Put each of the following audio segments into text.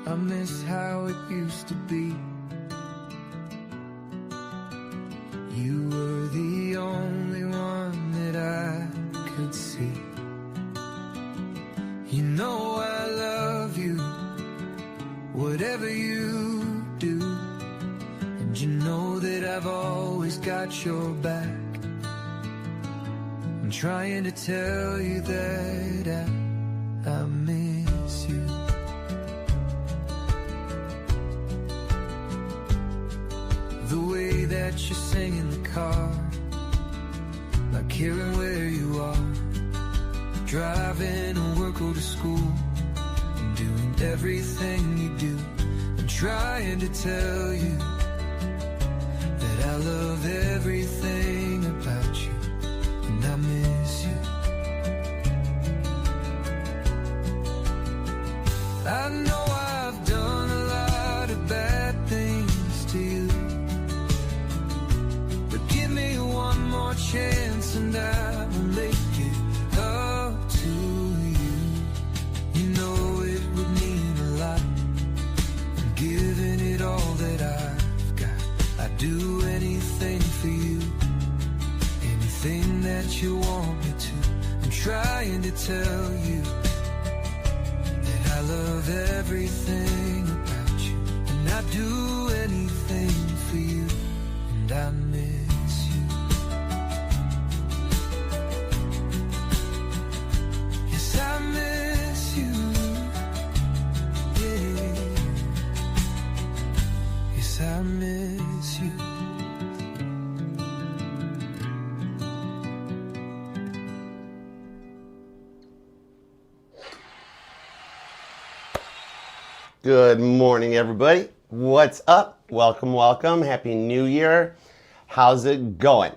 I miss how it used to be. You were the only one that I could see. You know I love you, whatever you do. And you know that I've always got your back. I'm trying to tell you that I miss you. The way that you sing in the car, like hearing where you are, driving to work or to school, and doing everything you do. I'm trying to tell you that I love everything about you, and I miss you. I know I've done a lot of bad things to you, but give me one more chance and I will make it up to you. You know it would mean a lot. I'm giving it all that I've got. I'd do anything for you, anything that you want me to. I'm trying to tell you that I love everything about you, and I'd do anything for you, and I miss you. Yes, I miss you. Yeah. Yes, I miss you. Good morning, everybody. What's up? Welcome, welcome. Happy New Year. How's it going?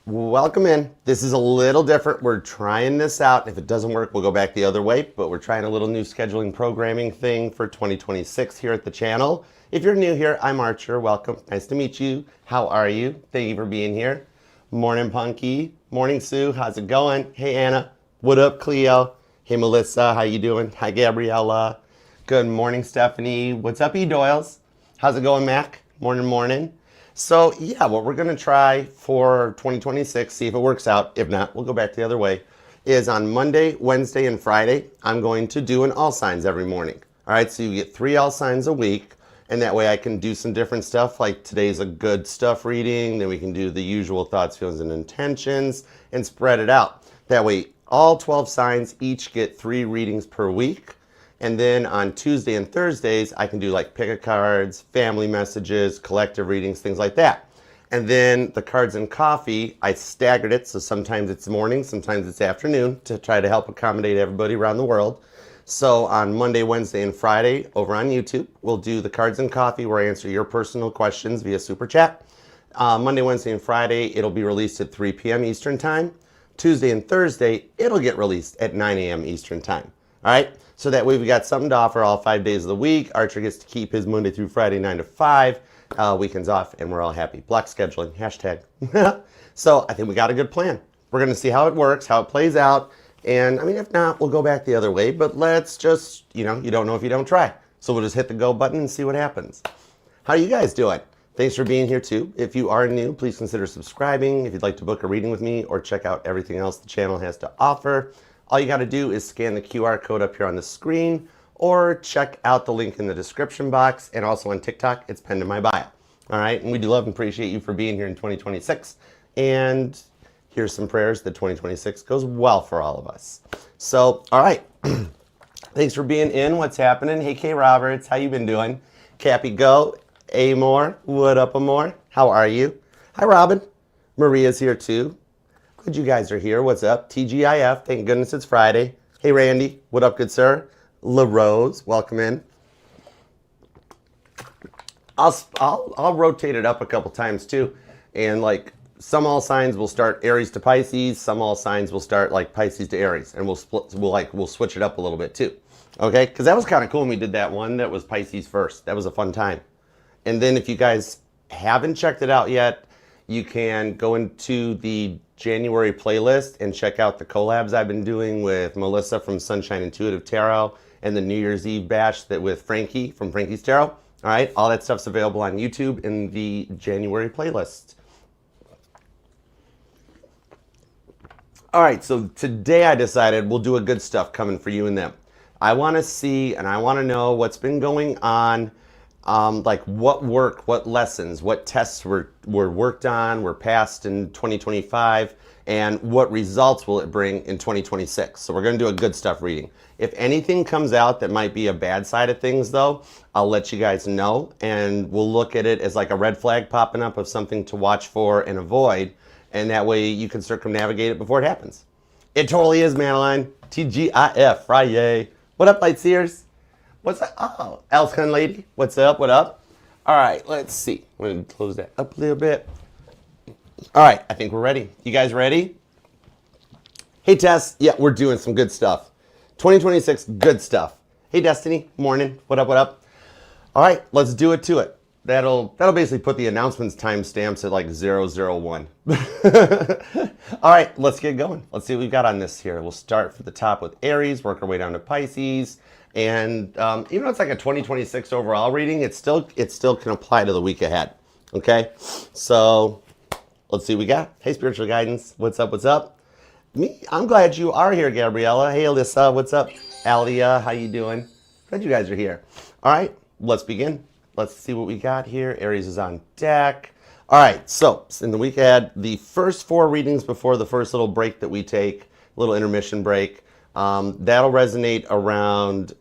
Welcome in. This is a little different. We're trying this out. If it doesn't work, we'll go back the other way, but we're trying a little new scheduling programming thing for 2026 here at the channel. If you're new here, I'm Archer. Welcome. Nice to meet you. How are you? Thank you for being here. Morning, Punky. Morning, Sue. How's it going? Hey, Anna. What up, Cleo? Hey, Melissa. How you doing? Hi, Gabriella. Good morning, Stephanie. What's up, E-Doyles? How's it going, Mac? Morning, morning. So, yeah, what we're going to try for 2026, see if it works out. If not, we'll go back the other way, is on Monday, Wednesday, and Friday, I'm going to do an all signs every morning. All right, so you get 3 all signs a week, and that way I can do some different stuff, like today's a good stuff reading, then we can do the usual thoughts, feelings, and intentions, and spread it out. That way, all 12 signs each get 3 readings per week. And then on Tuesday and Thursdays, I can do like pick a cards, family messages, collective readings, things like that. And then the cards and coffee, I staggered it. So sometimes it's morning, sometimes it's afternoon to try to help accommodate everybody around the world. So on Monday, Wednesday, and Friday over on YouTube, we'll do the cards and coffee where I answer your personal questions via Super Chat. Monday, Wednesday, and Friday, it'll be released at 3 p.m. Eastern Time. Tuesday and Thursday, it'll get released at 9 a.m. Eastern Time. All right, so that way we got something to offer all 5 days of the week. Archer gets to keep his Monday through Friday 9 to 5, weekends off, and we're all happy. Block scheduling, hashtag. So I think we got a good plan. We're going to see how it works, how it plays out, and I mean, if not, we'll go back the other way, but let's just, you don't know if you don't try. So we'll just hit the go button and see what happens. How are you guys doing? Thanks for being here too. If you are new, please consider subscribing. If you'd like to book a reading with me or check out everything else the channel has to offer, all you got to do is scan the QR code up here on the screen or check out the link in the description box, and also on TikTok, it's pinned in my bio. All right, and we do love and appreciate you for being here in 2026. And here's some prayers that 2026 goes well for all of us. So, all right, thanks for being in. What's happening? Hey, Kay Roberts, how you been doing? Cappy Go, Amore, what up, Amore? How are you? Hi, Robin. Maria's here too. Good you guys are here. What's up? TGIF. Thank goodness it's Friday. Hey, Randy. What up, good sir? La Rose. Welcome in. I'll rotate it up a couple times too. And like some all signs will start Aries to Pisces. Some all signs will start like Pisces to Aries. And we'll switch it up a little bit too. Okay? Because that was kind of cool when we did that one that was Pisces first. That was a fun time. And then if you guys haven't checked it out yet, you can go into the January playlist and check out the collabs I've been doing with Melissa from Sunshine Intuitive Tarot and the New Year's Eve bash that with Frankie from Frankie's Tarot. All right, all that stuff's available on YouTube in the January playlist. All right, so today I decided we'll do a good stuff coming for you and them. I want to see and I want to know what's been going on, like what work, what lessons, what tests were worked on, were passed in 2025, and what results will it bring in 2026. So we're going to do a good stuff reading. If anything comes out that might be a bad side of things, though, I'll let you guys know, and we'll look at it as like a red flag popping up of something to watch for and avoid, and that way you can circumnavigate it before it happens. It totally is, Madeline. TGIF, Friday. What up, Lightseers? What's up? Oh, Elskin lady. What's up? What up? All right, let's see. I'm going to close that up a little bit. All right, I think we're ready. You guys ready? Hey, Tess. Yeah, we're doing some good stuff. 2026, good stuff. Hey, Destiny. Morning. What up? What up? All right, let's do it to it. That'll basically put the announcements timestamps at like 001. All right, let's get going. Let's see what we've got on this here. We'll start from the top with Aries, work our way down to Pisces. And even though it's like a 2026 overall reading, it still can apply to the week ahead. Okay, so let's see what we got. Hey, spiritual guidance. What's up? What's up? I'm glad you are here, Gabriella. Hey, Alyssa. What's up? Alia, how you doing? Glad you guys are here. All right, let's begin. Let's see what we got here. Aries is on deck. All right, so in the week ahead, the first 4 readings before the first little break that we take, little intermission break, that'll resonate around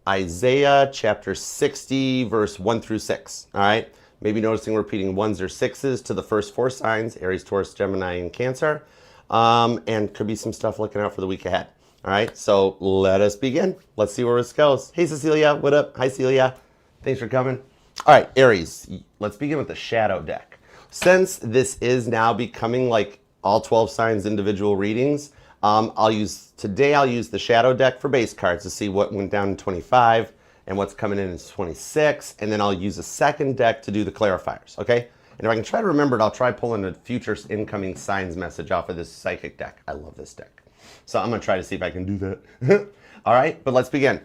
Isaiah chapter 60, verse 1 through 6. All right, maybe noticing repeating 1s or 6s to the first 4 signs, Aries, Taurus, Gemini, and Cancer. And could be some stuff looking out for the week ahead. All right, so let us begin. Let's see where this goes. Hey, Cecilia, what up? Hi, Celia. Thanks for coming. All right, Aries, let's begin with the shadow deck. Since this is now becoming like all 12 signs individual readings, I'll use the shadow deck for base cards to see what went down in 25 and what's coming in 26, and then I'll use a second deck to do the clarifiers, okay? And if I can try to remember it, I'll try pulling a future incoming signs message off of this psychic deck. I love this deck. So I'm going to try to see if I can do that. All right, but let's begin.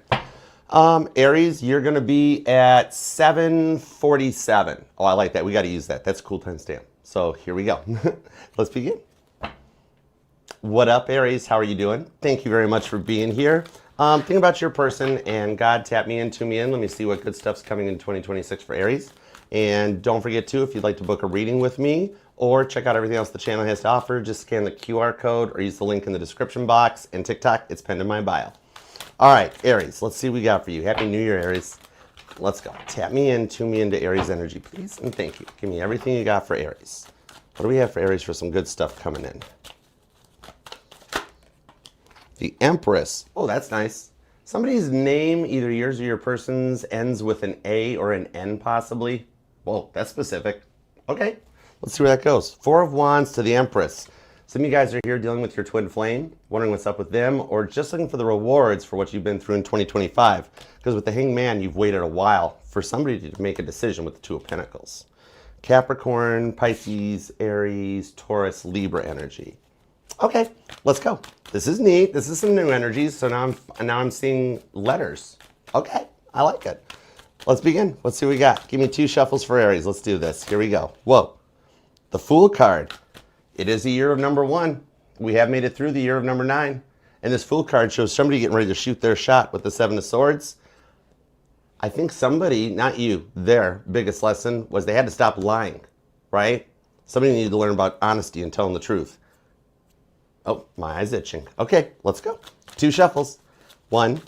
Aries, you're going to be at 7:47. Oh, I like that. We got to use that. That's a cool timestamp. So here we go. Let's begin. What up, Aries? How are you doing? Thank you very much for being here. Think about your person, and God, tap me in, tune me in. Let me see what good stuff's coming in 2026 for Aries. And don't forget to, if you'd like to book a reading with me or check out everything else the channel has to offer, just scan the QR code or use the link in the description box. And TikTok, it's pinned in my bio. All right, Aries, let's see what we got for you. Happy New Year, Aries. Let's go. Tap me in, tune me into Aries energy, please. And thank you. Give me everything you got for Aries. What do we have for Aries for some good stuff coming in? The Empress. Oh, that's nice. Somebody's name, either yours or your person's, ends with an A or an N possibly. Whoa, that's specific. Okay, let's see where that goes. 4 of Wands to the Empress. Some of you guys are here dealing with your twin flame, wondering what's up with them, or just looking for the rewards for what you've been through in 2025. Because with the Hangman, you've waited a while for somebody to make a decision with the 2 of Pentacles. Capricorn, Pisces, Aries, Taurus, Libra energy. Okay, let's go. This is neat. This is some new energies. So now I'm seeing letters. Okay, I like it. Let's begin. Let's see what we got. Give me 2 shuffles for Aries. Let's do this. Here we go. Whoa. The Fool card. It is the year of number 1. We have made it through the year of number 9. And this Fool card shows somebody getting ready to shoot their shot with the 7 of Swords. I think somebody, not you, their biggest lesson was they had to stop lying, right? Somebody needed to learn about honesty and telling the truth. Oh, my eye's itching. Okay, let's go. 2 shuffles. 1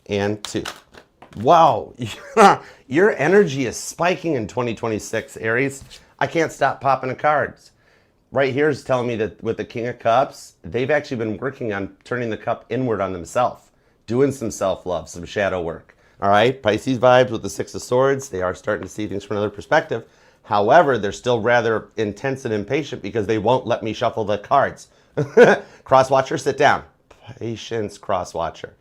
and 2. Wow, your energy is spiking in 2026, Aries. I can't stop popping the cards. Right here is telling me that with the King of Cups, they've actually been working on turning the cup inward on themselves, doing some self-love, some shadow work. All right, Pisces vibes with the 6 of Swords. They are starting to see things from another perspective. However, they're still rather intense and impatient because they won't let me shuffle the cards. Crosswatcher, sit down. Patience, Crosswatcher.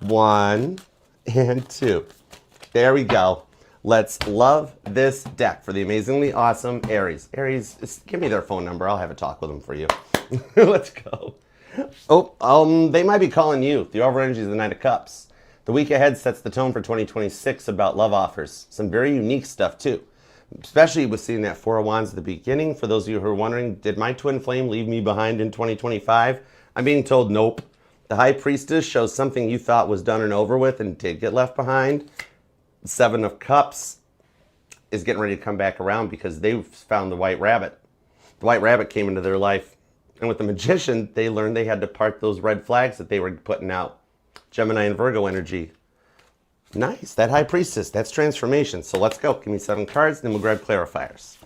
1 and 2. There we go. Let's love this deck for the amazingly awesome Aries. Aries, give me their phone number. I'll have a talk with them for you. Let's go. Oh, they might be calling you. The over energy is the Knight of Cups. The week ahead sets the tone for 2026 about love offers. Some very unique stuff too, especially with seeing that Four of Wands at the beginning. For those of you who are wondering, did my twin flame leave me behind in 2025? I'm being told nope. The High Priestess shows something you thought was done and over with and did get left behind. The Seven of Cups is getting ready to come back around because they've found the White Rabbit. The White Rabbit came into their life. And with the Magician, they learned they had to part those red flags that they were putting out. Gemini and Virgo energy. Nice. That High Priestess. That's transformation. So let's go. Give me 7 cards, then we'll grab clarifiers.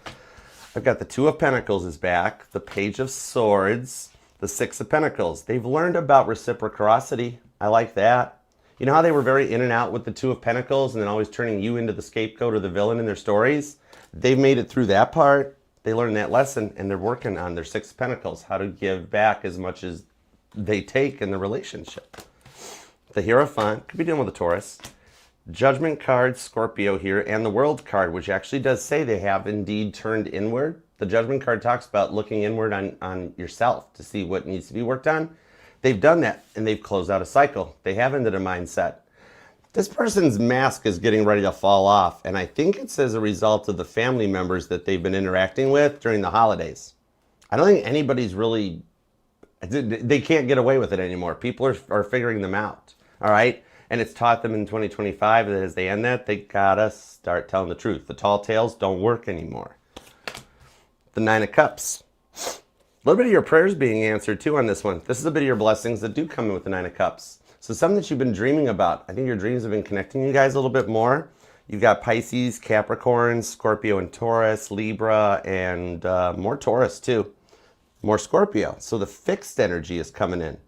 I've got the Two of Pentacles is back. The Page of Swords. The Six of Pentacles. They've learned about reciprocity. I like that. You know how they were very in and out with the Two of Pentacles and then always turning you into the scapegoat or the villain in their stories? They've made it through that part. They learned that lesson and they're working on their Six of Pentacles. How to give back as much as they take in the relationship. The Hierophant, could be dealing with a Taurus. Judgment card, Scorpio here, and the World card, which actually does say they have indeed turned inward. The Judgment card talks about looking inward on yourself to see what needs to be worked on. They've done that, and they've closed out a cycle. They have ended a mindset. This person's mask is getting ready to fall off, and I think it's as a result of the family members that they've been interacting with during the holidays. I don't think anybody's really... They can't get away with it anymore. People are figuring them out. All right? And it's taught them in 2025 that as they end that, they gotta start telling the truth. The tall tales don't work anymore. The Nine of Cups. A little bit of your prayers being answered too on this one. This is a bit of your blessings that do come in with the Nine of Cups. So something that you've been dreaming about. I think your dreams have been connecting you guys a little bit more. You've got Pisces, Capricorn, Scorpio and Taurus, Libra, and more Taurus too. More Scorpio. So the fixed energy is coming in.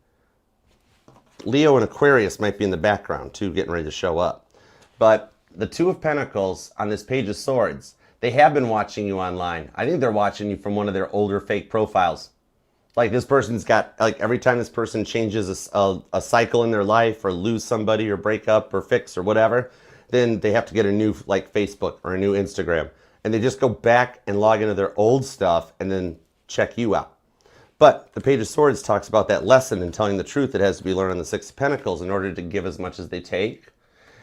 Leo and Aquarius might be in the background too, getting ready to show up. But the Two of Pentacles on this Page of Swords, they have been watching you online. I think they're watching you from one of their older fake profiles. Like this person's got, like every time this person changes a cycle in their life or lose somebody or break up or fix or whatever, then they have to get a new like Facebook or a new Instagram. And they just go back and log into their old stuff and then check you out. But the Page of Swords talks about that lesson and telling the truth that has to be learned on the Six of Pentacles in order to give as much as they take.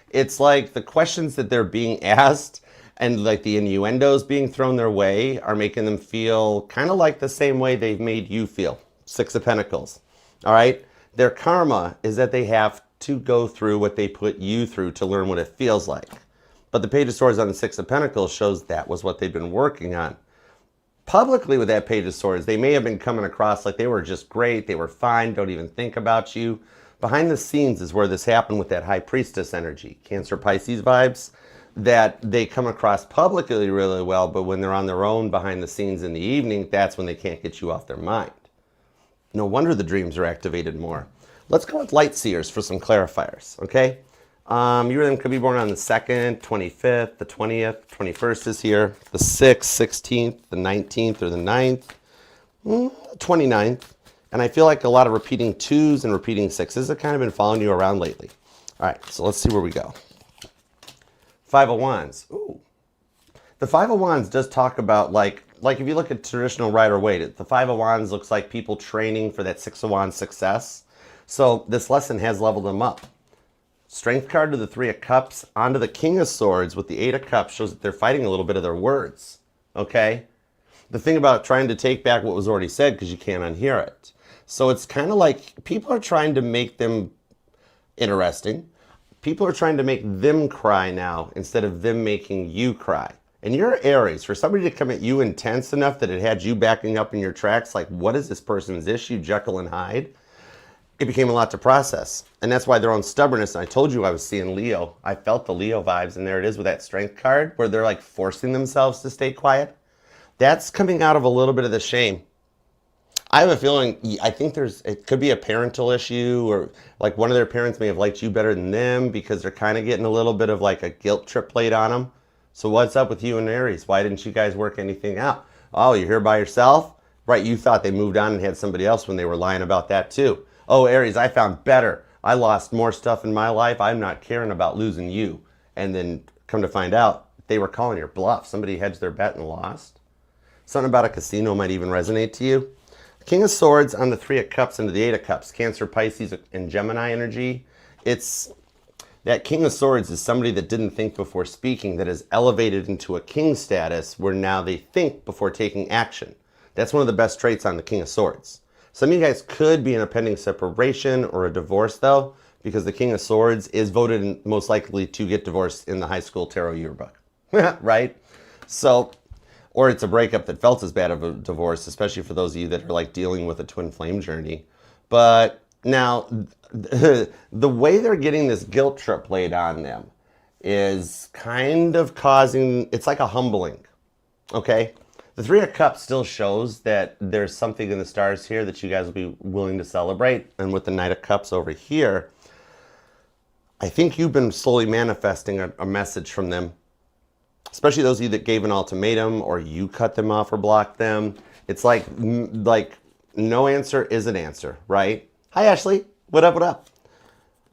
It's like the questions that they're being asked and like the innuendos being thrown their way are making them feel kind of like the same way they've made you feel. Six of Pentacles. All right? Their karma is that they have to go through what they put you through to learn what it feels like. But the Page of Swords on the Six of Pentacles shows that was what they've been working on. Publicly with that Page of Swords, they may have been coming across like they were just great, they were fine, don't even think about you. Behind the scenes is where this happened with that High Priestess energy, Cancer, Pisces vibes, that they come across publicly really well, but when they're on their own behind the scenes in the evening, that's when they can't get you off their mind. No wonder the dreams are activated more. Let's go with Light Seers for some clarifiers, okay? You then could be born on the 2nd, 25th, the 20th, 21st is here, the 6th, 16th, the 19th, or the 9th, 29th. And I feel like a lot of repeating 2s and repeating 6s have kind of been following you around lately. All right, so let's see where we go. Five of Wands. Ooh. The Five of Wands does talk about, like if you look at traditional Rider-Waite, the Five of Wands looks like people training for that Six of Wands success. So this lesson has leveled them up. Strength card to the Three of Cups, onto the King of Swords with the Eight of Cups shows that they're fighting a little bit of their words, okay? The thing about trying to take back what was already said because you can't unhear it. So it's kind of like people are trying to make them interesting. People are trying to make them cry now instead of them making you cry. And you're Aries. For somebody to come at you intense enough that it had you backing up in your tracks, like what is this person's issue, Jekyll and Hyde? It became a lot to process. And that's why their own stubbornness, and I told you I was seeing Leo. I felt the Leo vibes, and there it is with that Strength card, where they're like forcing themselves to stay quiet. That's coming out of a little bit of the shame. I have a feeling, I think it could be a parental issue, or like one of their parents may have liked you better than them because they're kind of getting a little bit of like a guilt trip played on them. So what's up with you and Aries? Why didn't you guys work anything out? Oh, you're here by yourself? Right, you thought they moved on and had somebody else when they were lying about that too. Oh, Aries, I found better. I lost more stuff in my life. I'm not caring about losing you. And then come to find out, they were calling your bluff. Somebody hedged their bet and lost. Something about a casino might even resonate to you. King of Swords on the Three of Cups into the Eight of Cups. Cancer, Pisces, and Gemini energy. It's That King of Swords is somebody that didn't think before speaking, that is elevated into a king status where now they think before taking action. That's one of the best traits on the King of Swords. Some of you guys could be in a pending separation or a divorce though, because the King of Swords is voted most likely to get divorced in the high school tarot yearbook, right? So, or it's a breakup that felt as bad of a divorce, especially for those of you that are like dealing with a twin flame journey. But now, the way they're getting this guilt trip laid on them is kind of causing, it's like a humbling, okay? The Three of Cups still shows that there's something in the stars here that you guys will be willing to celebrate. And with the Knight of Cups over here, I think you've been slowly manifesting a message from them, especially those of you that gave an ultimatum or you cut them off or blocked them. It's like no answer is an answer, right? Hi, Ashley. What up, what up?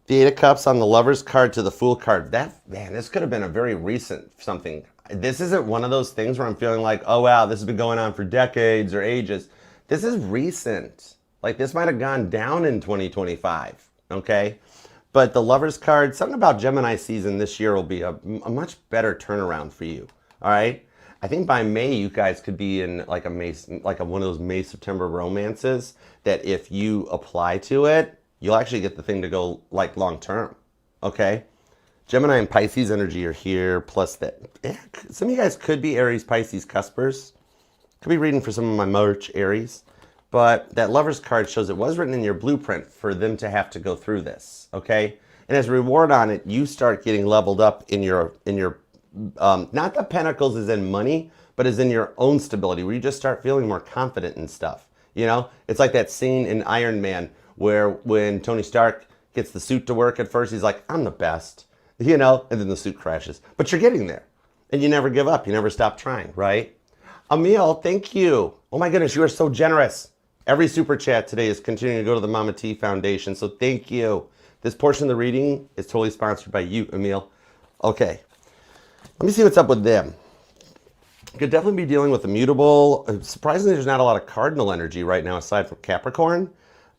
The Eight of Cups on the Lover's card to the Fool card. Man, this could have been a very recent something. This isn't one of those things where I'm feeling like, oh, wow, this has been going on for decades or ages. This is recent. Like, this might have gone down in 2025, okay? But the Lover's card, something about Gemini season this year will be a much better turnaround for you, all right? I think by May, you guys could be in like one of those May-September romances that if you apply to it, you'll actually get the thing to go like long-term, okay? Gemini and Pisces energy are here, plus that. Some of you guys could be Aries, Pisces, Cuspers. Could be reading for some of my March Aries. But that Lover's card shows it was written in your blueprint for them to have to go through this, okay? And as a reward on it, you start getting leveled up in your not the pentacles as in money, but as in your own stability, where you just start feeling more confident in stuff. You know, it's like that scene in Iron Man where when Tony Stark gets the suit to work at first, he's like, I'm the best, you know, and then the suit crashes. But you're getting there, and you never give up. You never stop trying, right? Emil, thank you. Oh my goodness, you are so generous. Every super chat today is continuing to go to the Mama T Foundation, so thank you. This portion of the reading is totally sponsored by you, Emil. Okay. Let me see what's up with them. Could definitely be dealing with a mutable. Surprisingly, there's not a lot of cardinal energy right now aside from Capricorn,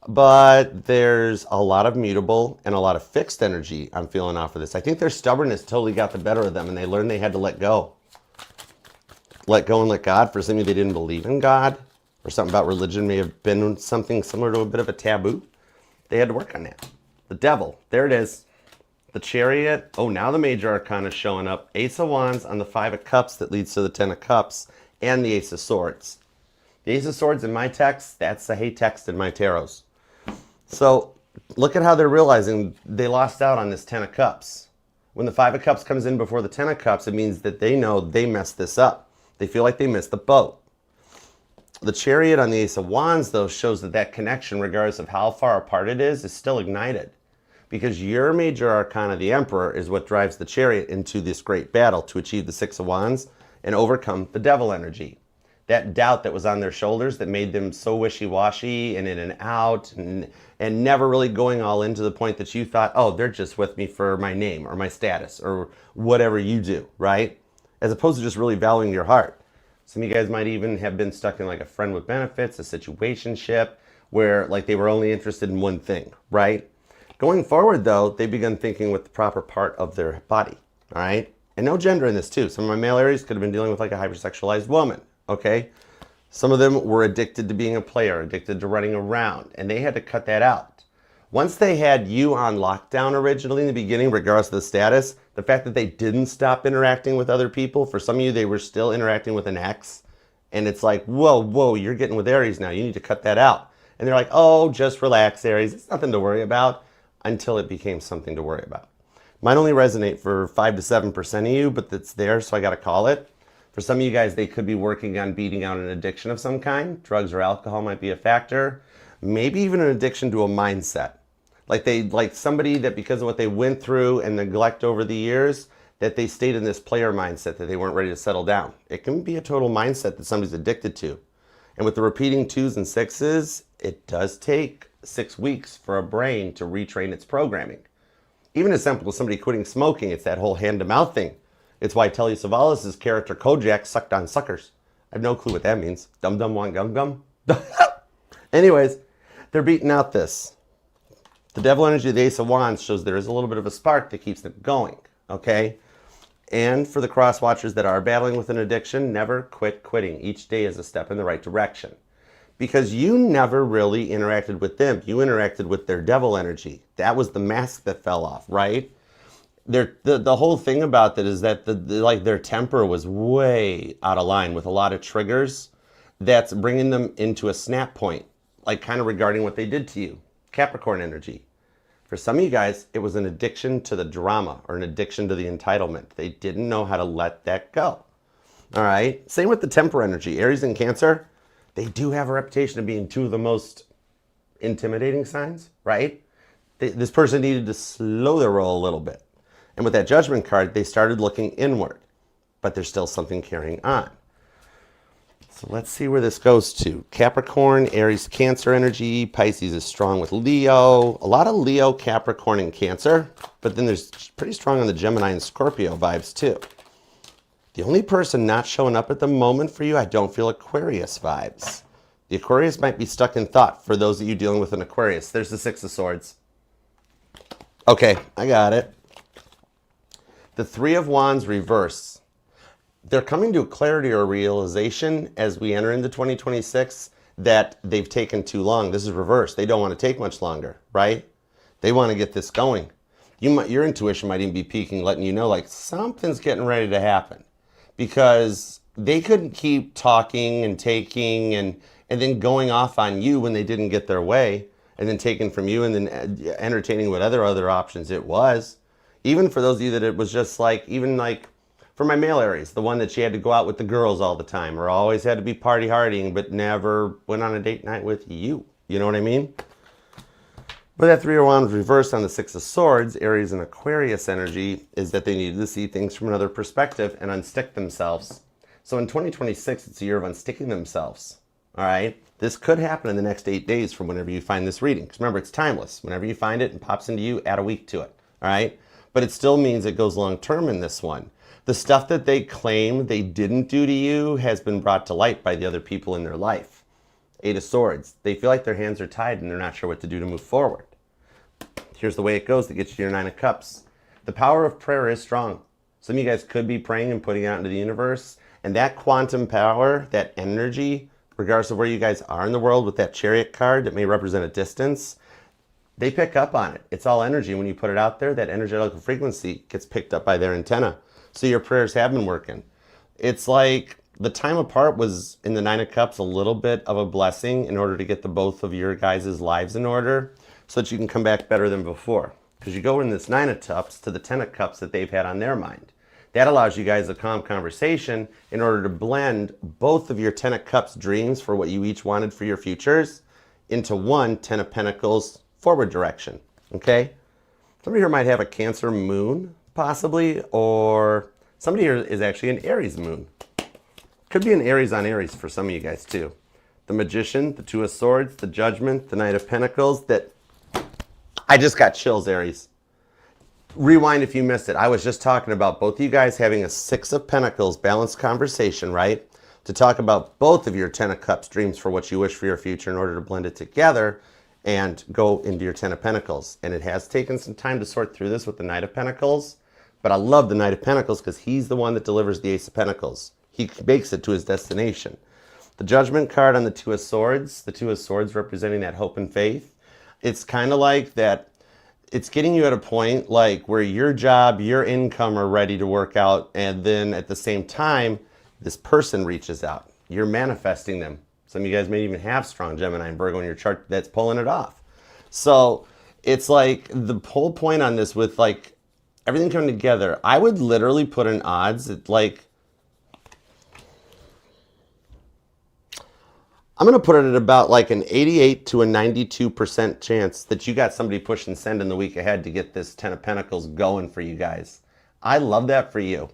but there's a lot of mutable and a lot of fixed energy I'm feeling off of this. I think their stubbornness totally got the better of them and they learned they had to let go. Let go and let God. For some of you, they didn't believe in God or something about religion may have been something similar to a bit of a taboo. They had to work on that. The Devil, there it is. The Chariot, oh, now the major arcana is showing up. Ace of Wands on the Five of Cups that leads to the Ten of Cups and the Ace of Swords. The Ace of Swords in my text, that's the hey text in my tarots. So look at how they're realizing they lost out on this Ten of Cups. When the Five of Cups comes in before the Ten of Cups, it means that they know they messed this up. They feel like they missed the boat. The Chariot on the Ace of Wands, though, shows that that connection, regardless of how far apart it is still ignited. Because your major arcana, the Emperor, is what drives the Chariot into this great battle to achieve the Six of Wands and overcome the Devil energy. That doubt that was on their shoulders that made them so wishy-washy and in and out and never really going all in to the point that you thought, oh, they're just with me for my name or my status or whatever you do, right? As opposed to just really valuing your heart. Some of you guys might even have been stuck in like a friend with benefits, a situationship, where like they were only interested in one thing, right? Going forward, though, they begun thinking with the proper part of their body, all right? And no gender in this, too. Some of my male Aries could have been dealing with like a hypersexualized woman, okay? Some of them were addicted to being a player, addicted to running around, and they had to cut that out. Once they had you on lockdown originally in the beginning, regardless of the status, the fact that they didn't stop interacting with other people, for some of you, they were still interacting with an ex, and it's like, whoa, you're getting with Aries now. You need to cut that out. And they're like, oh, just relax, Aries. It's nothing to worry about. Until it became something to worry about. Mine only resonate for 5 to 7% of you, but it's there, so I got to call it. For some of you guys, they could be working on beating out an addiction of some kind. Drugs or alcohol might be a factor. Maybe even an addiction to a mindset. Like somebody that because of what they went through and neglect over the years, that they stayed in this player mindset that they weren't ready to settle down. It can be a total mindset that somebody's addicted to. And with the repeating 2s and 6s, it does take 6 weeks for a brain to retrain its programming. Even as simple as somebody quitting smoking, it's that whole hand-to-mouth thing. It's why Telly Savalas' character Kojak sucked on suckers. I have no clue what that means. Dum-dum want gum-gum? Anyways, they're beating out this. The devil energy of the Ace of Wands shows there is a little bit of a spark that keeps them going, okay? And for the cross watchers that are battling with an addiction, never quit quitting. Each day is a step in the right direction. Because you never really interacted with them. You interacted with their devil energy. That was the mask that fell off, right? The whole thing about that is that like their temper was way out of line with a lot of triggers that's bringing them into a snap point, like kind of regarding what they did to you. Capricorn energy. For some of you guys, it was an addiction to the drama or an addiction to the entitlement. They didn't know how to let that go. All right. Same with the temper energy. Aries and Cancer, they do have a reputation of being two of the most intimidating signs, right? This person needed to slow their roll a little bit. And with that Judgment card, they started looking inward, but there's still something carrying on. So let's see where this goes to. Capricorn, Aries, Cancer energy. Pisces is strong with Leo. A lot of Leo, Capricorn, and Cancer, but then there's pretty strong on the Gemini and Scorpio vibes too. The only person not showing up at the moment for you, I don't feel Aquarius vibes. The Aquarius might be stuck in thought for those of you dealing with an Aquarius. There's the Six of Swords. Okay, I got it. The Three of Wands reverse. They're coming to a clarity or realization as we enter into 2026 that they've taken too long. This is reverse. They don't want to take much longer, right? They want to get this going. Your intuition might even be peaking, letting you know like something's getting ready to happen. Because they couldn't keep talking and taking and then going off on you when they didn't get their way, and then taking from you and then entertaining what other options it was. Even for those of you that it was just like, even like for my male Aries, the one that she had to go out with the girls all the time or always had to be party hardying but never went on a date night with you. You know what I mean? But that Three of Wands reversed on the Six of Swords, Aries and Aquarius energy, is that they needed to see things from another perspective and unstick themselves. So in 2026, it's a year of unsticking themselves. All right? This could happen in the next 8 days from whenever you find this reading. Because remember, it's timeless. Whenever you find it and pops into you, add a week to it. All right? But it still means it goes long term in this one. The stuff that they claim they didn't do to you has been brought to light by the other people in their life. Eight of Swords. They feel like their hands are tied and they're not sure what to do to move forward. Here's the way it goes to get you to your Nine of Cups. The power of prayer is strong. Some of you guys could be praying and putting it out into the universe. And that quantum power, that energy, regardless of where you guys are in the world with that Chariot card that may represent a distance, they pick up on it. It's all energy. When you put it out there, that energetic frequency gets picked up by their antenna. So your prayers have been working. It's like the time apart was in the Nine of Cups a little bit of a blessing in order to get the both of your guys' lives in order so that you can come back better than before. Because you go in this Nine of Cups to the Ten of Cups that they've had on their mind. That allows you guys a calm conversation in order to blend both of your Ten of Cups dreams for what you each wanted for your futures into one Ten of Pentacles forward direction, okay? Somebody here might have a Cancer moon, possibly, or somebody here is actually an Aries moon. Could be an Aries on Aries for some of you guys too. The Magician, the Two of Swords, the Judgment, the Knight of Pentacles. That I just got chills, Aries. Rewind if you missed it. I was just talking about both of you guys having a Six of Pentacles balanced conversation, right? To talk about both of your Ten of Cups dreams for what you wish for your future in order to blend it together and go into your Ten of Pentacles. And it has taken some time to sort through this with the Knight of Pentacles. But I love the Knight of Pentacles because he's the one that delivers the Ace of Pentacles. He makes it to his destination. The Judgment card on the Two of Swords, the Two of Swords representing that hope and faith. It's kind of like that, it's getting you at a point like where your job, your income are ready to work out, and then at the same time, this person reaches out. You're manifesting them. Some of you guys may even have strong Gemini and Virgo in your chart that's pulling it off. So it's like the whole point on this with like everything coming together, I would literally put in odds at like, I'm going to put it at about like an 88 to a 92% chance that you got somebody push and send in the week ahead to get this Ten of Pentacles going for you guys. I love that for you.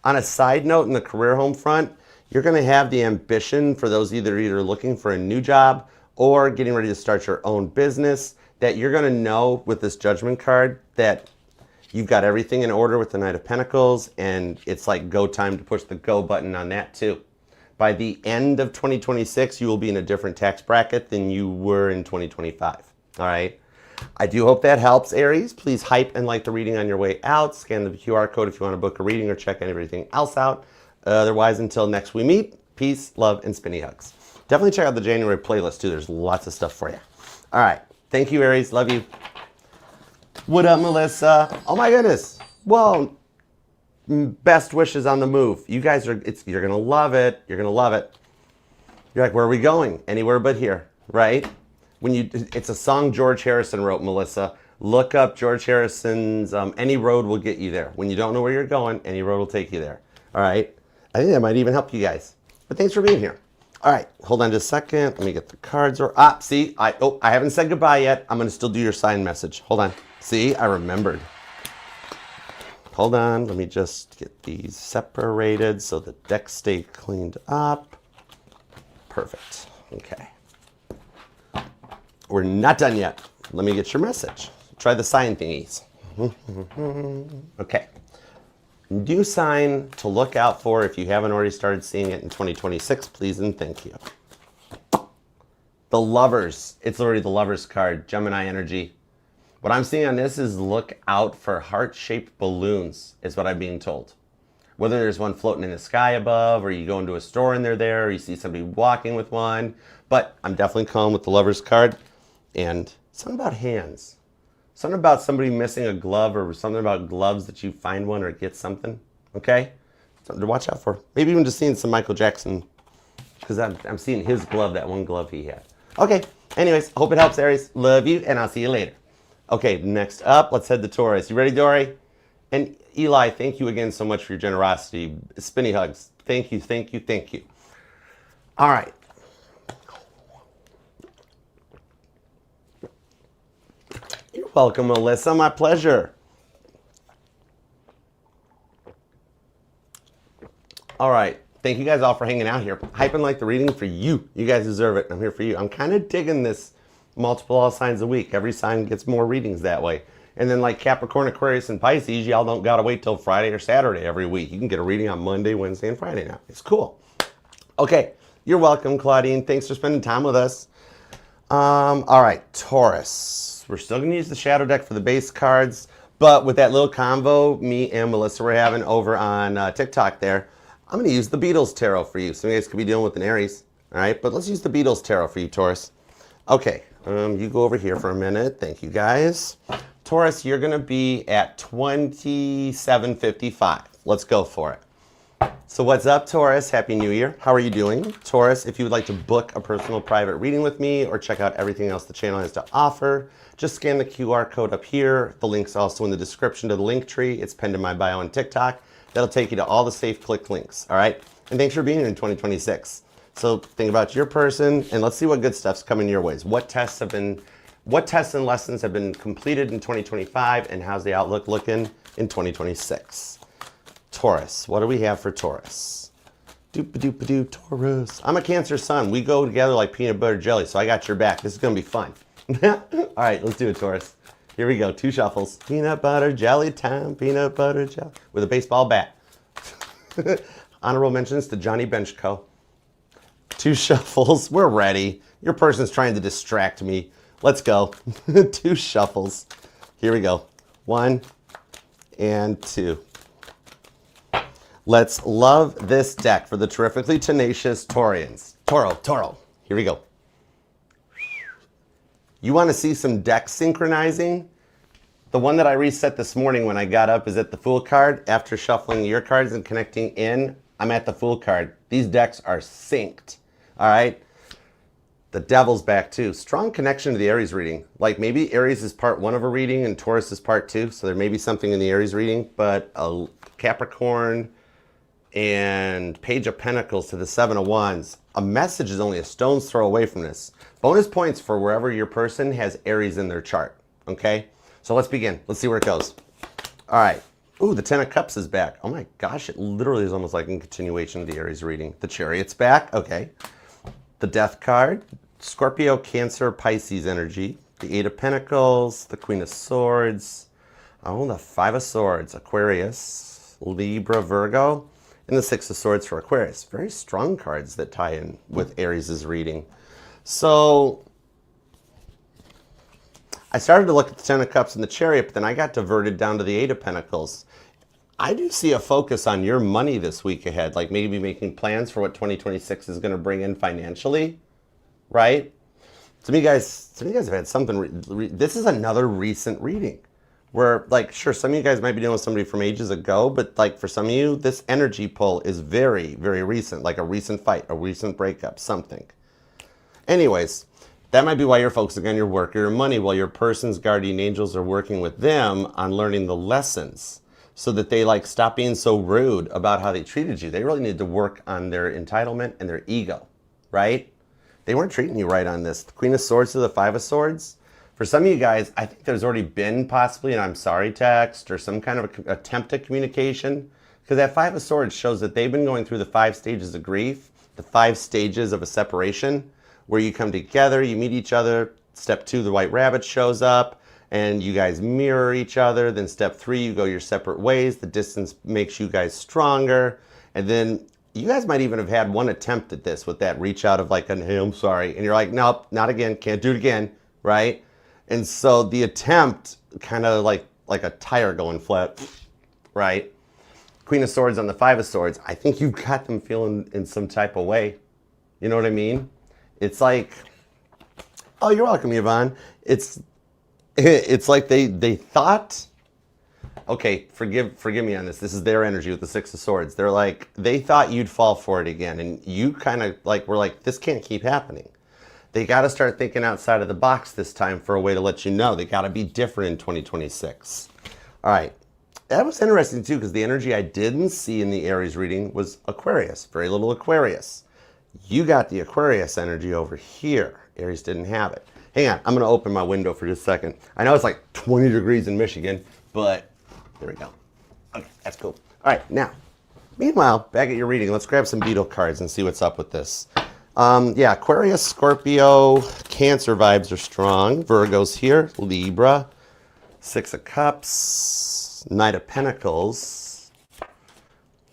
On a side note, in the career home front, you're going to have the ambition for those either looking for a new job or getting ready to start your own business, that you're going to know with this Judgment card that you've got everything in order with the Knight of Pentacles, and it's like go time to push the go button on that too. By the end of 2026, you will be in a different tax bracket than you were in 2025, all right? I do hope that helps, Aries. Please hype and like the reading on your way out. Scan the QR code if you want to book a reading or check everything else out. Otherwise, until next we meet, peace, love, and spinny hugs. Definitely check out the January playlist, too. There's lots of stuff for you. All right. Thank you, Aries. Love you. What up, Melissa? Oh, my goodness. Well, best wishes on the move. You guys are, you're going to love it. You're going to love it. You're like, where are we going? Anywhere but here, right? It's a song George Harrison wrote, Melissa. Look up George Harrison's Any Road Will Get You There. When you don't know where you're going, any road will take you there. All right? I think that might even help you guys. But thanks for being here. All right, hold on just a second. Let me get the cards. See, I haven't said goodbye yet. I'm going to still do your sign message. Hold on. See, I remembered. Hold on. Let me just get these separated so the decks stay cleaned up. Perfect. Okay. We're not done yet. Let me get your message. Try the sign thingies. Okay. New sign to look out for if you haven't already started seeing it in 2026, please and thank you. The Lovers. It's already the Lovers card. Gemini energy. What I'm seeing on this is look out for heart-shaped balloons, is what I'm being told. Whether there's one floating in the sky above, or you go into a store and they're there, or you see somebody walking with one. But I'm definitely calling with the Lovers card. And something about hands. Something about somebody missing a glove, or something about gloves that you find one or get something. Okay? Something to watch out for. Maybe even just seeing some Michael Jackson, because I'm seeing his glove, that one glove he had. Okay. Anyways, hope it helps, Aries. Love you, and I'll see you later. Okay, next up, let's head to Taurus. You ready, Dory? And Eli, thank you again so much for your generosity. Spinny hugs. Thank you, thank you, thank you. All right. You're welcome, Melissa. My pleasure. All right. Thank you guys all for hanging out here. Hype and like the reading for you. You guys deserve it. I'm here for you. I'm kind of digging this multiple all signs a week. Every sign gets more readings that way. And then like Capricorn, Aquarius, and Pisces, y'all don't got to wait till Friday or Saturday every week. You can get a reading on Monday, Wednesday, and Friday now. It's cool. Okay. You're welcome, Claudine. Thanks for spending time with us. All right. Taurus. We're still going to use the shadow deck for the base cards. But with that little convo me and Melissa were having over on TikTok there, I'm going to use the Beatles Tarot for you. Some of you guys could be dealing with an Aries. All right. But let's use the Beatles Tarot for you, Taurus. Okay. You go over here for a minute. Thank you, guys. Taurus, you're going to be at 2755. Let's go for it. So what's up, Taurus? Happy New Year. How are you doing? Taurus, if you would like to book a personal private reading with me or check out everything else the channel has to offer, just scan the QR code up here. The link's also in the description to the link tree. It's pinned in my bio on TikTok. That'll take you to all the safe click links, all right? And thanks for being here in 2026. So think about your person, and let's see what good stuff's coming your ways. What tests and lessons have been completed in 2025, and how's the outlook looking in 2026? Taurus, what do we have for Taurus? Doop-a-doop-a-doo, Taurus. I'm a Cancer sun. We go together like peanut butter jelly, so I got your back. This is going to be fun. All right, let's do it, Taurus. Here we go, 2 shuffles. Peanut butter jelly time, peanut butter jelly. With a baseball bat. Honorable mentions to Johnny Benchco. 2 shuffles. We're ready. Your person's trying to distract me. Let's go. 2 shuffles. Here we go. 1 and 2. Let's love this deck for the terrifically tenacious Taurians. Toro. Here we go. You want to see some deck synchronizing? The one that I reset this morning when I got up is at the Fool card. After shuffling your cards and connecting in, I'm at the Fool card. These decks are synced. All right? The Devil's back too. Strong connection to the Aries reading. Like maybe Aries is part 1 of a reading and Taurus is part 2. So there may be something in the Aries reading, but a Capricorn and Page of Pentacles to the 7 of Wands. A message is only a stone's throw away from this. Bonus points for wherever your person has Aries in their chart. Okay? So let's begin. Let's see where it goes. All right. Ooh, the 10 of Cups is back. Oh my gosh, it literally is almost like a continuation of the Aries reading. The Chariot's back. Okay. The Death card. Scorpio, Cancer, Pisces energy. The 8 of Pentacles. The Queen of Swords. Oh, the 5 of Swords. Aquarius. Libra, Virgo. And the 6 of Swords for Aquarius. Very strong cards that tie in with Aries' reading. So I started to look at the Ten of Cups and the Chariot, but then I got diverted down to the Eight of Pentacles. I do see a focus on your money this week ahead, like maybe making plans for what 2026 is going to bring in financially, right? Some of you guys have had something. This is another recent reading where, like, sure, some of you guys might be dealing with somebody from ages ago, but like for some of you, this energy pull is very, very recent, like a recent fight, a recent breakup, something. Anyways, that might be why you're focusing on your work or your money while your person's guardian angels are working with them on learning the lessons so that they like stop being so rude about how they treated you. They really need to work on their entitlement and their ego, right? They weren't treating you right on this. The Queen of Swords to the Five of Swords. For some of you guys, I think there's already been possibly an I'm sorry text or some kind of attempt at communication, because that Five of Swords shows that they've been going through the 5 stages of grief, the 5 stages of a separation, where you come together, you meet each other. Step 2, the White Rabbit shows up, and you guys mirror each other. Then step 3, you go your separate ways. The distance makes you guys stronger. And then you guys might even have had one attempt at this with that reach out of like, hey, I'm sorry. And you're like, nope, not again, can't do it again, right? And so the attempt kind of like a tire going flat, right? Queen of Swords on the Five of Swords. I think you've got them feeling in some type of way. You know what I mean? It's like, oh, you're welcome, Yvonne. It's like they thought, okay, forgive me on this. This is their energy with the Six of Swords. They're like, they thought you'd fall for it again. And you kind of like, were like, this can't keep happening. They got to start thinking outside of the box this time for a way to let you know. They got to be different in 2026. All right. That was interesting too, because the energy I didn't see in the Aries reading was Aquarius, very little Aquarius. You got the Aquarius energy over here. Aries didn't have it. Hang on, I'm going to open my window for just a second. I know it's like 20 degrees in Michigan, but there we go. Okay, that's cool. All right, now, meanwhile, back at your reading, let's grab some beetle cards and see what's up with this. Yeah, Aquarius, Scorpio, Cancer vibes are strong. Virgo's here, Libra, Six of Cups, Knight of Pentacles,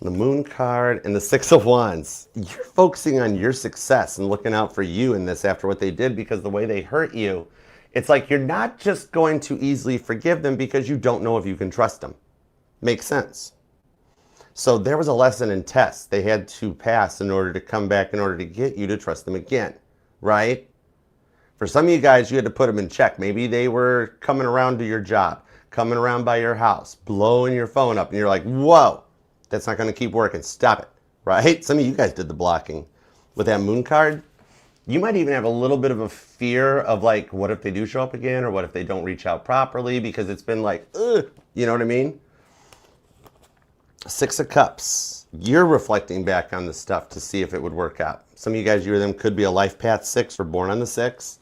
the Moon card, and the Six of Wands. You're focusing on your success and looking out for you in this after what they did, because the way they hurt you, it's like you're not just going to easily forgive them because you don't know if you can trust them. Makes sense. So there was a lesson in tests they had to pass in order to come back, in order to get you to trust them again, right? For some of you guys, you had to put them in check. Maybe they were coming around to your job, coming around by your house, blowing your phone up, and you're like, whoa, that's not going to keep working. Stop it, right? Some of you guys did the blocking. With that Moon card, you might even have a little bit of a fear of like, what if they do show up again, or what if they don't reach out properly, because it's been like, ugh, you know what I mean? Six of Cups. You're reflecting back on the stuff to see if it would work out. Some of you guys, you or them could be a life path 6 or born on the 6.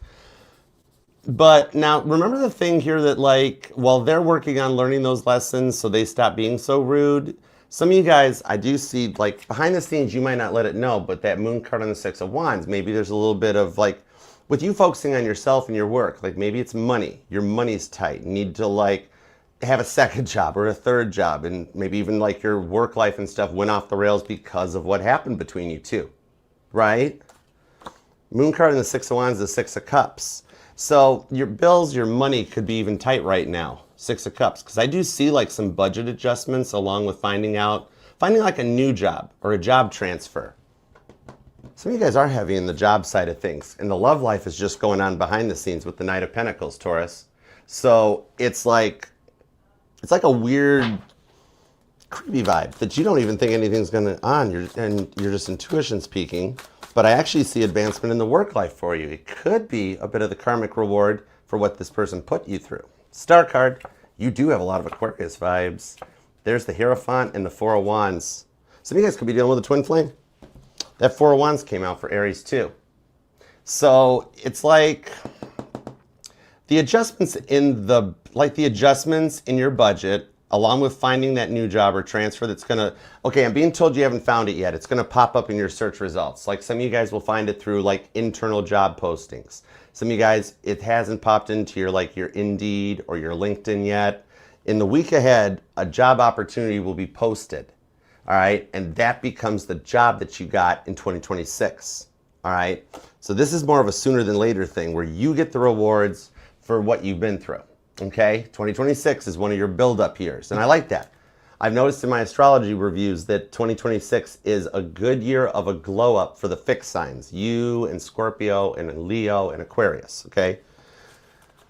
But now remember the thing here that like, while they're working on learning those lessons so they stop being so rude, some of you guys, I do see like behind the scenes, you might not let it know, but that Moon card on the Six of Wands, maybe there's a little bit of like, with you focusing on yourself and your work, like maybe it's money, your money's tight, you need to like have a second job or a third job, and maybe even like your work life and stuff went off the rails because of what happened between you two, right? Moon card in the Six of Wands, the Six of Cups. So your bills, your money could be even tight right now. Six of Cups, because I do see like some budget adjustments along with finding like a new job or a job transfer. Some of you guys are heavy in the job side of things, and the love life is just going on behind the scenes with the Knight of Pentacles, Taurus. So it's like a weird, creepy vibe that you don't even think anything's going on. You're just intuition speaking. But I actually see advancement in the work life for you. It could be a bit of the karmic reward for what this person put you through. Star card, you do have a lot of Aquarius vibes. There's the Hierophant and the Four of Wands. Some of you guys could be dealing with a twin flame. That Four of Wands came out for Aries too. So it's like the adjustments in your budget, along with finding that new job or transfer that's gonna, okay, I'm being told you haven't found it yet. It's gonna pop up in your search results. Like some of you guys will find it through like internal job postings. Some of you guys, it hasn't popped into your like your Indeed or your LinkedIn yet. In the week ahead, a job opportunity will be posted, all right? And that becomes the job that you got in 2026, all right? So this is more of a sooner than later thing where you get the rewards for what you've been through. Okay, 2026 is one of your build-up years, and I like that. I've noticed in my astrology reviews that 2026 is a good year of a glow-up for the fixed signs, you and Scorpio and Leo and Aquarius, okay?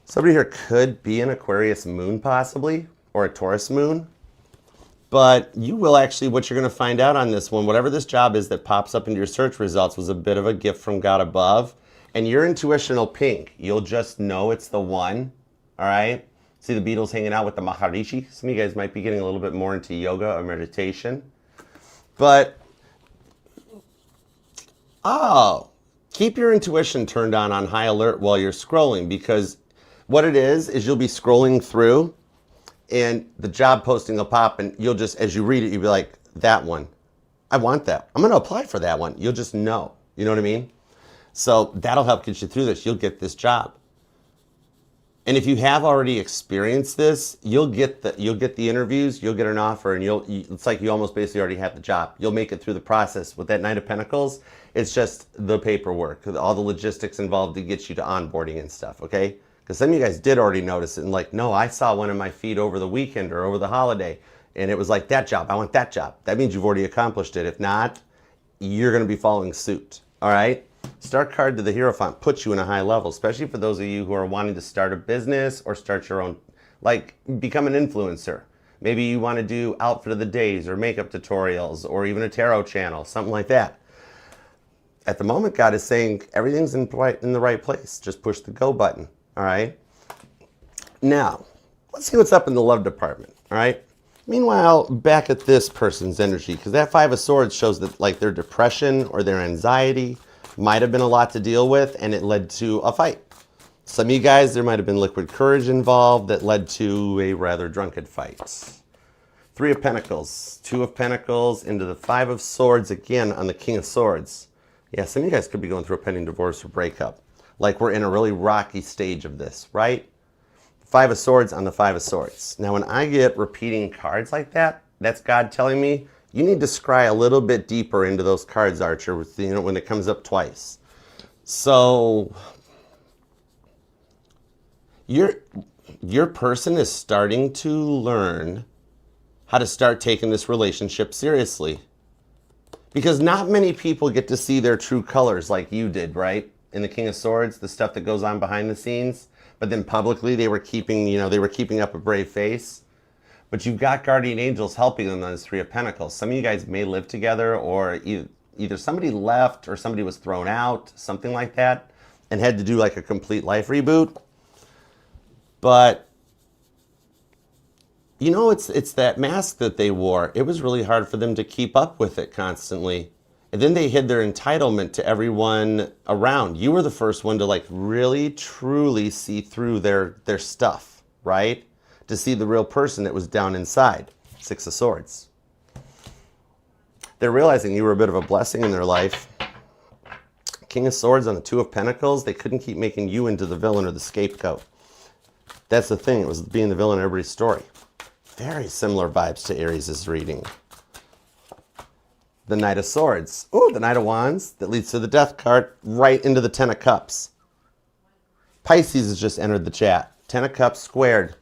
Somebody here could be an Aquarius moon possibly, or a Taurus moon, but you will actually, what you're going to find out on this one, whatever this job is that pops up into your search results was a bit of a gift from God above, and your intuition will ping. You'll just know it's the one. All right. See the Beatles hanging out with the Maharishi. Some of you guys might be getting a little bit more into yoga or meditation. But, keep your intuition turned on high alert while you're scrolling, because what it is you'll be scrolling through and the job posting will pop and you'll just, as you read it, you'll be like, that one. I want that. I'm going to apply for that one. You'll just know. You know what I mean? So that'll help get you through this. You'll get this job. And if you have already experienced this, you'll get the interviews, you'll get an offer, and it's like you almost basically already have the job. You'll make it through the process. With that Knight of Pentacles, it's just the paperwork, all the logistics involved to get you to onboarding and stuff, okay? Because some of you guys did already notice it and like, no, I saw one in my feed over the weekend or over the holiday, and it was like, that job, I want that job. That means you've already accomplished it. If not, you're going to be following suit, all right? Star card to the Hierophant puts you in a high level, especially for those of you who are wanting to start a business or start your own, like become an influencer. Maybe you want to do outfit of the days or makeup tutorials or even a tarot channel, something like that. At the moment, God is saying everything's in the right place. Just push the go button, all right? Now, let's see what's up in the love department, all right? Meanwhile, back at this person's energy, because that Five of Swords shows that like their depression or their anxiety might have been a lot to deal with, and it led to a fight. Some of you guys, there might have been liquid courage involved that led to a rather drunken fight. Three of Pentacles, Two of Pentacles, into the Five of Swords again on the King of Swords. Yeah, some of you guys could be going through a pending divorce or breakup. Like we're in a really rocky stage of this, right? Five of Swords on the Five of Swords. Now, when I get repeating cards like that, that's God telling me, you need to scry a little bit deeper into those cards, Archer, when it comes up twice. So, your person is starting to learn how to start taking this relationship seriously. Because not many people get to see their true colors like you did, right? In the King of Swords, the stuff that goes on behind the scenes. But then publicly, they were keeping up a brave face. But you've got guardian angels helping them on this Three of Pentacles. Some of you guys may live together, or either somebody left or somebody was thrown out, something like that, and had to do like a complete life reboot. But, you know, it's that mask that they wore. It was really hard for them to keep up with it constantly. And then they hid their entitlement to everyone around. You were the first one to like really, truly see through their stuff, right? To see the real person that was down inside. Six of Swords. They're realizing you were a bit of a blessing in their life. King of Swords on the Two of Pentacles. They couldn't keep making you into the villain or the scapegoat. That's the thing. It was being the villain in everybody's story. Very similar vibes to Aries' reading. The Knight of Swords. Oh, the Knight of Wands. That leads to the Death card right into the Ten of Cups. Pisces has just entered the chat. Ten of Cups squared.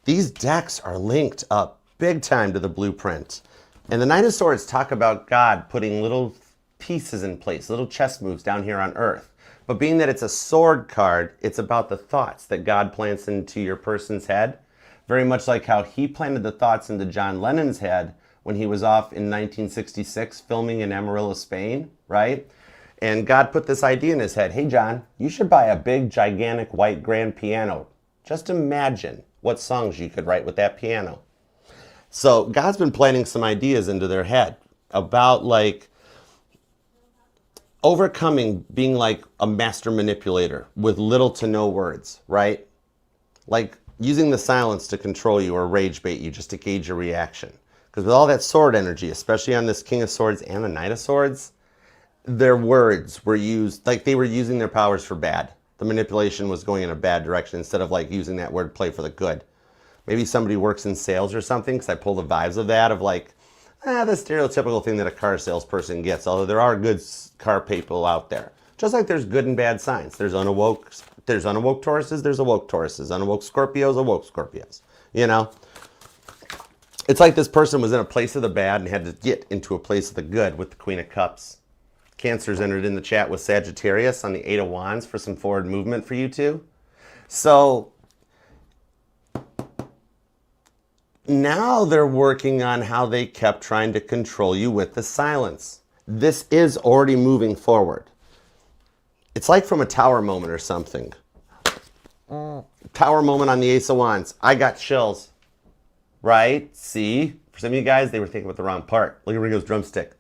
These decks are linked up big time to the blueprint. And the Knight of Swords talk about God putting little pieces in place, little chess moves down here on Earth. But being that it's a sword card, it's about the thoughts that God plants into your person's head. Very much like how he planted the thoughts into John Lennon's head when he was off in 1966 filming in Amarillo, Spain, right? And God put this idea in his head. Hey, John, you should buy a big, gigantic, white grand piano. Just imagine what songs you could write with that piano. So God's been planting some ideas into their head about like overcoming being like a master manipulator with little to no words, right? Like using the silence to control you or rage bait you just to gauge your reaction. Because with all that sword energy, especially on this King of Swords and the Knight of Swords, their words were used, like they were using their powers for bad. The manipulation was going in a bad direction instead of like using that word play for the good. Maybe somebody works in sales or something, because I pull the vibes of that, of like, the stereotypical thing that a car salesperson gets, although there are good car people out there. Just like there's good and bad signs. There's unawoke Tauruses, there's awoke Tauruses. Unawoke Scorpios, awoke Scorpios. You know? It's like this person was in a place of the bad and had to get into a place of the good with the Queen of Cups. Cancer's entered in the chat with Sagittarius on the Eight of Wands for some forward movement for you two. So now they're working on how they kept trying to control you with the silence. This is already moving forward. It's like from a tower moment or something. Tower moment on the Ace of Wands. I got chills. Right? See? For some of you guys, they were thinking about the wrong part. Look at Ringo's drumstick.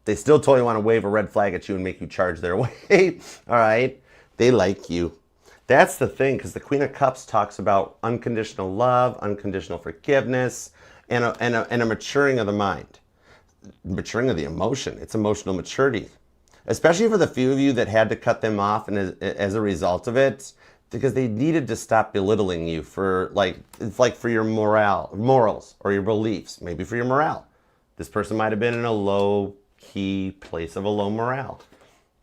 They still totally want to wave a red flag at you and make you charge their way. All right? They like you. That's the thing, because the Queen of Cups talks about unconditional love, unconditional forgiveness, and a maturing of the mind. Maturing of the emotion. It's emotional maturity. Especially for the few of you that had to cut them off and as a result of it, because they needed to stop belittling you for, like, it's like for your morals, or your beliefs, maybe for your morale. This person might have been in a low-key place of a low morale.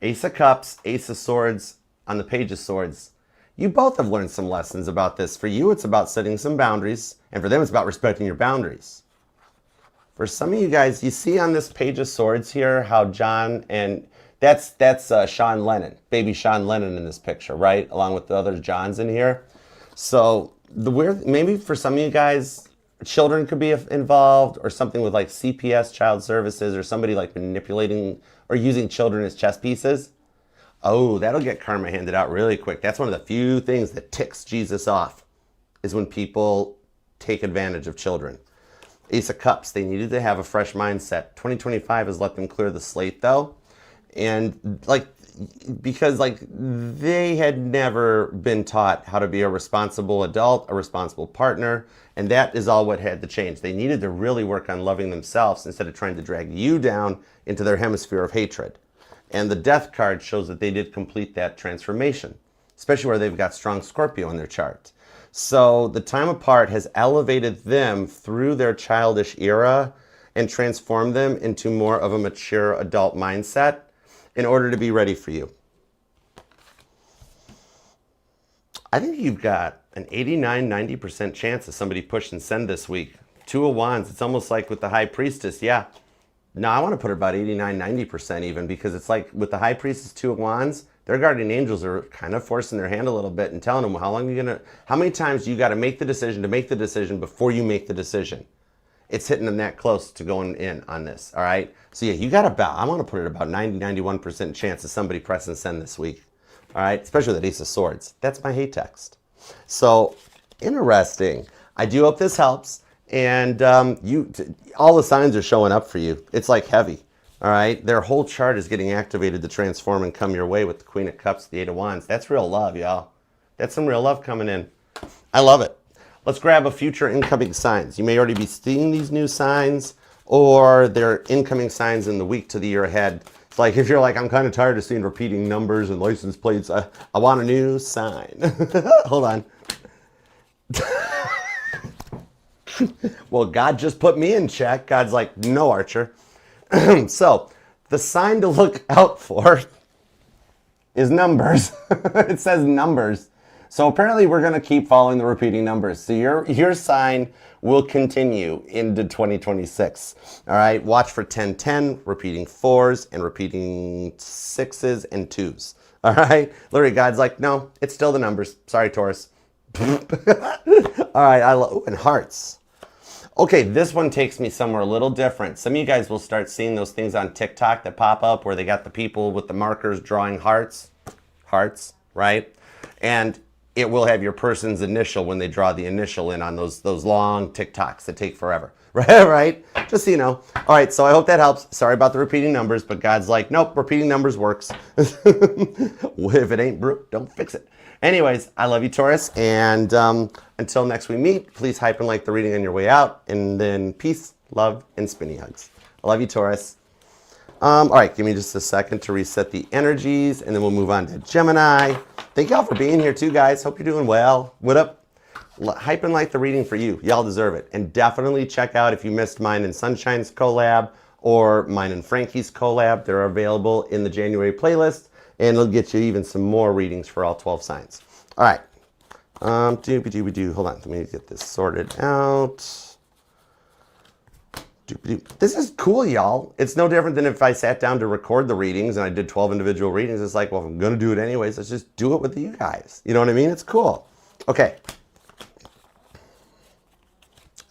Ace of Cups, Ace of Swords on the Page of Swords. You both have learned some lessons about this. For you, it's about setting some boundaries, and for them, it's about respecting your boundaries. For some of you guys, you see on this Page of Swords here how John and that's Sean Lennon, baby Sean Lennon in this picture, right? Along with the other Johns in here. So maybe for some of you guys, children could be involved, or something with like CPS, child services, or somebody like manipulating or using children as chess pieces. Oh, that'll get karma handed out really quick. That's one of the few things that ticks Jesus off, is when people take advantage of children. Ace of Cups, they needed to have a fresh mindset. 2025 has let them clear the slate though. And because they had never been taught how to be a responsible adult, a responsible partner, and that is all what had to change. They needed to really work on loving themselves instead of trying to drag you down into their hemisphere of hatred. And the Death card shows that they did complete that transformation, especially where they've got strong Scorpio in their chart. So the time apart has elevated them through their childish era and transformed them into more of a mature adult mindset in order to be ready for you. I think you've got an 89-90% chance of somebody push and send this week. Two of Wands, it's almost like with the High Priestess, yeah. No, I want to put it about 89-90% even, because it's like with the High Priestess, Two of Wands, their guardian angels are kind of forcing their hand a little bit and telling them how many times you got to make the decision before you make the decision. It's hitting them that close to going in on this, all right? So yeah, you got I want to put it about 90-91% chance of somebody press and send this week, all right? Especially with that Ace of Swords. That's my hate text. So interesting. I do hope this helps. And all the signs are showing up for you. It's like heavy, all right? Their whole chart is getting activated to transform and come your way with the Queen of Cups, the Eight of Wands. That's real love, y'all. That's some real love coming in. I love it. Let's grab a future incoming signs. You may already be seeing these new signs, or they're incoming signs in the week to the year ahead. It's like if you're like, I'm kind of tired of seeing repeating numbers and license plates. I want a new sign. Hold on. Well, God just put me in check. God's like, no, Archer. So the sign to look out for is numbers. It says numbers. So apparently we're going to keep following the repeating numbers. So your sign will continue into 2026. All right. Watch for 10-10, repeating 4s, and repeating 6s and 2s. All right. Literally, God's like, no, it's still the numbers. Sorry, Taurus. All right. And hearts. Okay, this one takes me somewhere a little different. Some of you guys will start seeing those things on TikTok that pop up where they got the people with the markers drawing hearts, right? And it will have your person's initial when they draw the initial in on those long TikToks that take forever, right? Just so you know. All right, so I hope that helps. Sorry about the repeating numbers, but God's like, nope, repeating numbers works. If it ain't broke, don't fix it. Anyways, I love you, Taurus, and until next we meet, please hype and like the reading on your way out, and then peace, love, and spinny hugs. I love you, Taurus. All right, give me just a second to reset the energies, and then we'll move on to Gemini. Thank y'all for being here too, guys. Hope you're doing well. What up? Hype and like the reading for you. Y'all deserve it. And definitely check out if you missed mine and Sunshine's collab or mine and Frankie's collab. They're available in the January playlist. And it'll get you even some more readings for all 12 signs. All right. Hold on, let me get this sorted out. This is cool, y'all. It's no different than if I sat down to record the readings and I did 12 individual readings. It's like, well, if I'm going to do it anyways, let's just do it with you guys. You know what I mean? It's cool. Okay.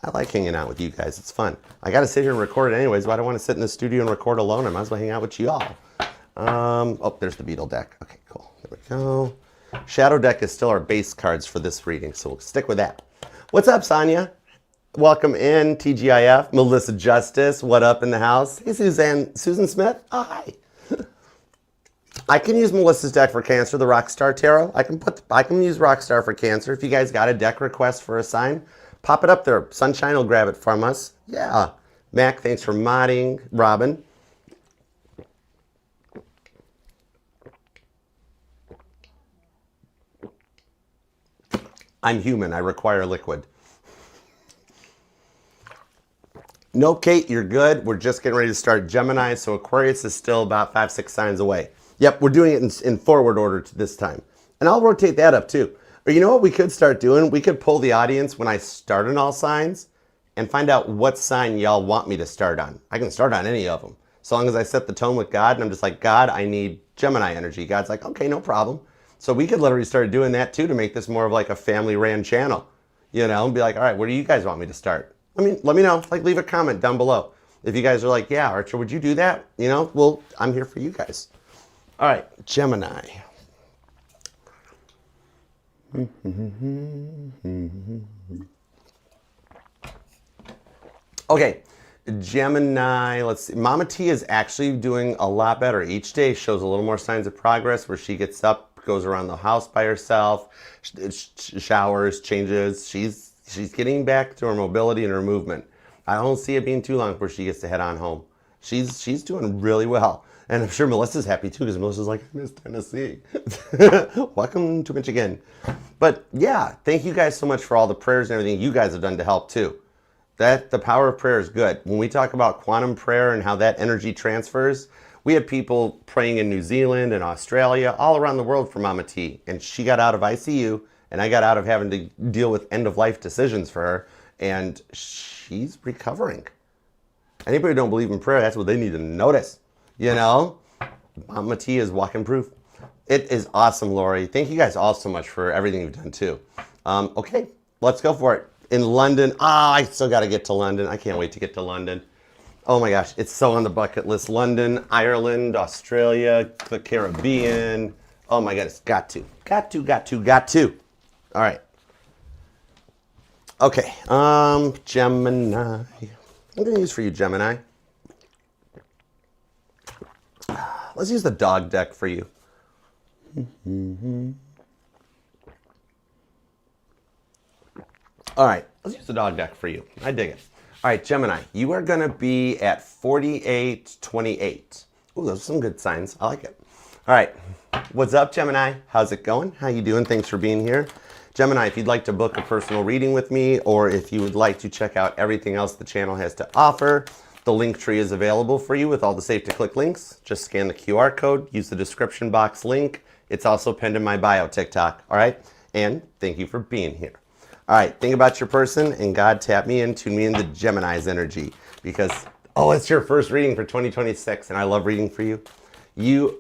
I like hanging out with you guys. It's fun. I got to sit here and record it anyways. Why do I want to sit in the studio and record alone? I might as well hang out with you all. Oh, there's the beetle deck. Okay, cool. There we go. Shadow deck is still our base cards for this reading, so we'll stick with that. What's up, Sonia? Welcome in, TGIF. Melissa Justice, what up in the house? Hey, Susan Smith. Oh, hi. I can use Melissa's deck for Cancer, the Rockstar Tarot. I can use Rockstar for Cancer. If you guys got a deck request for a sign, pop it up there. Sunshine will grab it from us. Yeah. Mac, thanks for modding. Robin. I'm human. I require liquid. No, Kate, you're good. We're just getting ready to start Gemini, so Aquarius is still about 5-6 signs away. Yep, we're doing it in forward order this time. And I'll rotate that up too. Or you know what we could start doing? We could pull the audience when I start on all signs and find out what sign y'all want me to start on. I can start on any of them. So long as I set the tone with God and I'm just like, God, I need Gemini energy. God's like, okay, no problem. So we could literally start doing that too to make this more of like a family ran channel. You know, and be like, all right, where do you guys want me to start? Let me know. Like, leave a comment down below. If you guys are like, yeah, Archer, would you do that? You know, well, I'm here for you guys. All right, Gemini. Okay, Gemini, let's see. Mama T is actually doing a lot better. Each day shows a little more signs of progress where she gets up, goes around the house by herself, showers, changes. She's getting back to her mobility and her movement. I don't see it being too long before she gets to head on home. She's doing really well. And I'm sure Melissa's happy too, because Melissa's like, I miss Tennessee. Welcome to Michigan. But yeah, thank you guys so much for all the prayers and everything you guys have done to help too. The power of prayer is good. When we talk about quantum prayer and how that energy transfers, we had people praying in New Zealand and Australia, all around the world for Mama T. And she got out of ICU, and I got out of having to deal with end-of-life decisions for her, and she's recovering. Anybody who don't believe in prayer, that's what they need to notice. You know? Mama T is walking proof. It is awesome, Lori. Thank you guys all so much for everything you've done, too. Okay, let's go for it. In London, I still got to get to London. I can't wait to get to London. Oh my gosh, it's so on the bucket list. London, Ireland, Australia, the Caribbean. Oh my goodness, got to. All right. Okay, Gemini. I'm gonna use for you, Gemini. Let's use the dog deck for you. All right, let's use the dog deck for you. I dig it. All right, Gemini, you are going to be at 4828. Ooh, those are some good signs. I like it. All right, what's up, Gemini? How's it going? How you doing? Thanks for being here. Gemini, if you'd like to book a personal reading with me, or if you would like to check out everything else the channel has to offer, the link tree is available for you with all the safe-to-click links. Just scan the QR code, use the description box link. It's also pinned in my bio TikTok, all right? And thank you for being here. All right, think about your person, and God, tap me in, tune me into Gemini's energy, because, oh, it's your first reading for 2026, and I love reading for you.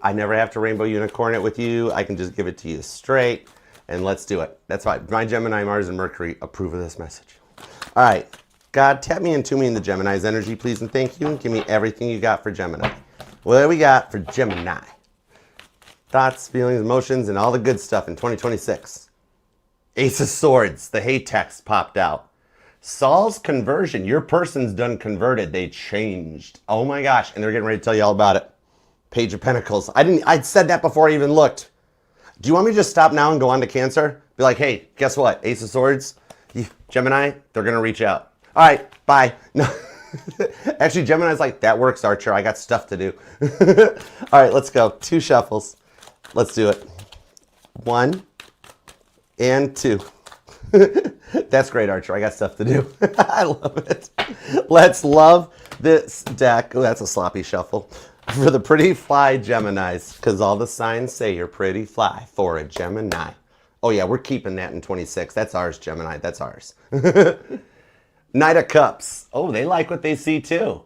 I never have to rainbow unicorn it with you. I can just give it to you straight, and let's do it. That's why my Gemini, Mars, and Mercury approve of this message. All right, God, tap me in, tune me into Gemini's energy, please, and thank you, and give me everything you got for Gemini. What do we got for Gemini? Thoughts, feelings, emotions, and all the good stuff in 2026. Ace of Swords, the hate text popped out. Saul's conversion, your person's done converted. They changed. Oh my gosh, and they're getting ready to tell you all about it. Page of Pentacles. I'd said that before I even looked. Do you want me to just stop now and go on to Cancer? Be like, hey, guess what? Ace of Swords, Gemini, they're going to reach out. All right, bye. No. Actually, Gemini's like, that works, Archer. I got stuff to do. All right, let's go. 2 shuffles. Let's do it. 1 and 2. That's great, Archer. I got stuff to do. I love it. Let's love this deck. Oh, that's a sloppy shuffle. For the pretty fly Geminis, because all the signs say you're pretty fly for a Gemini. Oh yeah, we're keeping that in 26. That's ours, Gemini. That's ours. Knight of Cups. Oh, they like what they see too.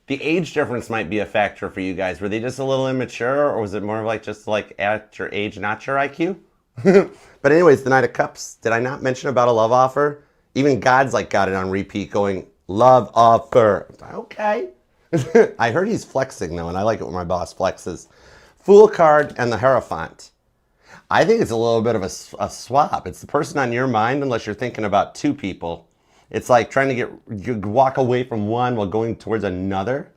The age difference might be a factor for you guys. Were they just a little immature, or was it more like just like at your age, not your IQ? But anyways, the Knight of Cups. Did I not mention about a love offer? Even God's like got it on repeat going, love offer. Okay. I heard he's flexing though, and I like it when my boss flexes. Fool card and the Hierophant. I think it's a little bit of a swap. It's the person on your mind unless you're thinking about two people. It's like trying to walk away from one while going towards another.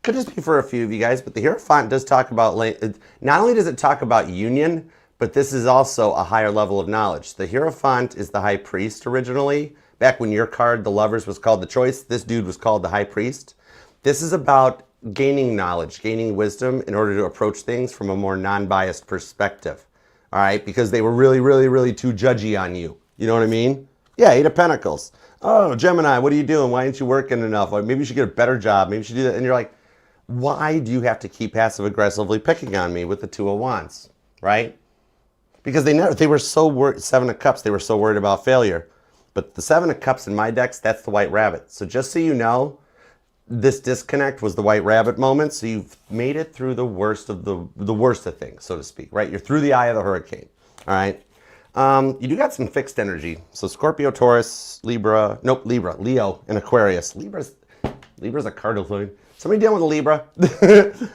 Could just be for a few of you guys, but the Hierophant does talk about, not only does it talk about union, but this is also a higher level of knowledge. The Hierophant is the High Priest originally. Back when your card, the Lovers, was called the Choice, this dude was called the High Priest. This is about gaining knowledge, gaining wisdom in order to approach things from a more non-biased perspective. All right, because they were really, really, really too judgy on you. You know what I mean? Yeah, Eight of Pentacles. Oh, Gemini, what are you doing? Why aren't you working enough? Or maybe you should get a better job. Maybe you should do that. And you're like, why do you have to keep passive-aggressively picking on me with the Two of Wands, right? Because they were so worried, Seven of Cups, they were so worried about failure. But the Seven of Cups in my decks, that's the White Rabbit. So just so you know, this disconnect was the White Rabbit moment. So you've made it through the worst of the worst of things, so to speak, right? You're through the eye of the hurricane, all right? You do got some fixed energy. So Scorpio, Taurus, Libra, Leo, and Aquarius. Libra's a cardinal sign. Somebody dealing with a Libra?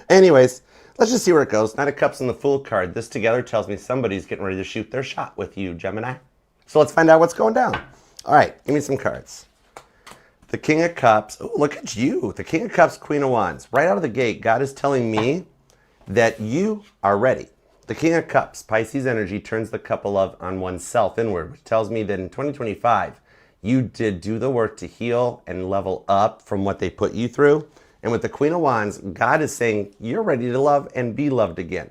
Anyways, let's just see where it goes. Knight of Cups and the Fool card. This together tells me somebody's getting ready to shoot their shot with you, Gemini. So let's find out what's going down. All right, give me some cards. The King of Cups. Oh, look at you. The King of Cups, Queen of Wands. Right out of the gate, God is telling me that you are ready. The King of Cups, Pisces energy, turns the cup of love on oneself inward, which tells me that in 2025, you did do the work to heal and level up from what they put you through. And with the Queen of Wands, God is saying you're ready to love and be loved again.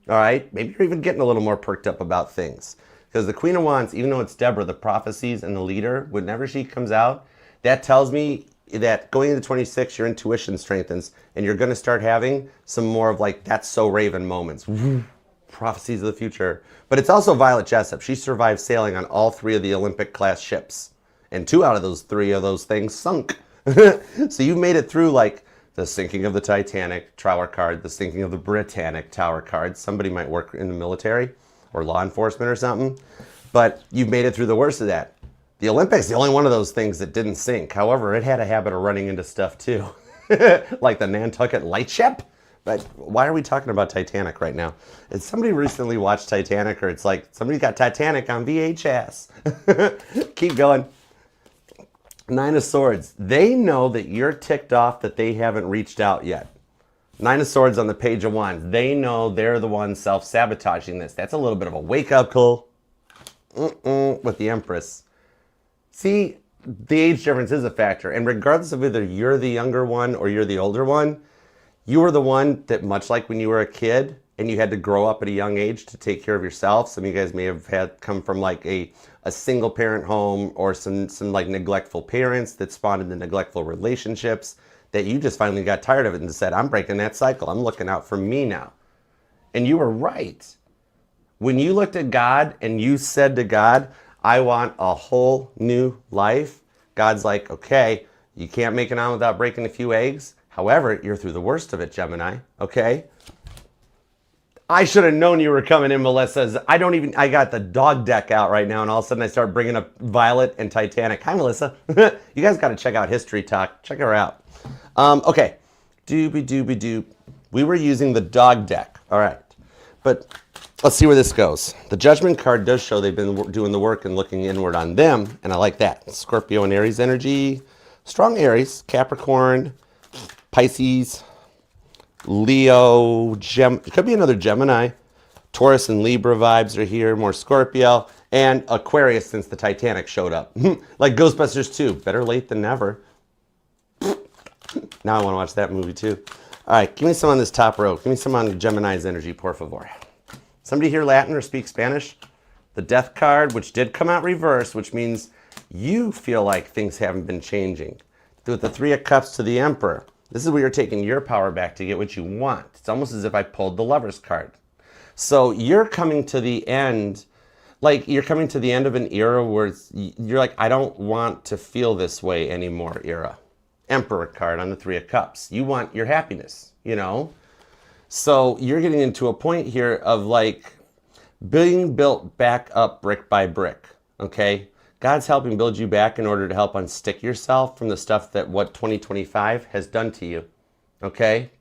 All right? Maybe you're even getting a little more perked up about things. Because the Queen of Wands, even though it's Deborah, the prophecies and the leader, whenever she comes out, that tells me that going into 26, your intuition strengthens and you're going to start having some more of like, that's so Raven moments. Prophecies of the future. But it's also Violet Jessup. She survived sailing on all three of the Olympic class ships. And two out of those three of those things sunk. So you made it through like the sinking of the Titanic Tower card, the sinking of the Britannic Tower card. Somebody might work in the military or law enforcement or something. But you've made it through the worst of that. The Olympics, the only one of those things that didn't sink. However, it had a habit of running into stuff too. Like the Nantucket Lightship. But why are we talking about Titanic right now? Did somebody recently watched Titanic, or it's like somebody got Titanic on VHS? Keep going. Nine of Swords. They know that you're ticked off that they haven't reached out yet. Nine of Swords on the Page of Wands. They know they're the ones self-sabotaging this. That's a little bit of a wake-up call with the Empress. See, the age difference is a factor. And regardless of whether you're the younger one or you're the older one, you were the one that, much like when you were a kid and you had to grow up at a young age to take care of yourself. Some of you guys may have had come from like a single parent home or some like neglectful parents that spawned into neglectful relationships, that you just finally got tired of it and said, I'm breaking that cycle. I'm looking out for me now. And you were right. When you looked at God and you said to God, I want a whole new life, God's like, okay, you can't make it on without breaking a few eggs. However, you're through the worst of it, Gemini, okay? I should have known you were coming in, Melissa. I got the dog deck out right now, and all of a sudden I start bringing up Violet and Titanic. Hi, Melissa. You guys got to check out History Talk. Check her out. Okay. Doobie-doobie-doop. We were using the dog deck. All right. But let's see where this goes. The Judgment card does show they've been doing the work and looking inward on them, and I like that. Scorpio and Aries energy. Strong Aries, Capricorn, Pisces, Leo, it could be another Gemini. Taurus and Libra vibes are here, more Scorpio, and Aquarius since the Titanic showed up. Like Ghostbusters 2, better late than never. Now I want to watch that movie too. All right, give me some on this top row. Give me some on Gemini's energy, por favor. Somebody hear Latin or speak Spanish? The Death card, which did come out reverse, which means you feel like things haven't been changing. With the Three of Cups to the Emperor. This is where you're taking your power back to get what you want. It's almost as if I pulled the Lover's card. So you're coming to the end, like you're coming to the end of an era where you're like, I don't want to feel this way anymore era. Emperor card on the Three of Cups. You want your happiness, you know? So you're getting into a point here of like being built back up brick by brick, okay? God's helping build you back in order to help unstick yourself from the stuff that what 2025 has done to you, okay?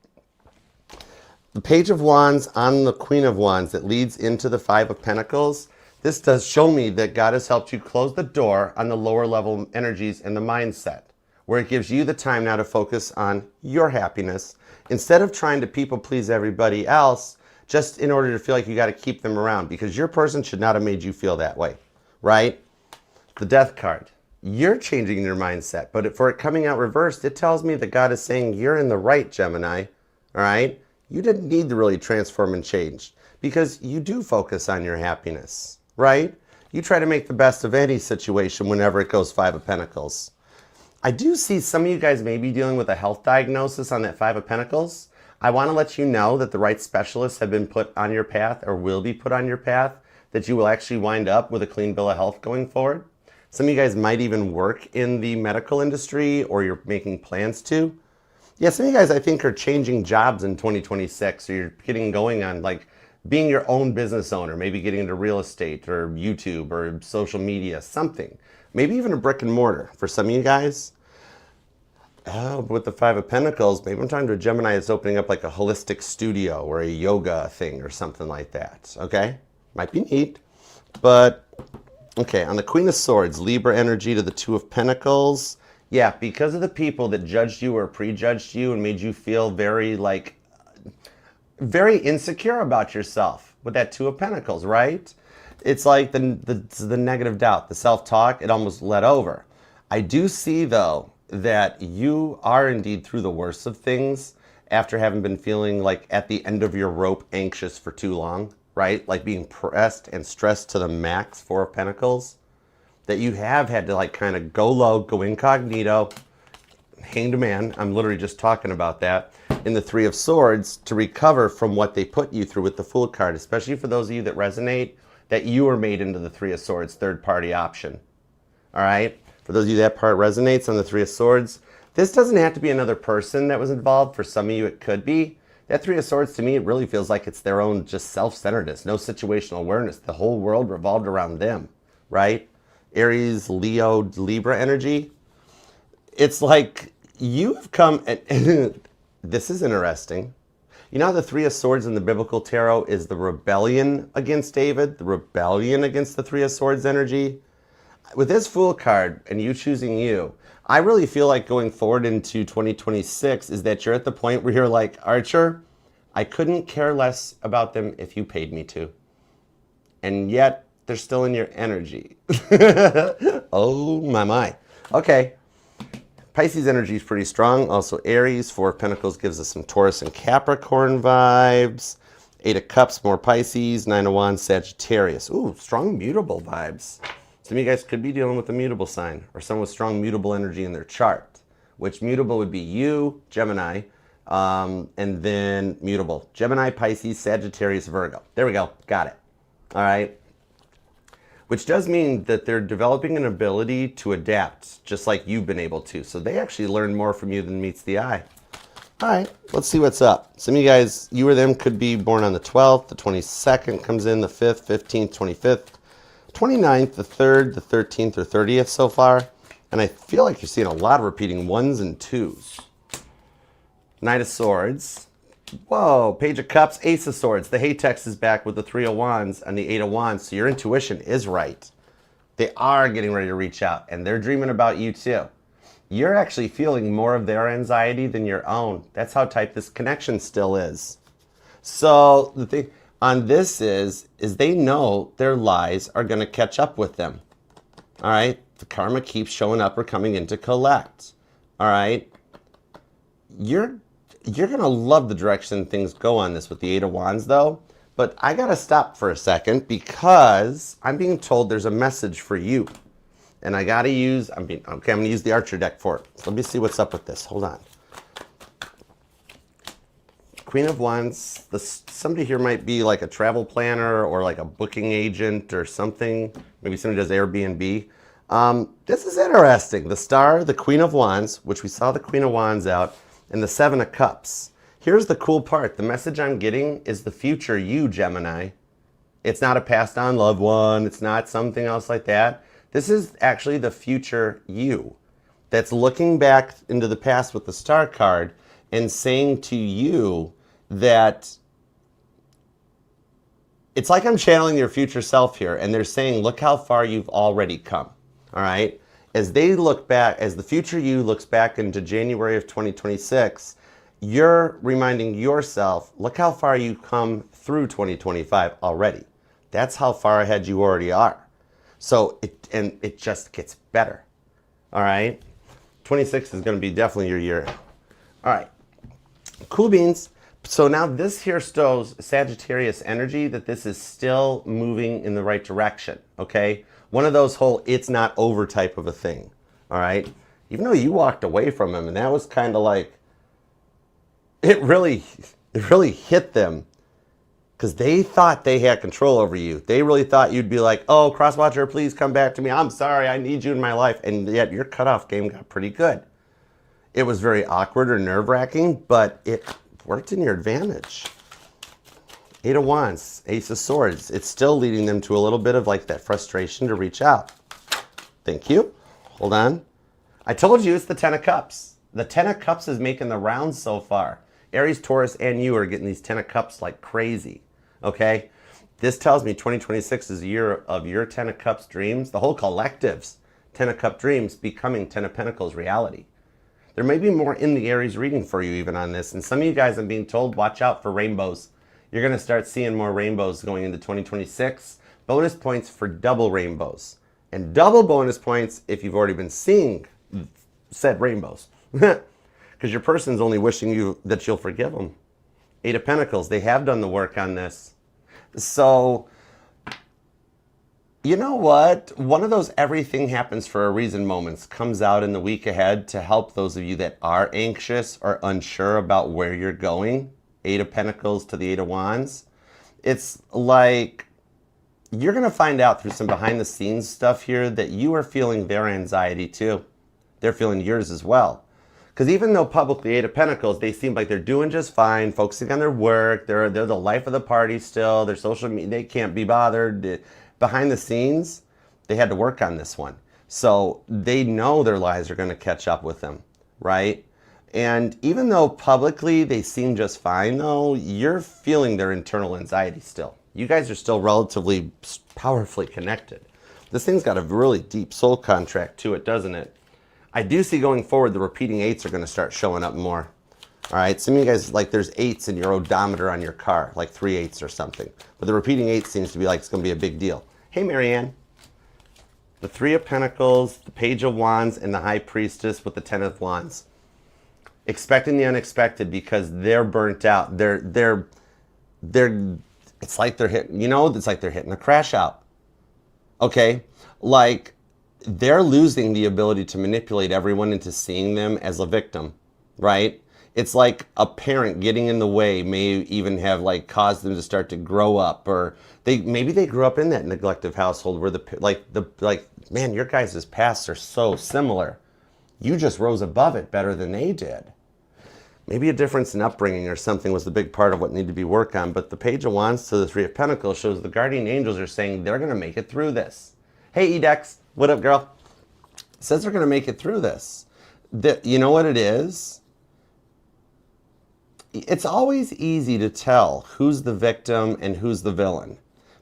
The Page of Wands on the Queen of Wands that leads into the Five of Pentacles, this does show me that God has helped you close the door on the lower level energies and the mindset, where it gives you the time now to focus on your happiness instead of trying to people please everybody else just in order to feel like you got to keep them around, because your person should not have made you feel that way, right? The Death card. You're changing your mindset, but for it coming out reversed, it tells me that God is saying you're in the right, Gemini, all right? You didn't need to really transform and change because you do focus on your happiness, right? You try to make the best of any situation whenever it goes Five of Pentacles. I do see some of you guys may be dealing with a health diagnosis on that Five of Pentacles. I want to let you know that the right specialists have been put on your path or will be put on your path, that you will actually wind up with a clean bill of health going forward. Some of you guys might even work in the medical industry or you're making plans to. Yeah, some of you guys I think are changing jobs in 2026, or you're getting going on like being your own business owner, maybe getting into real estate or YouTube or social media, something. Maybe even a brick and mortar for some of you guys. Oh, with the Five of Pentacles, maybe I'm talking to a Gemini that's opening up like a holistic studio or a yoga thing or something like that, okay? Might be neat, but okay, on the Queen of Swords, Libra energy to the Two of Pentacles. Yeah, because of the people that judged you or prejudged you and made you feel very insecure about yourself with that Two of Pentacles, right? It's like the negative doubt, the self-talk, it almost let over. I do see, though, that you are indeed through the worst of things after having been feeling like at the end of your rope anxious for too long, right? Like being pressed and stressed to the max, Four of Pentacles. That you have had to like kind of go low, go incognito, hanged man. I'm literally just talking about that in the Three of Swords to recover from what they put you through with the Fool card, especially for those of you that resonate, that you were made into the Three of Swords third party option. All right? For those of you that part resonates on the Three of Swords, this doesn't have to be another person that was involved. For some of you, it could be. That Three of Swords, to me, it really feels like it's their own just self-centeredness, no situational awareness. The whole world revolved around them, right? Aries, Leo, Libra energy. It's like you've come, and this is interesting. You know how the Three of Swords in the biblical tarot is the rebellion against David, the rebellion against the Three of Swords energy? With this Fool card and you choosing you, I really feel like going forward into 2026 is that you're at the point where you're like, Archer, I couldn't care less about them if you paid me to. And yet, they're still in your energy. Oh, my. Okay. Pisces energy is pretty strong. Also, Aries, Four of Pentacles gives us some Taurus and Capricorn vibes. Eight of Cups, more Pisces. Nine of Wands, Sagittarius. Ooh, strong mutable vibes. Some of you guys could be dealing with a mutable sign or someone with strong mutable energy in their chart, which mutable would be you, Gemini, and then mutable. Gemini, Pisces, Sagittarius, Virgo. There we go. Got it. All right. Which does mean that they're developing an ability to adapt, just like you've been able to. So they actually learn more from you than meets the eye. All right, let's see what's up. Some of you guys, you or them could be born on the 12th, the 22nd comes in, the 5th, 15th, 25th, 29th, the 3rd, the 13th, or 30th so far. And I feel like you're seeing a lot of repeating 1s and 2s. Knight of Swords. Whoa, Page of Cups, Ace of Swords. The Haytex is back with the Three of Wands and the Eight of Wands. So your intuition is right. They are getting ready to reach out, and they're dreaming about you too. You're actually feeling more of their anxiety than your own. That's how tight this connection still is. So the thing on this is they know their lies are going to catch up with them. All right? The karma keeps showing up or coming in to collect. All right? You're going to love the direction things go on this with the Eight of Wands, though. But I got to stop for a second because I'm being told there's a message for you. And I got to use, I'm going to use the Archer deck for it. So let me see what's up with this. Hold on. Queen of Wands, somebody here might be like a travel planner or like a booking agent or something. Maybe somebody does Airbnb. This is interesting. The Star, the Queen of Wands, which we saw the Queen of Wands out, and the Seven of Cups. Here's the cool part. The message I'm getting is the future you, Gemini. It's not a passed on loved one. It's not something else like that. This is actually the future you that's looking back into the past with the Star card and saying to you that it's like I'm channeling your future self here, and they're saying, look how far you've already come, all right? As they look back, as the future you looks back into January of 2026, you're reminding yourself, look how far you've come through 2025 already. That's how far ahead you already are. So it just gets better, all right? 26 is going to be definitely your year. All right, cool beans. So now this here shows Sagittarius energy, that this is still moving in the right direction, okay? One of those whole it's not over type of a thing, all right? Even though you walked away from him, and that was kind of like, it really hit them, because they thought they had control over you. They really thought you'd be like, oh, Crosswatcher, please come back to me. I'm sorry, I need you in my life. And yet your cutoff game got pretty good. It was very awkward or nerve-wracking, but it worked in your advantage. Eight of Wands, Ace of Swords. It's still leading them to a little bit of like that frustration to reach out. Thank you. Hold on. I told you it's the Ten of Cups. The Ten of Cups is making the rounds so far. Aries, Taurus, and you are getting these Ten of Cups like crazy, okay? This tells me 2026 is a year of your Ten of Cups dreams, the whole collective's Ten of Cup dreams becoming Ten of Pentacles reality. There may be more in the Aries reading for you even on this, and some of you guys, I'm being told, watch out for rainbows. You're going to start seeing more rainbows going into 2026. Bonus points for double rainbows. And double bonus points if you've already been seeing said rainbows. Because your person's only wishing you that you'll forgive them. Eight of Pentacles, they have done the work on this. So, you know what? One of those everything happens for a reason moments comes out in the week ahead to help those of you that are anxious or unsure about where you're going. Eight of Pentacles to the Eight of Wands. It's like you're going to find out through some behind the scenes stuff here that you are feeling their anxiety too. They're feeling yours as well. Because even though publicly Eight of Pentacles, they seem like they're doing just fine, focusing on their work, they're the life of the party still, their social media, they can't be bothered. Behind the scenes, they had to work on this one. So they know their lives are going to catch up with them, right? And even though publicly they seem just fine though, you're feeling their internal anxiety still. You guys are still relatively powerfully connected. This thing's got a really deep soul contract to it, doesn't it? I do see going forward, the repeating eights are going to start showing up more. All right, some of you guys, like there's eights in your odometer on your car, like 3 8s or something. But the repeating eight seems to be like it's going to be a big deal. Hey, Marianne. The Three of Pentacles, the Page of Wands, and the High Priestess with the Ten of Wands. Expecting the unexpected because they're burnt out. It's like they're hitting, it's like they're hitting a crash out. Okay? Like, they're losing the ability to manipulate everyone into seeing them as a victim, right? It's like a parent getting in the way may even have like caused them to start to grow up, or maybe they grew up in that neglective household where man, your guys' pasts are so similar. You just rose above it better than they did. Maybe a difference in upbringing or something was the big part of what needed to be worked on. But the Page of Wands to the Three of Pentacles shows the guardian angels are saying they're going to make it through this. Hey, Edex. What up, girl? Says they're going to make it through this. You know what it is? It's always easy to tell who's the victim and who's the villain,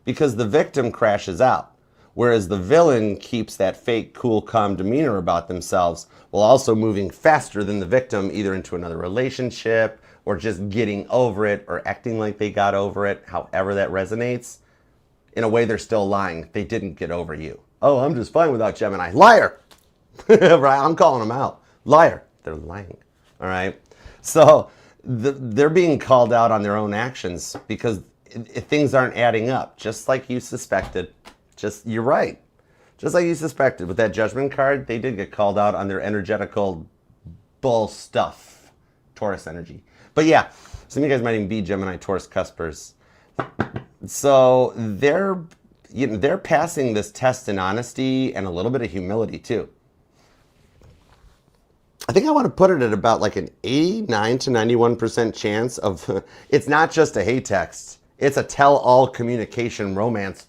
because the victim crashes out, whereas the villain keeps that fake, cool, calm demeanor about themselves while also moving faster than the victim, either into another relationship or just getting over it or acting like they got over it, however that resonates. In a way, they're still lying. They didn't get over you. Oh, I'm just fine without Gemini. Liar! Right? I'm calling them out. Liar. They're lying. All right? So they're being called out on their own actions because things aren't adding up, just like you suspected. You're right. Just like you suspected. With that Judgment card, they did get called out on their energetical bull stuff. Taurus energy. But yeah, some of you guys might even be Gemini, Taurus, Cuspers. So they're passing this test in honesty and a little bit of humility too. I think I want to put it at about like an 89 to 91% chance of, it's not just a hey text. It's a tell-all communication romance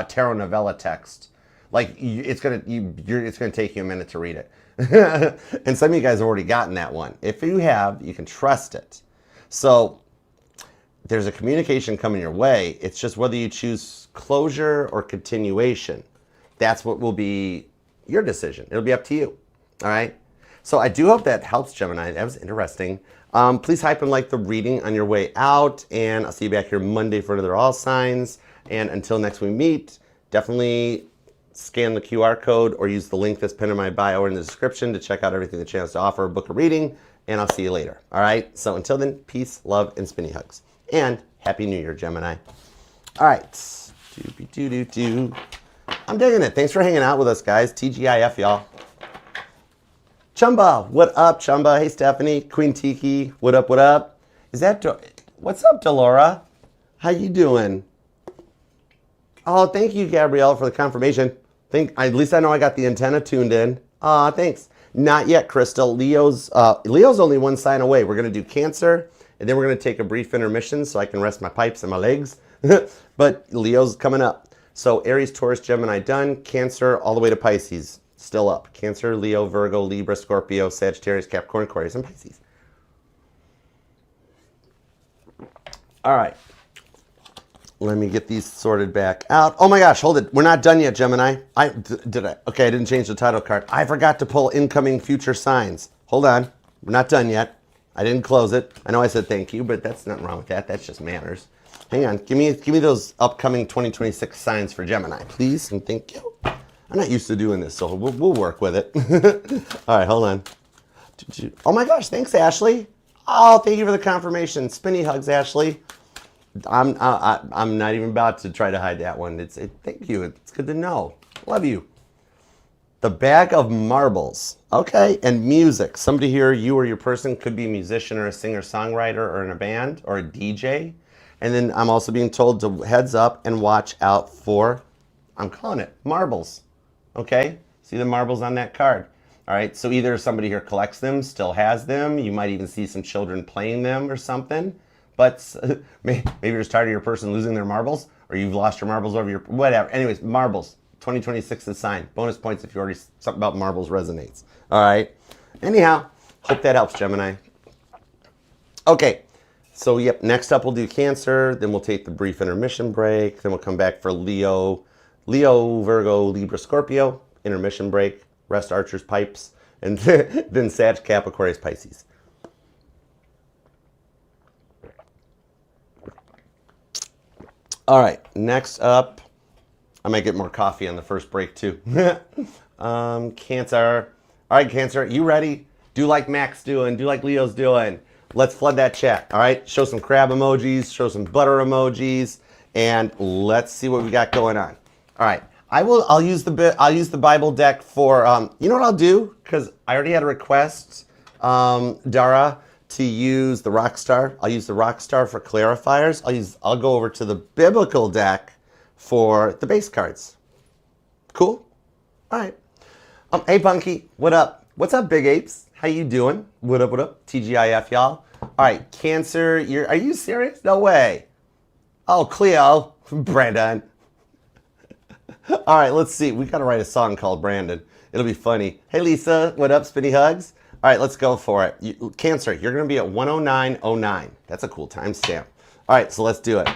tarot novella text. Like it's gonna take you a minute to read it. And some of you guys have already gotten that one. If you have, you can trust it. So there's a communication coming your way. It's just whether you choose closure or continuation. That's what will be your decision. It'll be up to you. All right. So I do hope that helps, Gemini. That was interesting. Please hype and like the reading on your way out. And I'll see you back here Monday for another All Signs. And until next we meet, definitely scan the QR code or use the link that's pinned in my bio or in the description to check out everything the channel has to offer, book a reading, and I'll see you later. All right? So until then, peace, love, and spinny hugs. And Happy New Year, Gemini. All right. Doopy-doo-doo-doo. I'm digging it. Thanks for hanging out with us, guys. TGIF, y'all. Chumba, what up, Chumba? Hey, Stephanie. Queen Tiki, what up, what up? What's up, Delora? How you doing? Oh, thank you, Gabrielle, for the confirmation. At least I know I got the antenna tuned in. Thanks. Not yet, Crystal. Leo's only one sign away. We're going to do Cancer, and then we're going to take a brief intermission so I can rest my pipes and my legs. But Leo's coming up. So Aries, Taurus, Gemini done. Cancer all the way to Pisces. Still up. Cancer, Leo, Virgo, Libra, Scorpio, Sagittarius, Capricorn, Aquarius, and Pisces. All right. Let me get these sorted back out. Oh my gosh, hold it. We're not done yet, Gemini. Okay, I didn't change the title card. I forgot to pull incoming future signs. Hold on. We're not done yet. I didn't close it. I know I said thank you, but that's nothing wrong with that. That's just manners. Hang on. Give me those upcoming 2026 signs for Gemini, please, and thank you. I'm not used to doing this, so we'll work with it. All right, hold on. Oh my gosh, thanks, Ashley. Oh, thank you for the confirmation. Spinny hugs, Ashley. I'm not even about to try to hide that one. Thank you. It's good to know. Love you. The bag of marbles. Okay, and music. Somebody here, you or your person could be a musician or a singer-songwriter or in a band or a DJ. And then I'm also being told to heads up and watch out for, I'm calling it, marbles. Okay, see the marbles on that card. All right, so either somebody here collects them, still has them. You might even see some children playing them or something. But maybe you're just tired of your person losing their marbles, or you've lost your marbles over your, whatever. Anyways, marbles, 2026 is sign. Bonus points if you already, something about marbles resonates. All right. Anyhow, hope that helps, Gemini. Okay, so yep, next up we'll do Cancer, then we'll take the brief intermission break, then we'll come back for Leo, Virgo, Libra, Scorpio, intermission break, rest Archer's pipes, and then Sag, Cap, Aquarius, Pisces. All right, next up, I might get more coffee on the first break too. Cancer. All right, Cancer, you ready? Do like Mac's doing, do like Leo's doing. Let's flood that chat, all right? Show some crab emojis, show some butter emojis, and let's see what we got going on. All right, I'll use the Bible deck for, you know what I'll do? Because I already had a request, Dara, to use the Rockstar. I'll use the Rockstar for clarifiers. I'll go over to the biblical deck for the base cards. Cool? All right. Hey, Bunky, what up? What's up, Big Apes? How you doing? What up, what up? TGIF, y'all. All right, Cancer, are you serious? No way. Oh, Cleo, Brandon. All right, let's see. We got to write a song called Brandon. It'll be funny. Hey, Lisa, what up? Spinny hugs. All right, let's go for it. Cancer, you're going to be at 109.09. That's a cool timestamp. All right, so let's do it.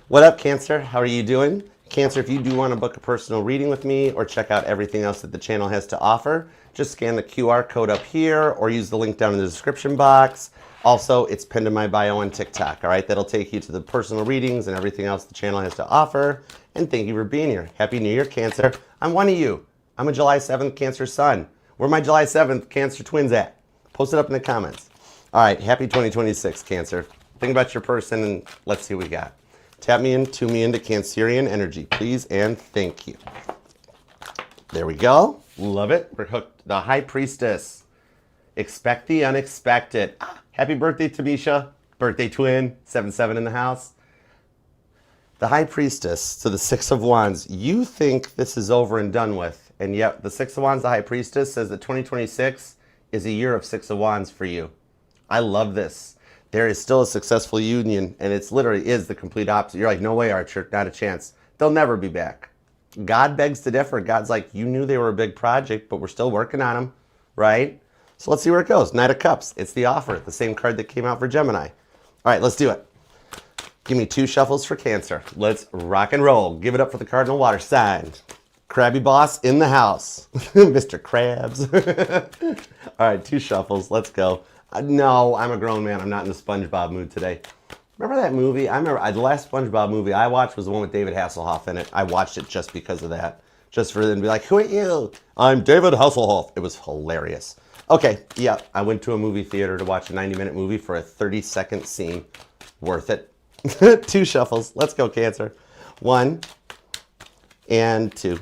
What up, Cancer? How are you doing? Cancer, if you do want to book a personal reading with me or check out everything else that the channel has to offer, just scan the QR code up here or use the link down in the description box. Also, it's pinned in my bio on TikTok, all right? That'll take you to the personal readings and everything else the channel has to offer. And thank you for being here. Happy New Year, Cancer. I'm one of you. I'm a July 7th Cancer sun. Where are my July 7th Cancer twins at? Post it up in the comments. All right, happy 2026, Cancer. Think about your person and let's see what we got. Tap me in, tune me into Cancerian energy, please, and thank you. There we go. Love it. We're hooked. The High Priestess. Expect the unexpected. Happy birthday, Tamisha. Birthday twin, 7-7 in the house. The High Priestess to the Six of Wands. You think this is over and done with, and yet the Six of Wands, the High Priestess, says that 2026 is a year of Six of Wands for you. I love this. There is still a successful union, and it's literally is the complete opposite. You're like, no way, Archer, not a chance. They'll never be back. God begs to differ. God's like, you knew they were a big project, but we're still working on them, right? So let's see where it goes. Knight of Cups. It's the Offer, the same card that came out for Gemini. All right, let's do it. Give me 2 shuffles for Cancer. Let's rock and roll. Give it up for the cardinal water sign. Crabby boss in the house. Mr. Krabs. All right, 2 shuffles. Let's go. No, I'm a grown man. I'm not in the SpongeBob mood today. Remember that movie? I remember the last SpongeBob movie I watched was the one with David Hasselhoff in it. I watched it just because of that. Just for them to be like, who are you? I'm David Hasselhoff. It was hilarious. Okay, yeah, I went to a movie theater to watch a 90-minute movie for a 30-second scene. Worth it. 2 shuffles. Let's go, Cancer. 1 and 2.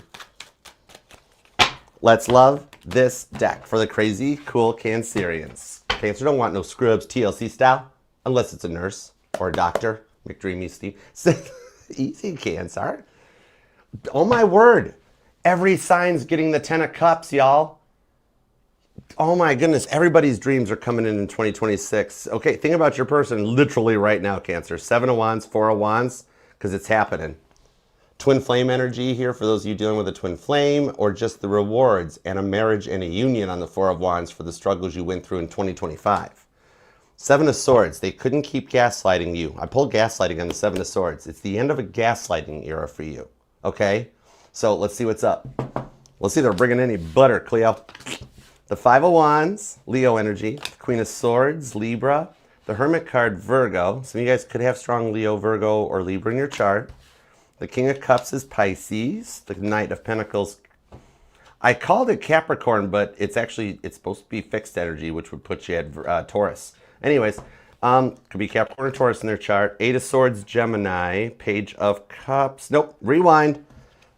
Let's love this deck for the crazy, cool Cancerians. Cancer don't want no scrubs TLC style, unless it's a nurse or a doctor. McDreamy Steve. Easy, Cancer. Oh, my word. Every sign's getting the 10 of Cups, y'all. Oh my goodness, everybody's dreams are coming in 2026. Okay, think about your person literally right now, Cancer. 7 of Wands, 4 of Wands, because it's happening. Twin flame energy here for those of you dealing with a twin flame, or just the rewards and a marriage and a union on the 4 of Wands for the struggles you went through in 2025. 7 of Swords, they couldn't keep gaslighting you. I pulled gaslighting on the 7 of Swords. It's the end of a gaslighting era for you, okay? So let's see what's up. Let's see if they're bringing any butter, Cleo. The 5 of Wands, Leo energy. Queen of Swords, Libra. The Hermit card, Virgo. Some of you guys could have strong Leo, Virgo, or Libra in your chart. The King of Cups is Pisces. The Knight of Pentacles. I called it Capricorn, but it's supposed to be fixed energy, which would put you at Taurus. Anyways, could be Capricorn or Taurus in their chart. 8 of Swords, Gemini. Page of Cups. Nope, rewind.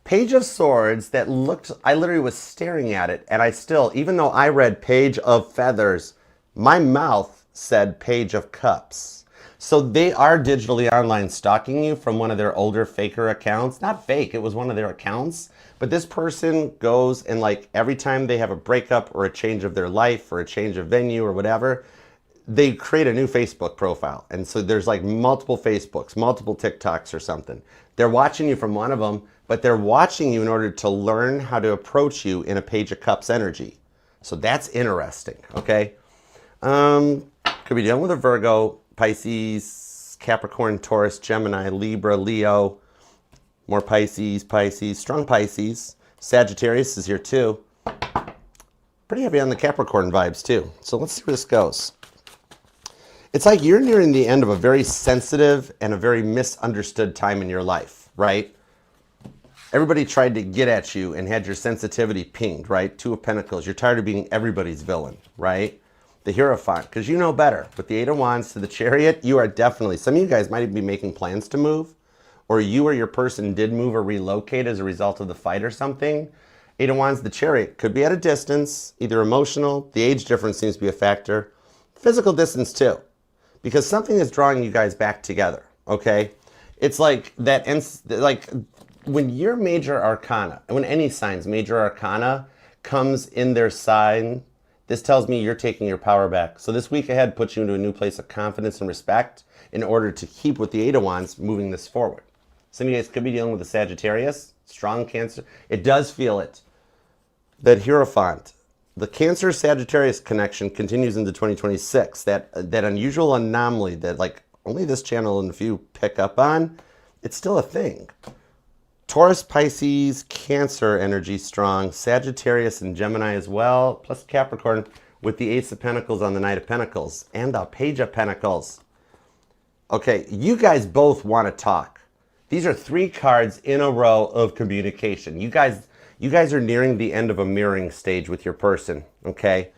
Page of Swords that looked, I literally was staring at it, and I still, even though I read Page of Feathers, my mouth said Page of Cups. So they are digitally online stalking you from one of their older faker accounts. Not fake, it was one of their accounts. But this person goes and like every time they have a breakup or a change of their life or a change of venue or whatever, they create a new Facebook profile. And so there's like multiple Facebooks, multiple TikToks or something. They're watching you from one of them, but they're watching you in order to learn how to approach you in a Page of Cups energy. So that's interesting, okay? Could be dealing with a Virgo, Pisces, Capricorn, Taurus, Gemini, Libra, Leo, more Pisces, strong Pisces. Sagittarius is here too. Pretty heavy on the Capricorn vibes too. So let's see where this goes. It's like you're nearing the end of a very sensitive and a very misunderstood time in your life, right? Everybody tried to get at you and had your sensitivity pinged, right? 2 of Pentacles. You're tired of being everybody's villain, right? The Hierophant, because you know better. With the 8 of Wands to the Chariot, you are definitely, some of you guys might even be making plans to move, or you or your person did move or relocate as a result of the fight or something. 8 of Wands, the Chariot, could be at a distance, either emotional, the age difference seems to be a factor, physical distance too, because something is drawing you guys back together, okay? It's like that, like, when your major arcana, when any sign's major arcana comes in their sign, this tells me you're taking your power back. So this week ahead puts you into a new place of confidence and respect in order to keep with the 8 of Wands moving this forward. Some of you guys could be dealing with a Sagittarius, strong Cancer. It does feel it. That Hierophant, the Cancer-Sagittarius connection continues into 2026. That unusual anomaly that like only this channel and a few pick up on, it's still a thing. Taurus, Pisces, Cancer energy strong, Sagittarius and Gemini as well, plus Capricorn with the Ace of Pentacles on the Knight of Pentacles and the Page of Pentacles. Okay, you guys both want to talk. These are 3 cards in a row of communication. You guys are nearing the end of a mirroring stage with your person, okay?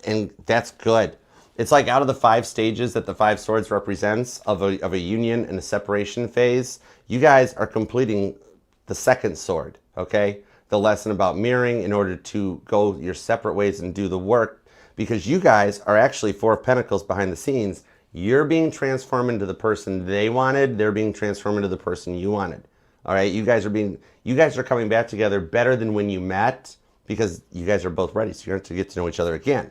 And that's good. It's like out of the 5 stages that the 5 swords represents of a union and a separation phase, you guys are completing the second sword, okay? The lesson about mirroring in order to go your separate ways and do the work, because you guys are actually 4 of Pentacles behind the scenes. You're being transformed into the person they wanted. They're being transformed into the person you wanted. All right, you guys are coming back together better than when you met because you guys are both ready. So you're going to get to know each other again.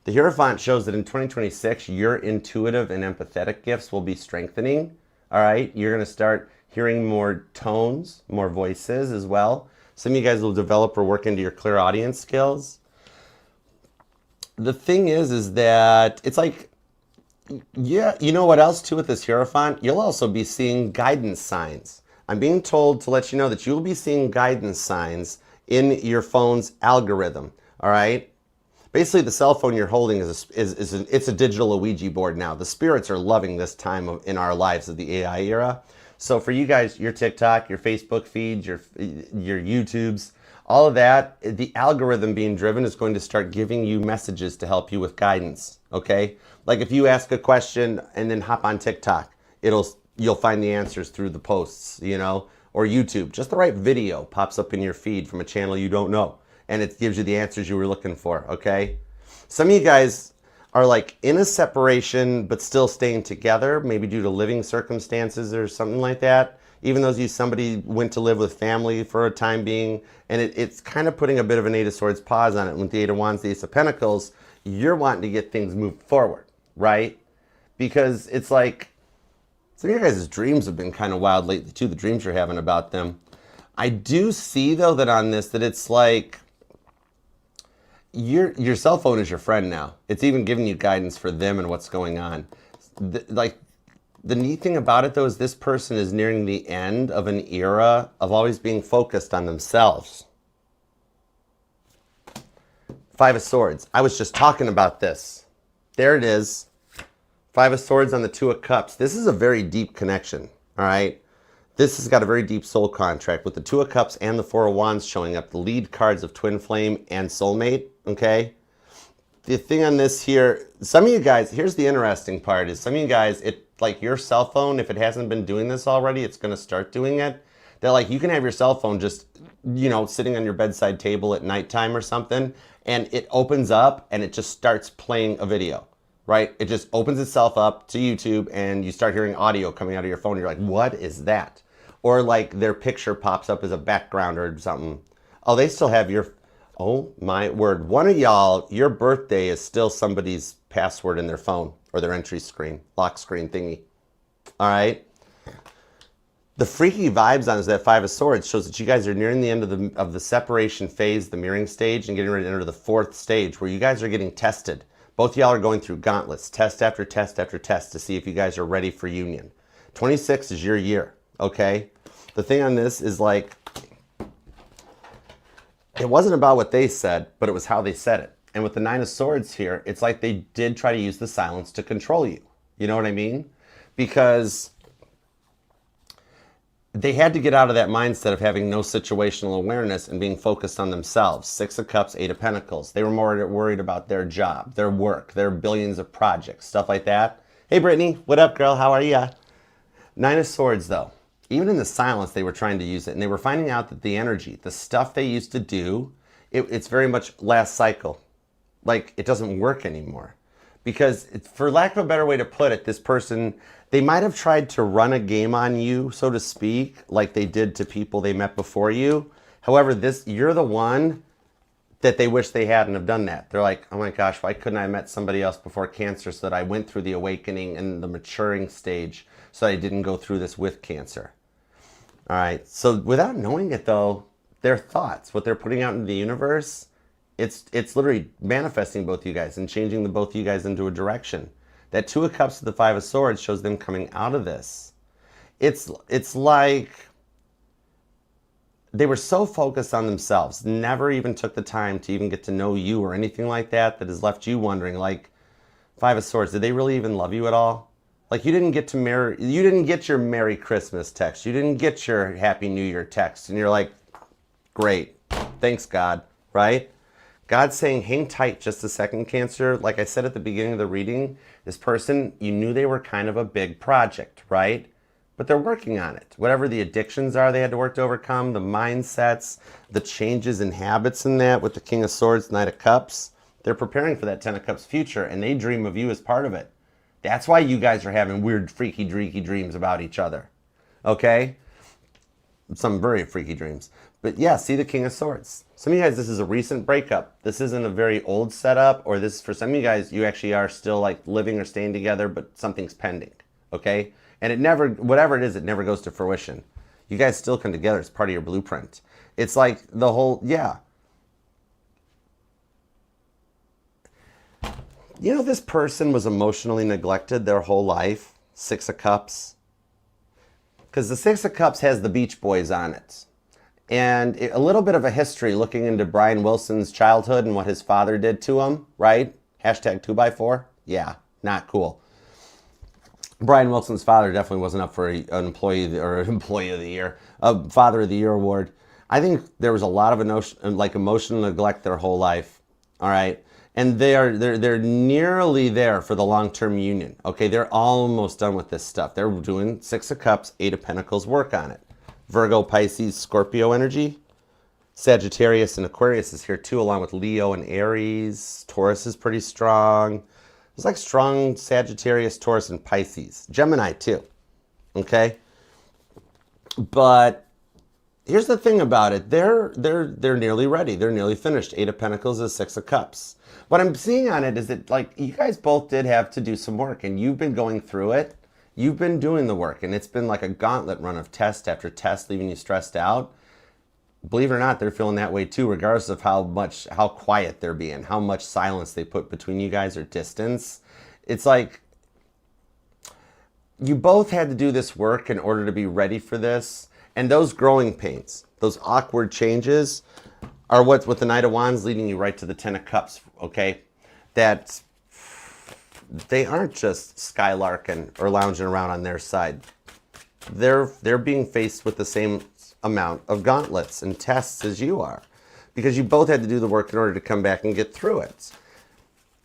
The Hierophant shows that in 2026, your intuitive and empathetic gifts will be strengthening. All right, you're going to start hearing more tones, more voices as well. Some of you guys will develop or work into your clairaudience skills. The thing is that it's like, yeah, you know what else too with this Hierophant? You'll also be seeing guidance signs. I'm being told to let you know that you'll be seeing guidance signs in your phone's algorithm, all right? Basically, the cell phone you're holding it's a digital Ouija board now. The spirits are loving this time in our lives of the AI era. So for you guys, your TikTok, your Facebook feeds, your YouTubes, all of that, the algorithm being driven is going to start giving you messages to help you with guidance, okay? Like if you ask a question and then hop on TikTok, you'll find the answers through the posts, you know, or YouTube. Just the right video pops up in your feed from a channel you don't know, and it gives you the answers you were looking for, okay? Some of you guys are like in a separation but still staying together, maybe due to living circumstances or something like that. Even though somebody went to live with family for a time being, and it's kind of putting a bit of an Eight of Swords pause on it. With the Eight of Wands, the Ace of Pentacles, you're wanting to get things moved forward, right? Because it's like, some of your guys' dreams have been kind of wild lately too, the dreams you're having about them. I do see though that on this, that it's like, your cell phone is your friend now. It's even giving you guidance for them and what's going on. The neat thing about it though is this person is nearing the end of an era of always being focused on themselves. Five of Swords. I was just talking about this. There it is. Five of Swords on the Two of Cups. This is a very deep connection, all right? This has got a very deep soul contract with the Two of Cups and the Four of Wands showing up, the lead cards of Twin Flame and Soulmate, okay? The thing on this here, some of you guys, here's the interesting part, is some of you guys, like your cell phone, if it hasn't been doing this already, it's going to start doing it. They're like, you can have your cell phone just, you know, sitting on your bedside table at nighttime or something, and it opens up and it just starts playing a video, right? It just opens itself up to YouTube and you start hearing audio coming out of your phone. You're like, what is that? Or like their picture pops up as a background or something. Oh, they still have your, oh my word. One of y'all, your birthday is still somebody's password in their phone or their entry screen, lock screen thingy. All right. The freaky vibes on is that Five of Swords shows that you guys are nearing the end of the separation phase, the mirroring stage, and getting ready to enter the fourth stage where you guys are getting tested. Both y'all are going through gauntlets, test after test after test to see if you guys are ready for union. 26 is your year, okay? The thing on this is like, it wasn't about what they said, but it was how they said it. And with the Nine of Swords here, it's like they did try to use the silence to control you. You know what I mean? Because they had to get out of that mindset of having no situational awareness and being focused on themselves. Six of Cups, Eight of Pentacles. They were more worried about their job, their work, their billions of projects, stuff like that. Hey, Brittany, what up, girl? How are ya? Nine of Swords, though. Even in the silence, they were trying to use it. And they were finding out that the energy, the stuff they used to do, it's very much last cycle. Like, it doesn't work anymore. Because, for lack of a better way to put it, this person, they might have tried to run a game on you, so to speak, like they did to people they met before you. However, you're the one that they wish they hadn't have done that. They're like, oh my gosh, why couldn't I have met somebody else before Cancer so that I went through the awakening and the maturing stage so that I didn't go through this with Cancer? All right, so without knowing it though, their thoughts, what they're putting out into the universe, it's literally manifesting both you guys and changing both you guys into a direction. That Two of Cups to the Five of Swords shows them coming out of this. It's like they were so focused on themselves, never even took the time to even get to know you or anything like that, that has left you wondering, like, Five of Swords, did they really even love you at all? Like, you didn't get your Merry Christmas text. You didn't get your Happy New Year text. And you're like, great, thanks God, right? God's saying, hang tight just a second, Cancer. Like I said at the beginning of the reading, this person, you knew they were kind of a big project, right? But they're working on it. Whatever the addictions are they had to work to overcome, the mindsets, the changes in habits in that with the King of Swords, Knight of Cups, they're preparing for that Ten of Cups future, and they dream of you as part of it. That's why you guys are having weird, freaky, dreaky dreams about each other. Okay? Some very freaky dreams. But yeah, see the King of Swords. Some of you guys, this is a recent breakup. This isn't a very old setup, or this, for some of you guys, you actually are still like living or staying together, but something's pending. Okay? And it never, whatever it is, it never goes to fruition. You guys still come together. It's part of your blueprint. It's like the whole, yeah. You know, this person was emotionally neglected their whole life. Six of Cups. Because the Six of Cups has the Beach Boys on it. And a little bit of a history looking into Brian Wilson's childhood and what his father did to him, right? Hashtag 2x4. Yeah, not cool. Brian Wilson's father definitely wasn't up for an employee of the year, a Father of the Year award. I think there was a lot of emotional neglect their whole life. All right. And they're nearly there for the long-term union. Okay, they're almost done with this stuff. They're doing Six of Cups, Eight of Pentacles work on it. Virgo, Pisces, Scorpio energy. Sagittarius and Aquarius is here too, along with Leo and Aries. Taurus is pretty strong. It's like strong Sagittarius, Taurus, and Pisces. Gemini too. Okay? But here's the thing about it. They're nearly ready. They're nearly finished. Eight of Pentacles is Six of Cups. What I'm seeing on it is that, like, you guys both did have to do some work, and you've been going through it. You've been doing the work, and it's been like a gauntlet run of test after test, leaving you stressed out. Believe it or not, they're feeling that way too, regardless of how quiet they're being, how much silence they put between you guys or distance. It's like you both had to do this work in order to be ready for this. And those growing pains, those awkward changes, are what's with the Knight of Wands leading you right to the Ten of Cups, okay? That they aren't just skylarking or lounging around on their side. They're being faced with the same amount of gauntlets and tests as you are, because you both had to do the work in order to come back and get through it.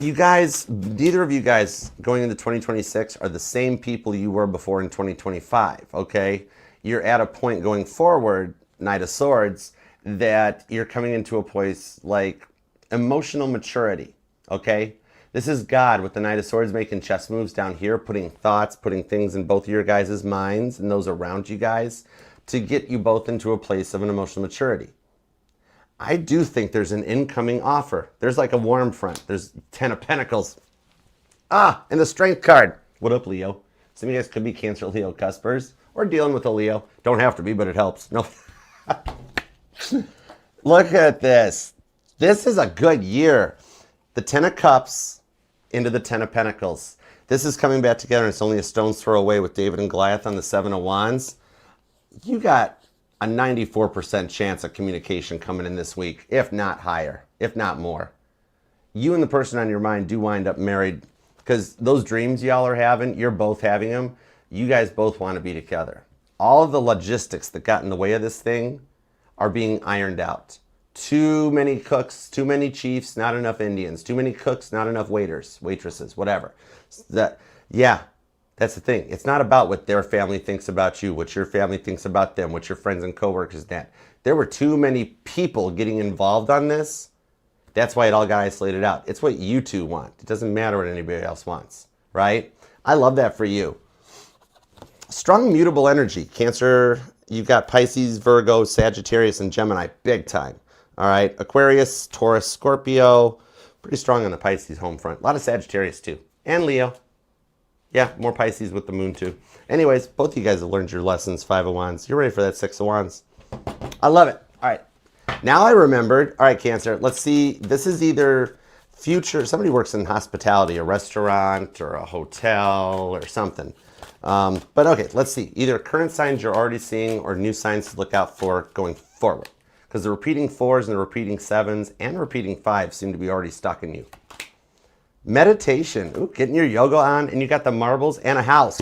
You guys, neither of you guys going into 2026 are the same people you were before in 2025, okay? You're at a point going forward, Knight of Swords, that you're coming into a place like emotional maturity, okay? This is God with the Knight of Swords making chess moves down here, putting thoughts, putting things in both of your guys' minds and those around you guys to get you both into a place of an emotional maturity. I do think there's an incoming offer. There's like a warm front. There's 10 of Pentacles. And the Strength card. What up, Leo? Some of you guys could be Cancer, Leo, cuspers, or dealing with a Leo. Don't have to be, but it helps. No. Look at this. This is a good year. The 10 of Cups into the 10 of Pentacles. This is coming back together, and it's only a stone's throw away with David and Goliath on the 7 of Wands. You got a 94% chance of communication coming in this week, if not higher, if not more. You and the person on your mind do wind up married, because those dreams y'all are having, you're both having them. You guys both want to be together. All of the logistics that got in the way of this thing are being ironed out. Too many cooks, too many chiefs, not enough Indians. Too many cooks, not enough waiters, waitresses, whatever. That's the thing. It's not about what their family thinks about you, what your family thinks about them, what your friends and coworkers did. There were too many people getting involved on this. That's why it all got isolated out. It's what you two want. It doesn't matter what anybody else wants, right? I love that for you. Strong mutable energy. Cancer, you've got Pisces, Virgo, Sagittarius, and Gemini, big time. All right, Aquarius, Taurus, Scorpio, pretty strong on the Pisces home front. A lot of Sagittarius too, and Leo. Yeah, more Pisces with the moon too. Anyways, both of you guys have learned your lessons, 5 of Wands. You're ready for that 6 of Wands. I love it. All right, now I remembered. All right, Cancer, let's see. This is either future, somebody works in hospitality, a restaurant or a hotel or something. But okay, let's see. Either current signs you're already seeing or new signs to look out for going forward. Because the repeating 4s and the repeating 7s and repeating 5s seem to be already stuck in you. Meditation. Ooh, getting your yoga on, and you got the marbles and a house.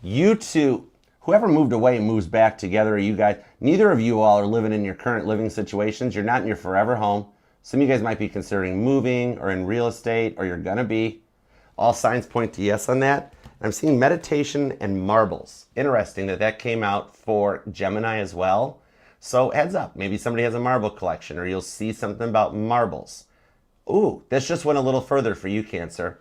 You two, whoever moved away moves back together, you guys, neither of you all are living in your current living situations. You're not in your forever home. Some of you guys might be considering moving or in real estate, or you're going to be. All signs point to yes on that. I'm seeing meditation and marbles. Interesting that came out for Gemini as well. So heads up, maybe somebody has a marble collection, or you'll see something about marbles. Ooh, this just went a little further for you, Cancer.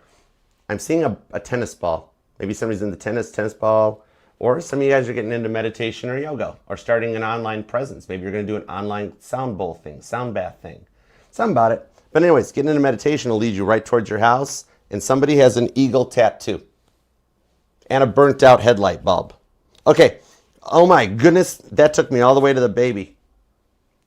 I'm seeing a tennis ball. Maybe somebody's into tennis ball, or some of you guys are getting into meditation or yoga, or starting an online presence. Maybe you're going to do an online sound bowl thing, sound bath thing. Something about it. But anyways, getting into meditation will lead you right towards your house, and somebody has an eagle tattoo and a burnt out headlight bulb. Okay. Oh my goodness, that took me all the way to the baby.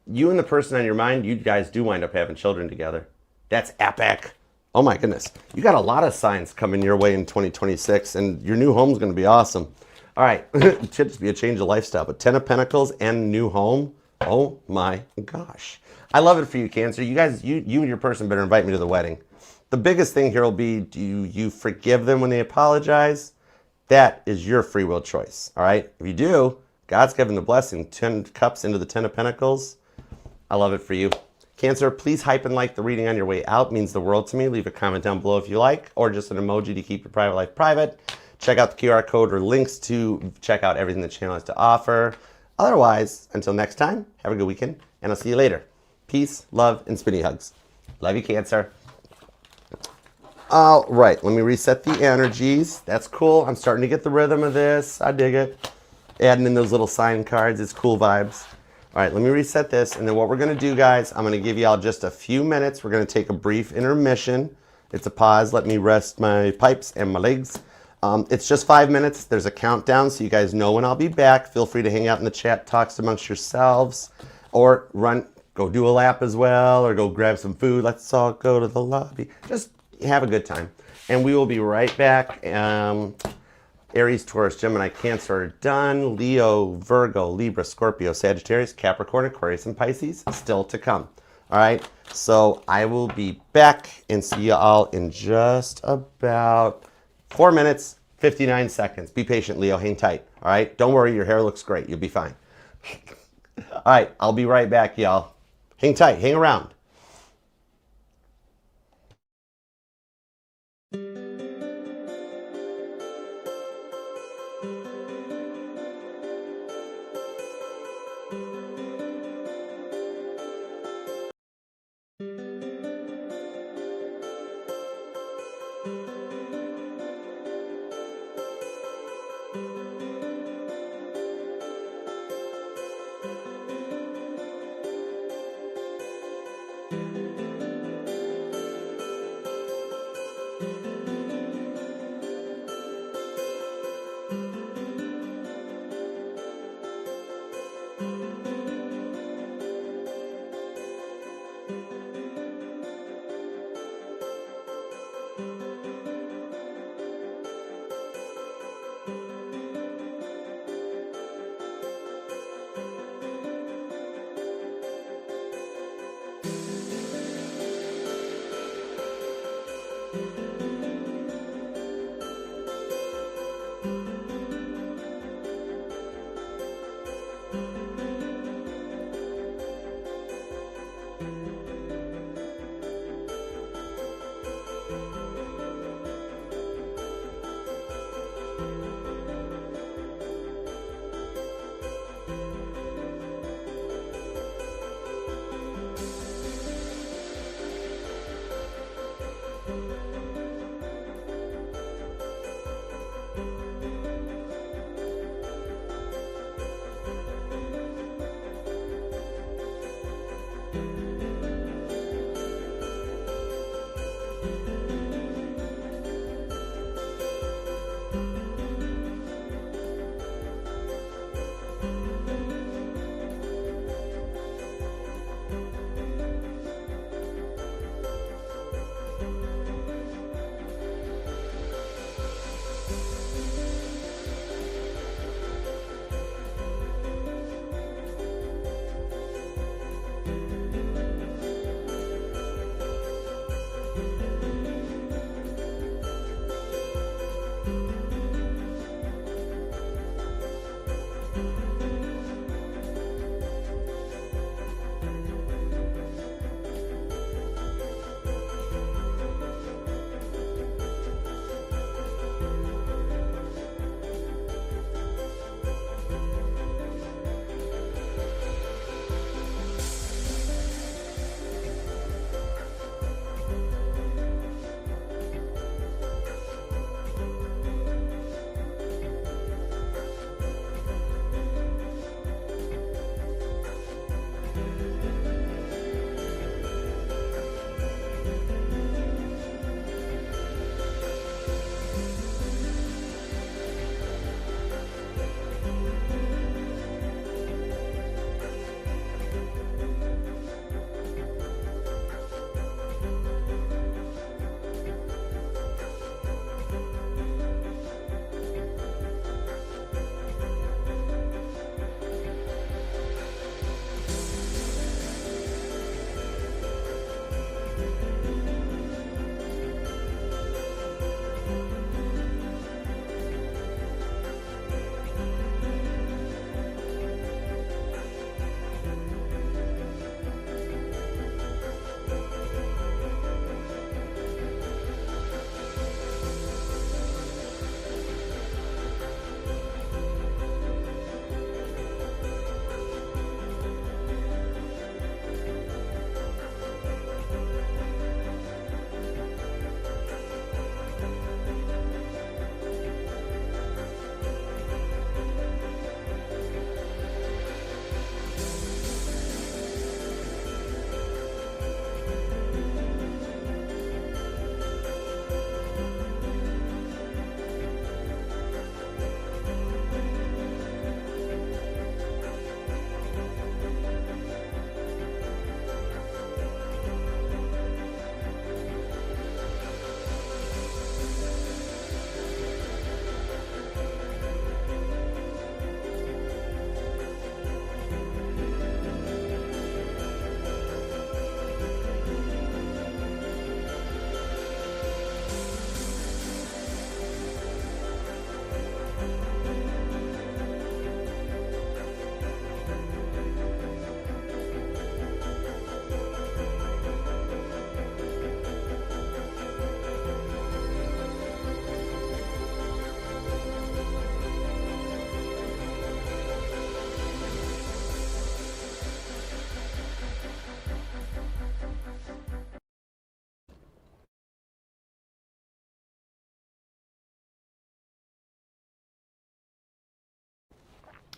You and the person on your mind, you guys do wind up having children together. That's epic. Oh my goodness. You got a lot of signs coming your way in 2026, and your new home's going to be awesome. All right. It should just be a change of lifestyle. But 10 of Pentacles and new home. Oh my gosh. I love it for you, Cancer. You guys, you and your person better invite me to the wedding. The biggest thing here will be, do you forgive them when they apologize? That is your free will choice. All right. If you do, God's given the blessing. 10 cups into the 10 of Pentacles. I love it for you. Cancer, please hype and like the reading on your way out. It means the world to me. Leave a comment down below if you like, or just an emoji to keep your private life private. Check out the QR code or links to check out everything the channel has to offer. Otherwise, until next time, have a good weekend, and I'll see you later. Peace, love, and spinny hugs. Love you, Cancer. All right, let me reset the energies. That's cool. I'm starting to get the rhythm of this. I dig it. Adding in those little sign cards is cool vibes. All right, let me reset this, and then what we're going to do, guys, I'm going to give y'all just a few minutes. We're going to take a brief intermission. It's a pause. Let me rest my pipes and my legs. It's just 5 minutes. There's a countdown, so you guys know when I'll be back. Feel free to hang out in the chat, talks amongst yourselves, or go do a lap as well, or go grab some food. Let's all go to the lobby. Just have a good time. And we will be right back. Aries, Taurus, Gemini, Cancer are done. Leo, Virgo, Libra, Scorpio, Sagittarius, Capricorn, Aquarius, and Pisces still to come. All right, so I will be back and see you all in just about 4 minutes, 59 seconds. Be patient, Leo. Hang tight. All right, don't worry. Your hair looks great. You'll be fine. All right, I'll be right back, y'all. Hang tight. Hang around.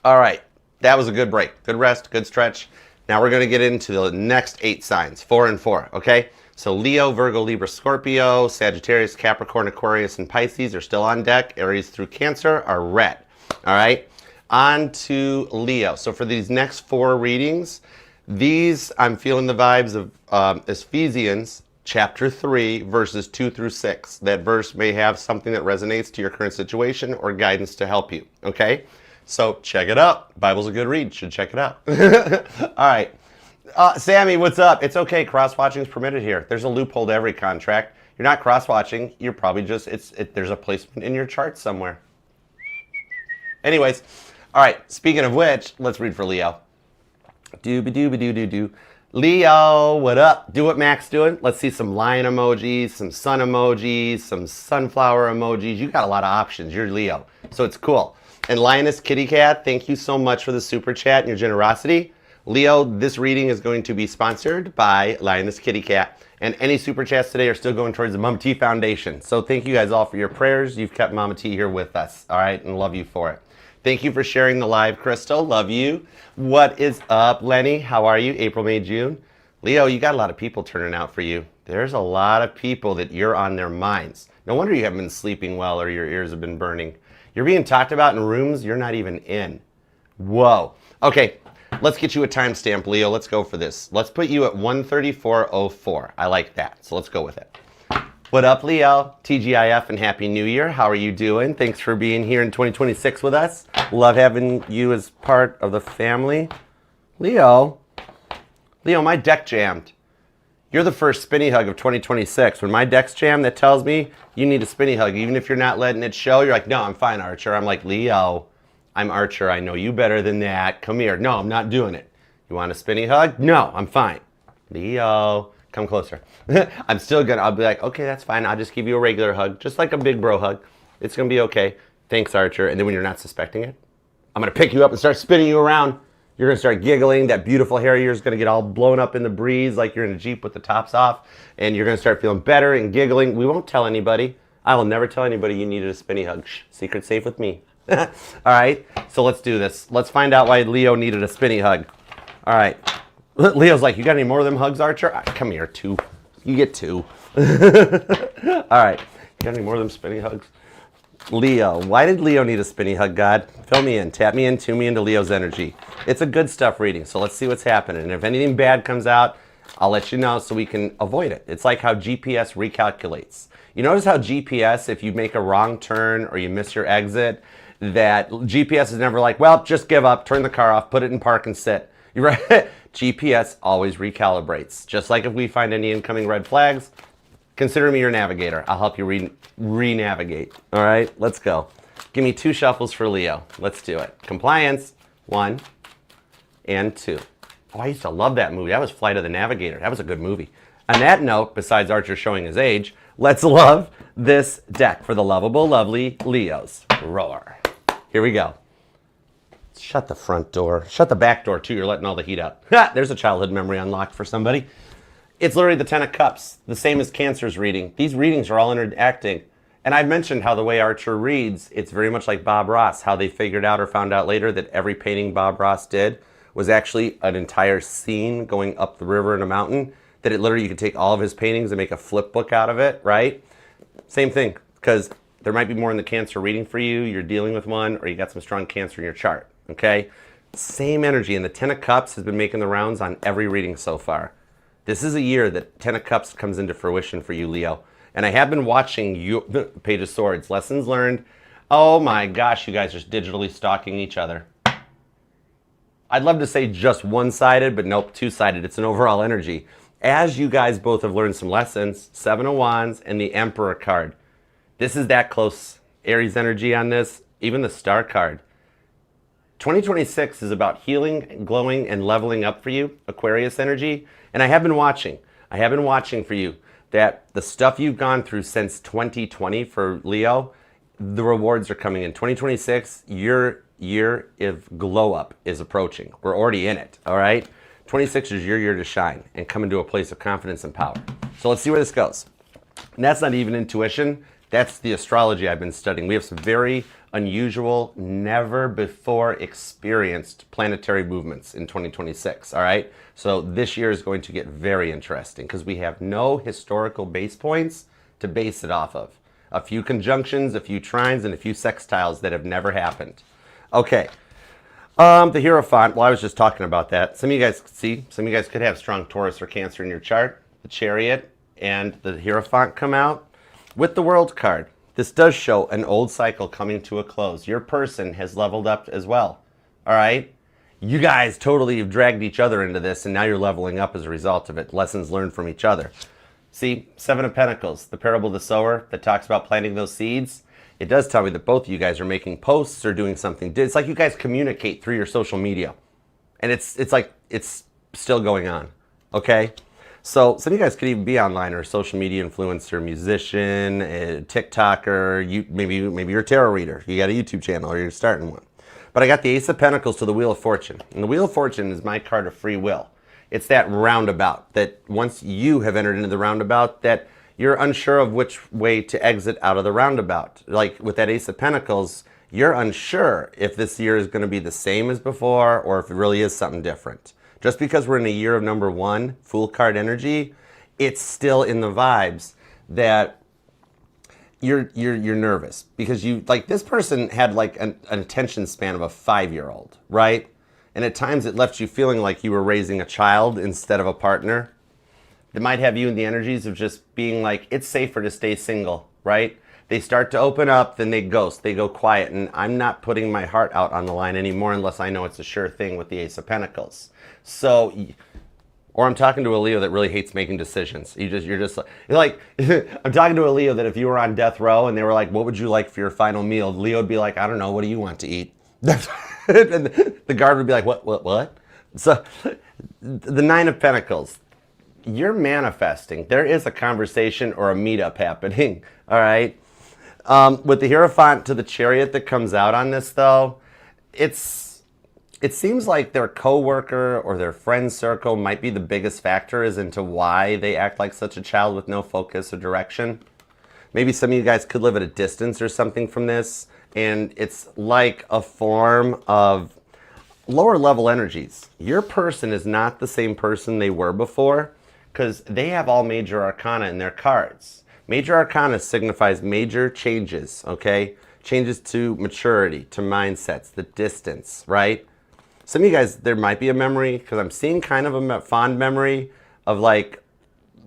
All right, that was a good break. Good rest, good stretch. Now we're going to get into the next 8 signs, 4 and 4, okay? So Leo, Virgo, Libra, Scorpio, Sagittarius, Capricorn, Aquarius, and Pisces are still on deck. Aries through Cancer are red, all right? On to Leo. So for these next 4 readings, these, I'm feeling the vibes of Ephesians chapter 3, verses 2 through 6. That verse may have something that resonates to your current situation or guidance to help you, okay? So check it out. Bible's a good read. Should check it out. All right. Sammy, what's up? It's okay. Cross-watching is permitted here. There's a loophole to every contract. You're not cross-watching. You're probably just, there's a placement in your chart somewhere. Anyways, all right. Speaking of which, let's read for Leo. Dooba-dooba-doo-doo-doo. Leo, what up? Do what Mac's doing. Let's see some lion emojis, some sun emojis, some sunflower emojis. You got a lot of options. You're Leo, so it's cool. And Lioness Kitty Cat, thank you so much for the super chat and your generosity. Leo, this reading is going to be sponsored by Lioness Kitty Cat. And any super chats today are still going towards the Mama T Foundation. So thank you guys all for your prayers. You've kept Mama T here with us, all right? And love you for it. Thank you for sharing the live, Crystal. Love you. What is up, Lenny? How are you? April, May, June. Leo, you got a lot of people turning out for you. There's a lot of people that you're on their minds. No wonder you haven't been sleeping well or your ears have been burning. You're being talked about in rooms you're not even in. Whoa. Okay, let's get you a timestamp, Leo. Let's go for this. Let's put you at 1:34:04. I like that, so let's go with it. What up, Leo? TGIF and Happy New Year. How are you doing? Thanks for being here in 2026 with us. Love having you as part of the family. Leo, my deck jammed. You're the first spinny hug of 2026. When my deck's jammed, that tells me you need a spinny hug. Even if you're not letting it show, you're like, no, I'm fine, Archer. I'm like, Leo, I'm Archer. I know you better than that. Come here. No, I'm not doing it. You want a spinny hug? No, I'm fine. Leo, come closer. I'm still gonna, I'll be like, okay, that's fine. I'll just give you a regular hug, just like a big bro hug. It's gonna be okay. Thanks, Archer. And then when you're not suspecting it, I'm gonna pick you up and start spinning you around. You're gonna start giggling. That beautiful hair of yours is gonna get all blown up in the breeze like you're in a Jeep with the tops off. And you're gonna start feeling better and giggling. We won't tell anybody. I will never tell anybody you needed a spinny hug. Shh, secret safe with me. All right, so let's do this. Let's find out why Leo needed a spinny hug. All right, Leo's like, you got any more of them hugs, Archer? Come here, 2. You get 2. All right, you got any more of them spinny hugs? Leo, why did Leo need a spinny hug, God? Fill me in, tap me in, tune me into Leo's energy. It's a good stuff reading, so let's see what's happening. And if anything bad comes out, I'll let you know so we can avoid it. It's like how GPS recalculates. You notice how GPS, if you make a wrong turn or you miss your exit, that GPS is never like, well, just give up, turn the car off, put it in park and sit. You're right. GPS always recalibrates. Just like if we find any incoming red flags, consider me your navigator. I'll help you re-navigate. All right, let's go. Give me 2 shuffles for Leo. Let's do it. Compliance, 1 and 2. Oh, I used to love that movie. That was Flight of the Navigator. That was a good movie. On that note, besides Archer showing his age, let's love this deck for the lovable, lovely Leos. Roar. Here we go. Shut the front door. Shut the back door, too. You're letting all the heat out. Ha! There's a childhood memory unlocked for somebody. It's literally the 10 of Cups, the same as Cancer's reading. These readings are all interacting. And I've mentioned how the way Archer reads, it's very much like Bob Ross, how they figured out or found out later that every painting Bob Ross did was actually an entire scene going up the river in a mountain, that it literally, you could take all of his paintings and make a flip book out of it, right? Same thing, because there might be more in the Cancer reading for you, you're dealing with one, or you got some strong Cancer in your chart, okay? Same energy, and the 10 of Cups has been making the rounds on every reading so far. This is a year that 10 of Cups comes into fruition for you, Leo. And I have been watching you, Page of Swords, lessons learned. Oh my gosh, you guys are digitally stalking each other. I'd love to say just one-sided, but nope, two-sided. It's an overall energy. As you guys both have learned some lessons, 7 of Wands and the Emperor card. This is that close. Aries energy on this, even the Star card. 2026 is about healing, glowing, and leveling up for you, Aquarius energy. And I have been watching. I have been watching for you that the stuff you've gone through since 2020 for Leo, the rewards are coming in. 2026, your year of glow up is approaching. We're already in it, all right? 26 is your year to shine and come into a place of confidence and power. So let's see where this goes. And that's not even intuition. That's the astrology I've been studying. We have some very unusual, never before experienced planetary movements in 2026, all right? So this year is going to get very interesting because we have no historical base points to base it off of. A few conjunctions, a few trines, and a few sextiles that have never happened. Okay. The Hierophant, well, I was just talking about that. Some of you guys could have strong Taurus or Cancer in your chart. The Chariot and the Hierophant come out. With the World card, this does show an old cycle coming to a close. Your person has leveled up as well, all right? You guys totally have dragged each other into this, and now you're leveling up as a result of it. Lessons learned from each other. See, Seven of Pentacles, the parable of the sower that talks about planting those seeds. It does tell me that both of you guys are making posts or doing something. It's like you guys communicate through your social media. And it's like it's still going on, okay? So some of you guys could even be online or a social media influencer, musician, a TikToker, maybe you're a tarot reader. You got a YouTube channel or you're starting one. But I got the Ace of Pentacles to the Wheel of Fortune. And the Wheel of Fortune is my card of free will. It's that roundabout that once you have entered into the roundabout that you're unsure of which way to exit out of the roundabout. Like with that Ace of Pentacles, you're unsure if this year is going to be the same as before or if it really is something different. Just because we're in a year of number 1, Fool card energy, it's still in the vibes that you're nervous because this person had like an attention span of a 5-year-old, right? And at times it left you feeling like you were raising a child instead of a partner. They might have you in the energies of just being like, it's safer to stay single, right? They start to open up, then they ghost, they go quiet, and I'm not putting my heart out on the line anymore unless I know it's a sure thing with the Ace of Pentacles. So, or I'm talking to a Leo that really hates making decisions. You're just like I'm talking to a Leo that if you were on death row and they were like, what would you like for your final meal? Leo would be like, I don't know, what do you want to eat? And the guard would be like, what? So, the Nine of Pentacles. You're manifesting. There is a conversation or a meetup happening, all right? With the Hierophant to the Chariot that comes out on this, though, it seems like their coworker or their friend circle might be the biggest factor as into why they act like such a child with no focus or direction. Maybe some of you guys could live at a distance or something from this, and it's like a form of lower level energies. Your person is not the same person they were before, because they have all major arcana in their cards. Major arcana signifies major changes, okay? Changes to maturity, to mindsets, the distance, right? Some of you guys, there might be a memory, because I'm seeing kind of a fond memory of like,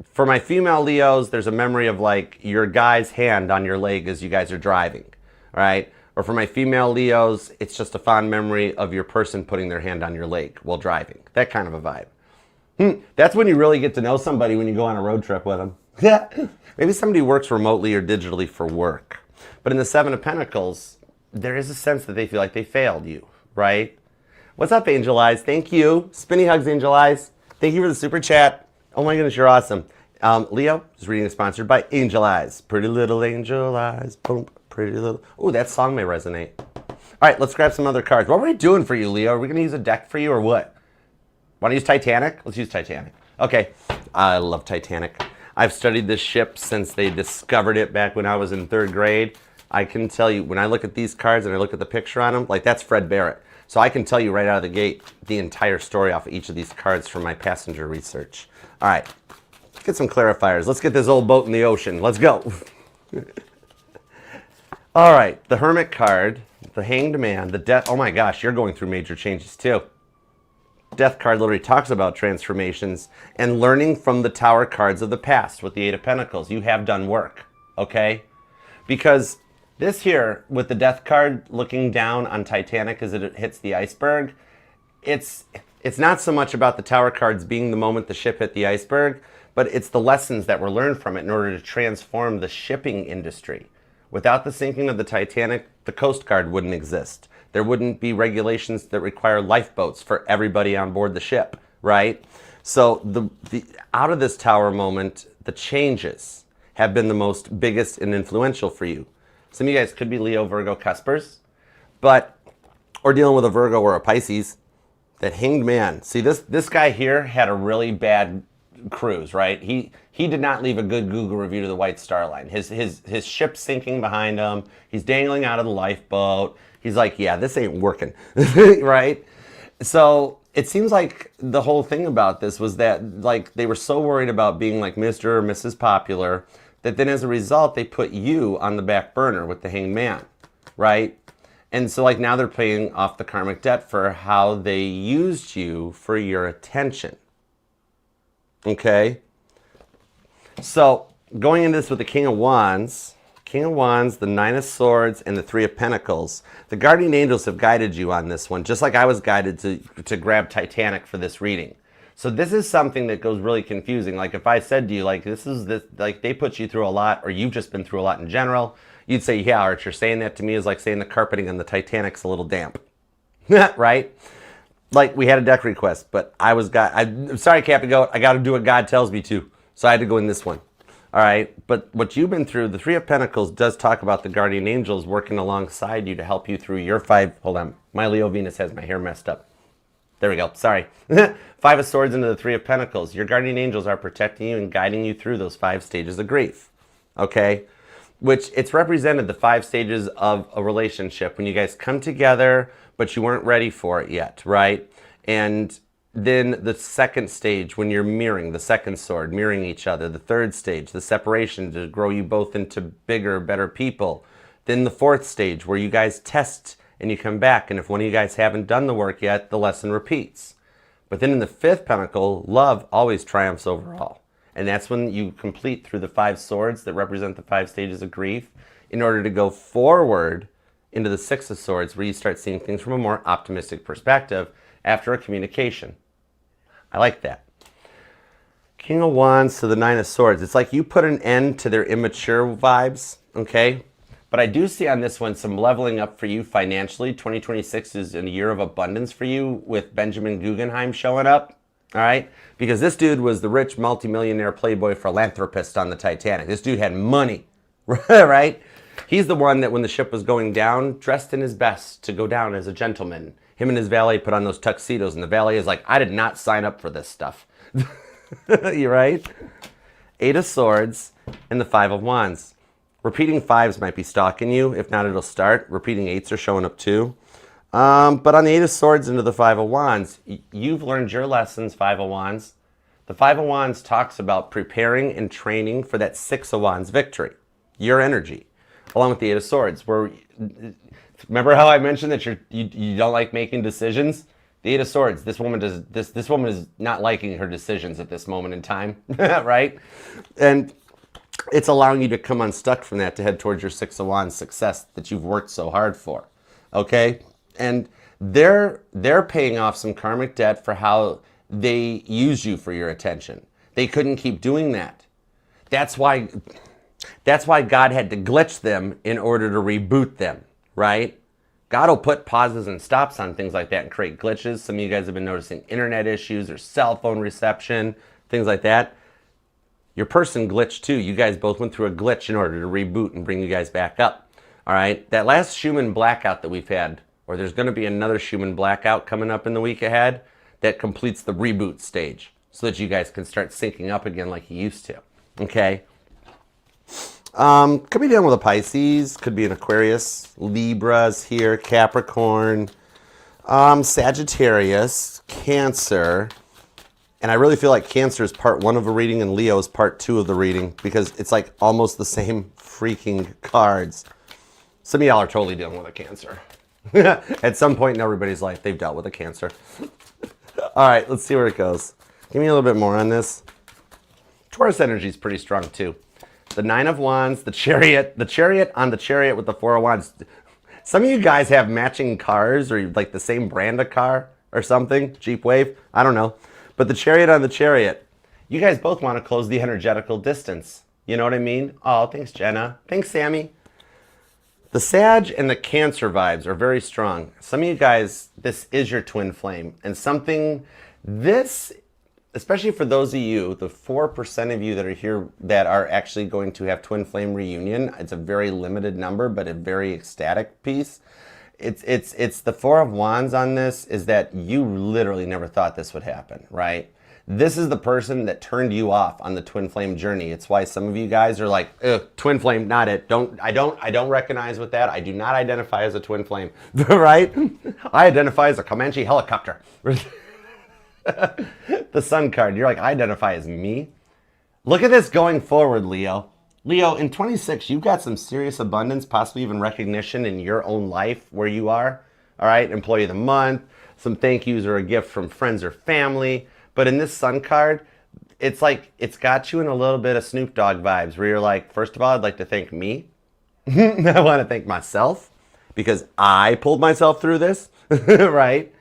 for my female Leos, there's a memory of like your guy's hand on your leg as you guys are driving, all right? Or for my female Leos, it's just a fond memory of your person putting their hand on your leg while driving. That kind of a vibe. That's when you really get to know somebody, when you go on a road trip with them. Maybe somebody works remotely or digitally for work. But in the Seven of Pentacles, there is a sense that they feel like they failed you, right? What's up, Angel Eyes? Thank you. Spinny hugs, Angel Eyes. Thank you for the super chat. Oh my goodness, you're awesome. Leo, this reading is sponsored by Angel Eyes. Pretty little angel eyes. Boom, pretty little. Oh, that song may resonate. All right, let's grab some other cards. What are we doing for you, Leo? Are we going to use a deck for you or what? Want to use Titanic? Let's use Titanic. Okay, I love Titanic. I've studied this ship since they discovered it back when I was in 3rd grade. I can tell you, when I look at these cards and I look at the picture on them, like that's Fred Barrett. So I can tell you right out of the gate the entire story off of each of these cards from my passenger research. All right, let's get some clarifiers. Let's get this old boat in the ocean. Let's go. All right, the Hermit card, the Hanged Man, the Death. Oh my gosh, you're going through major changes too. Death card literally talks about transformations and learning from the Tower cards of the past with the Eight of Pentacles. You have done work, okay? Because this here, with the Death card looking down on Titanic as it hits the iceberg, it's not so much about the Tower cards being the moment the ship hit the iceberg, but it's the lessons that were learned from it in order to transform the shipping industry. Without the sinking of the Titanic, the Coast Guard wouldn't exist. There wouldn't be regulations that require lifeboats for everybody on board the ship, right? So the out of this Tower moment, the changes have been the most biggest and influential for you. Some of you guys could be Leo, Virgo, Cuspers, or dealing with a Virgo or a Pisces. That Hanged Man. See, this guy here had a really bad cruise, right? He did not leave a good Google review to the White Star Line. His ship's sinking behind him. He's dangling out of the lifeboat. He's like, yeah, this ain't working, right? So it seems like the whole thing about this was that like they were so worried about being like Mr. or Mrs. Popular that then as a result they put you on the back burner with the Hanged Man, right? And so like now they're paying off the karmic debt for how they used you for your attention. Okay? So going into this with the King of Wands, the Nine of Swords, and the Three of Pentacles, the guardian angels have guided you on this one, just like I was guided to grab Titanic for this reading. So this is something that goes really confusing. Like if I said to you, like like they put you through a lot, or you've just been through a lot in general, you'd say, yeah, Archer, saying that to me is like saying the carpeting on the Titanic's a little damp, right? Like we had a deck request, but I'm sorry, Captain Goat, I got to do what God tells me to, so I had to go in this one. All right, but what you've been through, the Three of Pentacles does talk about the guardian angels working alongside you to help you through your hold on, my Leo Venus has my hair messed up. There we go, sorry. Five of Swords into the Three of Pentacles. Your guardian angels are protecting you and guiding you through those 5 stages of grief, okay? Which it's represented the 5 stages of a relationship when you guys come together, but you weren't ready for it yet, right? And then the second stage, when you're mirroring, the second sword, mirroring each other. The third stage, the separation to grow you both into bigger, better people. Then the fourth stage, where you guys test and you come back. And if one of you guys haven't done the work yet, the lesson repeats. But then in the 5th pentacle, love always triumphs over all. And that's when you complete through the 5 swords that represent the 5 stages of grief in order to go forward into the 6 of swords, where you start seeing things from a more optimistic perspective after a communication. I like that. King of Wands to the Nine of Swords. It's like you put an end to their immature vibes, okay? But I do see on this one some leveling up for you financially. 2026 is a year of abundance for you with Benjamin Guggenheim showing up, all right? Because this dude was the rich multimillionaire playboy philanthropist on the Titanic. This dude had money, right? He's the one that when the ship was going down, dressed in his best to go down as a gentleman. Him and his valet put on those tuxedos, and the valet is like, I did not sign up for this stuff. You're right? 8 of Swords and the 5 of Wands. Repeating 5s might be stalking you. If not, it'll start. Repeating 8s are showing up too. But on the 8 of Swords into the 5 of Wands, you've learned your lessons, 5 of Wands. The 5 of Wands talks about preparing and training for that 6 of Wands victory. Your energy. Along with the 8 of Swords, where... Remember how I mentioned that you don't like making decisions? The 8 of Swords, this woman is not liking her decisions at this moment in time, right? And it's allowing you to come unstuck from that to head towards your 6 of Wands success that you've worked so hard for, okay? And they're paying off some karmic debt for how they use you for your attention. They couldn't keep doing that. That's why God had to glitch them in order to reboot them. Right? God will put pauses and stops on things like that and create glitches. Some of you guys have been noticing internet issues or cell phone reception, things like that. Your person glitched too. You guys both went through a glitch in order to reboot and bring you guys back up. All right? That last Schumann blackout that we've had, or there's going to be another Schumann blackout coming up in the week ahead, that completes the reboot stage so that you guys can start syncing up again like you used to. Okay? Could be dealing with a Pisces, could be an Aquarius, Libras here, Capricorn, Sagittarius, Cancer, and I really feel like Cancer is part 1 of a reading and Leo is part 2 of the reading because it's like almost the same freaking cards. Some of y'all are totally dealing with a Cancer. At some point in everybody's life, they've dealt with a Cancer. All right, let's see where it goes. Give me a little bit more on this. Taurus energy is pretty strong too. The 9 of Wands, the Chariot on the Chariot with the 4 of Wands. Some of you guys have matching cars or like the same brand of car or something. Jeep Wave, I don't know. But the Chariot on the Chariot, you guys both want to close the energetical distance. You know what I mean? Oh, thanks, Jenna. Thanks, Sammy. The Sag and the Cancer vibes are very strong. Some of you guys, this is your twin flame. And especially for those of you, the 4% of you that are here that are actually going to have twin flame reunion, it's a very limited number, but a very ecstatic piece. it's the Four of Wands on this is that you literally never thought this would happen, right? This is the person that turned you off on the twin flame journey. It's why some of you guys are like, ugh, twin flame, not it. I don't recognize with that. I do not identify as a twin flame, right? I identify as a Comanche helicopter. The Sun card, you're like, I identify as me. Look at this going forward, Leo. Leo, in 26, you've got some serious abundance, possibly even recognition in your own life where you are. All right, Employee of the Month, some thank yous or a gift from friends or family. But in this Sun card, it's like it's got you in a little bit of Snoop Dogg vibes where you're like, first of all, I'd like to thank me. I want to thank myself because I pulled myself through this, right?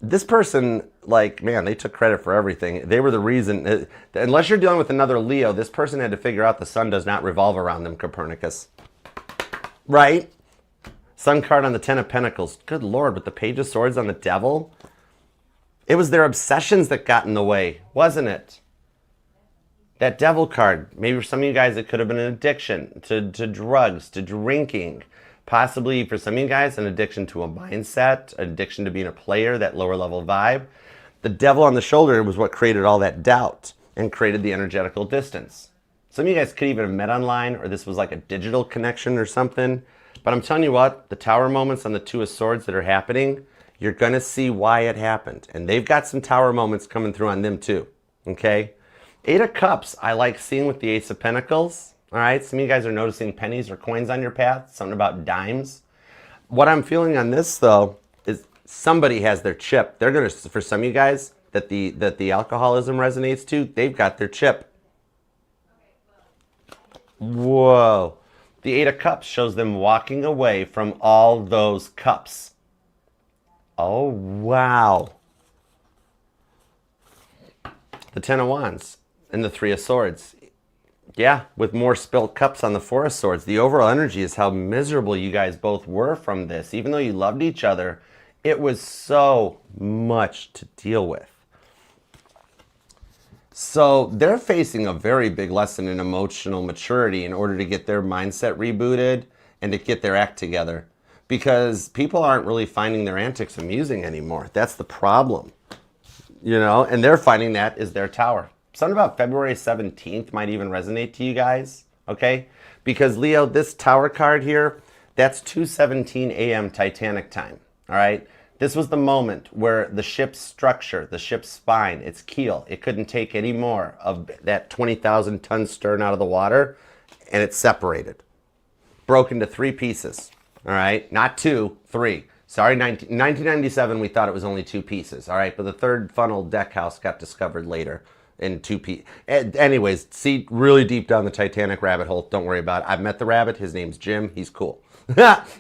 This person, like, man, they took credit for everything. They were the reason. Unless you're dealing with another Leo, this person had to figure out the sun does not revolve around them, Copernicus. Right? Sun card on the Ten of Pentacles. Good Lord, with the Page of Swords on the Devil. It was their obsessions that got in the way, wasn't it? That Devil card, maybe for some of you guys, it could have been an addiction to drugs, to drinking. Possibly for some of you guys, an addiction to a mindset, an addiction to being a player, that lower level vibe. The devil on the shoulder was what created all that doubt and created the energetical distance. Some of you guys could even have met online, or this was like a digital connection or something. But I'm telling you what, the Tower moments on the Two of Swords that are happening, you're going to see why it happened. And they've got some Tower moments coming through on them too. Okay? Eight of Cups, I like seeing with the Ace of Pentacles. All right? Some of you guys are noticing pennies or coins on your path. Something about dimes. What I'm feeling on this, though, is somebody has their chip. They're going to, for some of you guys that the alcoholism resonates to, they've got their chip. Whoa. The Eight of Cups shows them walking away from all those cups. Oh, wow. The Ten of Wands and the Three of Swords. Yeah, with more spilt cups on the Four of Swords. The overall energy is how miserable you guys both were from this. Even though you loved each other, it was so much to deal with. So they're facing a very big lesson in emotional maturity in order to get their mindset rebooted and to get their act together. Because people aren't really finding their antics amusing anymore. That's the problem. You know, and they're finding that is their tower. Something about February 17th might even resonate to you guys, okay? Because, Leo, this tower card here, that's 2:17 a.m. Titanic time, all right? This was the moment where the ship's structure, the ship's spine, its keel, it couldn't take any more of that 20,000 ton stern out of the water, and it separated. Broke into three pieces, all right? Not two, three. Sorry, 1997, we thought it was only two pieces, all right? But the third funnel deck house got discovered later in two pieces. Anyways, see, really deep down the Titanic rabbit hole. Don't worry about it. I've met the rabbit. His name's Jim. He's cool.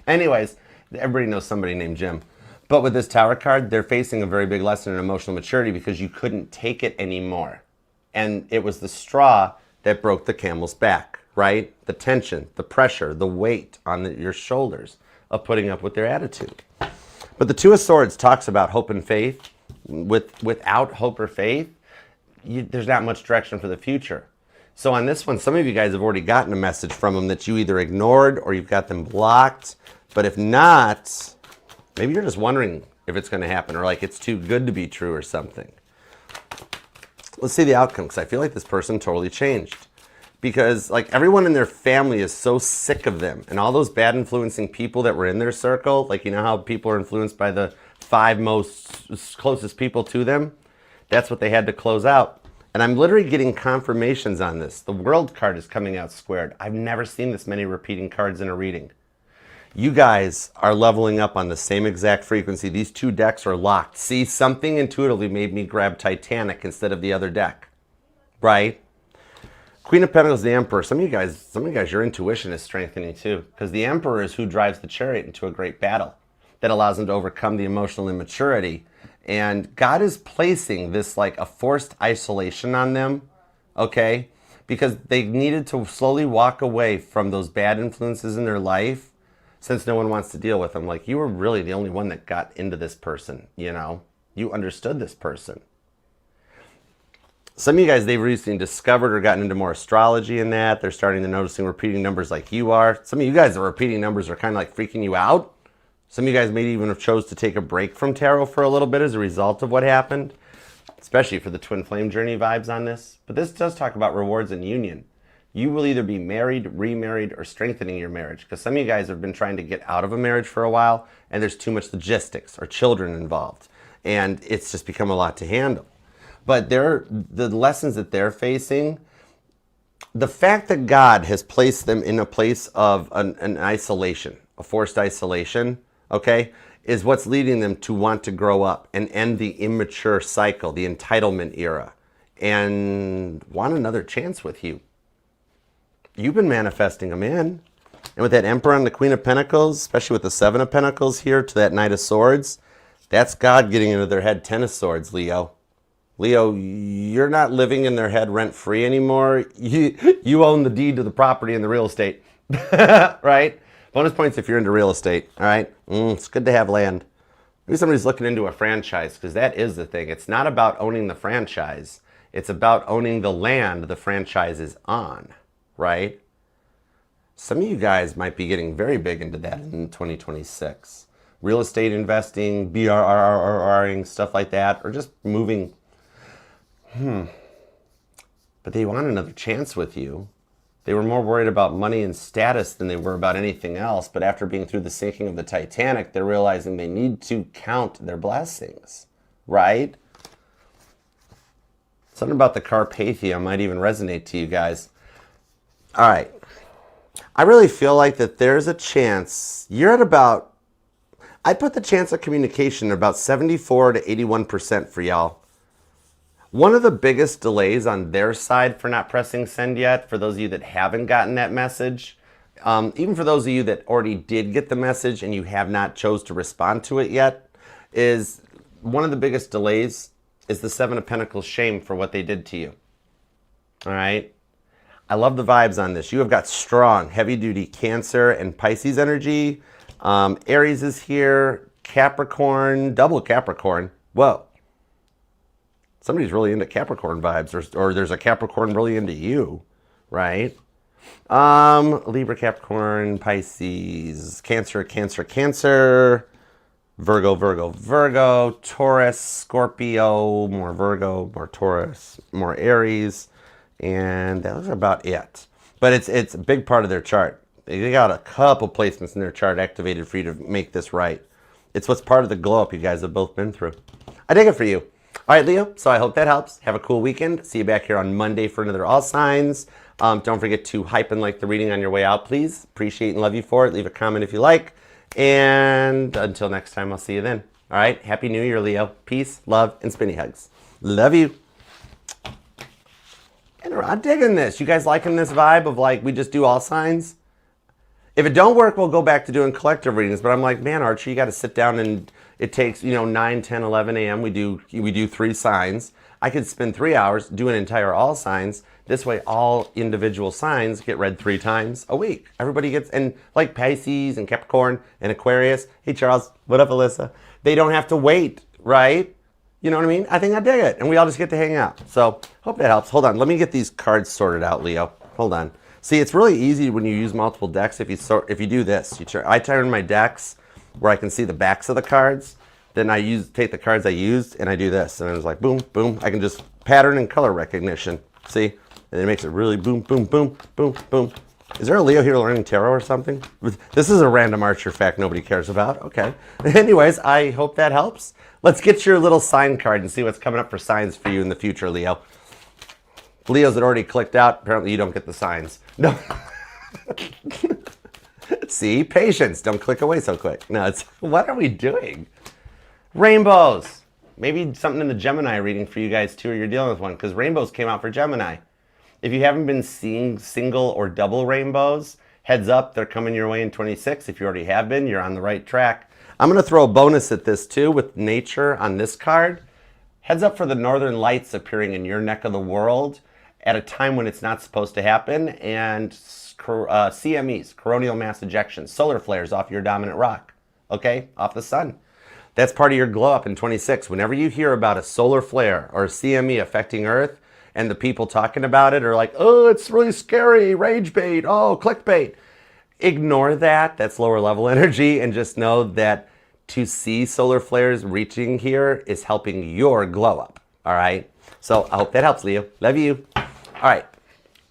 Anyways, everybody knows somebody named Jim. But with this tower card, they're facing a very big lesson in emotional maturity because you couldn't take it anymore. And it was the straw that broke the camel's back, right? The tension, the pressure, the weight on your shoulders of putting up with their attitude. But the Two of Swords talks about hope and faith. Without hope or faith, there's not much direction for the future. So on this one, some of you guys have already gotten a message from them that you either ignored or you've got them blocked. But if not, maybe you're just wondering if it's going to happen or like it's too good to be true or something. Let's see the outcome, because I feel like this person totally changed. Because like everyone in their family is so sick of them and all those bad influencing people that were in their circle, like you know how people are influenced by the 5 most closest people to them? That's what they had to close out. And I'm literally getting confirmations on this. The World card is coming out squared. I've never seen this many repeating cards in a reading. You guys are leveling up on the same exact frequency. These two decks are locked. See, something intuitively made me grab Titanic instead of the other deck, right? Queen of Pentacles, the Emperor. Some of you guys, your intuition is strengthening too, because the Emperor is who drives the chariot into a great battle that allows them to overcome the emotional immaturity. And God is placing this like a forced isolation on them, okay? Because they needed to slowly walk away from those bad influences in their life since no one wants to deal with them. Like, you were really the only one that got into this person, you know? You understood this person. Some of you guys, they've recently discovered or gotten into more astrology in that. They're starting to noticing repeating numbers like you are. Some of you guys, the repeating numbers are kind of like freaking you out. Some of you guys may even have chose to take a break from tarot for a little bit as a result of what happened, especially for the twin flame journey vibes on this. But this does talk about rewards and union. You will either be married, remarried, or strengthening your marriage, because some of you guys have been trying to get out of a marriage for a while and there's too much logistics or children involved, and it's just become a lot to handle. But the lessons that they're facing, the fact that God has placed them in a place of an isolation, a forced isolation, okay, is what's leading them to want to grow up and end the immature cycle, the entitlement era, and want another chance with you. You've been manifesting them in. And with that Emperor and the Queen of Pentacles, especially with the Seven of Pentacles here to that Knight of Swords, that's God getting into their head. Ten of Swords, Leo. Leo, you're not living in their head rent-free anymore. You own the deed to the property and the real estate, right? Bonus points if you're into real estate, all right? It's good to have land. Maybe somebody's looking into a franchise, because that is the thing. It's not about owning the franchise. It's about owning the land the franchise is on, right? Some of you guys might be getting very big into that in 2026. Real estate investing, BRRRing, stuff like that, or just moving. But they want another chance with you. They were more worried about money and status than they were about anything else. But after being through the sinking of the Titanic, they're realizing they need to count their blessings, right? Something about the Carpathia might even resonate to you guys. All right. I really feel like that there's a chance. You're at about, I'd put the chance of communication at about 74 to 81% for y'all. One of the biggest delays on their side for not pressing send yet, for those of you that haven't gotten that message, even for those of you that already did get the message and you have not chose to respond to it yet, is one of the biggest delays is the Seven of Pentacles shame for what they did to you. All right? I love the vibes on this. You have got strong, heavy-duty Cancer and Pisces energy. Aries is here. Capricorn, double Capricorn. Whoa. Somebody's really into Capricorn vibes, or there's a Capricorn really into you, right? Libra, Capricorn, Pisces, Cancer, Cancer, Cancer, Virgo, Virgo, Virgo, Taurus, Scorpio, more Virgo, more Taurus, more Aries, and that's about it. But it's a big part of their chart. They got a couple placements in their chart activated for you to make this right. It's what's part of the glow up you guys have both been through. I dig it for you. All right, Leo, so I hope that helps. Have a cool weekend. See you back here on Monday for another All Signs. Don't forget to hype and like the reading on your way out, please. Appreciate and love you for it. Leave a comment if you like. And until next time, I'll see you then. All right, Happy New Year, Leo. Peace, love, and spinny hugs. Love you. And I'm digging this. You guys liking this vibe of like we just do all signs? If it don't work, we'll go back to doing collective readings. But I'm like, man, Archie, you got to sit down and it takes, 9, 10, 11 a.m. We do 3 signs. I could spend 3 hours, do an entire all signs. This way, all individual signs get read 3 times a week. Everybody gets, and like Pisces and Capricorn and Aquarius. Hey, Charles. What up, Alyssa? They don't have to wait, right? You know what I mean? I think I dig it. And we all just get to hang out. So hope that helps. Hold on. Let me get these cards sorted out, Leo. Hold on. See, it's really easy when you use multiple decks. If you do this, I turn my decks where I can see the backs of the cards. Then I take the cards I used and I do this. And it's like boom, boom. I can just pattern and color recognition. See? And it makes it really boom, boom, boom, boom, boom. Is there a Leo here learning tarot or something? This is a random Archer fact nobody cares about. Okay. Anyways, I hope that helps. Let's get your little sign card and see what's coming up for signs for you in the future, Leo. Leos that already clicked out, apparently you don't get the signs. No. See, patience. Don't click away so quick. No, it's, what are we doing? Rainbows. Maybe something in the Gemini reading for you guys too, or you're dealing with one, because rainbows came out for Gemini. If you haven't been seeing single or double rainbows, heads up, they're coming your way in 26. If you already have been, you're on the right track. I'm going to throw a bonus at this too with nature on this card. Heads up for the northern lights appearing in your neck of the world at a time when it's not supposed to happen, and CMEs, coronal mass ejections, solar flares off your dominant rock, okay, off the sun. That's part of your glow up in 26. Whenever you hear about a solar flare or a CME affecting Earth, and the people talking about it are like, oh, it's really scary, rage bait, oh, clickbait. ignore that. That's lower level energy, and just know that to see solar flares reaching here is helping your glow up. All right. So I hope that helps, Leo. Love you. All right.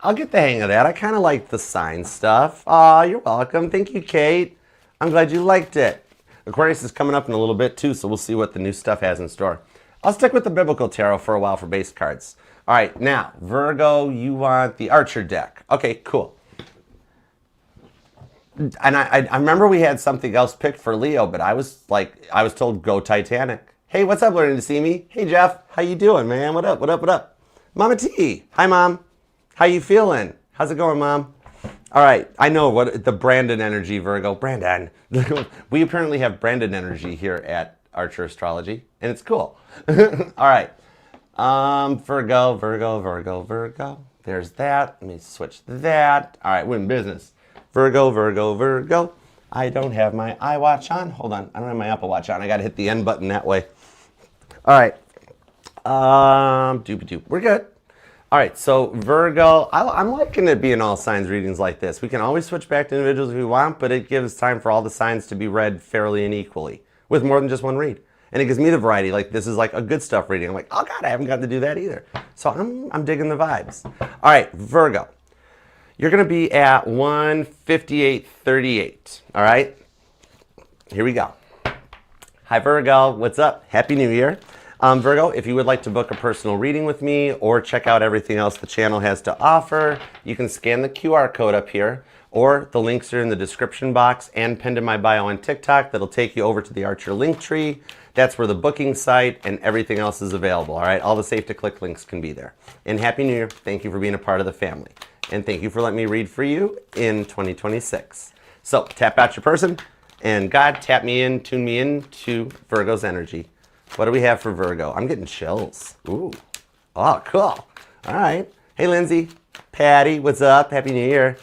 I'll get the hang of that. I kind of like the sign stuff. Aw, you're welcome. Thank you, Kate. I'm glad you liked it. Aquarius is coming up in a little bit too, so we'll see what the new stuff has in store. I'll stick with the biblical tarot for a while for base cards. All right, now, Virgo, you want the Archer deck. Okay, cool. And I remember we had something else picked for Leo, but I was told go Titanic. Hey, what's up, learning to see me? Hey, Jeff, how you doing, man? What up, what up, what up? Mama T, hi, Mom. How you feeling? How's it going, Mom? All right, I know what the Brandon energy, Virgo. Brandon. We apparently have Brandon energy here at Archer Astrology, and it's cool. All right. Virgo, Virgo, Virgo, Virgo. There's that. Let me switch that. All right, we're in business. Virgo, Virgo, Virgo. I don't have my iWatch on. Hold on. I don't have my Apple Watch on. I got to hit the end button that way. All right. Doop-a-doop. We're good. All right, so Virgo, I'm liking it being all signs readings like this. We can always switch back to individuals if we want, but it gives time for all the signs to be read fairly and equally with more than just one read. And it gives me the variety. Like, this is like a good stuff reading. I'm like, oh God, I haven't gotten to do that either. So I'm digging the vibes. All right, Virgo, you're going to be at 158.38. All right, here we go. Hi, Virgo. What's up? Happy New Year. Virgo, if you would like to book a personal reading with me or check out everything else the channel has to offer, you can scan the QR code up here, or the links are in the description box and pinned in my bio on TikTok. That'll take you over to the Archer link tree. That's where the booking site and everything else is available. All right, all the safe to click links can be there. And Happy New Year. Thank you for being a part of the family. And thank you for letting me read for you in 2026. So tap out your person, and God, tap me in, tune me in to Virgo's energy. What do we have for Virgo? I'm getting chills. Ooh. Oh, cool. All right. Hey, Lindsay. Patty, what's up? Happy New Year.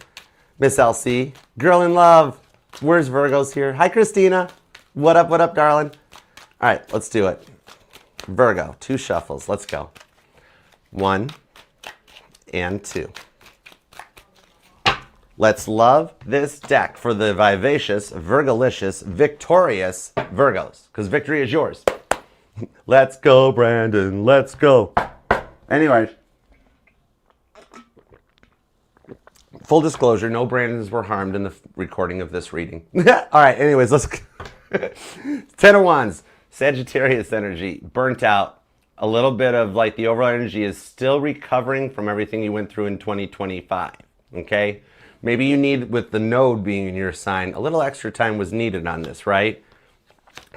Miss Elsie. Girl in love. Where's Virgo's here? Hi, Christina. What up, darling? All right, let's do it. Virgo, 2 shuffles. Let's go. 1 and 2. Let's love this deck for the vivacious, Virgolicious, victorious Virgos, because victory is yours. Let's go, Brandon. Let's go. Anyways, full disclosure, no Brandons were harmed in the recording of this reading. All right, anyways, let's go. 10 of Wands, Sagittarius energy, burnt out. A little bit of like the overall energy is still recovering from everything you went through in 2025, okay? Maybe you need, with the node being in your sign, a little extra time was needed on this, right?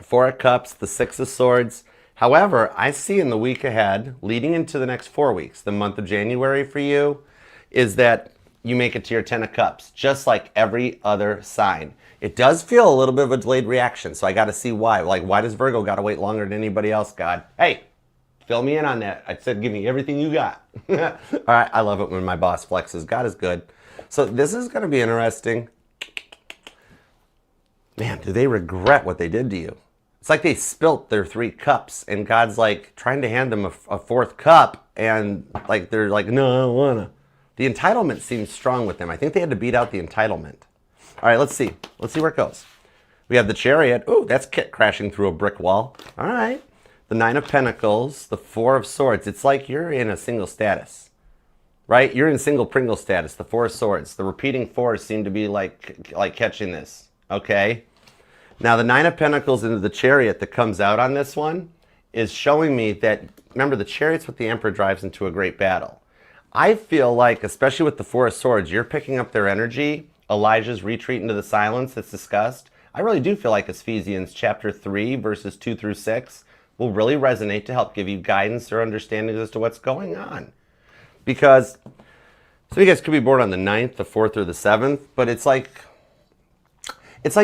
4 of Cups, the 6 of Swords. However, I see in the week ahead, leading into the next 4 weeks, the month of January for you, is that you make it to your 10 of Cups, just like every other sign. It does feel a little bit of a delayed reaction, so I got to see why. Like, why does Virgo got to wait longer than anybody else, God? Hey, fill me in on that. I said, give me everything you got. All right, I love it when my boss flexes. God is good. So this is going to be interesting. Man, do they regret what they did to you? It's like they spilt their 3 cups, and God's like trying to hand them a 4th cup, and like they're like, no, I don't wanna. The entitlement seems strong with them. I think they had to beat out the entitlement. All right, let's see. Let's see where it goes. We have the Chariot. Ooh, that's Kit crashing through a brick wall. All right. The 9 of Pentacles, the 4 of Swords. It's like you're in a single status, right? You're in single Pringle status, the 4 of Swords. The repeating 4s seem to be like catching this, okay? Now, the 9 of Pentacles into the Chariot that comes out on this one is showing me that, remember, the Chariot's what the Emperor drives into a great battle. I feel like, especially with the 4 of Swords, you're picking up their energy. Elijah's retreat into the silence that's discussed. I really do feel like Ephesians chapter 3, verses 2 through 6 will really resonate to help give you guidance or understanding as to what's going on. Because some of you guys could be born on the 9th, the 4th, or the 7th, but it's like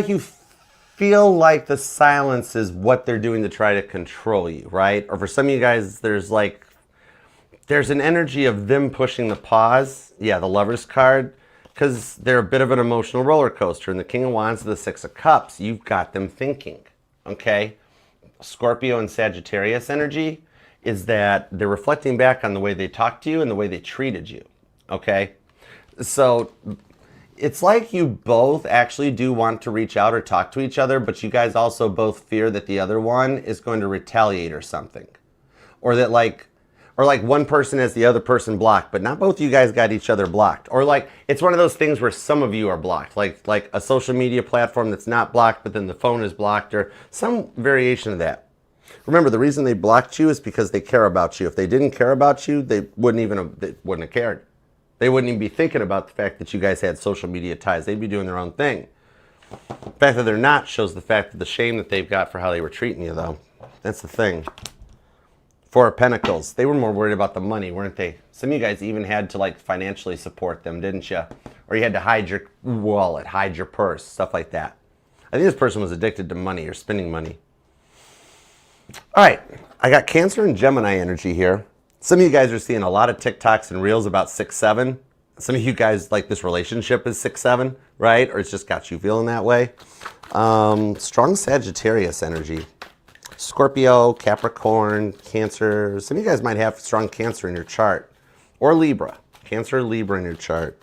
you feel like the silence is what they're doing to try to control you, right? Or for some of you guys, there's an energy of them pushing the pause. Yeah, the Lover's card, because they're a bit of an emotional roller coaster. And the King of Wands and the 6 of Cups, you've got them thinking, okay? Scorpio and Sagittarius energy is that they're reflecting back on the way they talked to you and the way they treated you, okay? So it's like you both actually do want to reach out or talk to each other, but you guys also both fear that the other one is going to retaliate or something. Or that like one person has the other person blocked, but not both of you guys got each other blocked. Or like it's one of those things where some of you are blocked, like a social media platform that's not blocked, but then the phone is blocked, or some variation of that. Remember, the reason they blocked you is because they care about you. If they didn't care about you, they wouldn't have cared. They wouldn't even be thinking about the fact that you guys had social media ties. They'd be doing their own thing. The fact that they're not shows the fact that the shame that they've got for how they were treating you, though. That's the thing. Four of Pentacles. They were more worried about the money, weren't they? Some of you guys even had to like financially support them, didn't you? Or you had to hide your wallet, hide your purse, stuff like that. I think this person was addicted to money or spending money. All right, I got Cancer and Gemini energy here. Some of you guys are seeing a lot of TikToks and Reels about 6-7. Some of you guys like this relationship is 6-7, right? Or it's just got you feeling that way. Strong Sagittarius energy. Scorpio, Capricorn, Cancer. Some of you guys might have strong Cancer in your chart. Or Libra. Cancer, Libra in your chart.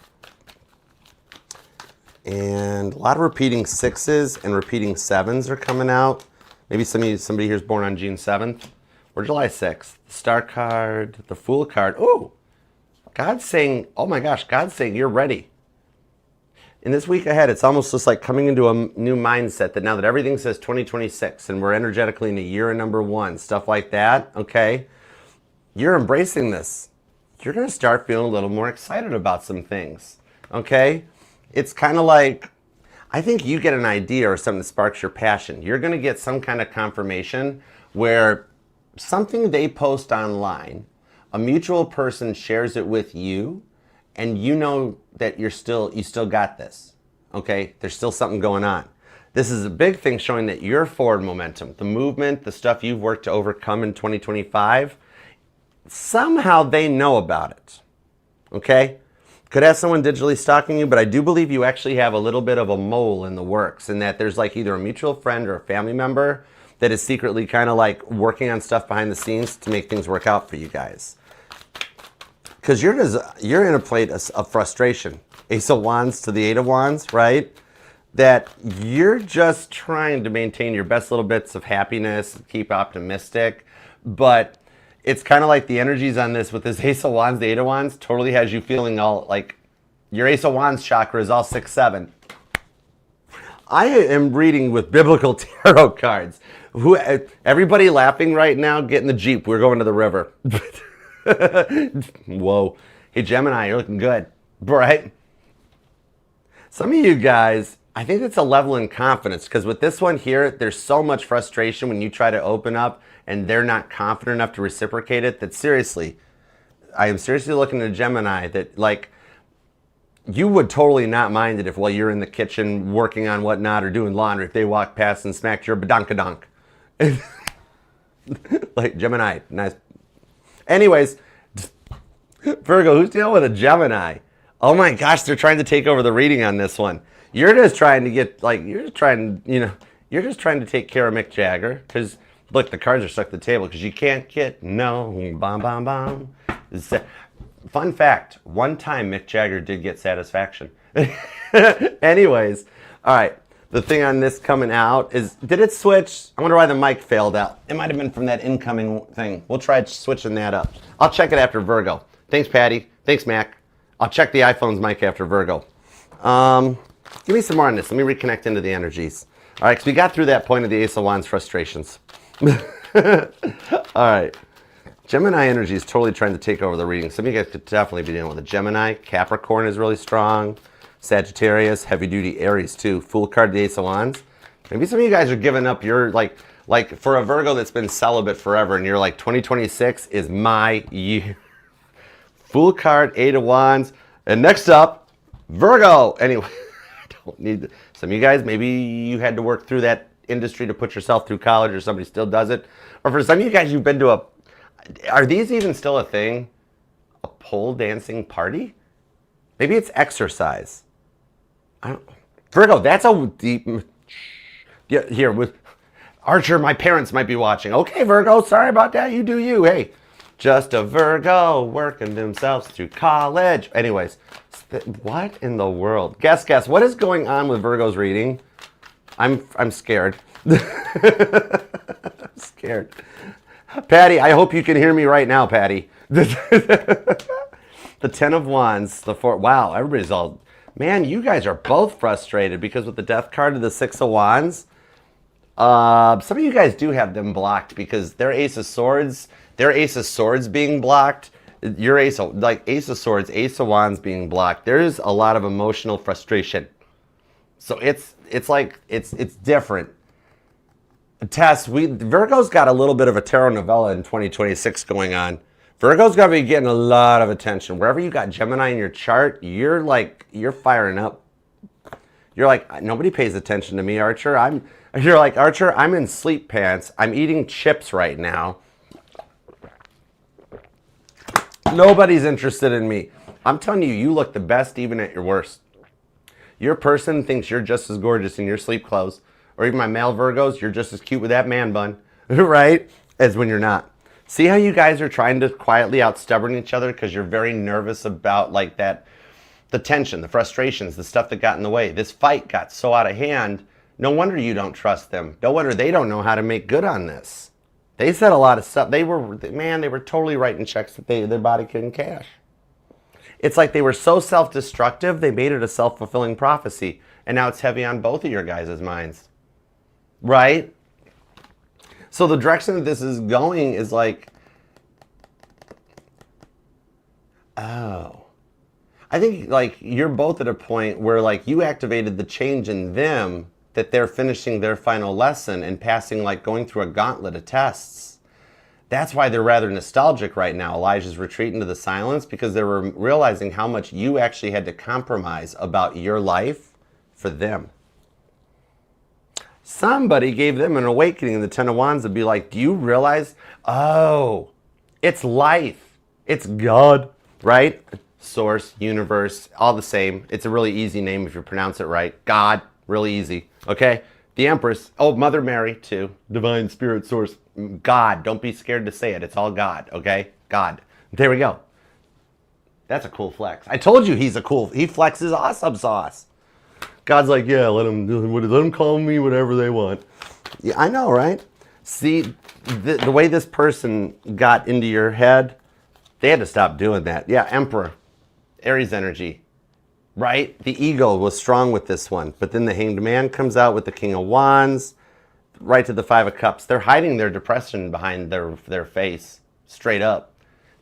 And a lot of repeating 6s and repeating 7s are coming out. Maybe somebody here is born on June 7th or July 6th. The Star card, the Fool card. Oh, God's saying, oh my gosh, God's saying you're ready. In this week ahead, it's almost just like coming into a new mindset that now that everything says 2026 and we're energetically in a year of number one, stuff like that, okay? You're embracing this. You're going to start feeling a little more excited about some things, okay? It's kind of like, I think you get an idea or something that sparks your passion. You're going to get some kind of confirmation where something they post online, a mutual person shares it with you, and you know that you still got this, okay? There's still something going on. This is a big thing showing that your forward momentum, the movement, the stuff you've worked to overcome in 2025, somehow they know about it, okay? Could have someone digitally stalking you, but I do believe you actually have a little bit of a mole in the works, and that there's like either a mutual friend or a family member that is secretly kind of like working on stuff behind the scenes to make things work out for you guys. Because you're in a plate of frustration. Ace of Wands to the Eight of Wands, right? That you're just trying to maintain your best little bits of happiness, keep optimistic, but it's kind of like the energies on this with this Ace of Wands, the Eight of Wands, totally has you feeling all like your Ace of Wands chakra is all 6-7. I am reading with biblical tarot cards. Everybody laughing right now, get in the Jeep. We're going to the river. Whoa. Hey, Gemini, you're looking good, right? Some of you guys, I think it's a level in confidence because with this one here, there's so much frustration when you try to open up and they're not confident enough to reciprocate it that seriously, I am seriously looking at a Gemini that like, you would totally not mind it if while you're in the kitchen working on whatnot or doing laundry, if they walked past and smacked your badonkadonk. Like Gemini, nice. Anyways, Virgo, who's dealing with a Gemini? Oh my gosh, they're trying to take over the reading on this one. You're just trying to get, like, you're just trying to take care of Mick Jagger. Because, look, the cards are stuck to the table because you can't get no, bom, bom, bom. Fun fact, one time Mick Jagger did get satisfaction. Anyways, all right. The thing on this coming out is, did it switch? I wonder why the mic failed out. It might have been from that incoming thing. We'll try switching that up. I'll check it after Virgo. Thanks, Patty. Thanks, Mac. I'll check the iPhone's mic after Virgo. Give me some more on this. Let me reconnect into the energies. All right, because we got through that point of the Ace of Wands frustrations. All right. Gemini energy is totally trying to take over the reading. Some of you guys could definitely be dealing with a Gemini. Capricorn is really strong. Sagittarius, heavy-duty Aries, too. Fool card, the Ace of Wands. Maybe some of you guys are giving up your, like for a Virgo that's been celibate forever, and you're like, 2026 is my year. Fool card, Eight of Wands. And next up, Virgo. Anyway, I don't need some of you guys, maybe you had to work through that industry to put yourself through college, or somebody still does it. Or for some of you guys, you've been to are these even still a thing? A pole dancing party? Maybe it's exercise. Virgo, that's a deep. Yeah, here with Archer, my parents might be watching. Okay, Virgo, sorry about that. You do you. Hey, Just a Virgo working themselves through college. Anyways, what in the world? Guess. What is going on with Virgo's reading? I'm scared. I'm scared. Patty, I hope you can hear me right now, Patty. The 10 of Wands, the 4. Wow, everybody's all... Man, you guys are both frustrated because with the Death card of the 6 of Wands, some of you guys do have them blocked because their Ace of Swords being blocked, your Ace of Swords, Ace of Wands being blocked. There's a lot of emotional frustration. So it's different. Tess, Virgo's got a little bit of a tarot novella in 2026 going on. Virgo's gonna be getting a lot of attention. Wherever you got Gemini in your chart, you're firing up. You're like, nobody pays attention to me, Archer. You're like, Archer, I'm in sleep pants. I'm eating chips right now. Nobody's interested in me. I'm telling you, you look the best even at your worst. Your person thinks you're just as gorgeous in your sleep clothes. Or even my male Virgos, you're just as cute with that man bun, right? As when you're not. See how you guys are trying to quietly out-stubborn each other because you're very nervous about like that, the tension, the frustrations, the stuff that got in the way. This fight got so out of hand. No wonder you don't trust them. No wonder they don't know how to make good on this. They said a lot of stuff. They were totally writing checks that their body couldn't cash. It's like they were so self-destructive, they made it a self-fulfilling prophecy. And now it's heavy on both of your guys' minds. Right? So the direction that this is going is like, oh. I think like you're both at a point where like you activated the change in them that they're finishing their final lesson and passing, like going through a gauntlet of tests. That's why they're rather nostalgic right now. Elijah's retreating to the silence because they were realizing how much you actually had to compromise about your life for them. Somebody gave them an awakening in the 10 of Wands to be like, do you realize? Oh, it's life. It's God, right? Source, universe, all the same. It's a really easy name if you pronounce it right. God, really easy. Okay? The Empress. Oh, Mother Mary, too. Divine Spirit Source. God. Don't be scared to say it. It's all God. Okay? God. There we go. That's a cool flex. I told you he flexes awesome sauce. God's like, yeah, let them call me whatever they want. Yeah, I know, right? See, the way this person got into your head, they had to stop doing that. Yeah, Emperor. Aries energy. Right? The ego was strong with this one. But then the Hanged Man comes out with the King of Wands, right to the 5 of Cups. They're hiding their depression behind their face, straight up.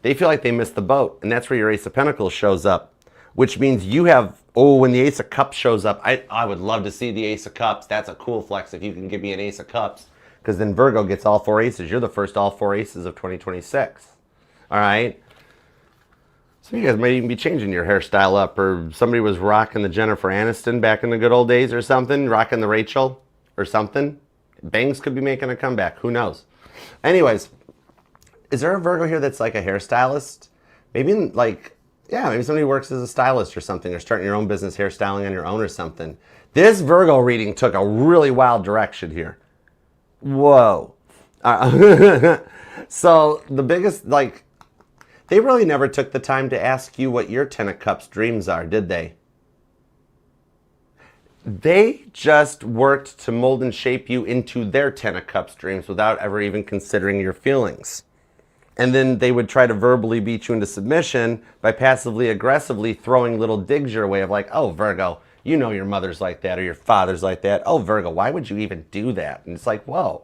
They feel like they missed the boat, and that's where your Ace of Pentacles shows up, which means you have, when the Ace of Cups shows up, I would love to see the Ace of Cups. That's a cool flex if you can give me an Ace of Cups, because then Virgo gets all 4 aces. You're the first all 4 aces of 2026. All right? Some of you guys might even be changing your hairstyle up, or somebody was rocking the Jennifer Aniston back in the good old days or something, rocking the Rachel or something. Bangs could be making a comeback. Who knows? Anyways, is there a Virgo here that's like a hairstylist? Maybe maybe somebody works as a stylist or something, or starting your own business hairstyling on your own or something. This Virgo reading took a really wild direction here. Whoa. So the biggest, they really never took the time to ask you what your 10 of Cups dreams are, did they? They just worked to mold and shape you into their 10 of Cups dreams without ever even considering your feelings. And then they would try to verbally beat you into submission by passively aggressively throwing little digs your way of like, oh, Virgo, you know your mother's like that or your father's like that. Oh, Virgo, why would you even do that? And it's like, whoa.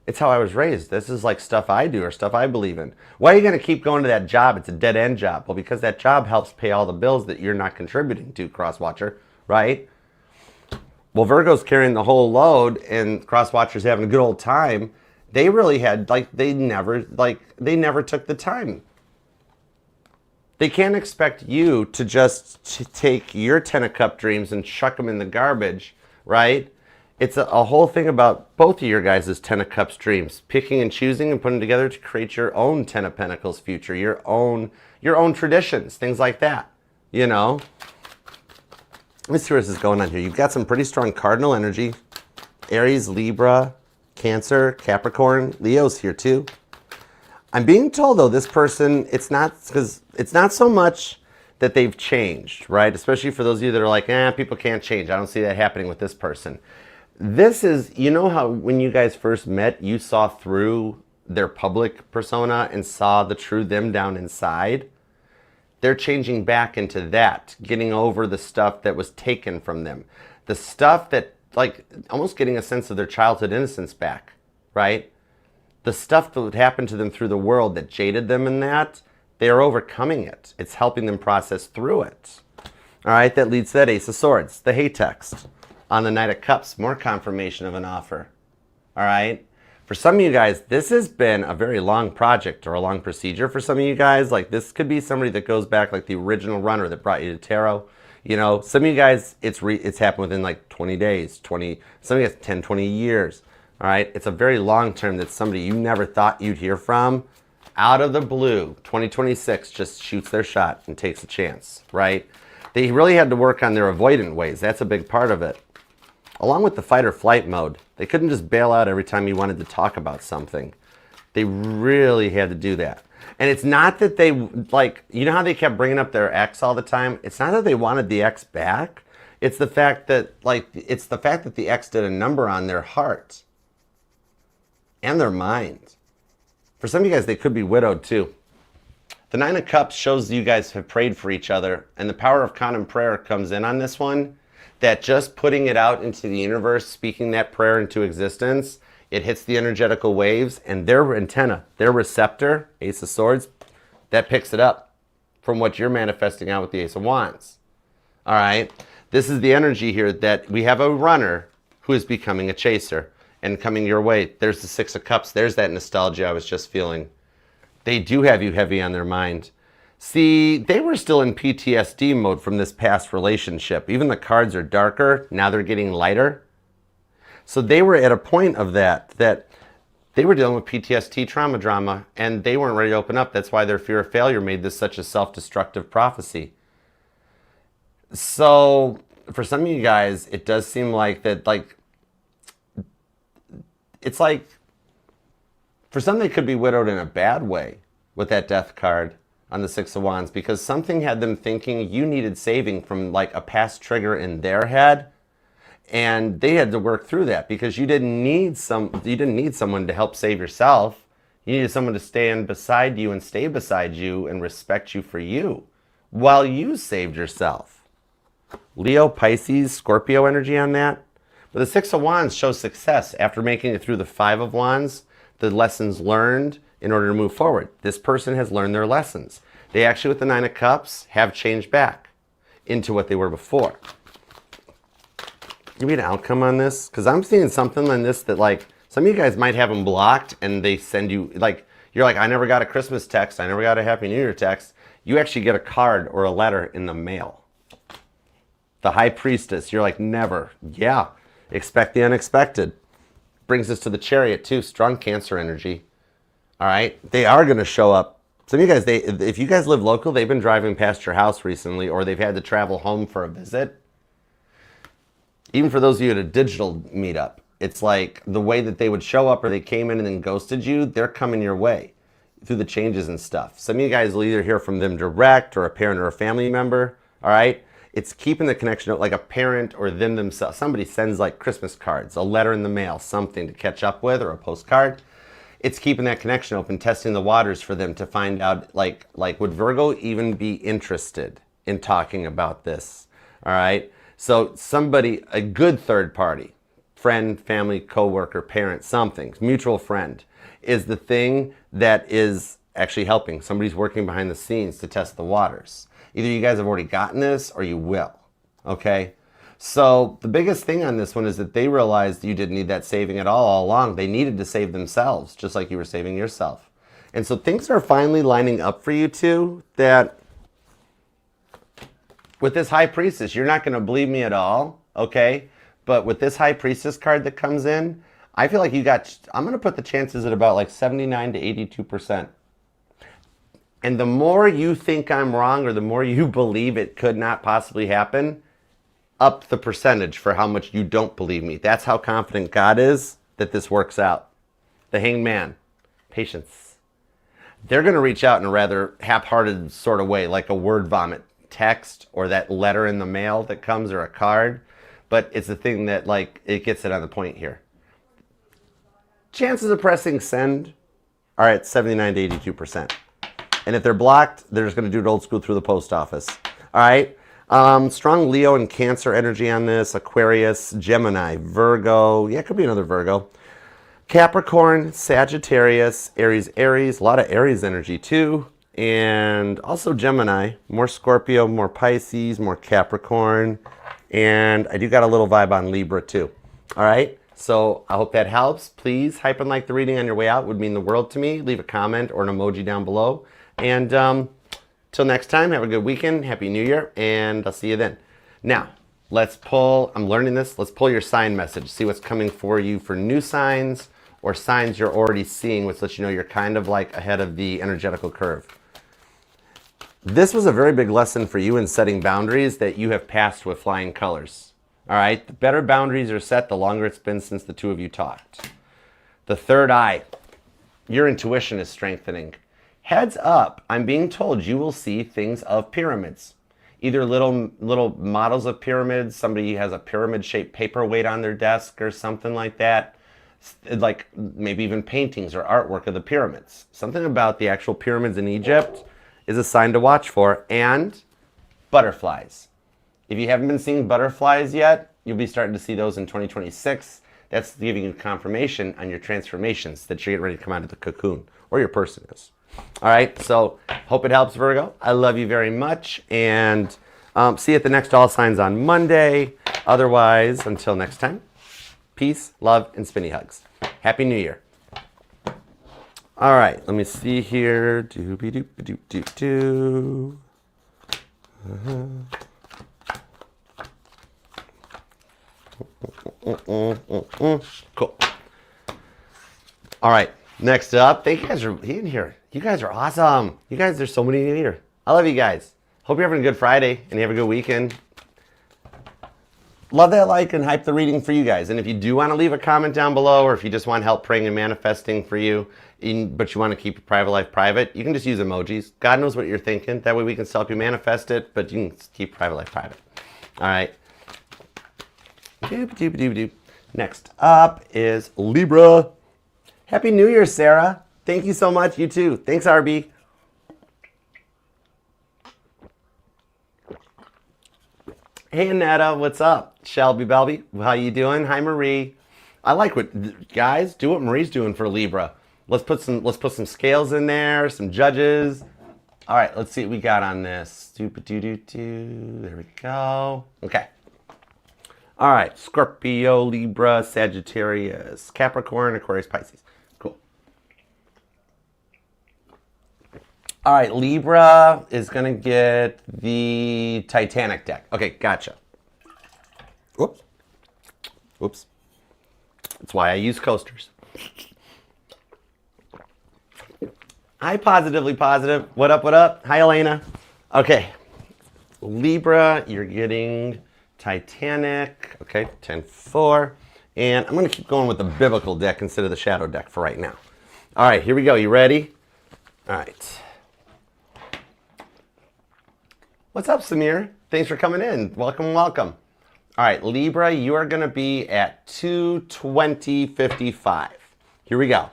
It's how I was raised. This is like stuff I do or stuff I believe in. Why are you going to keep going to that job? It's a dead-end job. Well, because that job helps pay all the bills that you're not contributing to, Crosswatcher, right? Well, Virgo's carrying the whole load and Crosswatcher's having a good old time. They really had, they never took the time. They can't expect you to just take your 10 of Cup dreams and chuck them in the garbage, right? It's a whole thing about both of your guys' 10 of Cups dreams, picking and choosing and putting together to create your own 10 of Pentacles future, your own traditions, things like that, you know? Let me see where this is going on here. You've got some pretty strong cardinal energy. Aries, Libra, Cancer, Capricorn, Leo's here too. I'm being told though, this person, it's not so much that they've changed, right? Especially for those of you that are like, people can't change. I don't see that happening with this person. This is, you know how when you guys first met, you saw through their public persona and saw the true them down inside? They're changing back into that, getting over the stuff that was taken from them. The stuff that, like, almost getting a sense of their childhood innocence back, right? The stuff that would happen to them through the world that jaded them in that, they are overcoming it. It's helping them process through it. All right, that leads to that Ace of Swords, the hey text. On the Knight of Cups, more confirmation of an offer. All right? For some of you guys, this has been a very long project or a long procedure for some of you guys. Like, this could be somebody that goes back, like the original runner that brought you to tarot. You know, some of you guys, it's happened within like 20 days, some of you guys 10, 20 years. All right? It's a very long term that somebody you never thought you'd hear from, out of the blue, 2026 just shoots their shot and takes a chance, right? They really had to work on their avoidant ways. That's a big part of it. Along with the fight or flight mode, they couldn't just bail out every time you wanted to talk about something. They really had to do that. And it's not that they, like, you know how they kept bringing up their ex all the time? It's not that they wanted the ex back. It's the fact that, the ex did a number on their heart and their mind. For some of you guys, they could be widowed too. The Nine of Cups shows you guys have prayed for each other, and the power of common prayer comes in on this one. That just putting it out into the universe, speaking that prayer into existence, it hits the energetical waves, and their antenna, their receptor, Ace of Swords, that picks it up from what you're manifesting out with the Ace of Wands. All right? This is the energy here that we have a runner who is becoming a chaser and coming your way. There's the Six of Cups. There's that nostalgia I was just feeling. They do have you heavy on their mind. See, they were still in PTSD mode from this past relationship. Even the cards are darker. Now they're getting lighter. So they were at a point of that they were dealing with PTSD trauma drama, and they weren't ready to open up. That's why their fear of failure made this such a self-destructive prophecy. So for some of you guys, it does seem like that, like, it's like, for some they could be widowed in a bad way with that death card on the Six of Wands, because something had them thinking you needed saving from like a past trigger in their head, and they had to work through that because you didn't need someone to help save yourself. You needed someone to stand beside you and stay beside you and respect you for you while you saved yourself. Leo, Pisces, Scorpio energy on that. But the Six of Wands shows success after making it through the Five of Wands, the lessons learned in order to move forward. This person has learned their lessons. They actually, with the Nine of Cups, have changed back into what they were before. Give me an outcome on this, because I'm seeing something on this that, like, some of you guys might have them blocked and they send you, like, you're like, I never got a Christmas text, I never got a Happy New Year text. You actually get a card or a letter in the mail. The High Priestess, you're like, never. Yeah, expect the unexpected. Brings us to the Chariot too, strong Cancer energy. All right, they are going to show up. Some of you guys, if you guys live local, they've been driving past your house recently, or they've had to travel home for a visit. Even for those of you at a digital meetup, it's like the way that they would show up, or they came in and then ghosted you, they're coming your way through the changes and stuff. Some of you guys will either hear from them direct, or a parent or a family member. All right, it's keeping the connection, like a parent or them themselves. Somebody sends like Christmas cards, a letter in the mail, something to catch up with, or a postcard. It's keeping that connection open, testing the waters for them to find out, like would Virgo even be interested in talking about this? All right. So somebody, a good third party, friend, family, coworker, parent, something, mutual friend, is the thing that is actually helping. Somebody's working behind the scenes to test the waters. Either you guys have already gotten this or you will. Okay. So the biggest thing on this one is that they realized you didn't need that saving at all along. They needed to save themselves, just like you were saving yourself. And so things are finally lining up for you two, that with this High Priestess, you're not going to believe me at all, okay? But with this High Priestess card that comes in, I feel like I'm going to put the chances at about like 79 to 82%. And the more you think I'm wrong, or the more you believe it could not possibly happen, up the percentage for how much you don't believe me. That's how confident God is that this works out. The Hanged Man, patience. they're going to reach out in a rather half-hearted sort of way, like a word vomit text or that letter in the mail that comes or a card. But it's a thing that, like, it gets it on the point here. Chances of pressing send are at 79 to 82%. And if they're blocked, they're just going to do it old school through the post office. All right. Strong Leo and Cancer energy on this. Aquarius, Gemini, Virgo. Yeah, it could be another Virgo. Capricorn, Sagittarius, Aries, Aries. A lot of Aries energy too. And also Gemini. More Scorpio, more Pisces, more Capricorn. And I do got a little vibe on Libra too. All right. So I hope that helps. Please hype and like the reading on your way out. It would mean the world to me. Leave a comment or an emoji down below. And till next time, have a good weekend. Happy New Year. And I'll see you then. Now, let's pull, I'm learning this. Let's pull your sign message. See what's coming for you for new signs or signs you're already seeing, which lets you know you're kind of like ahead of the energetical curve. This was a very big lesson for you in setting boundaries that you have passed with flying colors. All right, the better boundaries are set, the longer it's been since the two of you talked. The third eye, your intuition is strengthening. Heads up, I'm being told you will see things of pyramids. Either little models of pyramids, somebody has a pyramid-shaped paperweight on their desk or something like that. Like maybe even paintings or artwork of the pyramids. Something about the actual pyramids in Egypt is a sign to watch for. And butterflies. If you haven't been seeing butterflies yet, you'll be starting to see those in 2026. That's giving you confirmation on your transformations that you're getting ready to come out of the cocoon, or your person is. All right, so hope it helps, Virgo. I love you very much, and see you at the next All Signs on Monday. Otherwise, until next time, peace, love, and spinny hugs. Happy New Year. All right, let me see here. Doobie-doop-a-doop-doop-doo. Cool. All right, next up, thank you guys for being here. You guys are awesome. You guys, there's so many here. I love you guys. Hope you're having a good Friday and you have a good weekend. Love that like and hype the reading for you guys. And if you do want to leave a comment down below, or if you just want help praying and manifesting for you, but you want to keep your private life private, you can just use emojis. God knows what you're thinking. That way we can still help you manifest it, but you can keep private life private. All right. Next up is Libra. Happy New Year, Sarah. Thank you so much. You too. Thanks, RB. Hey, Annetta. What's up? Shelby Belby. How you doing? Hi, Marie. I like what, guys, do what Marie's doing for Libra. Let's put some scales in there, some judges. All right, let's see what we got on this. There we go. Okay. All right, Scorpio, Libra, Sagittarius, Capricorn, Aquarius, Pisces. Cool. All right, Libra is going to get the Titanic deck. Okay, gotcha. Whoops. Whoops. That's why I use coasters. Hi, Positively Positive. What up, what up? Hi, Elena. Okay, Libra, you're getting Titanic, okay, 10-4. And I'm going to keep going with the biblical deck instead of the shadow deck for right now. All right, here we go. You ready? All right. What's up, Samir? Thanks for coming in. Welcome, welcome. All right, Libra, you are going to be at 220.55. Here we go.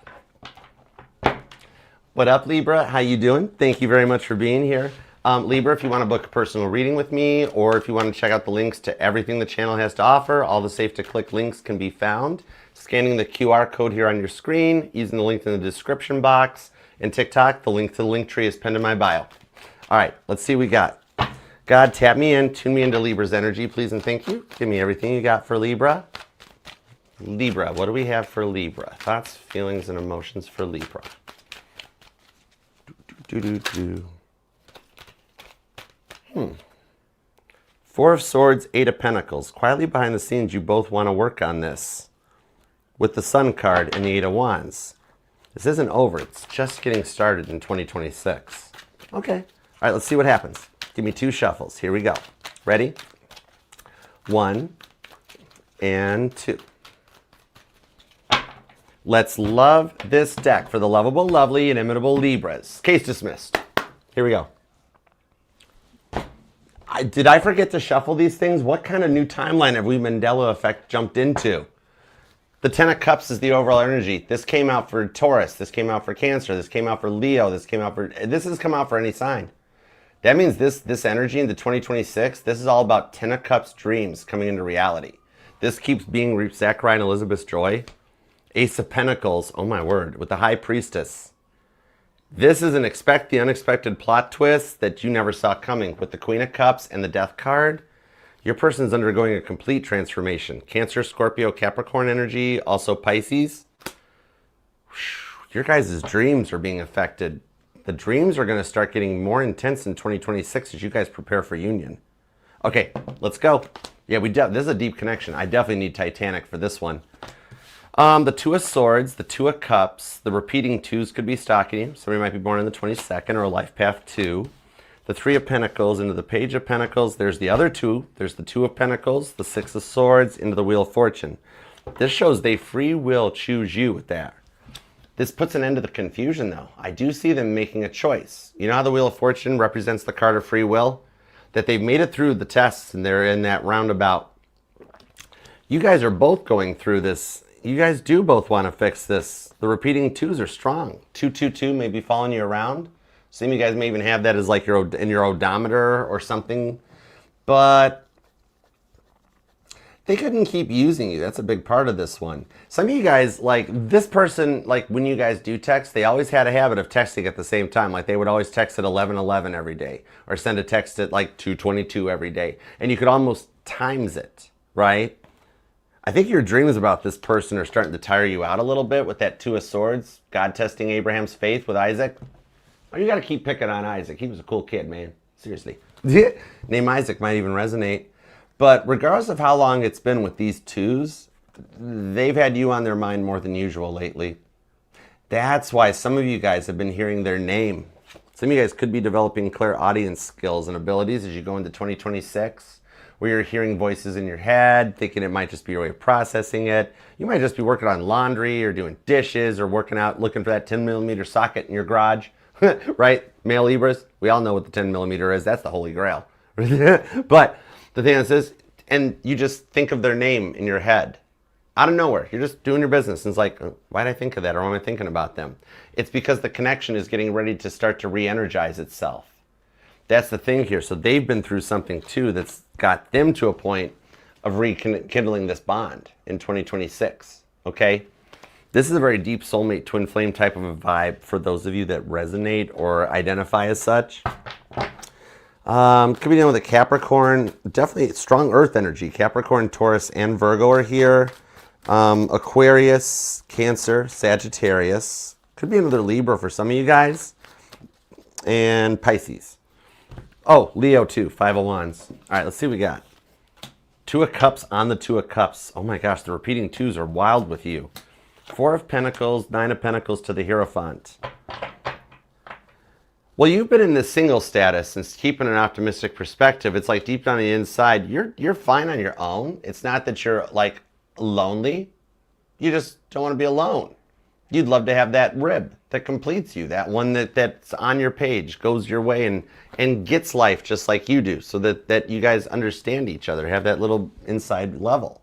What up, Libra? How you doing? Thank you very much for being here. Libra, if you want to book a personal reading with me, or if you want to check out the links to everything the channel has to offer, all the safe-to-click links can be found scanning the QR code here on your screen, using the link in the description box, and TikTok, the link to the link tree is pinned in my bio. All right, let's see what we got. God, tap me in, tune me into Libra's energy, please and thank you. Give me everything you got for Libra. Libra, what do we have for Libra? Thoughts, feelings, and emotions for Libra. Four of Swords, Eight of Pentacles. Quietly behind the scenes, you both want to work on this. With the Sun card and the Eight of Wands. This isn't over. It's just getting started in 2026. Okay. All right, let's see what happens. Give me two shuffles. Here we go. Ready? 1 and 2. Let's love this deck for the lovable, lovely, inimitable Libras. Case dismissed. Here we go. Did I forget to shuffle these things? What kind of new timeline have we Mandela effect jumped into? The Ten of Cups is the overall energy. This came out for Taurus. This came out for Cancer. This came out for Leo. This has come out for any sign. That means this energy into 2026, this is all about Ten of Cups dreams coming into reality. This keeps being Zachariah and Elizabeth's joy. Ace of Pentacles, oh my word, with the High Priestess. This is an expect the unexpected plot twist that you never saw coming. With the Queen of Cups and the Death card, your person's undergoing a complete transformation. Cancer, Scorpio, Capricorn energy, also Pisces. Your guys' dreams are being affected. The dreams are going to start getting more intense in 2026 as you guys prepare for union. Okay, let's go. Yeah, this is a deep connection. I definitely need Titanic for this one. The Two of Swords, the Two of Cups, the repeating twos could be stalking you. Somebody might be born on the 22nd or a life path 2. The Three of Pentacles into the Page of Pentacles. There's the other two. There's the Two of Pentacles, the Six of Swords into the Wheel of Fortune. This shows they free will choose you with that. This puts an end to the confusion, though. I do see them making a choice. You know how the Wheel of Fortune represents the card of free will? That they've made it through the tests and they're in that roundabout. You guys are both going through this. You guys do both want to fix this. The repeating twos are strong. 222 may be following you around. Some of you guys may even have that as like in your odometer or something. But they couldn't keep using you. That's a big part of this one. Some of you guys, like this person, like when you guys do text, they always had a habit of texting at the same time. Like they would always text at 11:11 every day or send a text at like 2:22 every day. And you could almost times it, right? I think your dreams about this person are starting to tire you out a little bit with that Two of Swords, God testing Abraham's faith with Isaac. Oh, you got to keep picking on Isaac. He was a cool kid, man. Seriously. Name Isaac might even resonate. But regardless of how long it's been with these twos, they've had you on their mind more than usual lately. That's why some of you guys have been hearing their name. Some of you guys could be developing clairaudience skills and abilities as you go into 2026, where you're hearing voices in your head, thinking it might just be your way of processing it. You might just be working on laundry or doing dishes or working out, looking for that 10mm socket in your garage, right? Male Libras, we all know what the 10mm is. That's the holy grail. But the thing is, and you just think of their name in your head. Out of nowhere, you're just doing your business. And it's like, why did I think of that? Or why am I thinking about them? It's because the connection is getting ready to start to re-energize itself. That's the thing here. So they've been through something too that's got them to a point of rekindling this bond in 2026. Okay? This is a very deep soulmate twin flame type of a vibe for those of you that resonate or identify as such. Could be dealing with a Capricorn, definitely strong earth energy. Capricorn, Taurus, and Virgo are here. Aquarius, Cancer, Sagittarius. Could be another Libra for some of you guys. And Pisces. Oh, Leo too, 5 of Wands. All right, let's see what we got. Two of Cups on the Two of Cups. Oh my gosh, the repeating twos are wild with you. 4 of Pentacles, 9 of Pentacles to the Hierophant. Well, you've been in this single status and keeping an optimistic perspective. It's like deep down the inside, you're fine on your own. It's not that you're like lonely. You just don't want to be alone. You'd love to have that rib that completes you, that one that's on your page, goes your way and gets life just like you do, so that you guys understand each other, have that little inside level.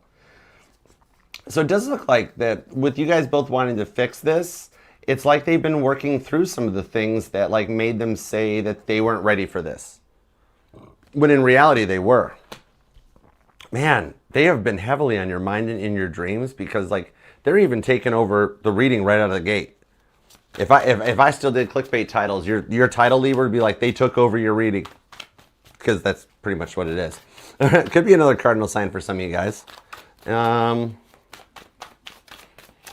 So it does look like that with you guys both wanting to fix this, it's like they've been working through some of the things that like made them say that they weren't ready for this. When in reality, they were. Man, they have been heavily on your mind and in your dreams because like they're even taking over the reading right out of the gate. If I still did clickbait titles, your title Libra would be like they took over your reading. Because that's pretty much what it is. Could be another cardinal sign for some of you guys.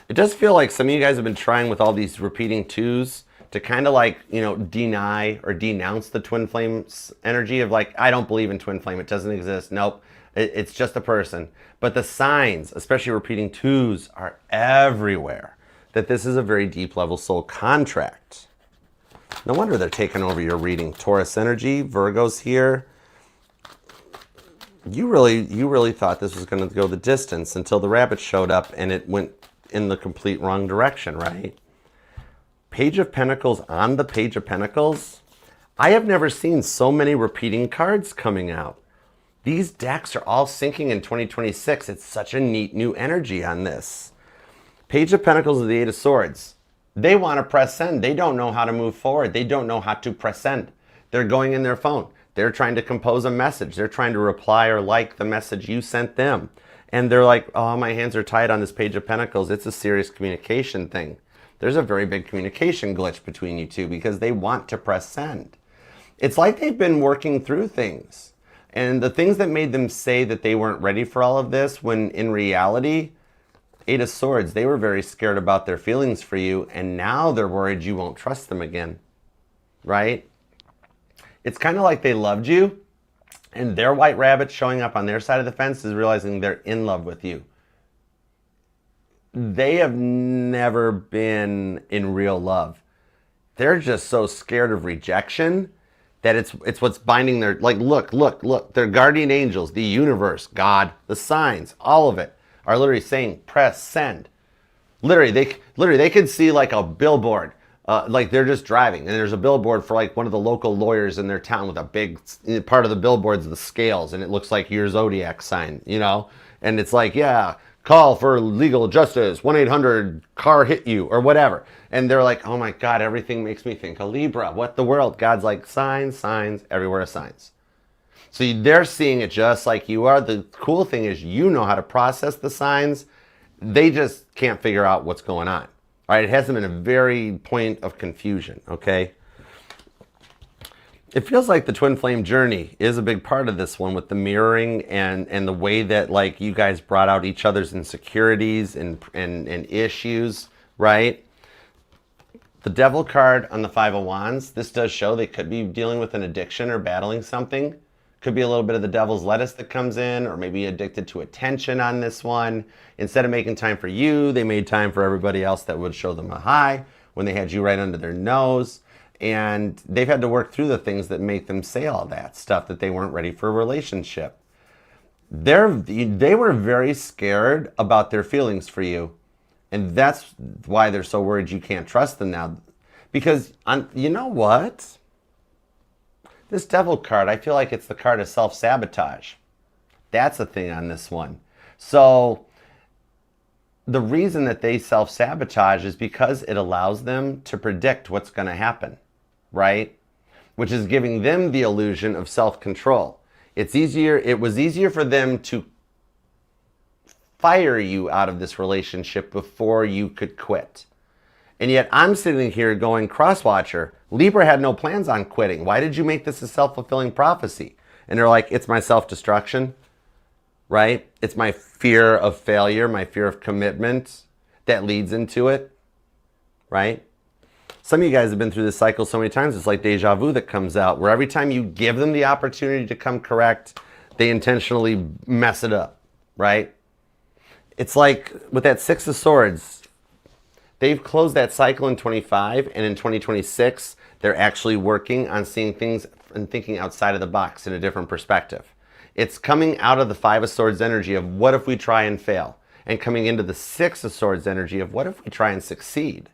It does feel like some of you guys have been trying with all these repeating twos to kind of like, you know, deny or denounce the twin flames energy of like, I don't believe in twin flame. It doesn't exist. Nope. It's just a person. But the signs, especially repeating twos, are everywhere. That this is a very deep level soul contract. No wonder they're taking over your reading. Taurus energy, Virgo's here. You really thought this was going to go the distance until the rabbit showed up and it in the complete wrong direction, right? Page of Pentacles on the Page of Pentacles. I have never seen so many repeating cards coming out. These decks are all syncing in 2026. It's such a neat new energy on this. Page of Pentacles is the Eight of Swords. They want to press send. They don't know how to move forward. They don't know how to press send. They're going in their phone. They're trying to compose a message. They're trying to reply or like the message you sent them. And they're like, oh, my hands are tied on this Page of Pentacles. It's a serious communication thing. There's a very big communication glitch between you two because they want to press send. It's like they've been working through things. And the things that made them say that they weren't ready for all of this, when in reality, Eight of Swords, they were very scared about their feelings for you, and now they're worried you won't trust them again, right? It's kind of like they loved you, and their white rabbit showing up on their side of the fence is realizing they're in love with you. They have never been in real love. They're just so scared of rejection that it's what's binding their, like, look, their guardian angels, the universe, God, the signs, all of it are literally saying, press send. Literally, they could see like a billboard, like they're just driving, and there's a billboard for like one of the local lawyers in their town with a big part of the billboard's the scales, and it looks like your Zodiac sign, you know? And it's like, yeah, call for legal justice, 1-800 car hit you, or whatever. And they're like, oh my God, everything makes me think of Libra. What the world? God's like, signs, everywhere are signs. So they're seeing it just like you are. The cool thing is you know how to process the signs. They just can't figure out what's going on. All right, it has them in a very point of confusion, okay? It feels like the twin flame journey is a big part of this one, with the mirroring and the way that, like, you guys brought out each other's insecurities and issues, right? The Devil card on the Five of Wands, this does show they could be dealing with an addiction or battling something. Could be a little bit of the devil's lettuce that comes in, or maybe addicted to attention on this one. Instead of making time for you, they made time for everybody else that would show them a hi when they had you right under their nose. And they've had to work through the things that make them say all that stuff, that they weren't ready for a relationship. They were very scared about their feelings for you. And that's why they're so worried you can't trust them now. Because, you know what? This Devil card, I feel like it's the card of self-sabotage. That's a thing on this one. So the reason that they self-sabotage is because it allows them to predict what's going to happen, right? Which is giving them the illusion of self-control. It was easier for them to fire you out of this relationship before you could quit. And yet I'm sitting here going, Crosswatcher, Libra had no plans on quitting. Why did you make this a self-fulfilling prophecy? And they're like, it's my self-destruction, right? It's my fear of failure, my fear of commitment that leads into it, right? Some of you guys have been through this cycle so many times, it's like deja vu that comes out, where every time you give them the opportunity to come correct, they intentionally mess it up, right? It's like with that Six of Swords, they've closed that cycle in 25, and in 2026, they're actually working on seeing things and thinking outside of the box in a different perspective. It's coming out of the Five of Swords energy of what if we try and fail, and coming into the Six of Swords energy of what if we try and succeed.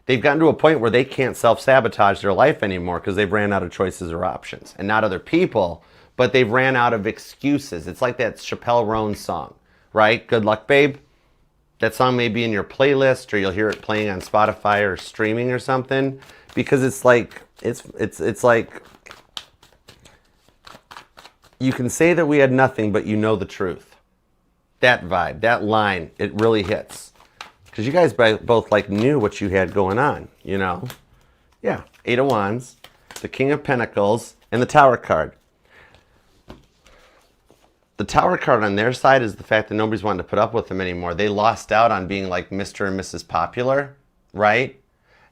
They've gotten to a point where they can't self-sabotage their life anymore because they've ran out of choices or options. And not other people, but they've ran out of excuses. It's like that Chappelle Roan song, right? Good luck, babe. That song may be in your playlist, or you'll hear it playing on Spotify or streaming or something, because it's like, it's like, you can say that we had nothing, but you know the truth. That vibe, that line, it really hits. Because you guys both like knew what you had going on, you know? Yeah, Eight of Wands, the King of Pentacles, and the Tower card. The Tower card on their side is the fact that nobody's wanting to put up with them anymore. They lost out on being like Mr. and Mrs. Popular, right?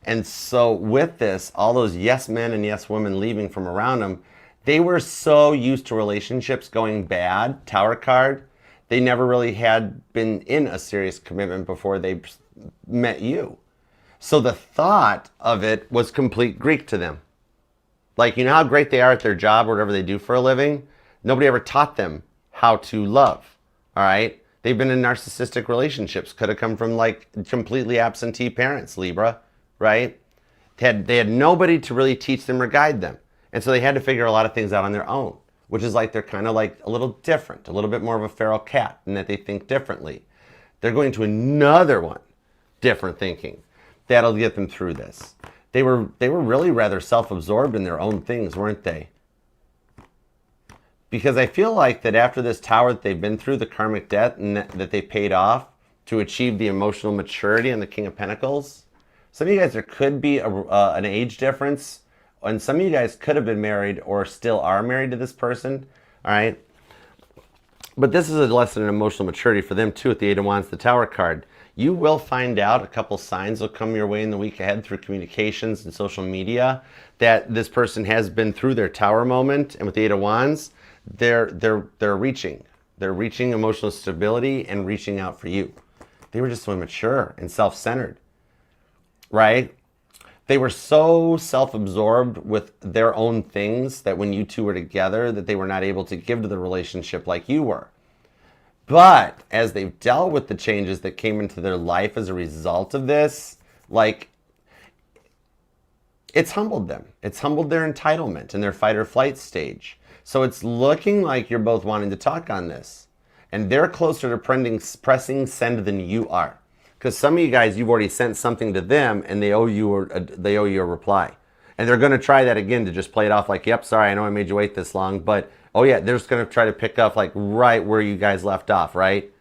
And so with this, all those yes men and yes women leaving from around them, they were so used to relationships going bad, Tower card, they never really had been in a serious commitment before they met you. So the thought of it was complete Greek to them. Like, you know how great they are at their job or whatever they do for a living? Nobody ever taught them how to love, all right? They've been in narcissistic relationships. Could have come from like completely absentee parents, Libra, right? They had nobody to really teach them or guide them. And so they had to figure a lot of things out on their own, which is like they're kind of like a little different, a little bit more of a feral cat in that they think differently. They're going to another one, different thinking. That'll get them through this. They were really rather self-absorbed in their own things, weren't they? Because I feel like that after this tower that they've been through, the karmic debt and that they paid off to achieve the emotional maturity and the King of Pentacles, some of you guys, there could be an age difference, and some of you guys could have been married or still are married to this person, all right? But this is a lesson in emotional maturity for them too with the Eight of Wands, the Tower card. You will find out, a couple signs will come your way in the week ahead through communications and social media that this person has been through their Tower moment, and with the Eight of Wands, they're reaching emotional stability and reaching out for you. They were just so immature and self-centered, right? They were so self-absorbed with their own things that when you two were together, that they were not able to give to the relationship like you were. But as they've dealt with the changes that came into their life as a result of this, like, it's humbled them. It's humbled their entitlement and their fight or flight stage. So it's looking like you're both wanting to talk on this. And they're closer to pressing send than you are. Because some of you guys, you've already sent something to them and they owe you a reply. And they're going to try that again to just play it off like, yep, sorry, I know I made you wait this long, but oh yeah, they're just going to try to pick up like right where you guys left off, right?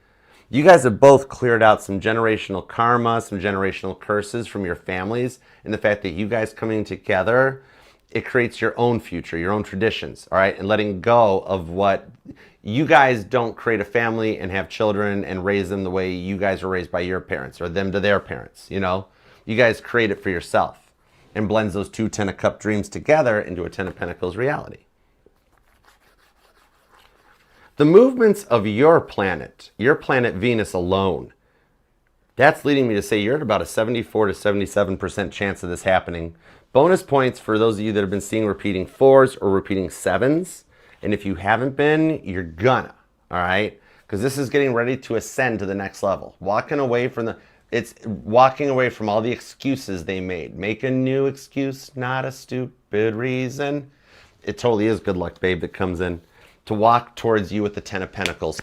You guys have both cleared out some generational karma, some generational curses from your families, and the fact that you guys coming together, it creates your own future, your own traditions, all right? And letting go of what you guys don't create a family and have children and raise them the way you guys were raised by your parents or them to their parents, you know? You guys create it for yourself and blends those two Ten of Cups dreams together into a Ten of Pentacles reality. The movements of your planet Venus alone, that's leading me to say you're at about a 74 to 77% chance of this happening. Bonus points for those of you that have been seeing repeating 4s or repeating 7s. And if you haven't been, you're gonna, all right? Because this is getting ready to ascend to the next level. Walking away from all the excuses they made. Make a new excuse, not a stupid reason. It totally is good luck, babe, that comes in. To walk towards you with the Ten of Pentacles.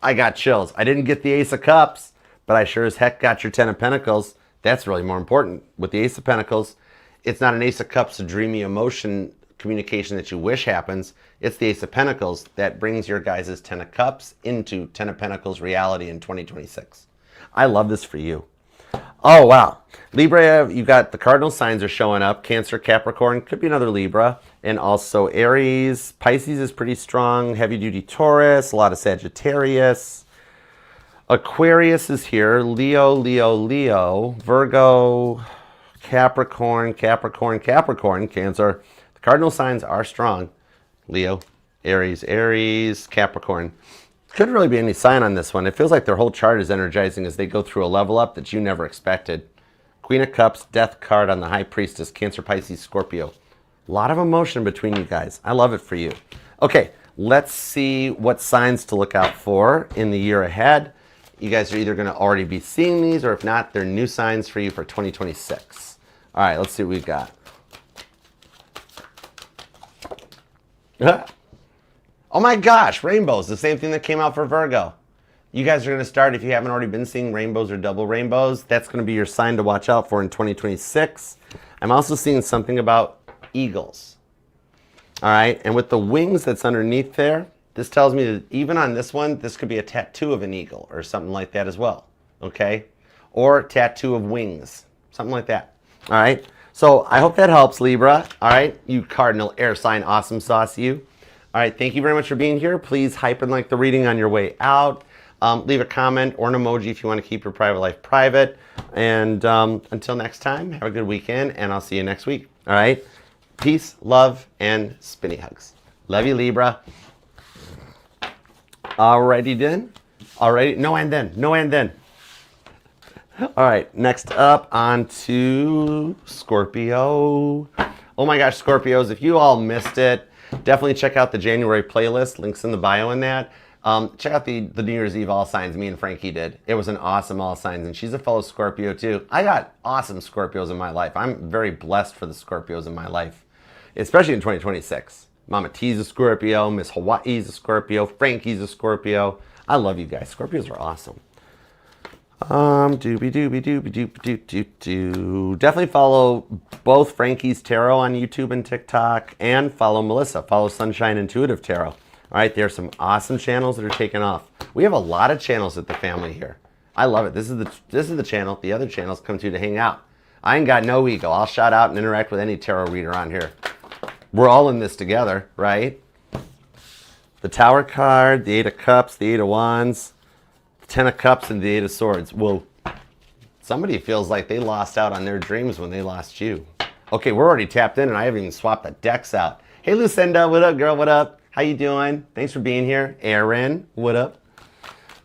I got chills. I didn't get the Ace of Cups, but I sure as heck got your Ten of Pentacles. That's really more important. With the Ace of Pentacles, it's not an Ace of Cups, a dreamy emotion communication that you wish happens. It's the Ace of Pentacles that brings your guys' Ten of Cups into Ten of Pentacles reality in 2026. I love this for you. Oh, wow. Libra, you got the cardinal signs are showing up. Cancer, Capricorn, could be another Libra. And also Aries. Pisces is pretty strong. Heavy-duty Taurus, a lot of Sagittarius. Aquarius is here. Leo, Leo, Leo. Virgo, Capricorn, Capricorn, Capricorn, Cancer. The cardinal signs are strong. Leo, Aries, Aries, Capricorn. Couldn't really be any sign on this one. It feels like their whole chart is energizing as they go through a level up that you never expected. Queen of Cups, Death card on the High Priestess, Cancer, Pisces, Scorpio. A lot of emotion between you guys. I love it for you. Okay, let's see what signs to look out for in the year ahead. You guys are either going to already be seeing these, or if not, they're new signs for you for 2026. All right, let's see what we've got. Oh my gosh, rainbows, the same thing that came out for Virgo. You guys are going to start, if you haven't already been seeing rainbows or double rainbows, that's going to be your sign to watch out for in 2026. I'm also seeing something about eagles. All right, and with the wings that's underneath there, this tells me that even on this one, this could be a tattoo of an eagle or something like that as well, okay? Or tattoo of wings, something like that, all right? So I hope that helps, Libra, all right? You cardinal air sign, awesome sauce, you. All right, thank you very much for being here. Please hype and like the reading on your way out. Leave a comment or an emoji if you want to keep your private life private. And until next time, have a good weekend, and I'll see you next week. All right? Peace, love, and spinny hugs. Love you, Libra. Alrighty then. Alrighty. No and then. No and then. All right, next up on to Scorpio. Oh my gosh, Scorpios, if you all missed it, definitely check out the January playlist. Links in the bio in that. Check out the New Year's Eve All Signs me and Frankie did. It was an awesome All Signs, and she's a fellow Scorpio too. I got awesome Scorpios in my life. I'm very blessed for the Scorpios in my life, especially in 2026. Mama T's a Scorpio, Miss Hawaii's a Scorpio, Frankie's a Scorpio. I love you guys. Scorpios are awesome. Definitely follow both Frankie's Tarot on YouTube and TikTok, and follow Melissa. Follow Sunshine Intuitive Tarot. All right, there are some awesome channels that are taking off. We have a lot of channels at the family here. I love it. This is the channel the other channels come to hang out. I ain't got no ego. I'll shout out and interact with any tarot reader on here. We're all in this together, right? The Tower card, the Eight of Cups, the Eight of Wands, the Ten of Cups, and the Eight of Swords. Well, somebody feels like they lost out on their dreams when they lost you. Okay, we're already tapped in, and I haven't even swapped the decks out. Hey, Lucinda, what up, girl? What up? How you doing? Thanks for being here. Aaron, what up?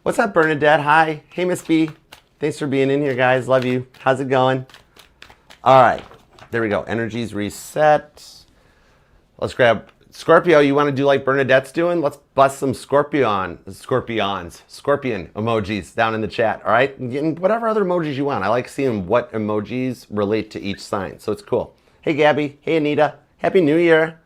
What's up, Bernadette? Hi. Hey, Miss B. Thanks for being in here, guys. Love you. How's it going? All right. There we go. Energies reset. Let's grab Scorpio. You want to do like Bernadette's doing? Let's bust some scorpion emojis down in the chat. All right? And whatever other emojis you want. I like seeing what emojis relate to each sign. So it's cool. Hey, Gabby. Hey, Anita. Happy New Year.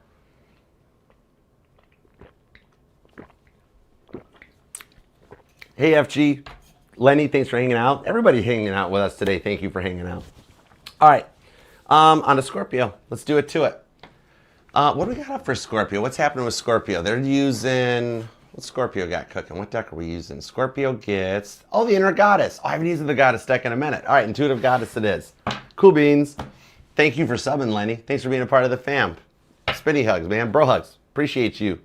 Hey, FG. Lenny, thanks for hanging out. Everybody hanging out with us today. Thank you for hanging out. All right. On to Scorpio. Let's do it to it. What do we got up for Scorpio? What's happening with Scorpio? They're using... What Scorpio got cooking? What deck are we using? Scorpio gets... Oh, the Inner Goddess. Oh, I haven't used the Goddess deck in a minute. All right, Intuitive Goddess it is. Cool beans. Thank you for subbing, Lenny. Thanks for being a part of the fam. Spinny hugs, man. Bro hugs. Appreciate you.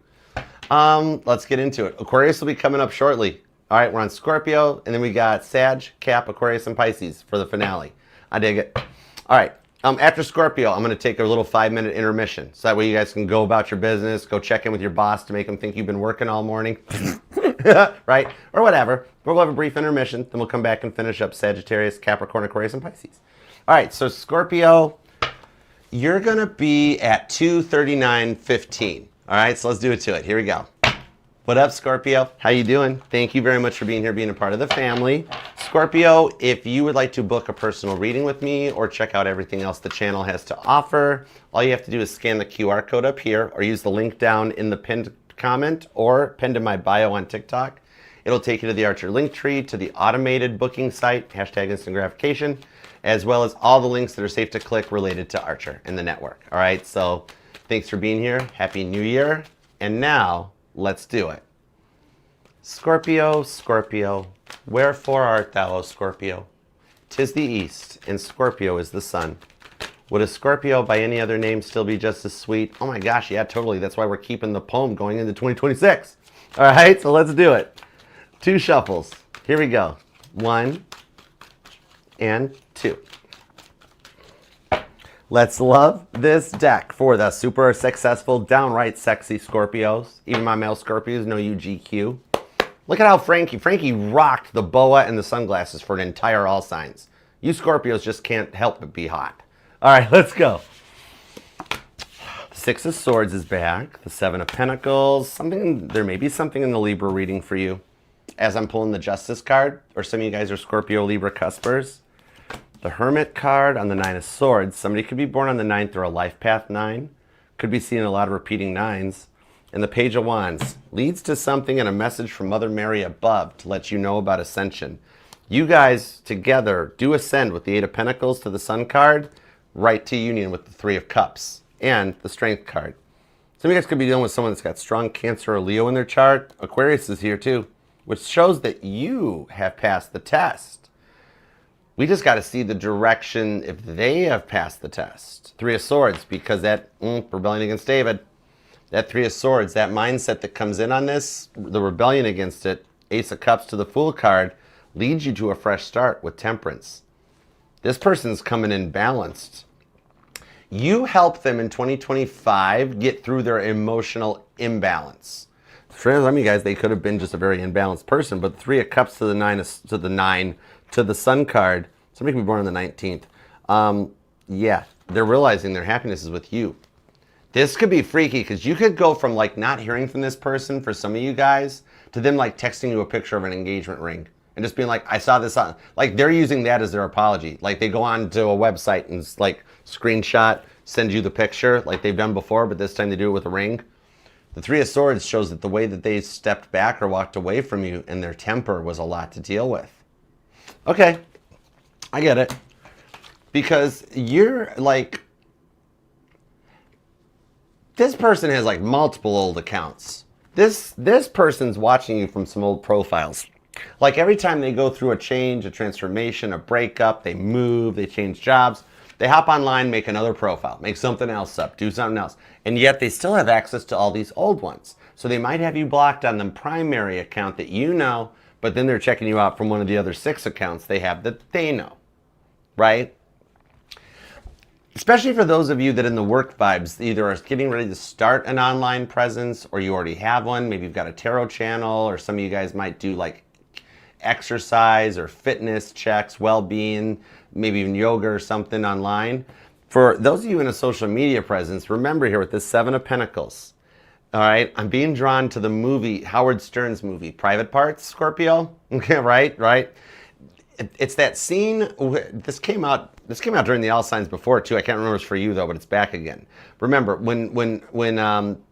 Let's get into it. Aquarius will be coming up shortly. All right, we're on Scorpio, and then we got Sag, Cap, Aquarius, and Pisces for the finale. I dig it. All right, after Scorpio, I'm going to take a little 5-minute intermission. So that way you guys can go about your business, go check in with your boss to make them think you've been working all morning, right? Or whatever. We'll have a brief intermission, then we'll come back and finish up Sagittarius, Capricorn, Aquarius, and Pisces. All right, so Scorpio, you're going to be at 239.15. All right, so let's do it to it. Here we go. What up, Scorpio? How you doing? Thank you very much for being here, being a part of the family. Scorpio, if you would like to book a personal reading with me or check out everything else the channel has to offer, all you have to do is scan the QR code up here or use the link down in the pinned comment or pinned in my bio on TikTok. It'll take you to the Archer link tree, to the automated booking site, hashtag instant gratification, as well as all the links that are safe to click related to Archer and the network. All right, so thanks for being here. Happy New Year. And now, let's do it. Scorpio, Scorpio, wherefore art thou, O Scorpio? 'Tis the east, and Scorpio is the sun. Would a Scorpio by any other name still be just as sweet? Oh my gosh, yeah, totally. That's why we're keeping the poem going into 2026. All right, so let's do it. 2 shuffles. Here we go. 1 and 2. Let's love this deck for the super successful, downright sexy Scorpios. Even my male Scorpios know you GQ. Look at how Frankie rocked the boa and the sunglasses for an entire all signs. You Scorpios just can't help but be hot. All right, let's go. The 6 of Swords is back. The 7 of Pentacles. There may be something in the Libra reading for you. As I'm pulling the Justice card, or some of you guys are Scorpio Libra cuspers. The Hermit card on the 9 of Swords. Somebody could be born on the 9th or a life path 9. Could be seeing a lot of repeating 9s. And the Page of Wands leads to something and a message from Mother Mary above to let you know about ascension. You guys together do ascend with the 8 of Pentacles to the Sun card, right to union with the 3 of Cups and the Strength card. Some of you guys could be dealing with someone that's got strong Cancer or Leo in their chart. Aquarius is here too, which shows that you have passed the test. We just got to see the direction if they have passed the test. 3 of Swords, because that rebellion against David. That 3 of Swords, that mindset that comes in on this, the rebellion against it, Ace of Cups to the Fool card, leads you to a fresh start with Temperance. This person's coming in balanced. You help them in 2025 get through their emotional imbalance. For some of you guys, they could have been just a very imbalanced person, but the 3 of Cups to the 9 to the Sun card, somebody can be born on the 19th. Yeah, they're realizing their happiness is with you. This could be freaky because you could go from like not hearing from this person for some of you guys to them like texting you a picture of an engagement ring and just being like, I saw this on, like they're using that as their apology. Like they go on to a website and like screenshot, send you the picture like they've done before, but this time they do it with a ring. The Three of Swords shows that the way that they stepped back or walked away from you and their temper was a lot to deal with. Okay, I get it. Because you're like, this person has like multiple old accounts. This person's watching you from some old profiles. Like every time they go through a change, a transformation, a breakup, they move, they change jobs, they hop online, make another profile, make something else up, do something else. And yet they still have access to all these old ones. So they might have you blocked on the primary account that you know, but then they're checking you out from one of the other 6 accounts they have that they know, right? Especially for those of you that in the work vibes either are getting ready to start an online presence or you already have one. Maybe you've got a tarot channel, or some of you guys might do like exercise or fitness checks, well-being, maybe even yoga or something online. For those of you in a social media presence, remember here with this 7 of Pentacles, all right, I'm being drawn to the movie, Howard Stern's movie, Private Parts, Scorpio. Okay, right. It's that scene. This came out during the All Signs before too. I can't remember if it's for you though, but it's back again. Remember when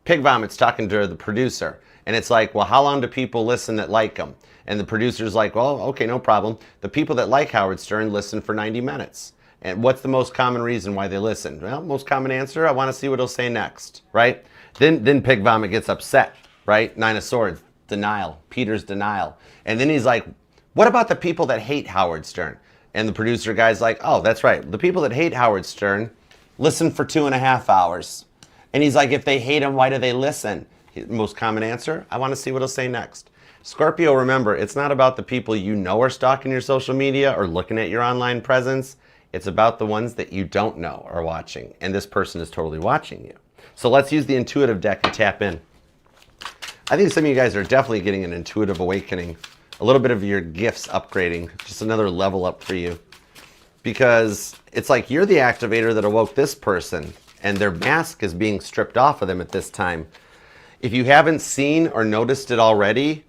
Pig Vomit's talking to the producer, and it's like, well, how long do people listen that like him? And the producer's like, well, okay, no problem. The people that like Howard Stern listen for 90 minutes. And what's the most common reason why they listen? Well, most common answer, I want to see what he'll say next, right? Then Pig Vomit gets upset, right? 9 of Swords, denial, Peter's denial. And then he's like, what about the people that hate Howard Stern? And the producer guy's like, oh, that's right. The people that hate Howard Stern listen for 2.5 hours. And he's like, if they hate him, why do they listen? Most common answer, I want to see what he'll say next. Scorpio, remember, it's not about the people you know are stalking your social media or looking at your online presence. It's about the ones that you don't know are watching. And this person is totally watching you. So let's use the intuitive deck and tap in. I think some of you guys are definitely getting an intuitive awakening. A little bit of your gifts upgrading, just another level up for you. Because it's like you're the activator that awoke this person, and their mask is being stripped off of them at this time. If you haven't seen or noticed it already,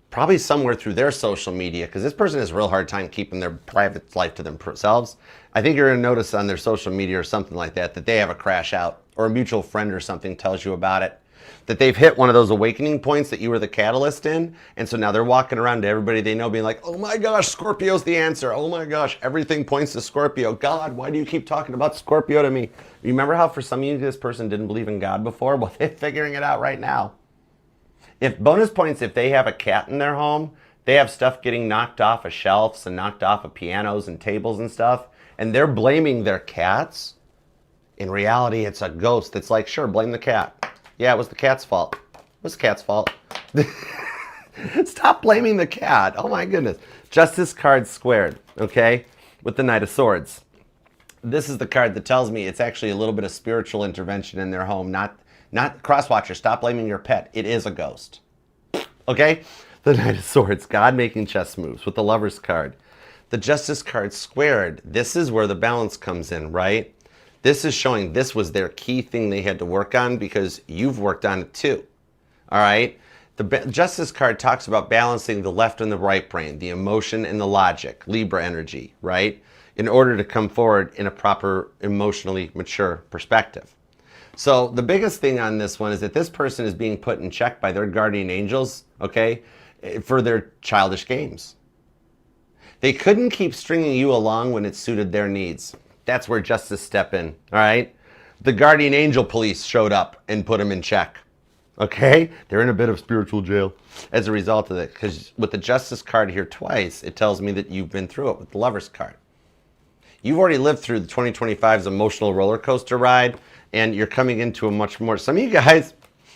probably somewhere through their social media, because this person has a real hard time keeping their private life to themselves. I think you're going to notice on their social media or something like that they have a crash out, or a mutual friend or something tells you about it. That they've hit one of those awakening points that you were the catalyst in, and so now they're walking around to everybody they know being like, oh my gosh, Scorpio's the answer. Oh my gosh, everything points to Scorpio. God, why do you keep talking about Scorpio to me? Remember how for some of you this person didn't believe in God before? Well, they're figuring it out right now. If bonus points, if they have a cat in their home, they have stuff getting knocked off of shelves and knocked off of pianos and tables and stuff, and they're blaming their cats. In reality, it's a ghost that's like, sure, blame the cat. Yeah, it was the cat's fault. It was the cat's fault. Stop blaming the cat. Oh my goodness. Justice card squared, okay, with the Knight of Swords. This is the card that tells me it's actually a little bit of spiritual intervention in their home, not crosswatcher. Stop blaming your pet. It is a ghost. Okay? The Knight of Swords, God making chess moves with the Lover's card. The Justice card squared. This is where the balance comes in, right? This is showing this was their key thing they had to work on because you've worked on it too. All right? The Justice card talks about balancing the left and the right brain, the emotion and the logic, Libra energy, right? In order to come forward in a proper, emotionally mature perspective. So the biggest thing on this one is that this person is being put in check by their guardian angels, okay, for their childish games. They couldn't keep stringing you along when it suited their needs. That's where Justice step in, all right? The guardian angel police showed up and put them in check, okay? They're in a bit of spiritual jail as a result of it, because with the Justice card here twice, it tells me that you've been through it with the Lover's card. You've already lived through the 2025's emotional roller coaster ride, and you're coming into a much more, some of you guys,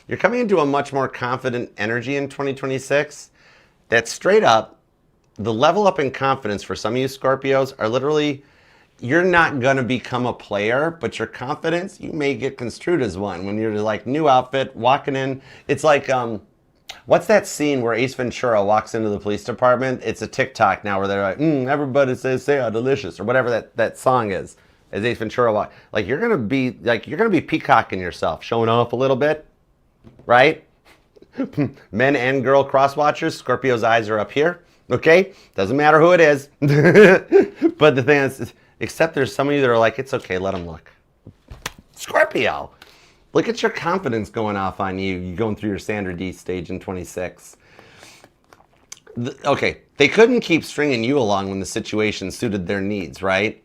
you're coming into a much more confident energy in 2026. That's straight up, the level up in confidence for some of you Scorpios are literally, you're not going to become a player, but your confidence, you may get construed as one when you're like new outfit, walking in. It's like, what's that scene where Ace Ventura walks into the police department? It's a TikTok now where they're like, everybody says they are delicious, or whatever that song is. as Ace Ventura, like you're gonna be peacocking yourself, showing off a little bit, right? Men and girl cross watchers, Scorpio's eyes are up here. Okay, doesn't matter who it is. But the thing is, except there's some of you that are like, it's okay, let them look. Scorpio, look at your confidence going off on you. You're going through your Sandra D stage in 26. Okay, they couldn't keep stringing you along when the situation suited their needs, right?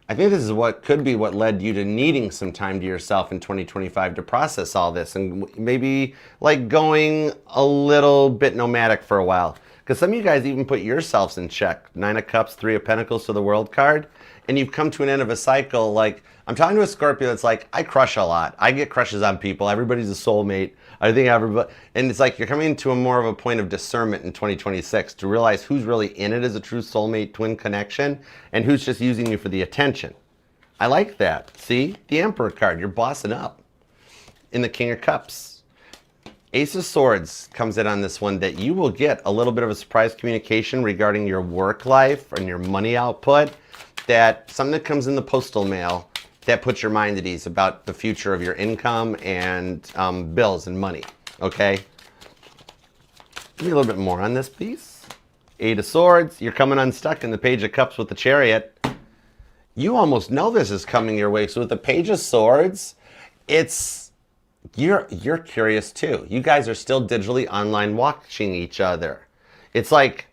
I think this is what could be what led you to needing some time to yourself in 2025 to process all this and maybe like going a little bit nomadic for a while. Because some of you guys even put yourselves in check. 9 of Cups, 3 of Pentacles to the World card. And you've come to an end of a cycle. Like, I'm talking to a Scorpio that's like, I crush a lot. I get crushes on people. Everybody's a soulmate. I think everybody, and it's like you're coming to a more of a point of discernment in 2026 to realize who's really in it as a true soulmate twin connection and who's just using you for the attention. I like that. See? The Emperor card. You're bossing up. In the King of Cups. Ace of Swords comes in on this one that you will get a little bit of a surprise communication regarding your work life and your money output. That something that comes in the postal mail that puts your mind at ease about the future of your income and bills and money, okay? Give me a little bit more on this, please. 8 of Swords, you're coming unstuck in the Page of Cups with the Chariot. You almost know this is coming your way. So with the Page of Swords, you're curious too. You guys are still digitally online watching each other. It's like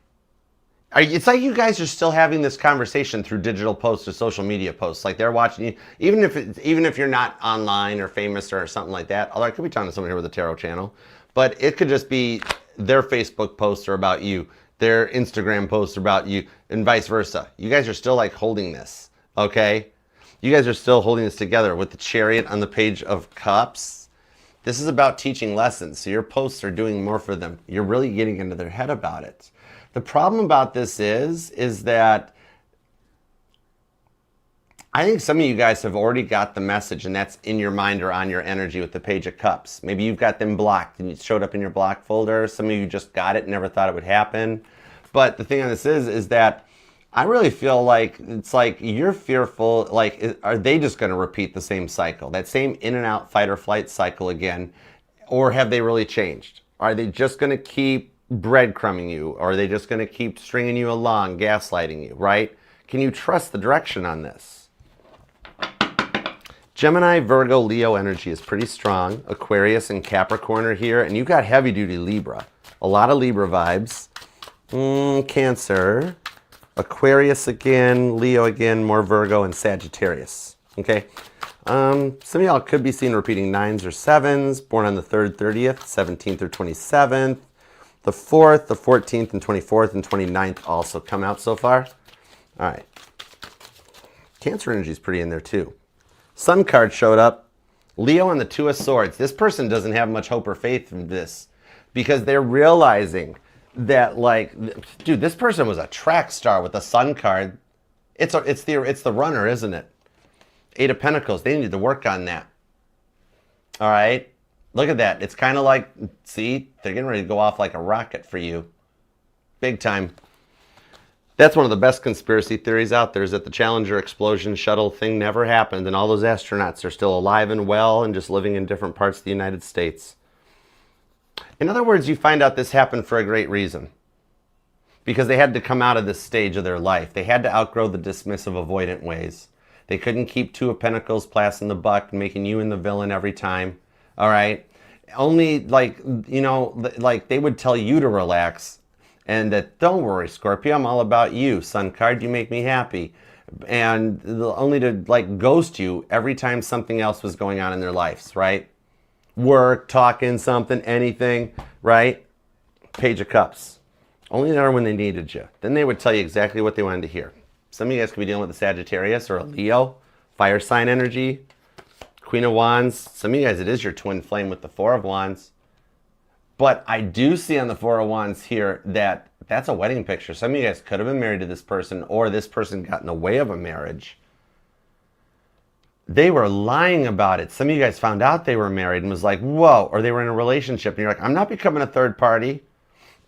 you guys are still having this conversation through digital posts or social media posts. Like they're watching you, even if you're not online or famous or something like that. Although I could be talking to someone here with a tarot channel, but it could just be their Facebook posts are about you, their Instagram posts are about you, and vice versa. You guys are still like holding this, okay? You guys are still holding this together with the Chariot on the Page of Cups. This is about teaching lessons. So your posts are doing more for them. You're really getting into their head about it. The problem about this is that I think some of you guys have already got the message and that's in your mind or on your energy with the Page of Cups. Maybe you've got them blocked and it showed up in your block folder. Some of you just got it and never thought it would happen. But the thing on this is that I really feel like it's like you're fearful, like are they just going to repeat the same cycle, that same in and out fight or flight cycle again? Or have they really changed? Are they just going to keep breadcrumbing you? Or are they just going to keep stringing you along, gaslighting you, right? Can you trust the direction on this? Gemini, Virgo, Leo energy is pretty strong. Aquarius and Capricorn are here. And you got heavy duty Libra. A lot of Libra vibes. Cancer. Aquarius again, Leo again, more Virgo, and Sagittarius. Okay? Some of y'all could be seen repeating 9s or 7s, born on the 3rd, 30th, 17th, or 27th. The 4th, the 14th, and 24th, and 29th also come out so far. All right. Cancer energy is pretty in there too. Sun card showed up. Leo and the 2 of Swords. This person doesn't have much hope or faith in this because they're realizing that, like, dude, this person was a track star with the Sun card. It's the runner, isn't it? 8 of Pentacles. They need to work on that. All right. Look at that. It's kind of like, see, they're getting ready to go off like a rocket for you. Big time. That's one of the best conspiracy theories out there, is that the Challenger explosion shuttle thing never happened and all those astronauts are still alive and well and just living in different parts of the United States. In other words, you find out this happened for a great reason. Because they had to come out of this stage of their life. They had to outgrow the dismissive, avoidant ways. They couldn't keep 2 of Pentacles passing the buck, making you in the villain every time. All right? Only, like, you know, like they would tell you to relax. And that, don't worry, Scorpio, I'm all about you. Sun card, you make me happy. And only to, like, ghost you every time something else was going on in their lives, right? Work, talking, something, anything, right? Page of Cups. Only there when they needed you. Then they would tell you exactly what they wanted to hear. Some of you guys could be dealing with a Sagittarius or a Leo, fire sign energy, Queen of Wands. Some of you guys, it is your twin flame with the 4 of Wands. But I do see on the 4 of Wands here that that's a wedding picture. Some of you guys could have been married to this person, or this person got in the way of a marriage. They were lying about it. Some of you guys found out they were married and was like, whoa, or they were in a relationship. And you're like, I'm not becoming a third party.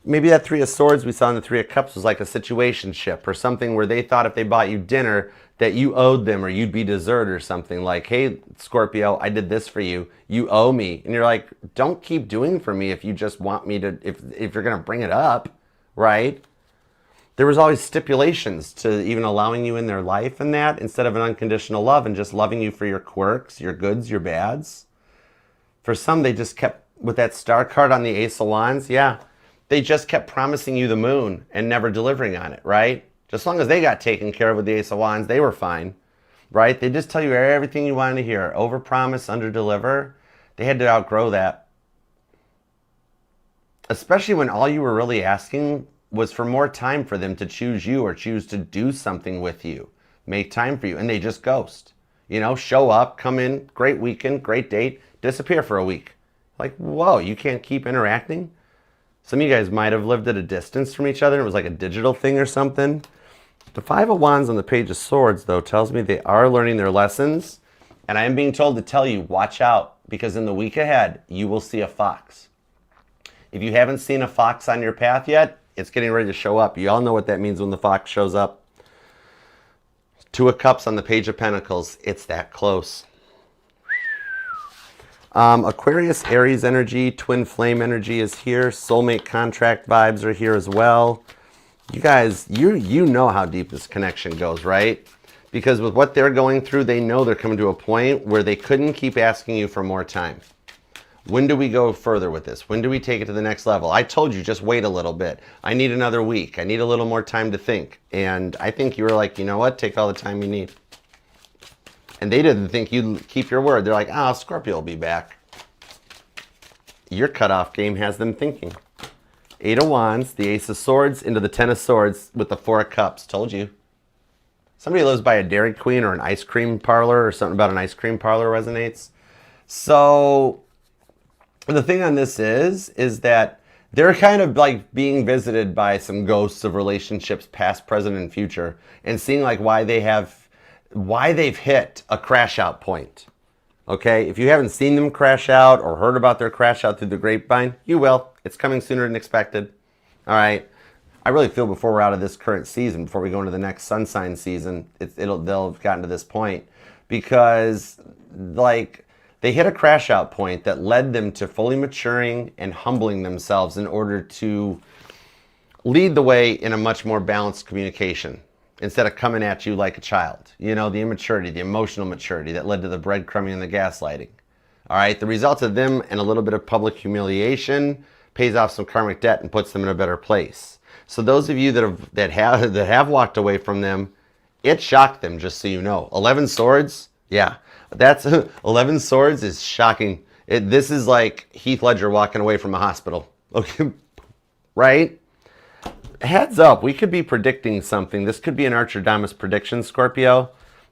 maybe that Three of Swords we saw in the Three of Cups was like a situationship or something where they thought if they bought you dinner that you owed them or you'd be dessert or something like, hey, Scorpio, I did this for you. You owe me. And you're like, don't keep doing for me if you just want me to, if you're going to bring it up, right? There was always stipulations to even allowing you in their life and that instead of an unconditional love and just loving you for your quirks, your goods, your bads. For some, they just kept, with that star card on the Ace of Wands, yeah, they just kept promising you the moon and never delivering on it, right? Just as long as they got taken care of with the Ace of Wands, they were fine, right? They just tell you everything you wanted to hear. Overpromise, underdeliver. They had to outgrow that. Especially when all you were really asking was for more time for them to choose you or choose to do something with you. Make time for you. And they just ghost. You know, show up, come in, great weekend, great date, disappear for a week. Like, whoa, you can't keep interacting? Some of you guys might have lived at a distance from each other. It was like a digital thing or something. The Five of Wands on the Page of Swords, though, tells me they are learning their lessons. And I am being told to tell you, watch out, because in the week ahead, you will see a fox. If you haven't seen a fox on your path yet, it's getting ready to show up. You all know what that means when the fox shows up. Two of Cups on the Page of Pentacles. It's that close. Aquarius, Aries energy, twin flame energy is here. Soulmate contract vibes are here as well. You guys, you know how deep this connection goes, right? Because with what they're going through, they know they're coming to a point where they couldn't keep asking you for more time. When do we go further with this? When do we take it to the next level? I told you, just wait a little bit. I need another week. I need a little more time to think. And I think you were like, you know what? Take all the time you need. And they didn't think you'd keep your word. They're like, oh, Scorpio will be back. Your cutoff game has them thinking. Eight of Wands, the Ace of Swords, into the Ten of Swords with the Four of Cups. Told you. Somebody lives by a Dairy Queen or an ice cream parlor or something about an ice cream parlor resonates. So the thing on this is that they're kind of like being visited by some ghosts of relationships past, present, and future and seeing like why they've hit a crash out point. Okay, if you haven't seen them crash out or heard about their crash out through the grapevine, you will. It's coming sooner than expected. All right. I really feel before we're out of this current season, before we go into the next sun sign season, they'll have gotten to this point because like they hit a crash out point that led them to fully maturing and humbling themselves in order to lead the way in a much more balanced communication. Instead of coming at you like a child. You know, the immaturity, the emotional maturity that led to the breadcrumbing and the gaslighting. All right, the result of them and a little bit of public humiliation pays off some karmic debt and puts them in a better place. So those of you that have walked away from them, it shocked them, just so you know. 11 Swords, yeah, that's 11 Swords is shocking. This is like Heath Ledger walking away from a hospital. Okay, right? Heads up, we could be predicting something. This could be an Archerdammus prediction, Scorpio.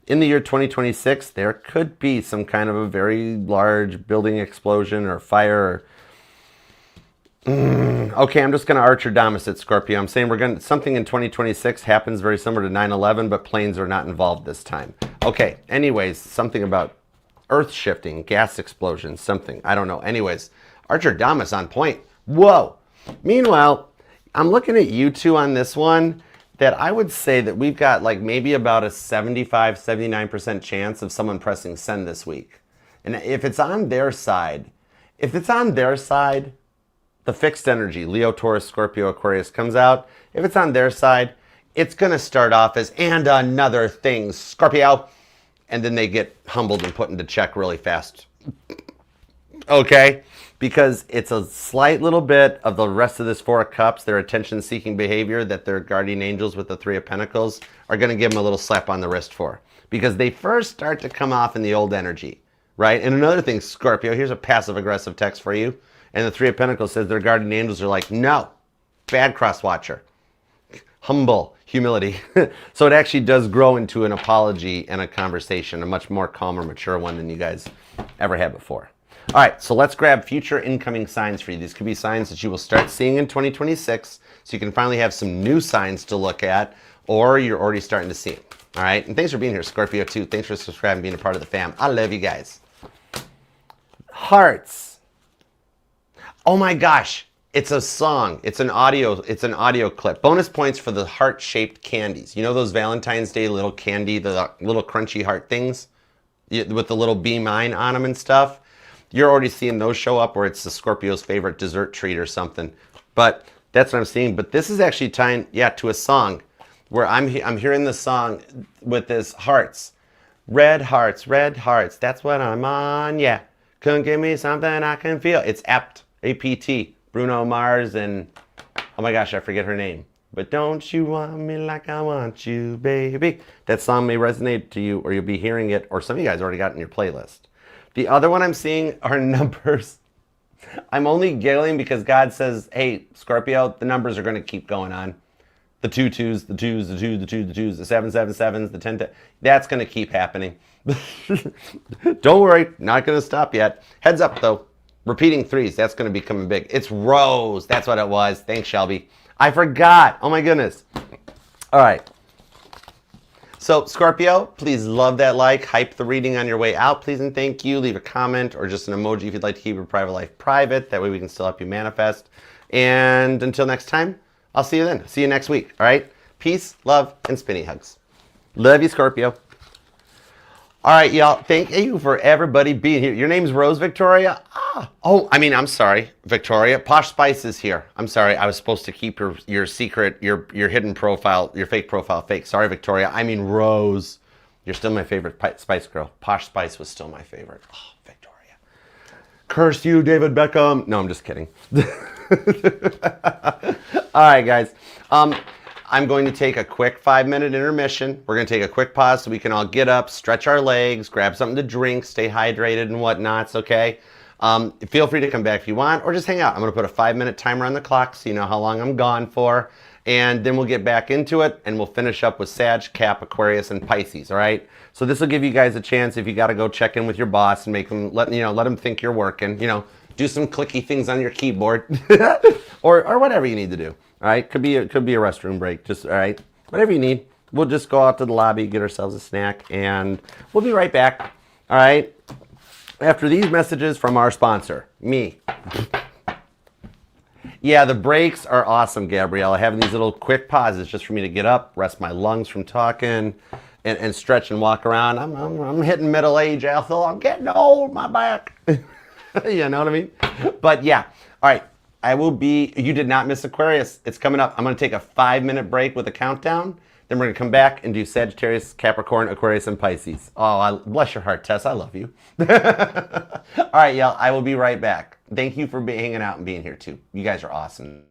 In the year 2026, there could be some kind of a very large building explosion or fire. Okay, I'm just going to Archerdammus it, Scorpio. I'm saying something in 2026 happens very similar to 9/11, but planes are not involved this time. Okay, anyways, something about earth shifting, gas explosion, something. I don't know. Anyways, Archerdammus on point. Whoa. Meanwhile, I'm looking at you two on this one that I would say that we've got like maybe about a 75, 79% chance of someone pressing send this week. And if it's on their side, the fixed energy, Leo, Taurus, Scorpio, Aquarius comes out. If it's on their side, it's going to start off as, and another thing, Scorpio. And then they get humbled and put into check really fast. Okay? Because it's a slight little bit of the rest of this Four of Cups, their attention-seeking behavior that their guardian angels with the Three of Pentacles are going to give them a little slap on the wrist for. Because they first start to come off in the old energy, right? And another thing, Scorpio, here's a passive-aggressive text for you. And the Three of Pentacles says their guardian angels are like, no, bad cross-watcher. Humble, humility. So it actually does grow into an apology and a conversation, a much more calmer, mature one than you guys ever had before. All right, so let's grab future incoming signs for you. These could be signs that you will start seeing in 2026, so you can finally have some new signs to look at, or you're already starting to see them. All right, and thanks for being here, Scorpio, too. Thanks for subscribing and being a part of the fam. I love you guys. Hearts. Oh my gosh, It's a song. It's an audio clip. Bonus points for the heart-shaped candies. You know those Valentine's Day little candy, the little crunchy heart things with the little Be Mine on them and stuff? You're already seeing those show up, or it's the Scorpio's favorite dessert treat or something. But that's what I'm seeing. But this is actually tying, to a song where I'm hearing the song with this hearts. Red hearts, that's what I'm on, yeah. Couldn't give me something I can feel. It's apt, A-P-T. Bruno Mars and, oh my gosh, I forget her name. But don't you want me like I want you, baby? That song may resonate to you, or you'll be hearing it, or some of you guys already got it in your playlist. The other one I'm seeing are numbers. I'm only giggling because God says, hey, Scorpio, the numbers are going to keep going on. The 2 2s, the 2s, the 2s, the 2s, the 2s, the 7 7 7s, the 10 10. That's going to keep happening. Don't worry, not going to stop yet. Heads up, though. Repeating 3s, that's going to be coming big. It's Rose. That's what it was. Thanks, Shelby. I forgot. Oh, my goodness. All right. So, Scorpio, please love that like. Hype the reading on your way out, please and thank you. Leave a comment or just an emoji if you'd like to keep your private life private. That way we can still help you manifest. And until next time, I'll see you then. See you next week. All right? Peace, love, and spinny hugs. Love you, Scorpio. All right, y'all. Thank you for everybody being here. Your name's Rose Victoria? I'm sorry, Victoria. Posh Spice is here. I'm sorry. I was supposed to keep your secret, your hidden profile, your fake profile fake. Sorry, Victoria. I mean Rose. You're still my favorite Spice Girl. Posh Spice was still my favorite. Oh, Victoria. Curse you, David Beckham. No, I'm just kidding. All right, guys. I'm going to take a quick 5-minute intermission. We're going to take a quick pause so we can all get up, stretch our legs, grab something to drink, stay hydrated and whatnots, okay? Feel free to come back if you want, or just hang out. I'm going to put a 5-minute timer on the clock so you know how long I'm gone for, and then we'll get back into it, and we'll finish up with Sag, Cap, Aquarius, and Pisces, all right? So this will give you guys a chance if you got to go check in with your boss and make them, let them think you're working, do some clicky things on your keyboard, or whatever you need to do. All right, could be a restroom break. Just all right, whatever you need. We'll just go out to the lobby, get ourselves a snack, and we'll be right back. All right. After these messages from our sponsor, me. Yeah, the breaks are awesome, Gabrielle. Having these little quick pauses just for me to get up, rest my lungs from talking, and stretch and walk around. I'm hitting middle age, Ethel. I'm getting old. My back. You know what I mean? But yeah. All right. You did not miss Aquarius. It's coming up. I'm going to take a 5-minute break with a countdown. Then we're going to come back and do Sagittarius, Capricorn, Aquarius, and Pisces. Oh, bless your heart, Tess. I love you. All right, y'all. I will be right back. Thank you for hanging out and being here, too. You guys are awesome.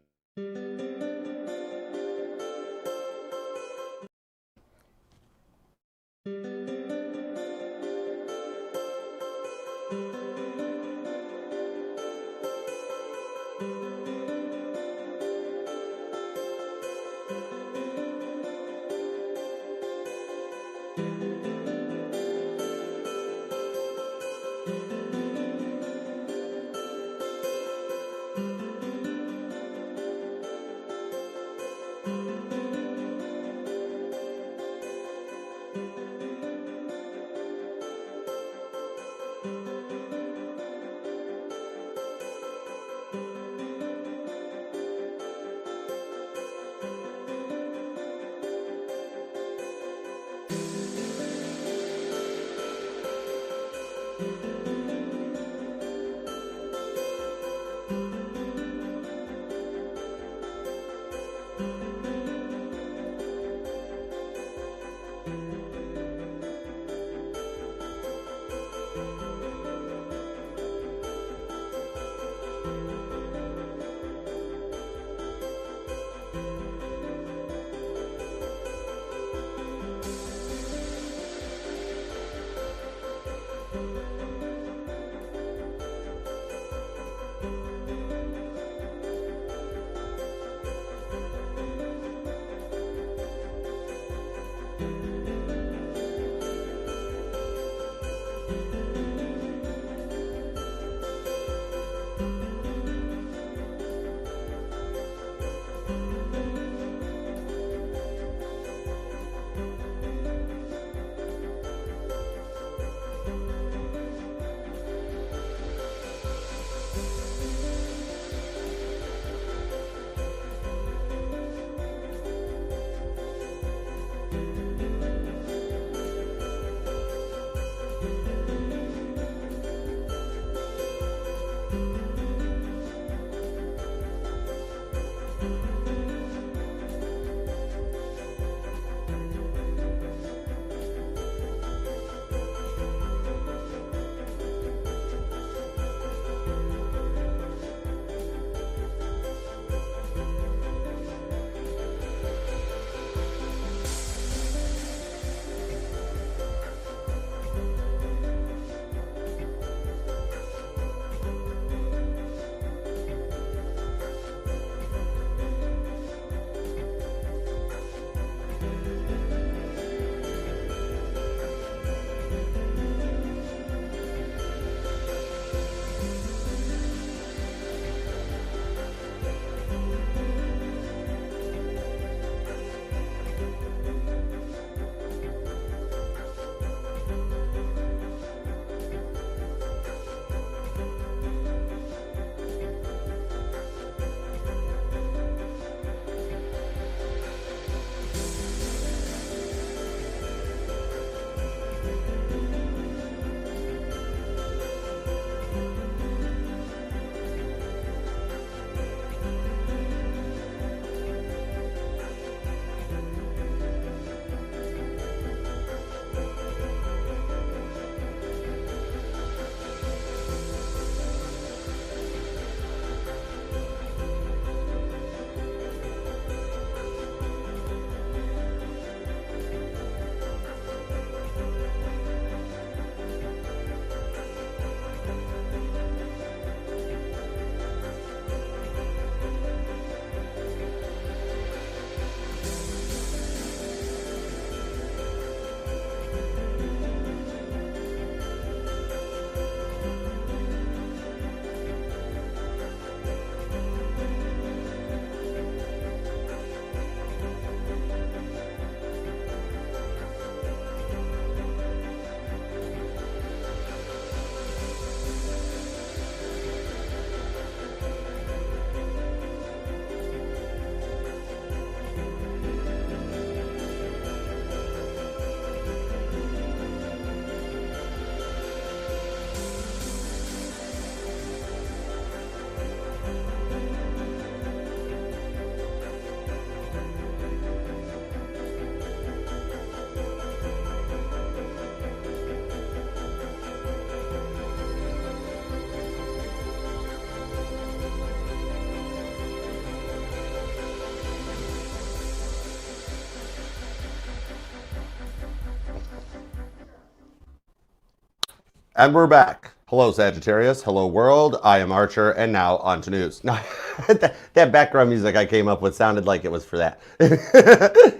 And we're back. Hello, Sagittarius. Hello, world. I am Archer, and now on to news. No, that background music I came up with sounded like it was for that.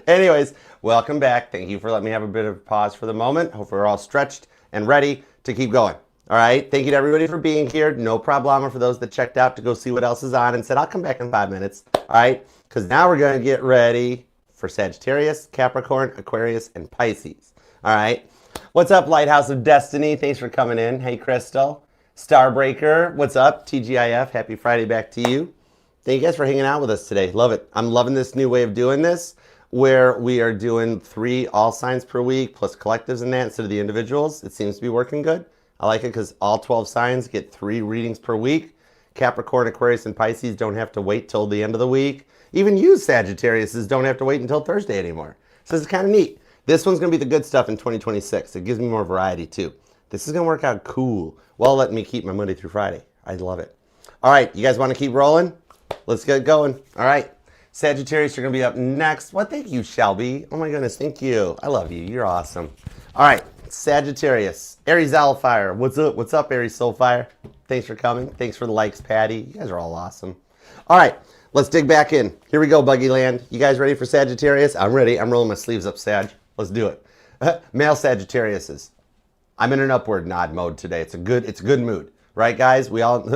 Anyways, welcome back. Thank you for letting me have a bit of pause for the moment. Hope we're all stretched and ready to keep going. All right. Thank you to everybody for being here. No problema for those that checked out to go see what else is on and said, I'll come back in 5 minutes. All right. Because now we're going to get ready for Sagittarius, Capricorn, Aquarius, and Pisces. All right. What's up, Lighthouse of Destiny? Thanks for coming in. Hey, Crystal. Starbreaker, what's up? TGIF, happy Friday back to you. Thank you guys for hanging out with us today. Love it. I'm loving this new way of doing this, where we are doing 3 all signs per week plus collectives in that instead of the individuals. It seems to be working good. I like it because all 12 signs get 3 readings per week. Capricorn, Aquarius, and Pisces don't have to wait till the end of the week. Even you, Sagittariuses, don't have to wait until Thursday anymore. So it's kind of neat. This one's going to be the good stuff in 2026. It gives me more variety, too. This is going to work out cool while letting me keep my Monday through Friday. I love it. All right, you guys want to keep rolling? Let's get going. All right. Sagittarius, you're going to be up next. Well, thank you, Shelby. Oh, my goodness. Thank you. I love you. You're awesome. All right. Sagittarius. Aries Alfire. What's up? What's up, Aries Soulfire? Thanks for coming. Thanks for the likes, Patty. You guys are all awesome. All right. Let's dig back in. Here we go, Buggy Land. You guys ready for Sagittarius? I'm ready. I'm rolling my sleeves up, Sag. Let's do it. Male Sagittariuses. I'm in an upward nod mode today. It's a good mood. Right, guys? We all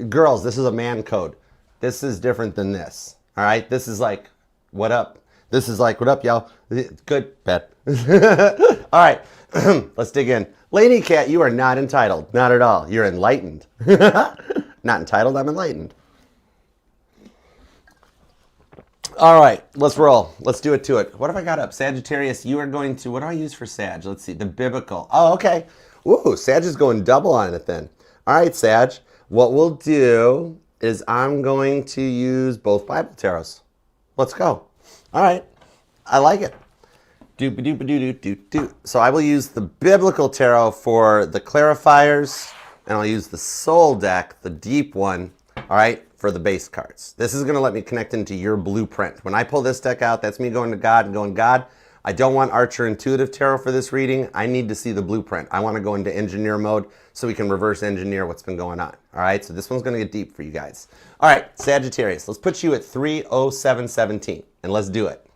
girls, this is a man code. This is different than this. All right? This is like, what up? This is like, what up, y'all? Good, bad. All right. Let's dig in. Lady Cat, you are not entitled. Not at all. You're enlightened. Not entitled, I'm enlightened. All right, let's roll. Let's do it to it. What have I got up? Sagittarius, you are going to, what do I use for Sag? Let's see, the biblical. Oh, okay. Ooh, Sag is going double on it then. All right, Sag, what we'll do is I'm going to use both Bible tarots. Let's go. All right, I like it. Doop-a-doop-a-doo-doo-doo-doo. So I will use the biblical tarot for the clarifiers, and I'll use the soul deck, the deep one, all right, for the base cards. This is going to let me connect into your blueprint. When I pull this deck out, that's me going to God and going, God, I don't want Archer Intuitive Tarot for this reading. I need to see the blueprint. I want to go into engineer mode so we can reverse engineer what's been going on. All right, so this one's going to get deep for you guys. All right, Sagittarius, let's put you at 30717 and let's do it.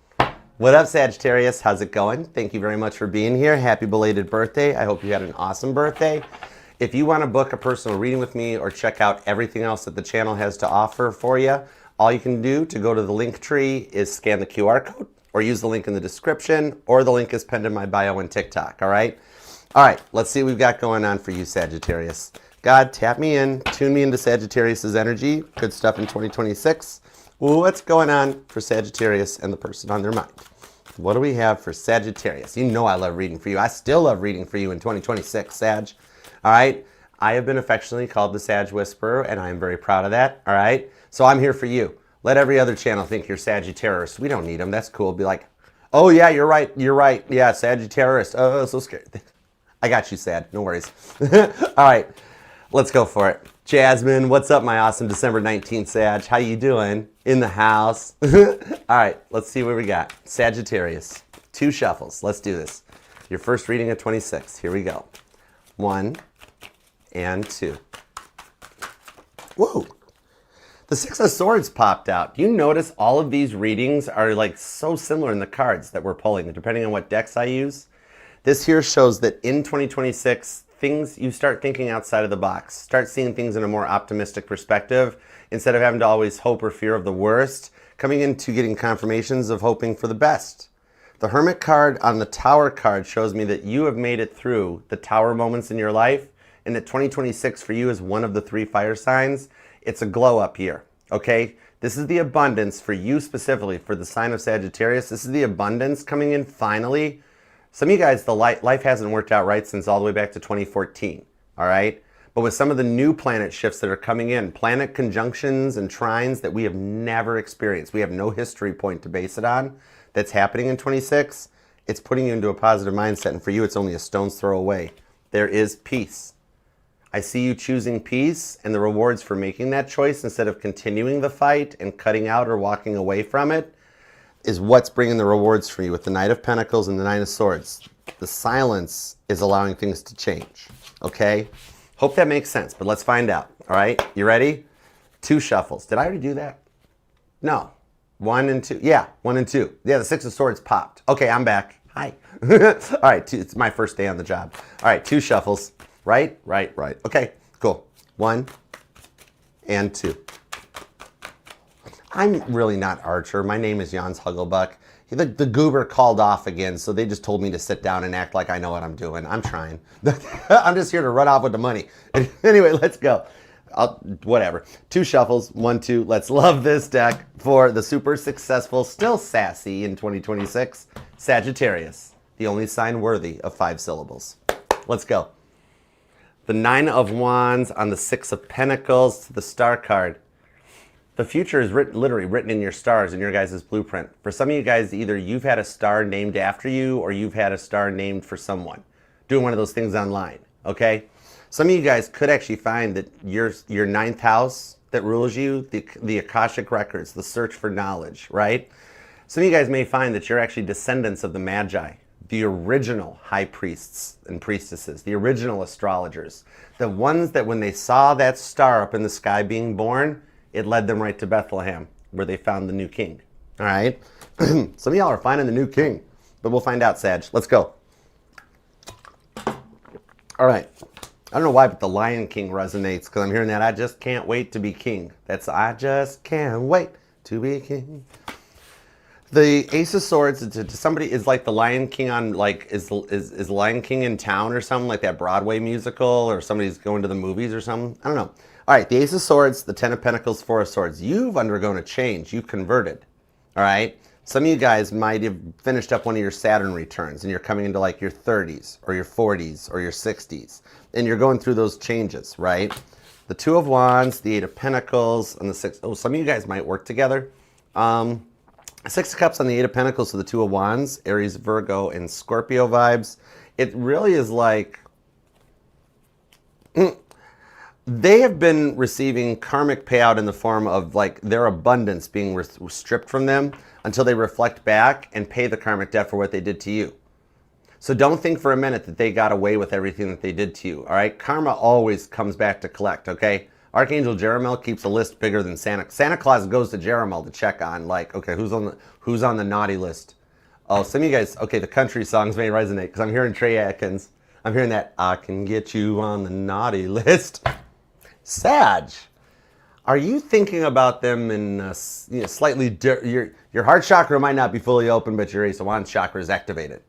What up, Sagittarius? How's it going? Thank you very much for being here. Happy belated birthday. I hope you had an awesome birthday. If you want to book a personal reading with me or check out everything else that the channel has to offer for you, all you can do to go to the link tree is scan the QR code or use the link in the description, or the link is pinned in my bio on TikTok, all right? All right, let's see what we've got going on for you, Sagittarius. God, tap me in, tune me into Sagittarius's energy. Good stuff in 2026. What's going on for Sagittarius and the person on their mind? What do we have for Sagittarius? You know I love reading for you. I still love reading for you in 2026, Sag. All right, I have been affectionately called the Sag Whisperer, and I am very proud of that, all right? So I'm here for you. Let every other channel think you're Sagittarius. We don't need them. That's cool. Be like, oh, yeah, you're right. You're right. Yeah, Sagittarius. Oh, so scared. I got you, Sad. No worries. All right, let's go for it. Jasmine, what's up, my awesome December 19th Sag? How you doing? In the house. All right, let's see what we got. Sagittarius, 2 shuffles. Let's do this. Your first reading of 26. Here we go. 1 and 2. Whoa. The 6 of Swords popped out. You notice all of these readings are like so similar in the cards that we're pulling, depending on what decks I use. This here shows that in 2026, you start thinking outside of the box. Start seeing things in a more optimistic perspective instead of having to always hope or fear of the worst, coming into getting confirmations of hoping for the best. The Hermit card on the Tower card shows me that you have made it through the Tower moments in your life, and that 2026 for you is one of the 3 fire signs. It's a glow up year, okay? This is the abundance for you specifically, for the sign of Sagittarius. This is the abundance coming in finally. Some of you guys, the life hasn't worked out right since all the way back to 2014, all right? But with some of the new planet shifts that are coming in, planet conjunctions and trines that we have never experienced, we have no history point to base it on, that's happening in 26, it's putting you into a positive mindset. And for you, it's only a stone's throw away. There is peace. I see you choosing peace, and the rewards for making that choice instead of continuing the fight and cutting out or walking away from it is what's bringing the rewards for you with the Knight of Pentacles and the Nine of Swords. The silence is allowing things to change. okay? Hope that makes sense, but let's find out, all right? You ready? 2 shuffles. Did I already do that? No. 1 and 2. Yeah, 1 and 2. Yeah, the 6 of swords popped. Okay, I'm back. Hi. All right, it's my first day on the job. All right, 2 shuffles. Right. Okay, cool. 1 and 2. I'm really not Archer. My name is Jans Hugglebuck. The goober called off again, so they just told me to sit down and act like I know what I'm doing. I'm trying. I'm just here to run off with the money. Anyway, let's go. Whatever. 2 shuffles. 1, 2. Let's love this deck for the super successful, still sassy in 2026, Sagittarius, the only sign worthy of 5 syllables. Let's go. The 9 of Wands on the 6 of Pentacles to the Star card. The future is literally written in your stars, in your guys' blueprint. For some of you guys, either you've had a star named after you or you've had a star named for someone. Doing one of those things online, okay? Some of you guys could actually find that your 9th house that rules you, the Akashic records, the search for knowledge, right? Some of you guys may find that you're actually descendants of the Magi, the original high priests and priestesses, the original astrologers, the ones that when they saw that star up in the sky being born, it led them right to Bethlehem, where they found the new king. All right? Some of y'all are finding the new king, but we'll find out, Sag. Let's go. All right. I don't know why, but the Lion King resonates because I'm hearing that. I just can't wait to be king. That's I just can't wait to be king. The Ace of Swords to somebody is like the Lion King on like is Lion King in town or something like that Broadway musical, or somebody's going to the movies or something. I don't know. All right, the Ace of Swords, the 10 of Pentacles, 4 of Swords. You've undergone a change. You've converted. All right. Some of you guys might have finished up one of your Saturn returns and you're coming into like your 30s or your 40s or your 60s. And you're going through those changes, right? The 2 of Wands, the 8 of Pentacles, and the 6. Oh, some of you guys might work together. 6 of Cups on the 8 of Pentacles to the 2 of Wands, Aries, Virgo, and Scorpio vibes. It really is like they have been receiving karmic payout in the form of like their abundance being stripped from them until they reflect back and pay the karmic debt for what they did to you. So don't think for a minute that they got away with everything that they did to you, all right? Karma always comes back to collect, okay? Archangel Jeremiel keeps a list bigger than Santa. Santa Claus goes to Jeremiel to check on, like, okay, who's on the naughty list? Oh, some of you guys, okay, the country songs may resonate because I'm hearing Trey Atkins. I'm hearing that, I can get you on the naughty list. Sag, are you thinking about them in slightly your heart chakra might not be fully open, but your Ace of Wands chakra is activated.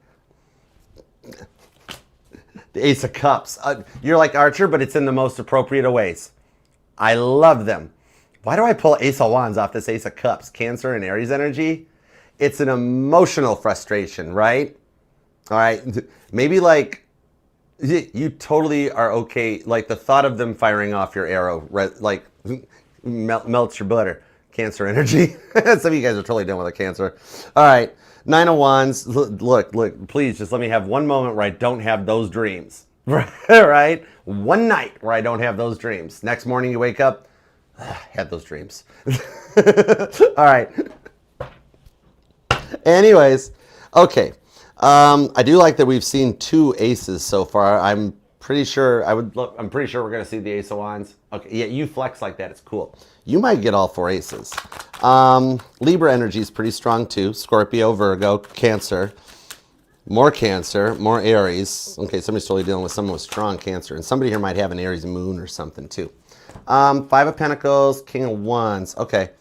The Ace of Cups. You're like Archer, but it's in the most appropriate of ways. I love them. Why do I pull Ace of Wands off this Ace of Cups? Cancer and Aries energy? It's an emotional frustration, right? All right. Maybe like you totally are okay. Like the thought of them firing off your arrow, like melts your butter. Cancer energy. Some of you guys are totally done with the Cancer. All right. 9 of Wands. Look, please just let me have one moment where I don't have those dreams. Right? One night where I don't have those dreams. Next morning you wake up, had those dreams. All right. Anyways, okay. I do like that we've seen 2 aces so far. I'm pretty sure I'm pretty sure we're gonna see the Ace of Wands. Okay, yeah, you flex like that, it's cool. You might get all 4 aces. Libra energy is pretty strong too. Scorpio, Virgo, Cancer. More Cancer, more Aries. Okay, somebody's totally dealing with someone with strong Cancer. And somebody here might have an Aries moon or something too. 5 of Pentacles, King of Wands. Okay,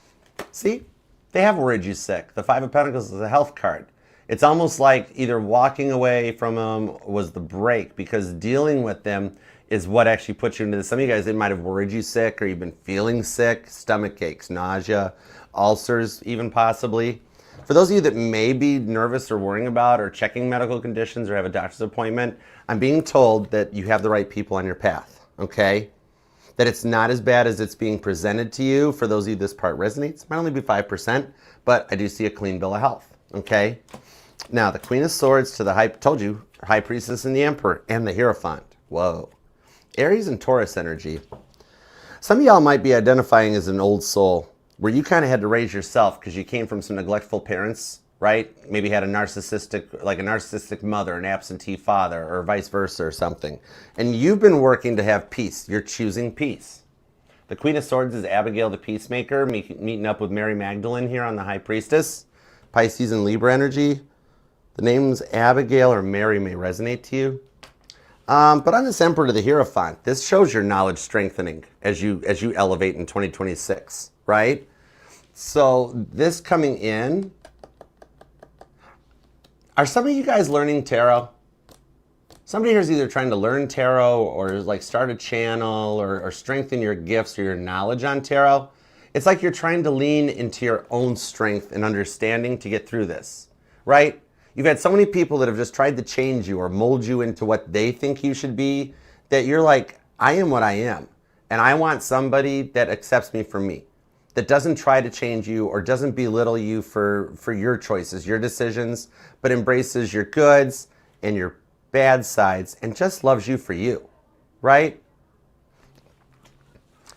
see? They have worried you sick. The 5 of Pentacles is a health card. It's almost like either walking away from them was the break, because dealing with them is what actually puts you into this. Some of you guys, it might have worried you sick, or you've been feeling sick, stomach aches, nausea, ulcers even possibly. For those of you that may be nervous or worrying about or checking medical conditions or have a doctor's appointment, I'm being told that you have the right people on your path, okay? That it's not as bad as it's being presented to you. For those of you this part resonates, it might only be 5%, but I do see a clean bill of health, okay? Now, the Queen of Swords to the High Priestess and the Emperor and the Hierophant. Whoa. Aries and Taurus energy. Some of y'all might be identifying as an old soul where you kind of had to raise yourself because you came from some neglectful parents right? Maybe had a narcissistic mother, an absentee father, or vice versa or something. And you've been working to have peace. You're choosing peace. The Queen of Swords is Abigail the Peacemaker, meeting up with Mary Magdalene here on the High Priestess. Pisces and Libra energy. The names Abigail or Mary may resonate to you. But on this Emperor to the Hierophant, this shows your knowledge strengthening as you elevate in 2026, right? So this coming in, are some of you guys learning tarot? Somebody here is either trying to learn tarot or like start a channel or strengthen your gifts or your knowledge on tarot. It's like you're trying to lean into your own strength and understanding to get through this, right? You've had so many people that have just tried to change you or mold you into what they think you should be that you're like, I am what I am. And I want somebody that accepts me for me, that doesn't try to change you or doesn't belittle you for your choices, your decisions, but embraces your goods and your bad sides and just loves you for you, right?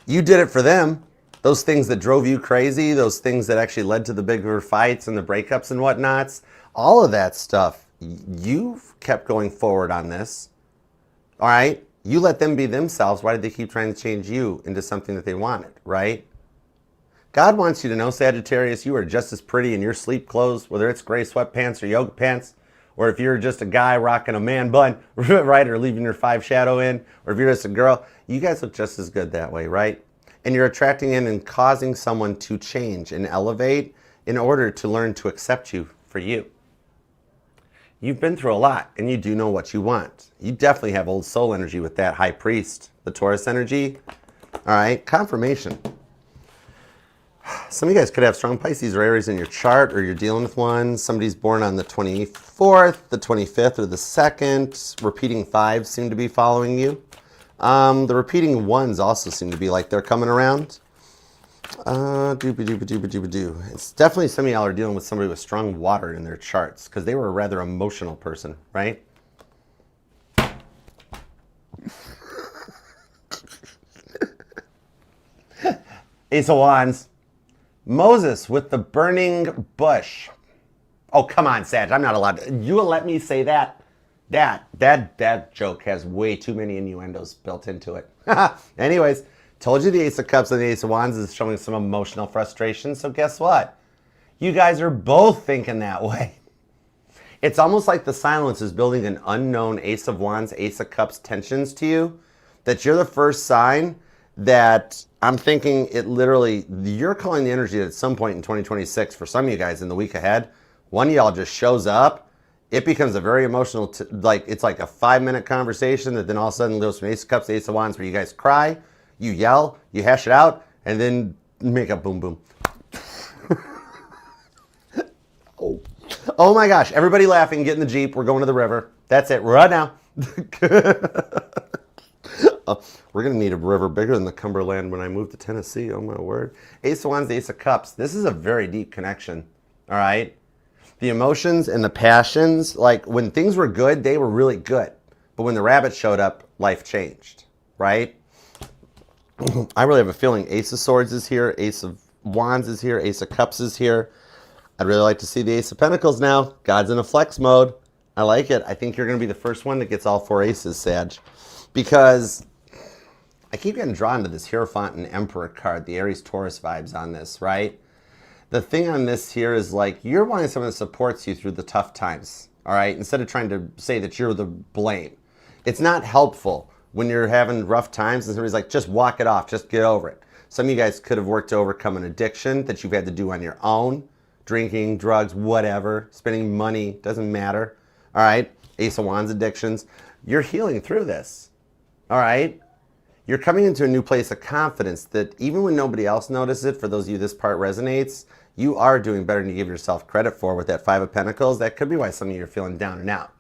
You did it for them. Those things that drove you crazy, those things that actually led to the bigger fights and the breakups and whatnots, all of that stuff, you've kept going forward on this, all right? You let them be themselves. Why did they keep trying to change you into something that they wanted, right? God wants you to know, Sagittarius, you are just as pretty in your sleep clothes, whether it's gray sweatpants or yoga pants, or if you're just a guy rocking a man bun, right, or leaving your 5 shadow in, or if you're just a girl, you guys look just as good that way, right? And you're attracting in and causing someone to change and elevate in order to learn to accept you for you. You've been through a lot, and you do know what you want. You definitely have old soul energy with that High Priest, the Taurus energy. All right, confirmation. Some of you guys could have strong Pisces or Aries in your chart, or you're dealing with one. Somebody's born on the 24th, the 25th, or the 2nd. Repeating 5s seem to be following you. The repeating 1s also seem to be like they're coming around. It's definitely some of y'all are dealing with somebody with strong water in their charts because they were a rather emotional person, right? Ace of Wands. Moses with the burning bush. Oh, come on, Sag. I'm not allowed to. You will let me say that? That joke has way too many innuendos built into it. Anyways, told you the Ace of Cups and the Ace of Wands is showing some emotional frustration. So guess what? You guys are both thinking that way. It's almost like the silence is building an unknown Ace of Wands, Ace of Cups tensions to you. That you're the first sign that I'm thinking it literally, you're calling the energy that at some point in 2026, for some of you guys in the week ahead, one of y'all just shows up. It becomes a very emotional, it's like a 5-minute conversation that then all of a sudden goes from Ace of Cups to Ace of Wands where you guys cry, you yell, you hash it out, and then make a boom boom. Oh my gosh, everybody laughing, get in the Jeep, we're going to the river. That's it, right now. We're going to need a river bigger than the Cumberland when I move to Tennessee, oh my word. Ace of Wands, Ace of Cups, this is a very deep connection, all right? The emotions and the passions, like when things were good, they were really good. But when the rabbit showed up, life changed, right? I really have a feeling Ace of Swords is here, Ace of Wands is here, Ace of Cups is here. I'd really like to see the Ace of Pentacles now. God's in a flex mode. I like it. I think you're going to be the first one that gets all 4 aces, Sag. Because I keep getting drawn to this Hierophant and Emperor card, the Aries Taurus vibes on this, right? The thing on this here is like you're wanting someone that supports you through the tough times, all right? Instead of trying to say that you're the blame. It's not helpful when you're having rough times and somebody's like, just walk it off, just get over it. Some of you guys could have worked to overcome an addiction that you've had to do on your own. Drinking, drugs, whatever. Spending money, doesn't matter. All right? Ace of Wands addictions. You're healing through this. All right? You're coming into a new place of confidence that even when nobody else notices it, for those of you this part resonates, you are doing better than you give yourself credit for with that 5 of Pentacles. That could be why some of you are feeling down and out.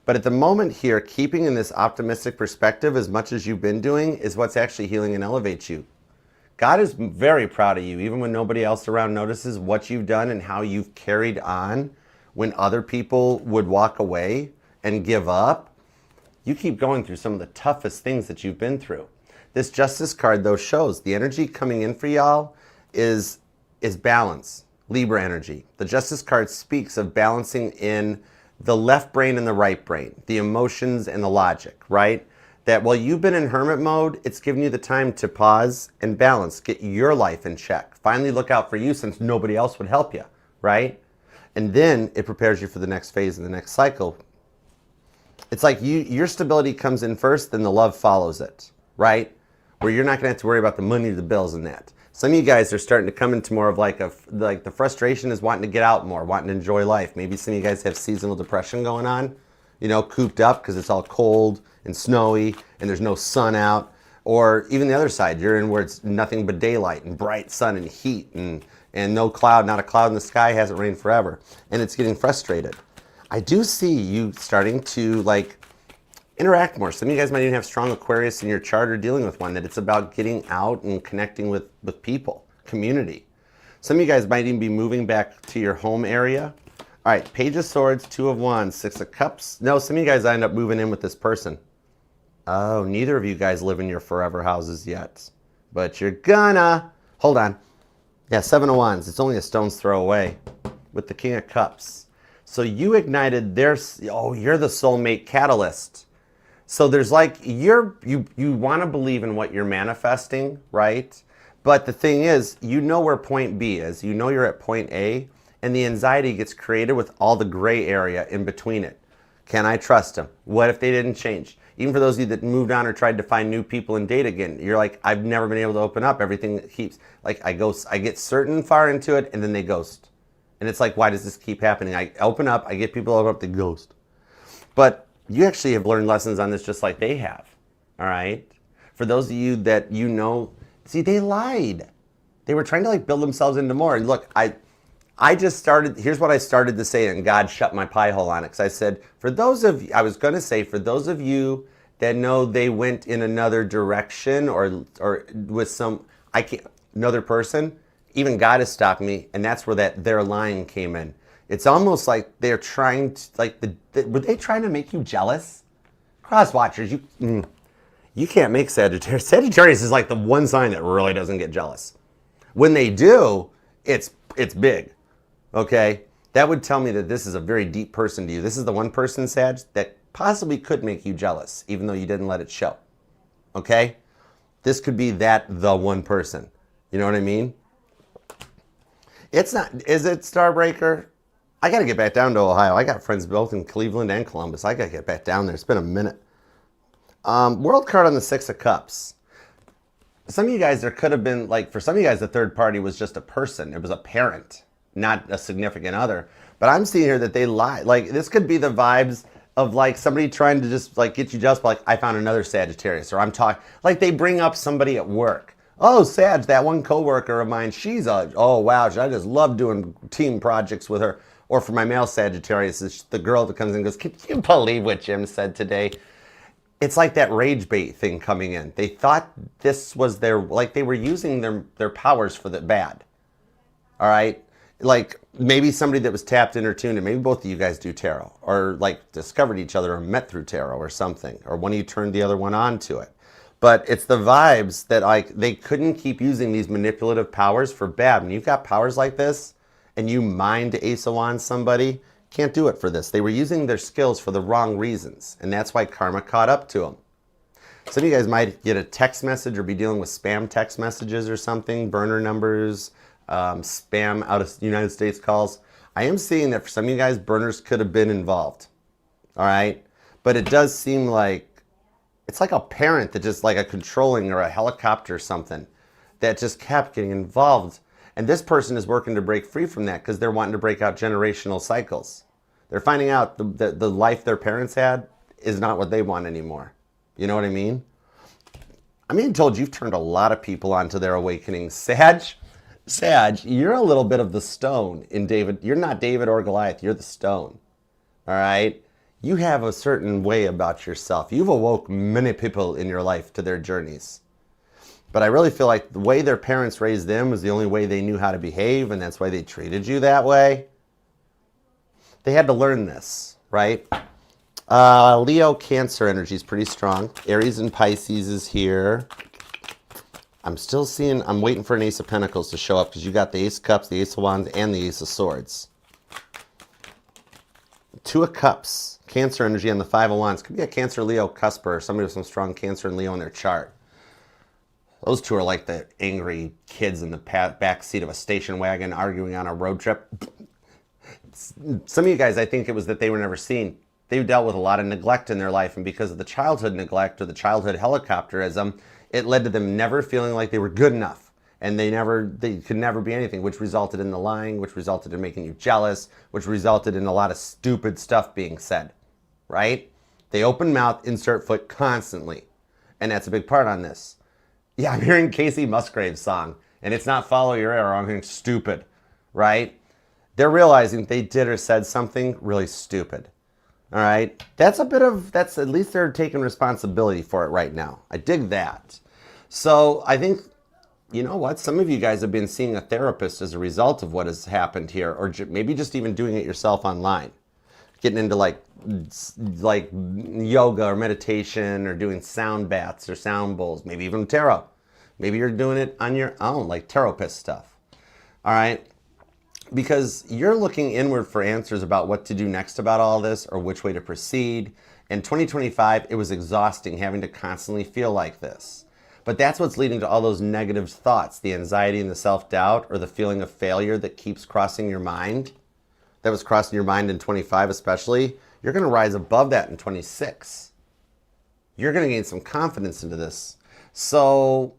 But at the moment here, keeping in this optimistic perspective as much as you've been doing is what's actually healing and elevates you. God is very proud of you, even when nobody else around notices what you've done and how you've carried on when other people would walk away and give up. You keep going through some of the toughest things that you've been through. This Justice card, though, shows the energy coming in for y'all is balance. Libra energy. The Justice card speaks of balancing in the left brain and the right brain, the emotions and the logic, right? That while you've been in hermit mode, it's given you the time to pause and balance, get your life in check. Finally look out for you since nobody else would help you, right? And then it prepares you for the next phase and the next cycle. It's like your stability comes in first, then the love follows it, right? Where you're not gonna have to worry about the money, the bills and that. Some of you guys are starting to come into more of like the frustration is wanting to get out more, wanting to enjoy life. Maybe some of you guys have seasonal depression going on, you know, cooped up because it's all cold and snowy and there's no sun out. Or even the other side, you're in where it's nothing but daylight and bright sun and heat and no cloud, not a cloud in the sky, hasn't rained forever. And it's getting frustrated. I do see you starting to like interact more. Some of you guys might even have strong Aquarius in your chart or dealing with one, that it's about getting out and connecting with people, community. Some of you guys might even be moving back to your home area. All right, Page of Swords, Two of Wands, Six of Cups. No, some of you guys end up moving in with this person. Oh, neither of you guys live in your forever houses yet, but you're gonna. Hold on. Yeah, Seven of Wands. It's only a stone's throw away with the King of Cups. So you ignited their, you're the soulmate catalyst. So there's like, you want to believe in what you're manifesting, right? But the thing is, you know where point B is. You know you're at point A, and the anxiety gets created with all the gray area in between it. Can I trust them? What if they didn't change? Even for those of you that moved on or tried to find new people and date again, you're like, I've never been able to open up. Everything keeps, like I get certain far into it, and then they ghost. And it's like, why does this keep happening? I open up, I get people open up, they ghost. But you actually have learned lessons on this just like they have, all right? For those of you that you know, see, they lied. They were trying to like build themselves into more. And look, I just started, here's what I started to say, and God shut my pie hole on it. Because I said, for those of you, I was going to say, for those of you that know they went in another direction or with some, another person, even God has stopped me. And that's where their line came in. It's almost like they're trying to, like, were they trying to make you jealous? Cross watchers, you can't make Sagittarius. Sagittarius is like the one sign that really doesn't get jealous. When they do, it's big, okay? That would tell me that this is a very deep person to you. This is the one person, Sag, that possibly could make you jealous, even though you didn't let it show, okay? This could be the one person. You know what I mean? It's not, is it Starbreaker? I got to get back down to Ohio. I got friends both in Cleveland and Columbus. I got to get back down there. It's been a minute. World card on the Six of Cups. Some of you guys, there could have been, like, for some of you guys, the third party was just a person. It was a parent, not a significant other. But I'm seeing here that they lie. Like, this could be the vibes of, like, somebody trying to just, like, get you just, like, I found another Sagittarius. Or I'm talking, like, they bring up somebody at work. Oh, Sag, that one coworker of mine, oh, wow, I just love doing team projects with her. Or for my male Sagittarius, it's the girl that comes in and goes, can you believe what Jim said today? It's like that rage bait thing coming in. They thought this was like they were using their powers for the bad. All right? Like maybe somebody that was tapped in or tuned in, maybe both of you guys do tarot, or like discovered each other or met through tarot or something, or one of you turned the other one on to it. But it's the vibes that like they couldn't keep using these manipulative powers for bad. When you've got powers like this, and you mind Ace of Wands somebody, can't do it for this. They were using their skills for the wrong reasons, and that's why karma caught up to them. Some of you guys might get a text message or be dealing with spam text messages or something, burner numbers, spam out of United States calls. I am seeing that for some of you guys, burners could have been involved, all right? But it does seem like, it's like a parent that just like a controlling or a helicopter or something that just kept getting involved. And this person is working to break free from that because they're wanting to break out generational cycles. They're finding out the life their parents had is not what they want anymore. You know what I mean? I'm being told you've turned a lot of people onto their awakening. Sag, you're a little bit of the stone in David. You're not David or Goliath. You're the stone. All right? You have a certain way about yourself. You've awoke many people in your life to their journeys. But I really feel like the way their parents raised them was the only way they knew how to behave, and that's why they treated you that way. They had to learn this, right? Leo, Cancer energy is pretty strong. Aries and Pisces is here. I'm still seeing, I'm waiting for an Ace of Pentacles to show up because you got the Ace of Cups, the Ace of Wands, and the Ace of Swords. Two of Cups, Cancer energy, and the Five of Wands. Could be a Cancer, Leo, cusper, or somebody with some strong Cancer and Leo in their chart. Those two are like the angry kids in the back seat of a station wagon arguing on a road trip. Some of you guys, I think it was that they were never seen. They dealt with a lot of neglect in their life, and because of the childhood neglect or the childhood helicopterism, it led to them never feeling like they were good enough, and they could never be anything, which resulted in the lying, which resulted in making you jealous, which resulted in a lot of stupid stuff being said, right? They open mouth, insert foot constantly, and that's a big part on this. Yeah, I'm hearing Casey Musgrave's song, and it's not Follow Your Arrow, I'm hearing stupid, right? They're realizing they did or said something really stupid. All right, that's at least they're taking responsibility for it right now. I dig that. So I think, you know what? Some of you guys have been seeing a therapist as a result of what has happened here, or maybe just even doing it yourself online, getting into like yoga or meditation or doing sound baths or sound bowls, maybe even tarot. Maybe you're doing it on your own, like tarot stuff. All right. Because you're looking inward for answers about what to do next about all this or which way to proceed. In 2025, it was exhausting having to constantly feel like this. But that's what's leading to all those negative thoughts, the anxiety and the self-doubt or the feeling of failure that keeps crossing your mind. That was crossing your mind in 25 especially. You're going to rise above that in 26. You're going to gain some confidence into this. So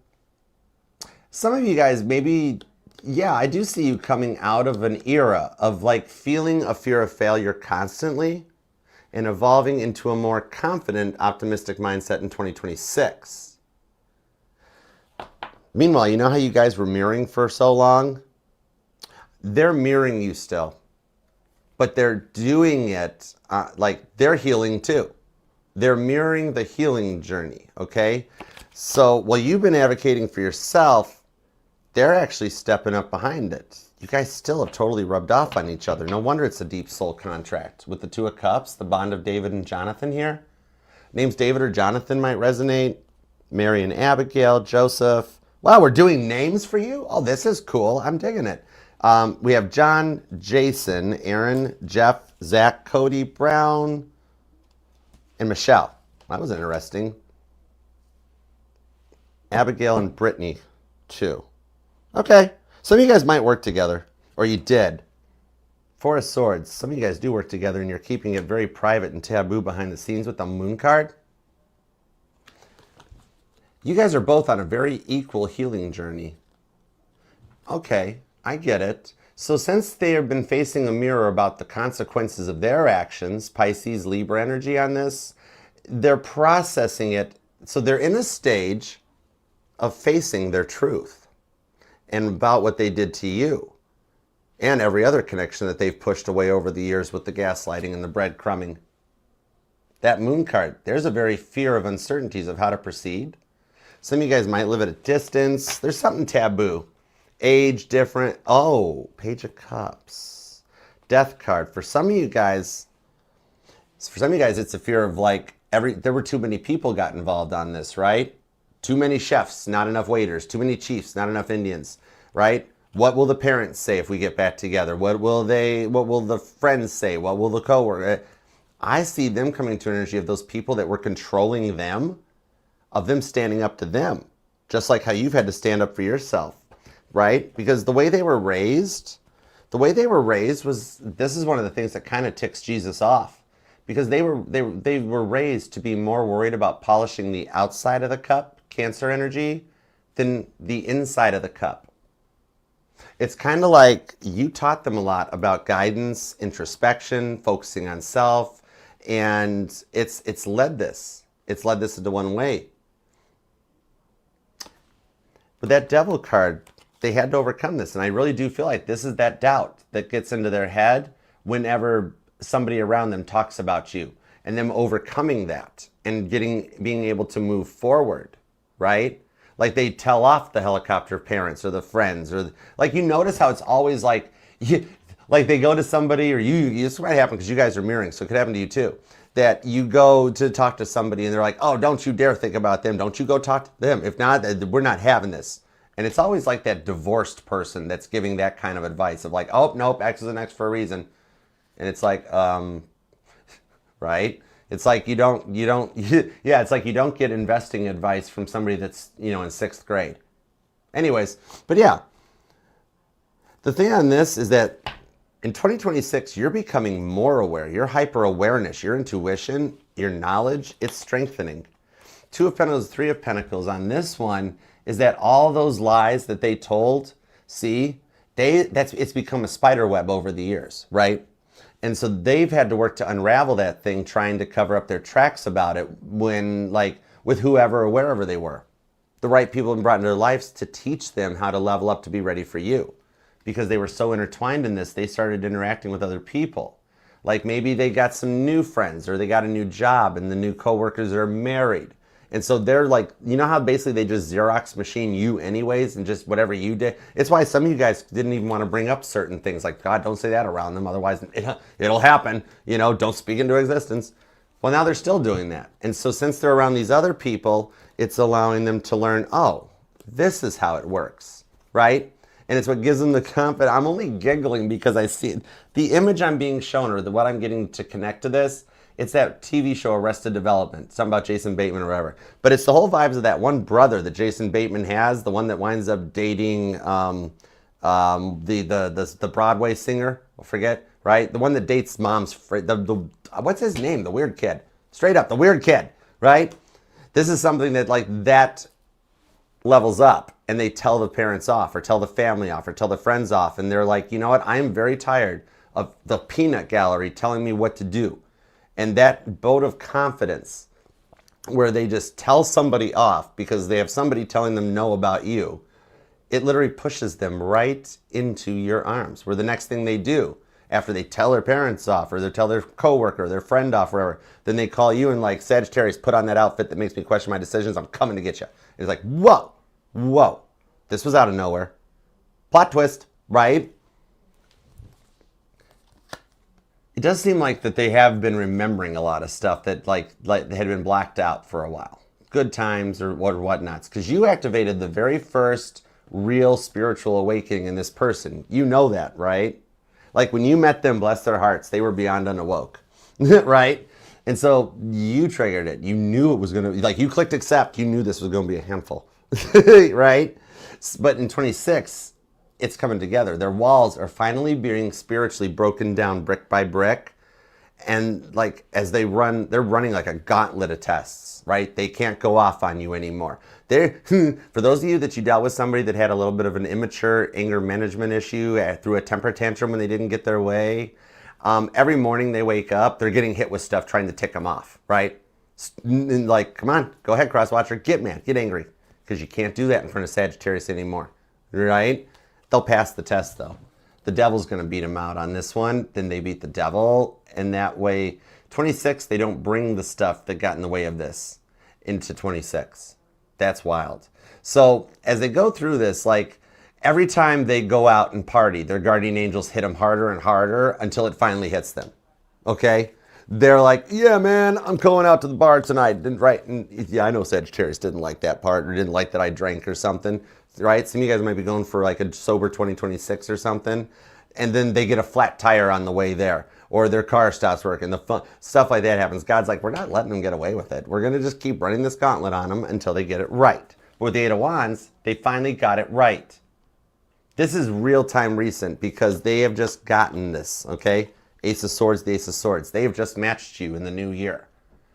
some of you guys maybe... Yeah, I do see you coming out of an era of like feeling a fear of failure constantly and evolving into a more confident, optimistic mindset in 2026. Meanwhile, you know how you guys were mirroring for so long? They're mirroring you still, but they're doing it like they're healing too. They're mirroring the healing journey, okay? So while you've been advocating for yourself, they're actually stepping up behind it. You guys still have totally rubbed off on each other. No wonder it's a deep soul contract. With the Two of Cups, the bond of David and Jonathan here. Names David or Jonathan might resonate. Mary and Abigail, Joseph. Wow, we're doing names for you? Oh, this is cool. I'm digging it. We have John, Jason, Aaron, Jeff, Zach, Cody, Brown, and Michelle. That was interesting. Abigail and Brittany, too. Okay, some of you guys might work together, or you did. Four of Swords, some of you guys do work together and you're keeping it very private and taboo behind the scenes with the Moon card. You guys are both on a very equal healing journey. Okay, I get it. So since they have been facing a mirror about the consequences of their actions, Pisces, Libra energy on this, they're processing it. So they're in a stage of facing their truth and about what they did to you and every other connection that they've pushed away over the years with the gaslighting and the breadcrumbing. That Moon card, there's a very fear of uncertainties of how to proceed. Some of you guys might live at a distance. There's something taboo. Age different. Oh, Page of Cups. Death card. For some of you guys, it's a fear of like there were too many people got involved on this, right? Too many chefs, not enough waiters. Too many chiefs, not enough Indians, right? What will the parents say if we get back together? What will the friends say? What will the coworker? I see them coming to an energy of those people that were controlling them, of them standing up to them, just like how you've had to stand up for yourself, right? Because the way they were raised was, this is one of the things that kind of ticks Jesus off, because they were raised to be more worried about polishing the outside of the cup, Cancer energy, than the inside of the cup. It's kind of like you taught them a lot about guidance, introspection, focusing on self, and it's led this into one way. But that Devil card, they had to overcome this, and I really do feel like this is that doubt that gets into their head whenever somebody around them talks about you, and them overcoming that and being able to move forward, right? Like they tell off the helicopter parents or the friends, or like you notice how it's always like, like they go to somebody, or you this might happen because you guys are mirroring, so it could happen to you too. that you go to talk to somebody and they're like, oh, don't you dare think about them. Don't you go talk to them. If not, we're not having this. And it's always like that divorced person that's giving that kind of advice of like, oh, nope, X is an X for a reason. And it's like, right? It's like it's like you don't get investing advice from somebody that's, in 6th grade. Anyways, but yeah, the thing on this is that in 2026, you're becoming more aware. Your hyper-awareness, your intuition, your knowledge, it's strengthening. 2 of Pentacles, 3 of Pentacles on this one is that all those lies that they told, it's become a spider web over the years, right? And so they've had to work to unravel that thing, trying to cover up their tracks about it when, like, with whoever or wherever they were. The right people have been brought into their lives to teach them how to level up to be ready for you. Because they were so intertwined in this, they started interacting with other people. Like maybe they got some new friends or they got a new job and the new coworkers are married. And so they're like, how basically they just Xerox machine you anyways and just whatever you did. It's why some of you guys didn't even want to bring up certain things like, God, don't say that around them. Otherwise it'll happen. Don't speak into existence. Well, now they're still doing that. And so since they're around these other people, it's allowing them to learn, oh, this is how it works, right? And it's what gives them the confidence. I'm only giggling because I see it. The image I'm being shown or what I'm getting to connect to this, it's that TV show Arrested Development, something about Jason Bateman or whatever. But it's the whole vibes of that one brother that Jason Bateman has, the one that winds up dating the Broadway singer, I forget, right? The one that dates mom's what's his name? The weird kid. Straight up, the weird kid, right? This is something that like that levels up and they tell the parents off or tell the family off or tell the friends off. And they're like, you know what? I am very tired of the peanut gallery telling me what to do. And that vote of confidence where they just tell somebody off because they have somebody telling them no about you, it literally pushes them right into your arms. Where the next thing they do after they tell their parents off or they tell their coworker, their friend off, wherever, then they call you and like, Sagittarius, put on that outfit that makes me question my decisions. I'm coming to get you. It's like, whoa, this was out of nowhere. Plot twist, right? It does seem like that they have been remembering a lot of stuff that like had been blacked out for a while. Good times or whatnots. Because you activated the very first real spiritual awakening in this person. You know that, right? Like when you met them, bless their hearts, they were beyond unawoke, right? And so you triggered it. You knew it was going to, like you clicked accept, you knew this was going to be a handful, right? But in 26, it's coming together. Their walls are finally being spiritually broken down brick by brick. And like as they run, they're running like a gauntlet of tests, right? They can't go off on you anymore. For those of you that you dealt with somebody that had a little bit of an immature anger management issue through a temper tantrum when they didn't get their way, every morning they wake up, they're getting hit with stuff trying to tick them off, right? And like, come on, go ahead, crosswatcher, get mad, get angry. Because you can't do that in front of Sagittarius anymore, right? They'll pass the test though. The devil's going to beat them out on this one. Then they beat the devil. And that way, 26, they don't bring the stuff that got in the way of this into 26. That's wild. So as they go through this, like every time they go out and party, their guardian angels hit them harder and harder until it finally hits them. Okay? They're like, yeah, man, I'm going out to the bar tonight. Right? And yeah, I know Sagittarius didn't like that part or didn't like that I drank or something. Right? Some of you guys might be going for like a sober 2026 or something. And then they get a flat tire on the way there. Or their car stops working. Stuff like that happens. God's like, we're not letting them get away with it. We're going to just keep running this gauntlet on them until they get it right. But with the 8 of Wands, they finally got it right. This is real time recent because they have just gotten this, okay? Ace of Swords, the Ace of Swords. They have just matched you in the new year.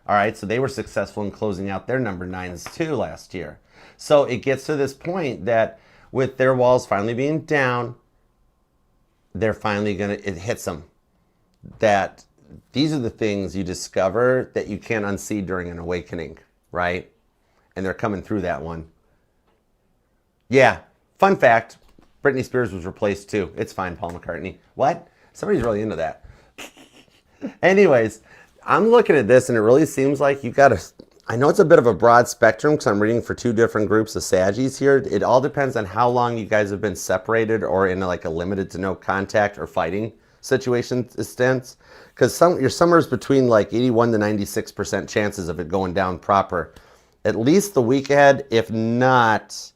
All right, so they were successful in closing out their number 9s too last year. So it gets to this point that with their walls finally being down, they're finally going to, it hits them. That these are the things you discover that you can't unsee during an awakening, right? And they're coming through that one. Yeah, fun fact, Britney Spears was replaced too. It's fine, Paul McCartney. What? Somebody's really into that. Anyways, I'm looking at this and it really seems like you got to, I know it's a bit of a broad spectrum because I'm reading for 2 different groups of Saggies here. It all depends on how long you guys have been separated or in like a limited to no contact or fighting situation stance, because your summer's between like 81 to 96% chances of it going down proper, at least the week ahead, if not,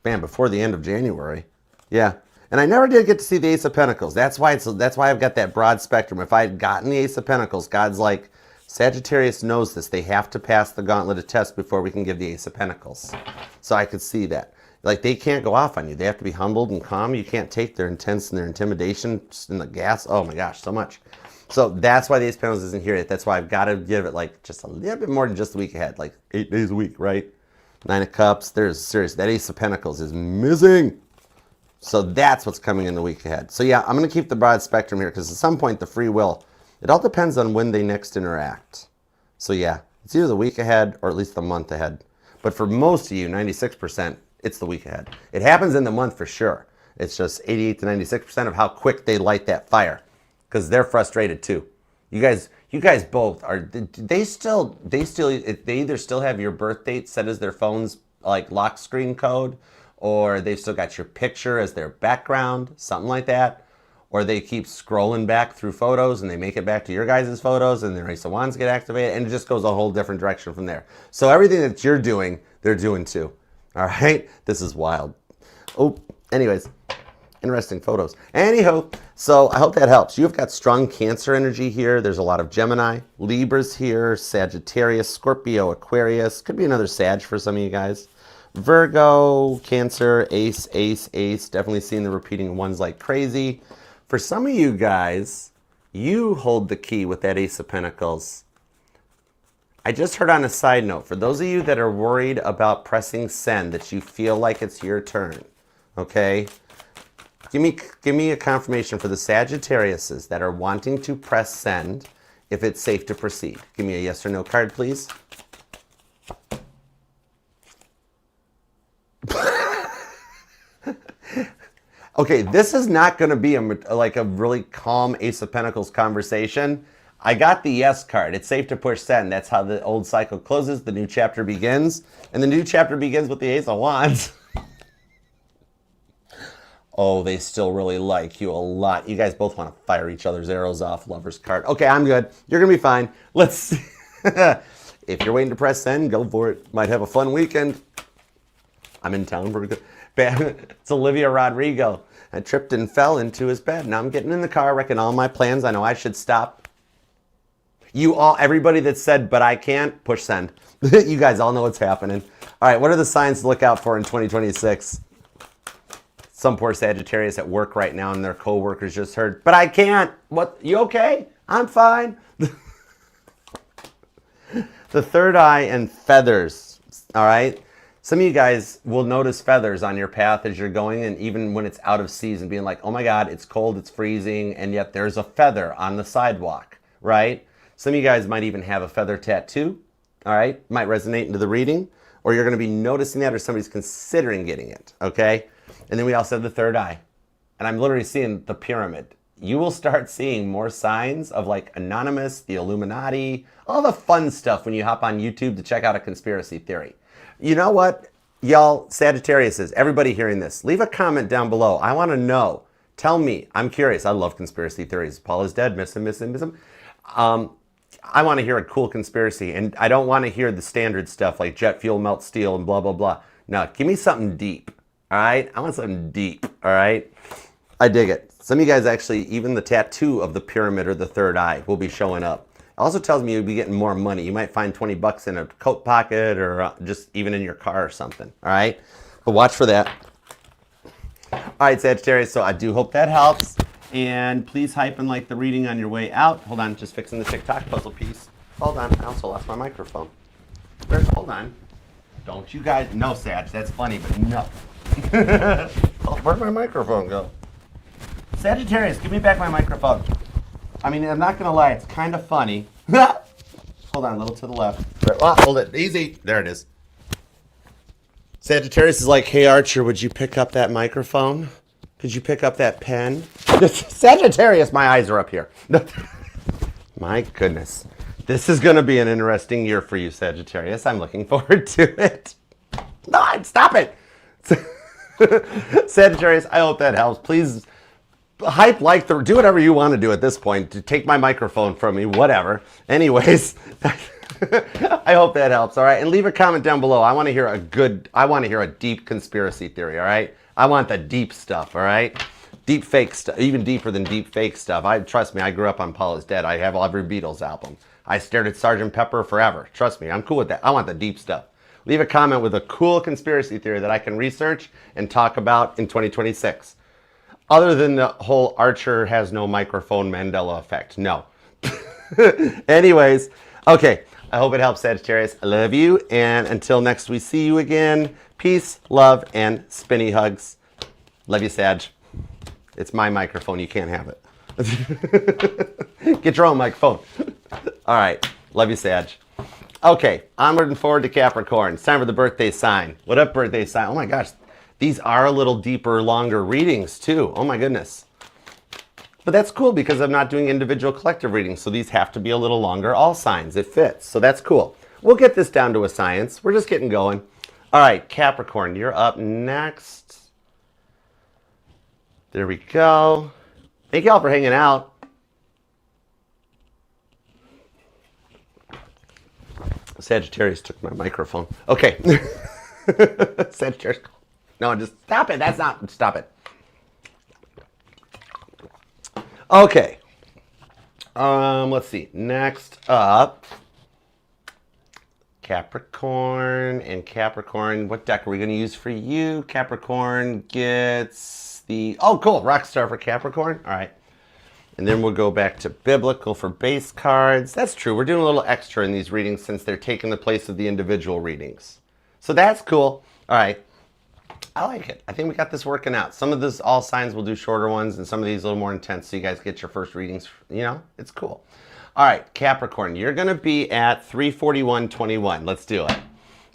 man, before the end of January. Yeah. And I never did get to see the Ace of Pentacles. That's why I've got that broad spectrum. If I had gotten the Ace of Pentacles, God's like, Sagittarius knows this. They have to pass the gauntlet of test before we can give the Ace of Pentacles. So I could see that. Like, they can't go off on you. They have to be humbled and calm. You can't take their intense and their intimidation and the gas. Oh my gosh, so much. So that's why the Ace of Pentacles isn't here yet. That's why I've got to give it like just a little bit more than just the week ahead. Like 8 days a week, right? 9 of Cups. There's serious. That Ace of Pentacles is missing. So that's what's coming in the week ahead. So yeah, I'm going to keep the broad spectrum here because at some point the free will, it all depends on when they next interact. So yeah, it's either the week ahead or at least the month ahead. But for most of you, 96%, it's the week ahead. It happens in the month for sure. It's just 88 to 96% of how quick they light that fire because they're frustrated too. You guys both are, they either still have your birth date set as their phone's like lock screen code, or they've still got your picture as their background, something like that. Or they keep scrolling back through photos and they make it back to your guys' photos and their Ace of Wands get activated and it just goes a whole different direction from there. So everything that you're doing, they're doing too. All right? This is wild. Oh, anyways, interesting photos. Anyhow, so I hope that helps. You've got strong Cancer energy here. There's a lot of Gemini, Libras here, Sagittarius, Scorpio, Aquarius. Could be another Sag for some of you guys. Virgo, Cancer, Ace, Ace, Ace. Definitely seeing the repeating ones like crazy. For some of you guys, you hold the key with that Ace of Pentacles. I just heard on a side note, for those of you that are worried about pressing send, that you feel like it's your turn, okay? Give me a confirmation for the Sagittariuses that are wanting to press send if it's safe to proceed. Give me a yes or no card, please. Okay, this is not going to be like a really calm Ace of Pentacles conversation. I got the yes card. It's safe to push send. That's how the old cycle closes. The new chapter begins. And the new chapter begins with the Ace of Wands. Oh, they still really like you a lot. You guys both want to fire each other's arrows off. Lover's card. Okay, I'm good. You're going to be fine. Let's see. If you're waiting to press send, go for it. Might have a fun weekend. I'm in town for a good... It's Olivia Rodrigo. I tripped and fell into his bed. Now I'm getting in the car, wrecking all my plans. I know I should stop. Everybody that said, but I can't, push send. You guys all know what's happening. All right, what are the signs to look out for in 2026? Some poor Sagittarius at work right now and their co-workers just heard, but I can't. What? You okay? I'm fine. The third eye and feathers, all right? Some of you guys will notice feathers on your path as you're going, and even when it's out of season, being like, oh my God, it's cold, it's freezing, and yet there's a feather on the sidewalk, right? Some of you guys might even have a feather tattoo, all right? Might resonate into the reading, or you're going to be noticing that, or somebody's considering getting it, okay? And then we also have the third eye, and I'm literally seeing the pyramid. You will start seeing more signs of like Anonymous, the Illuminati, all the fun stuff when you hop on YouTube to check out a conspiracy theory. You know what, y'all, Sagittariuses, everybody hearing this, leave a comment down below. I want to know. Tell me. I'm curious. I love conspiracy theories. Paul is dead. Miss him, miss him, miss him. I want to hear a cool conspiracy, and I don't want to hear the standard stuff like jet fuel melts steel and blah, blah, blah. No, give me something deep, all right? I want something deep, all right? I dig it. Some of you guys actually, even the tattoo of the pyramid or the third eye will be showing up. It also tells me you'll be getting more money. You might find 20 bucks in a coat pocket or just even in your car or something, all right? But watch for that. All right, Sagittarius, so I do hope that helps. And please hype and like the reading on your way out. Hold on, just fixing the TikTok puzzle piece. Hold on, I also lost my microphone. Hold on. Don't you guys, no, Sag, that's funny, but no. Where'd my microphone go? Sagittarius, give me back my microphone. I mean, I'm not going to lie, it's kind of funny. Hold on, a little to the left. Oh, hold it, easy. There it is. Sagittarius is like, hey, Archer, would you pick up that microphone? Could you pick up that pen? Sagittarius, my eyes are up here. My goodness. This is going to be an interesting year for you, Sagittarius. I'm looking forward to it. No, stop it. Sagittarius, I hope that helps. Please hype like the, do whatever you want to do at this point. To take my microphone from me, whatever. Anyways, I hope that helps. All right, and leave a comment down below. I want to hear a deep conspiracy theory. All right, I want the deep stuff. All right, deep fake stuff, even deeper than deep fake stuff. Trust me, I grew up on Paul is Dead. I have every Beatles album. I stared at Sgt. Pepper forever. Trust me, I'm cool with that. I want the deep stuff. Leave a comment with a cool conspiracy theory that I can research and talk about in 2026. Other than the whole Archer has no microphone Mandela effect. No. Anyways, okay. I hope it helps, Sagittarius. I love you. And until next we see you again, peace, love, and spinny hugs. Love you, Sag. It's my microphone. You can't have it. Get your own microphone. All right. Love you, Sag. Okay. Onward and forward to Capricorn. It's time for the birthday sign. What up, birthday sign? Oh, my gosh. These are a little deeper, longer readings, too. Oh, my goodness. But that's cool because I'm not doing individual collective readings, so these have to be a little longer. All signs, it fits. So that's cool. We'll get this down to a science. We're just getting going. All right, Capricorn, you're up next. There we go. Thank y'all for hanging out. Sagittarius took my microphone. Okay. Sagittarius. No, just stop it. That's not, stop it. Okay. Let's see. Next up, Capricorn and Capricorn. What deck are we going to use for you? Capricorn gets the, oh, cool. Rockstar for Capricorn. All right. And then we'll go back to biblical for base cards. That's true. We're doing a little extra in these readings since they're taking the place of the individual readings. So that's cool. All right. I like it. I think we got this working out. Some of this, all signs will do shorter ones, and some of these a little more intense, so you guys get your first readings. You know, it's cool. All right, Capricorn, you're going to be at 341.21. Let's do it.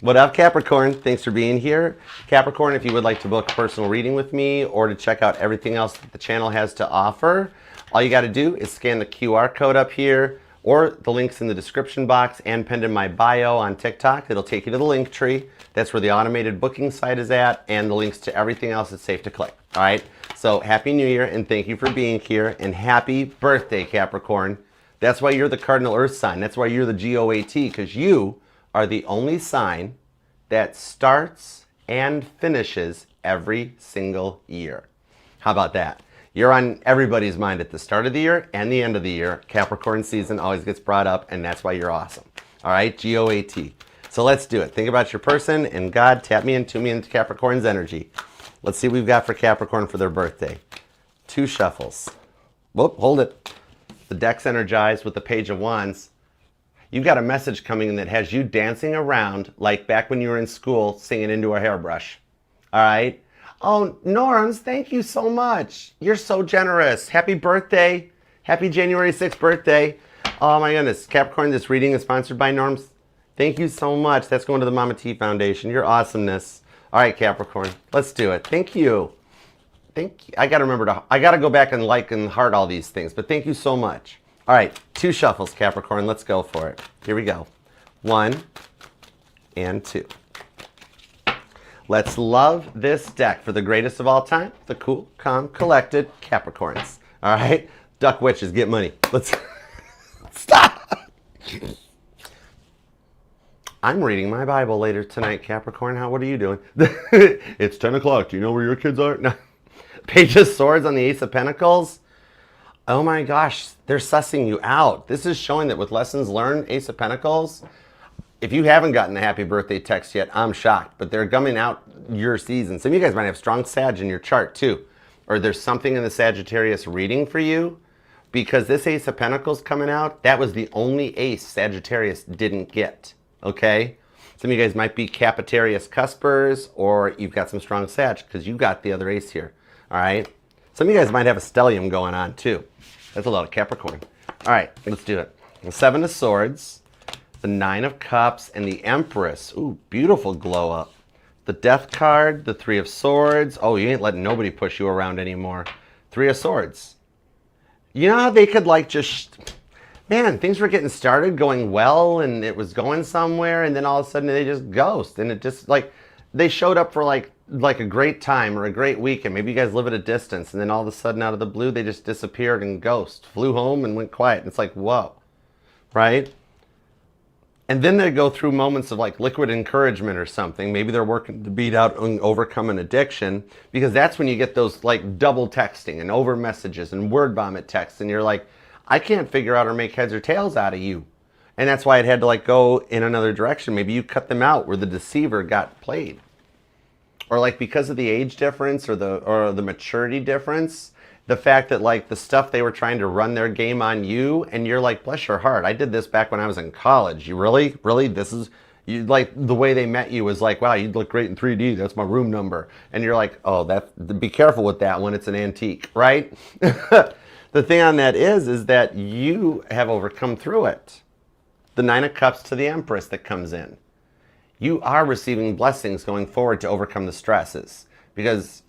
What up, Capricorn? Thanks for being here. Capricorn, if you would like to book a personal reading with me or to check out everything else that the channel has to offer, all you got to do is scan the QR code up here or the links in the description box and pinned in my bio on TikTok. It'll take you to the link tree. That's where the automated booking site is at, and the links to everything else that's safe to click. All right? So Happy New Year, and thank you for being here, and happy birthday, Capricorn. That's why you're the cardinal earth sign. That's why you're the GOAT, because you are the only sign that starts and finishes every single year. How about that? You're on everybody's mind at the start of the year and the end of the year. Capricorn season always gets brought up, and that's why you're awesome. All right, GOAT. So let's do it. Think about your person, and God, tap me into Capricorn's energy. Let's see what we've got for Capricorn for their birthday. 2 shuffles. Whoop, hold it. The deck's energized with the Page of Wands. You've got a message coming in that has you dancing around like back when you were in school singing into a hairbrush. All right? Oh, Norms, thank you so much. You're so generous. Happy birthday. Happy January 6th birthday. Oh, my goodness. Capricorn, this reading is sponsored by Norms. Thank you so much. That's going to the Mama T Foundation. Your awesomeness. All right, Capricorn. Let's do it. Thank you. Thank you. I got to remember to, I got to go back and like and heart all these things, but thank you so much. All right, 2 shuffles, Capricorn. Let's go for it. Here we go. 1 and 2. Let's love this deck for the greatest of all time, the cool, calm, collected Capricorns. All right? Duck witches, get money. Let's stop. I'm reading my Bible later tonight, Capricorn. What are you doing? It's 10 o'clock. Do you know where your kids are? No. Page of Swords on the Ace of Pentacles. Oh my gosh, they're sussing you out. This is showing that with lessons learned, Ace of Pentacles, if you haven't gotten a happy birthday text yet, I'm shocked. But they're gumming out your season. Some of you guys might have strong Sag in your chart too. Or there's something in the Sagittarius reading for you. Because this Ace of Pentacles coming out, that was the only ace Sagittarius didn't get. Okay? Some of you guys might be Capitarius cuspers, or you've got some strong Sag because you got the other ace here. All right? Some of you guys might have a stellium going on too. That's a lot of Capricorn. All right, let's do it. The 7 of Swords, the 9 of Cups, and the Empress. Ooh, beautiful glow up. The Death card, the 3 of Swords. Oh, you ain't letting nobody push you around anymore. 3 of Swords. You know how they could like just... Man, things were getting started, going well, and it was going somewhere, and then all of a sudden they just ghost. And it just, like, they showed up for like like a great time or a great weekend. Maybe you guys live at a distance, and then all of a sudden, out of the blue, they just disappeared and ghost flew home and went quiet. And it's like, whoa, right? And then they go through moments of like liquid encouragement or something. Maybe they're working to beat out and overcome an addiction, because that's when you get those like double texting and over messages and word vomit texts, and you're like, I can't figure out or make heads or tails out of you. And that's why it had to like go in another direction. Maybe you cut them out where the deceiver got played. Or like because of the age difference or the maturity difference, the fact that like the stuff they were trying to run their game on you, and you're like, bless your heart, I did this back when I was in college. You really, this is, you like the way they met you was like, wow, you'd look great in 3D. That's my room number. And you're like, oh, be careful with that one. It's an antique, right? The thing on that is that you have overcome through it. The Nine of Cups to the Empress that comes in. You are receiving blessings going forward to overcome the stresses, because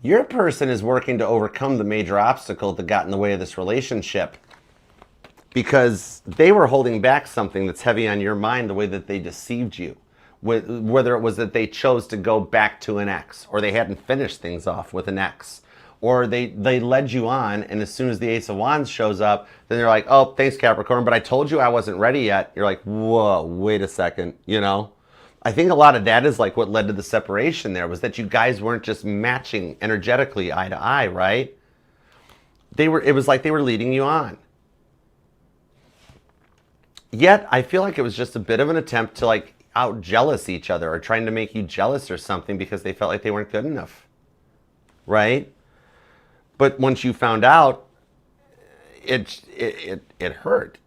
your person is working to overcome the major obstacle that got in the way of this relationship, because they were holding back something that's heavy on your mind, the way that they deceived you. Whether it was that they chose to go back to an ex, or they hadn't finished things off with an ex, or they led you on, and as soon as the Ace of Wands shows up, then they're like, oh, thanks, Capricorn, but I told you I wasn't ready yet. You're like, whoa, wait a second, you know? I think a lot of that is like what led to the separation there, was that you guys weren't just matching energetically eye to eye, right? It was like they were leading you on. Yet, I feel like it was just a bit of an attempt to like out-jealous each other, or trying to make you jealous or something, because they felt like they weren't good enough, right? But once you found out, it hurt.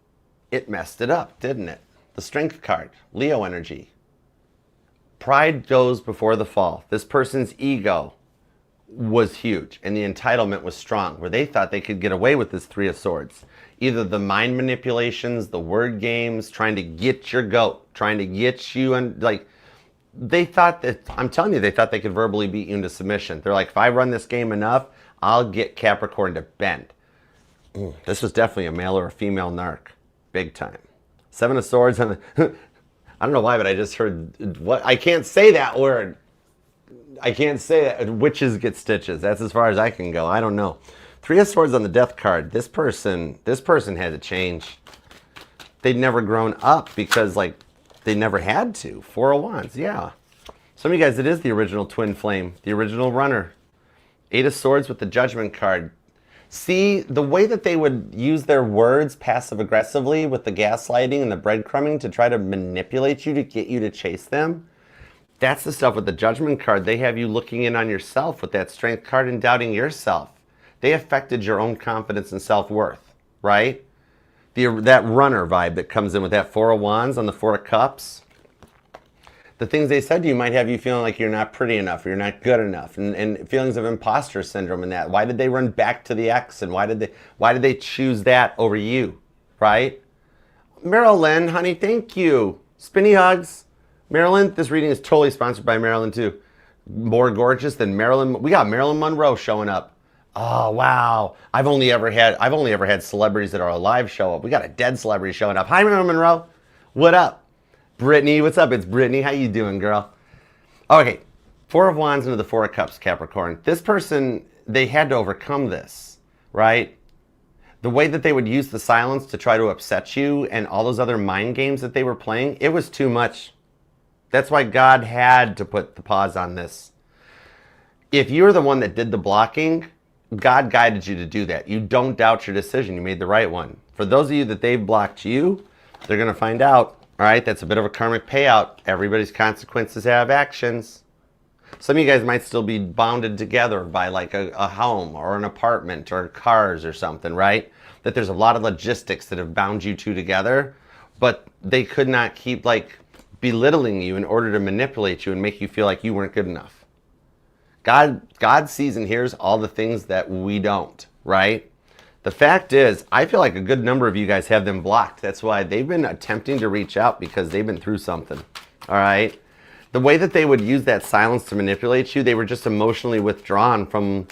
It messed it up, didn't it? The Strength card, Leo energy. Pride goes before the fall. This person's ego was huge, and the entitlement was strong, where they thought they could get away with this Three of Swords. Either the mind manipulations, the word games, trying to get your goat, trying to get you, and like, they thought that, I'm telling you, they thought they could verbally beat you into submission. They're like, if I run this game enough, I'll get Capricorn to bend. This was definitely a male or a female narc. Big time. Seven of Swords on the... I don't know why, but I just heard... what? I can't say that word. I can't say that. Witches get stitches. That's as far as I can go. I don't know. Three of Swords on the Death card. This person had to change. They'd never grown up because, like, they never had to. Four of Wands, yeah. Some of you guys, it is the original twin flame. The original runner. Eight of Swords with the Judgment card. See, the way that they would use their words passive-aggressively with the gaslighting and the breadcrumbing to try to manipulate you to get you to chase them, that's the stuff with the Judgment card. They have you looking in on yourself with that Strength card and doubting yourself. They affected your own confidence and self-worth, right? That runner vibe that comes in with that Four of Wands on the Four of Cups. The things they said to you might have you feeling like you're not pretty enough, or you're not good enough, and feelings of imposter syndrome and that. Why did they run back to the ex, and why did they choose that over you, right? Marilyn, honey, thank you. Spinny hugs. Marilyn, this reading is totally sponsored by Marilyn too. More gorgeous than Marilyn. We got Marilyn Monroe showing up. Oh wow! I've only ever had celebrities that are alive show up. We got a dead celebrity showing up. Hi, Marilyn Monroe. What up? Brittany, what's up? It's Brittany. How you doing, girl? Okay, Four of Wands into the Four of Cups, Capricorn. This person, they had to overcome this, right? The way that they would use the silence to try to upset you and all those other mind games that they were playing, it was too much. That's why God had to put the pause on this. If you're the one that did the blocking, God guided you to do that. You don't doubt your decision. You made the right one. For those of you that they've blocked you, they're going to find out. All right, that's a bit of a karmic payout. Everybody's consequences have actions. Some of you guys might still be bounded together by like a home or an apartment or cars or something, right? That there's a lot of logistics that have bound you two together, but they could not keep like belittling you in order to manipulate you and make you feel like you weren't good enough. God sees and hears all the things that we don't, right? The fact is, I feel like a good number of you guys have them blocked. That's why they've been attempting to reach out, because they've been through something. All right? The way that they would use that silence to manipulate you, they were just emotionally withdrawn from...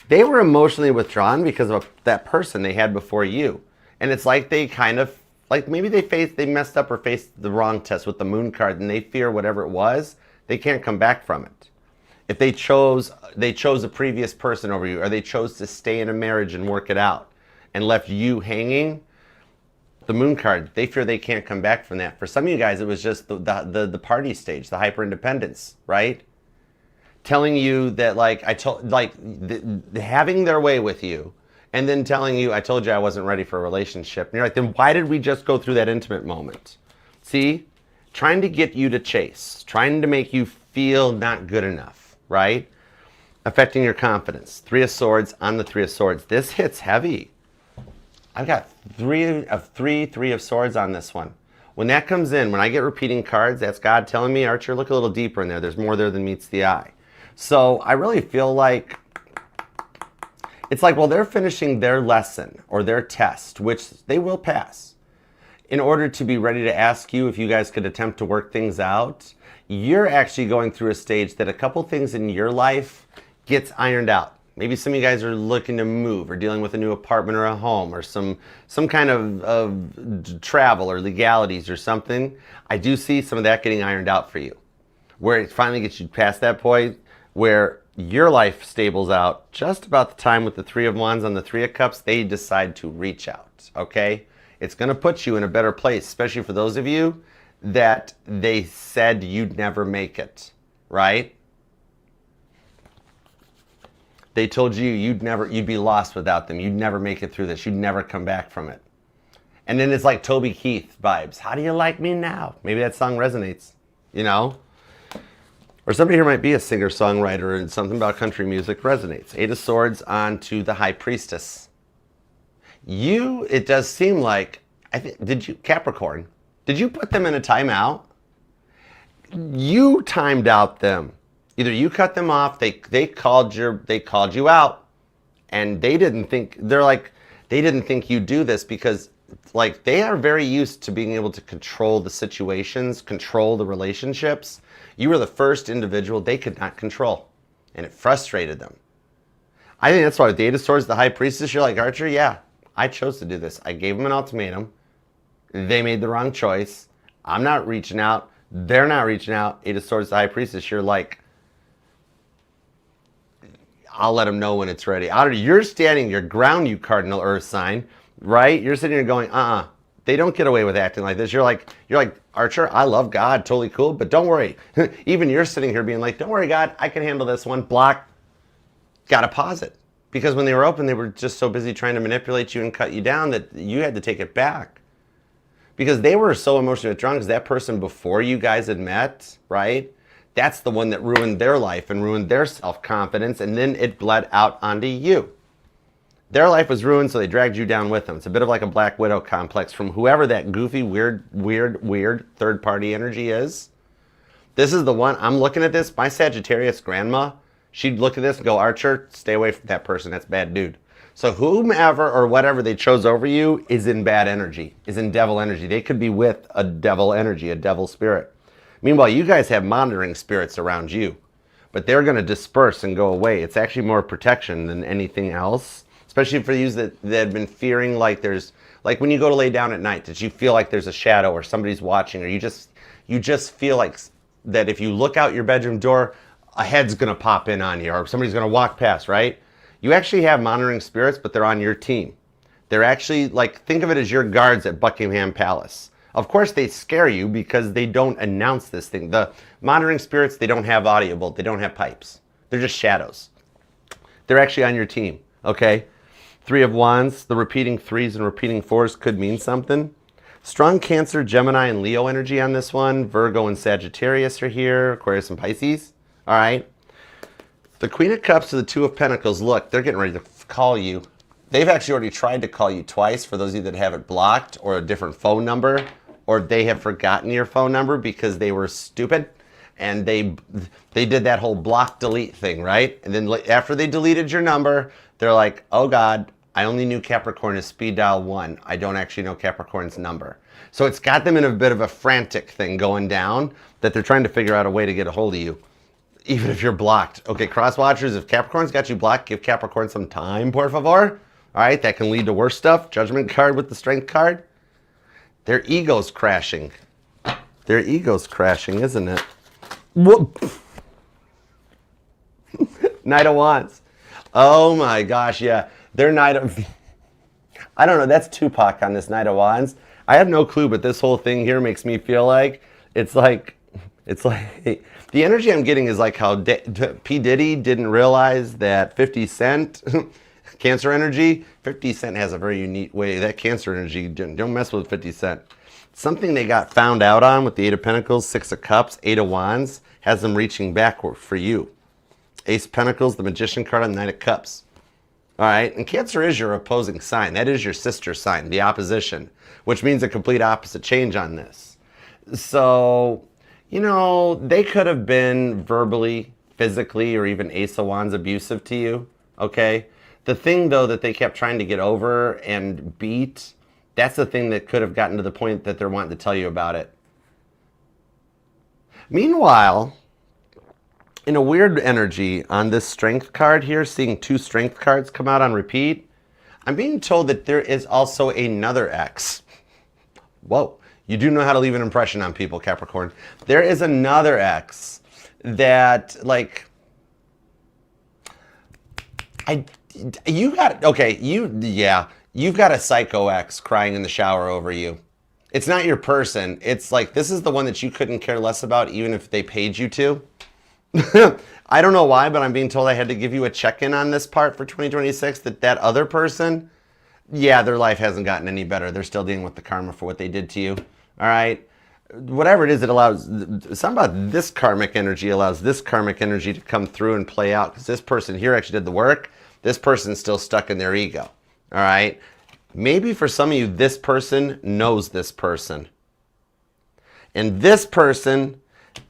They were emotionally withdrawn because of that person they had before you. And it's like they kind of... Like maybe they messed up or faced the wrong test with the Moon card, and they fear whatever it was they can't come back from it. If they chose a previous person over you, or they chose to stay in a marriage and work it out and left you hanging, the moon card, they fear they can't come back from that. For some of you guys, it was just the party stage, the hyper independence, right? Telling you that having their way with you, and then telling you, I told you I wasn't ready for a relationship. And you're like, then why did we just go through that intimate moment? See, trying to get you to chase, trying to make you feel not good enough, right? Affecting your confidence. 3 of Swords on the 3 of Swords. This hits heavy. I've got 3 of Swords on this one. When that comes in, when I get repeating cards, that's God telling me, Archer, look a little deeper in there. There's more there than meets the eye. So I really feel like it's like, well, they're finishing their lesson or their test, which they will pass, in order to be ready to ask you if you guys could attempt to work things out. You're actually going through a stage that a couple things in your life gets ironed out. Maybe some of you guys are looking to move or dealing with a new apartment or a home or some kind of travel or legalities or something. I do see some of that getting ironed out for you, where it finally gets you past that point where your life stables out just about the time with the 3 of Wands on the 3 of Cups, they decide to reach out, okay? It's going to put you in a better place, especially for those of you that they said you'd never make it, right? They told you you'd be lost without them. You'd never make it through this. You'd never come back from it. And then it's like Toby Keith vibes. How do you like me now? Maybe that song resonates, you know? Or somebody here might be a singer-songwriter and something about country music resonates. 8 of Swords on to the High Priestess. It does seem like, Capricorn, did you put them in a timeout? You timed out them. Either you cut them off, they called you out, and they didn't think you'd do this because they are very used to being able to control the situations, control the relationships. You were the first individual they could not control, and it frustrated them. I think that's why with the 8 of Swords, the High Priestess, you're like, Archer, yeah, I chose to do this. I gave them an ultimatum. They made the wrong choice. I'm not reaching out. They're not reaching out. 8 of Swords, the High Priestess, you're like, I'll let them know when it's ready. You're standing your ground, you cardinal earth sign, right? You're sitting here going, they don't get away with acting like this. You're like, Archer, I love God, totally cool, but don't worry. Even you're sitting here being like, don't worry, God, I can handle this one. Block. Gotta pause it. Because when they were open, they were just so busy trying to manipulate you and cut you down that you had to take it back. Because they were so emotionally withdrawn because that person before you guys had met, right? That's the one that ruined their life and ruined their self-confidence, and then it bled out onto you. Their life was ruined, so they dragged you down with them. It's a bit of like a Black Widow complex from whoever that goofy, weird third-party energy is. This is the one, I'm looking at this, my Sagittarius grandma, she'd look at this and go, Archer, stay away from that person, that's bad dude. So whomever or whatever they chose over you is in bad energy, is in devil energy. They could be with a devil energy, a devil spirit. Meanwhile, you guys have monitoring spirits around you, but they're going to disperse and go away. It's actually more protection than anything else, especially for you that have been fearing like there's, like when you go to lay down at night, did you feel like there's a shadow or somebody's watching, or you just feel like that if you look out your bedroom door, a head's going to pop in on you or somebody's going to walk past, right? You actually have monitoring spirits, but they're on your team. They're actually think of it as your guards at Buckingham Palace. Of course, they scare you because they don't announce this thing. The monitoring spirits, they don't have audible. They don't have pipes. They're just shadows. They're actually on your team, okay? 3 of Wands, the repeating 3s and repeating 4s could mean something. Strong Cancer, Gemini, and Leo energy on this one. Virgo and Sagittarius are here. Aquarius and Pisces, all right? The Queen of Cups to the 2 of Pentacles, look, they're getting ready to call you. They've actually already tried to call you twice for those of you that have it blocked or a different phone number, or they have forgotten your phone number because they were stupid and they did that whole block delete thing, right? And then after they deleted your number, they're like, oh God, I only knew Capricorn is speed dial 1. I don't actually know Capricorn's number. So it's got them in a bit of a frantic thing going down that they're trying to figure out a way to get a hold of you, even if you're blocked. Okay, cross watchers, if Capricorn's got you blocked, give Capricorn some time, por favor. All right, that can lead to worse stuff. Judgment card with the Strength card. Their ego's crashing. Their ego's crashing, isn't it? What? Knight of Wands. Oh my gosh, yeah. They're Knight of... I don't know, that's Tupac on this Knight of Wands. I have no clue, but this whole thing here makes me feel like it's like the energy I'm getting is like how P. Diddy didn't realize that 50 Cent, Cancer energy, 50 Cent has a very unique way. That Cancer energy, don't mess with 50 Cent. Something they got found out on with the Eight of Pentacles, Six of Cups, Eight of Wands, has them reaching backward for you. Ace of Pentacles, the Magician card, and Knight of Cups. All right, and Cancer is your opposing sign. That is your sister sign, the opposition, which means a complete opposite change on this. So, you know, they could have been verbally, physically, or even Ace of Wands abusive to you, okay? The thing, though, that they kept trying to get over and beat, that's the thing that could have gotten to the point that they're wanting to tell you about it. Meanwhile, in a weird energy on this Strength card here, seeing two Strength cards come out on repeat, I'm being told that there is also another X. Whoa. You do know how to leave an impression on people, Capricorn. There is another X that, like, you've got a psycho X crying in the shower over you. It's not your person. It's like, this is the one that you couldn't care less about even if they paid you to. I don't know why, but I'm being told I had to give you a check-in on this part for 2026, that other person, yeah, their life hasn't gotten any better. They're still dealing with the karma for what they did to you. All right? Whatever it is, it allows, something about this karmic energy allows this karmic energy to come through and play out, because this person here actually did the work. This person's still stuck in their ego. All right? Maybe for some of you, this person knows this person. And this person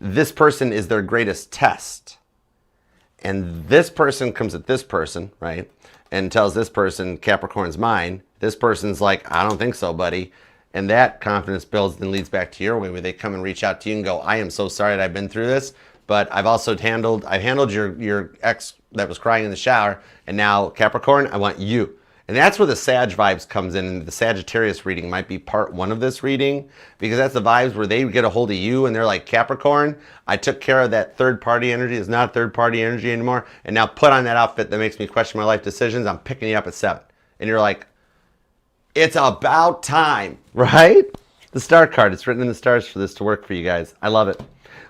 is their greatest test. And this person comes at this person, right? And tells this person, Capricorn's mine. This person's like, I don't think so, buddy. And that confidence builds and leads back to your way, where they come and reach out to you and go, I am so sorry that I've been through this, but I've also handled your ex that was crying in the shower, and now, Capricorn, I want you. And that's where the Sag vibes comes in, and the Sagittarius reading might be part one of this reading, because that's the vibes where they get a hold of you and they're like, Capricorn, I took care of that third-party energy. It's not third-party energy anymore. And now put on that outfit that makes me question my life decisions. I'm picking you up at 7. And you're like, it's about time, right? The Star card, it's written in the stars for this to work for you guys. I love it.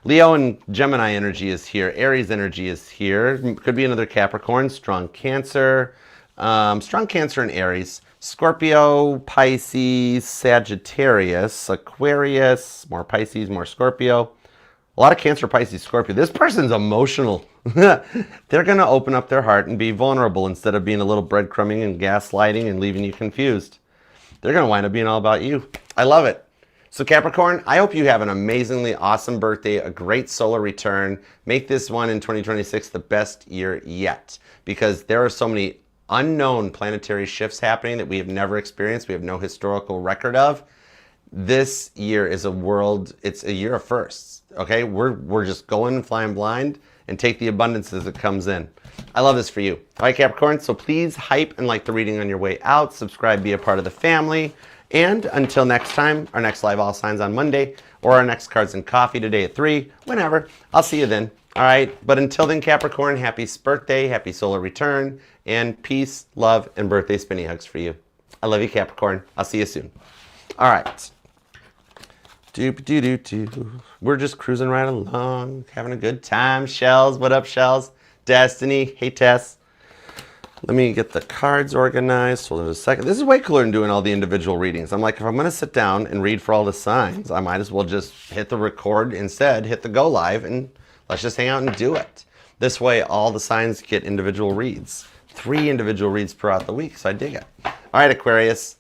Leo and Gemini energy is here. Aries energy is here. Could be another Capricorn, strong Cancer. Strong Cancer and Aries, Scorpio, Pisces, Sagittarius, Aquarius, more Pisces, more Scorpio. A lot of Cancer, Pisces, Scorpio. This person's emotional. They're going to open up their heart and be vulnerable instead of being a little breadcrumbing and gaslighting and leaving you confused. They're going to wind up being all about you. I love it. So Capricorn, I hope you have an amazingly awesome birthday, a great solar return. Make this one in 2026 the best year yet, because there are so many unknown planetary shifts happening that we have never experienced, we have no historical record of. This year is it's a year of firsts, okay? We're just going and flying blind and take the abundance as it comes in. I love this for you. All right, Capricorn, so please hype and like the reading on your way out, subscribe, be a part of the family, and until next time, our next live all signs on Monday, or our next Cards and Coffee today at 3, whenever, I'll see you then. All right, but until then, Capricorn, happy birthday, happy solar return, and peace, love, and birthday spinny hugs for you. I love you, Capricorn. I'll see you soon. All right. We're just cruising right along, having a good time. Shells, what up, Shells? Destiny, hey, Tess. Let me get the cards organized. Hold on a second. This is way cooler than doing all the individual readings. I'm like, if I'm going to sit down and read for all the signs, I might as well just hit the record instead, hit the go live, and let's just hang out and do it. This way, all the signs get individual reads. 3 individual reads throughout the week, so I dig it. All right, Aquarius.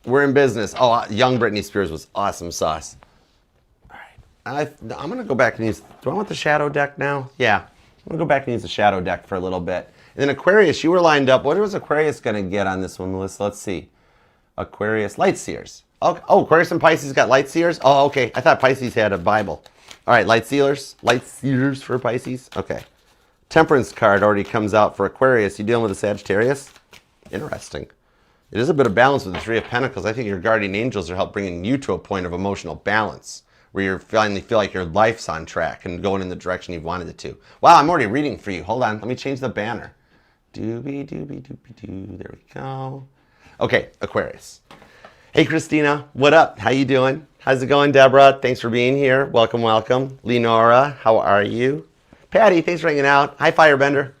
We're in business. Oh, young Britney Spears was awesome sauce. All right. I'm going to go back and use... Do I want the shadow deck now? Yeah. I'm going to go back and use the shadow deck for a little bit. And then Aquarius, you were lined up. What was Aquarius going to get on this one, Melissa? Let's see. Aquarius, Light Seers. Oh, Aquarius and Pisces got Light Seers? Oh, okay. I thought Pisces had a Bible. All right, Light Seers for Pisces. Okay. Temperance card already comes out for Aquarius. You dealing with a Sagittarius? Interesting. It is a bit of balance with the 3 of Pentacles. I think your guardian angels are helping bringing you to a point of emotional balance where you finally feel like your life's on track and going in the direction you've wanted it to. Wow, I'm already reading for you. Hold on, let me change the banner. Doobie, doobie, doobie, doo. There we go. Okay, Aquarius. Hey, Christina, what up? How you doing? How's it going, Deborah? Thanks for being here. Welcome, welcome. Lenora, how are you? Patty, thanks for hanging out. Hi, Firebender.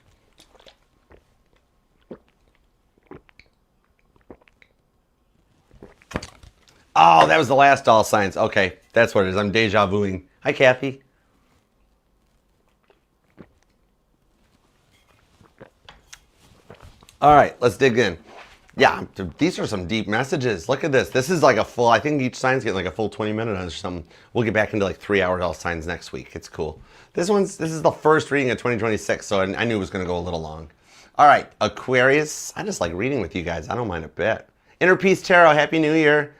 Oh, that was the last all signs. Okay, that's what it is. I'm deja vuing. Hi, Kathy. All right, let's dig in. Yeah, these are some deep messages. Look at this. This is like a full, I think each sign's getting like a full 20 minutes or something. We'll get back into like 3 hours all signs next week. It's cool. This is the first reading of 2026, so I knew it was going to go a little long. All right, Aquarius. I just like reading with you guys. I don't mind a bit. Inner Peace Tarot, Happy New Year.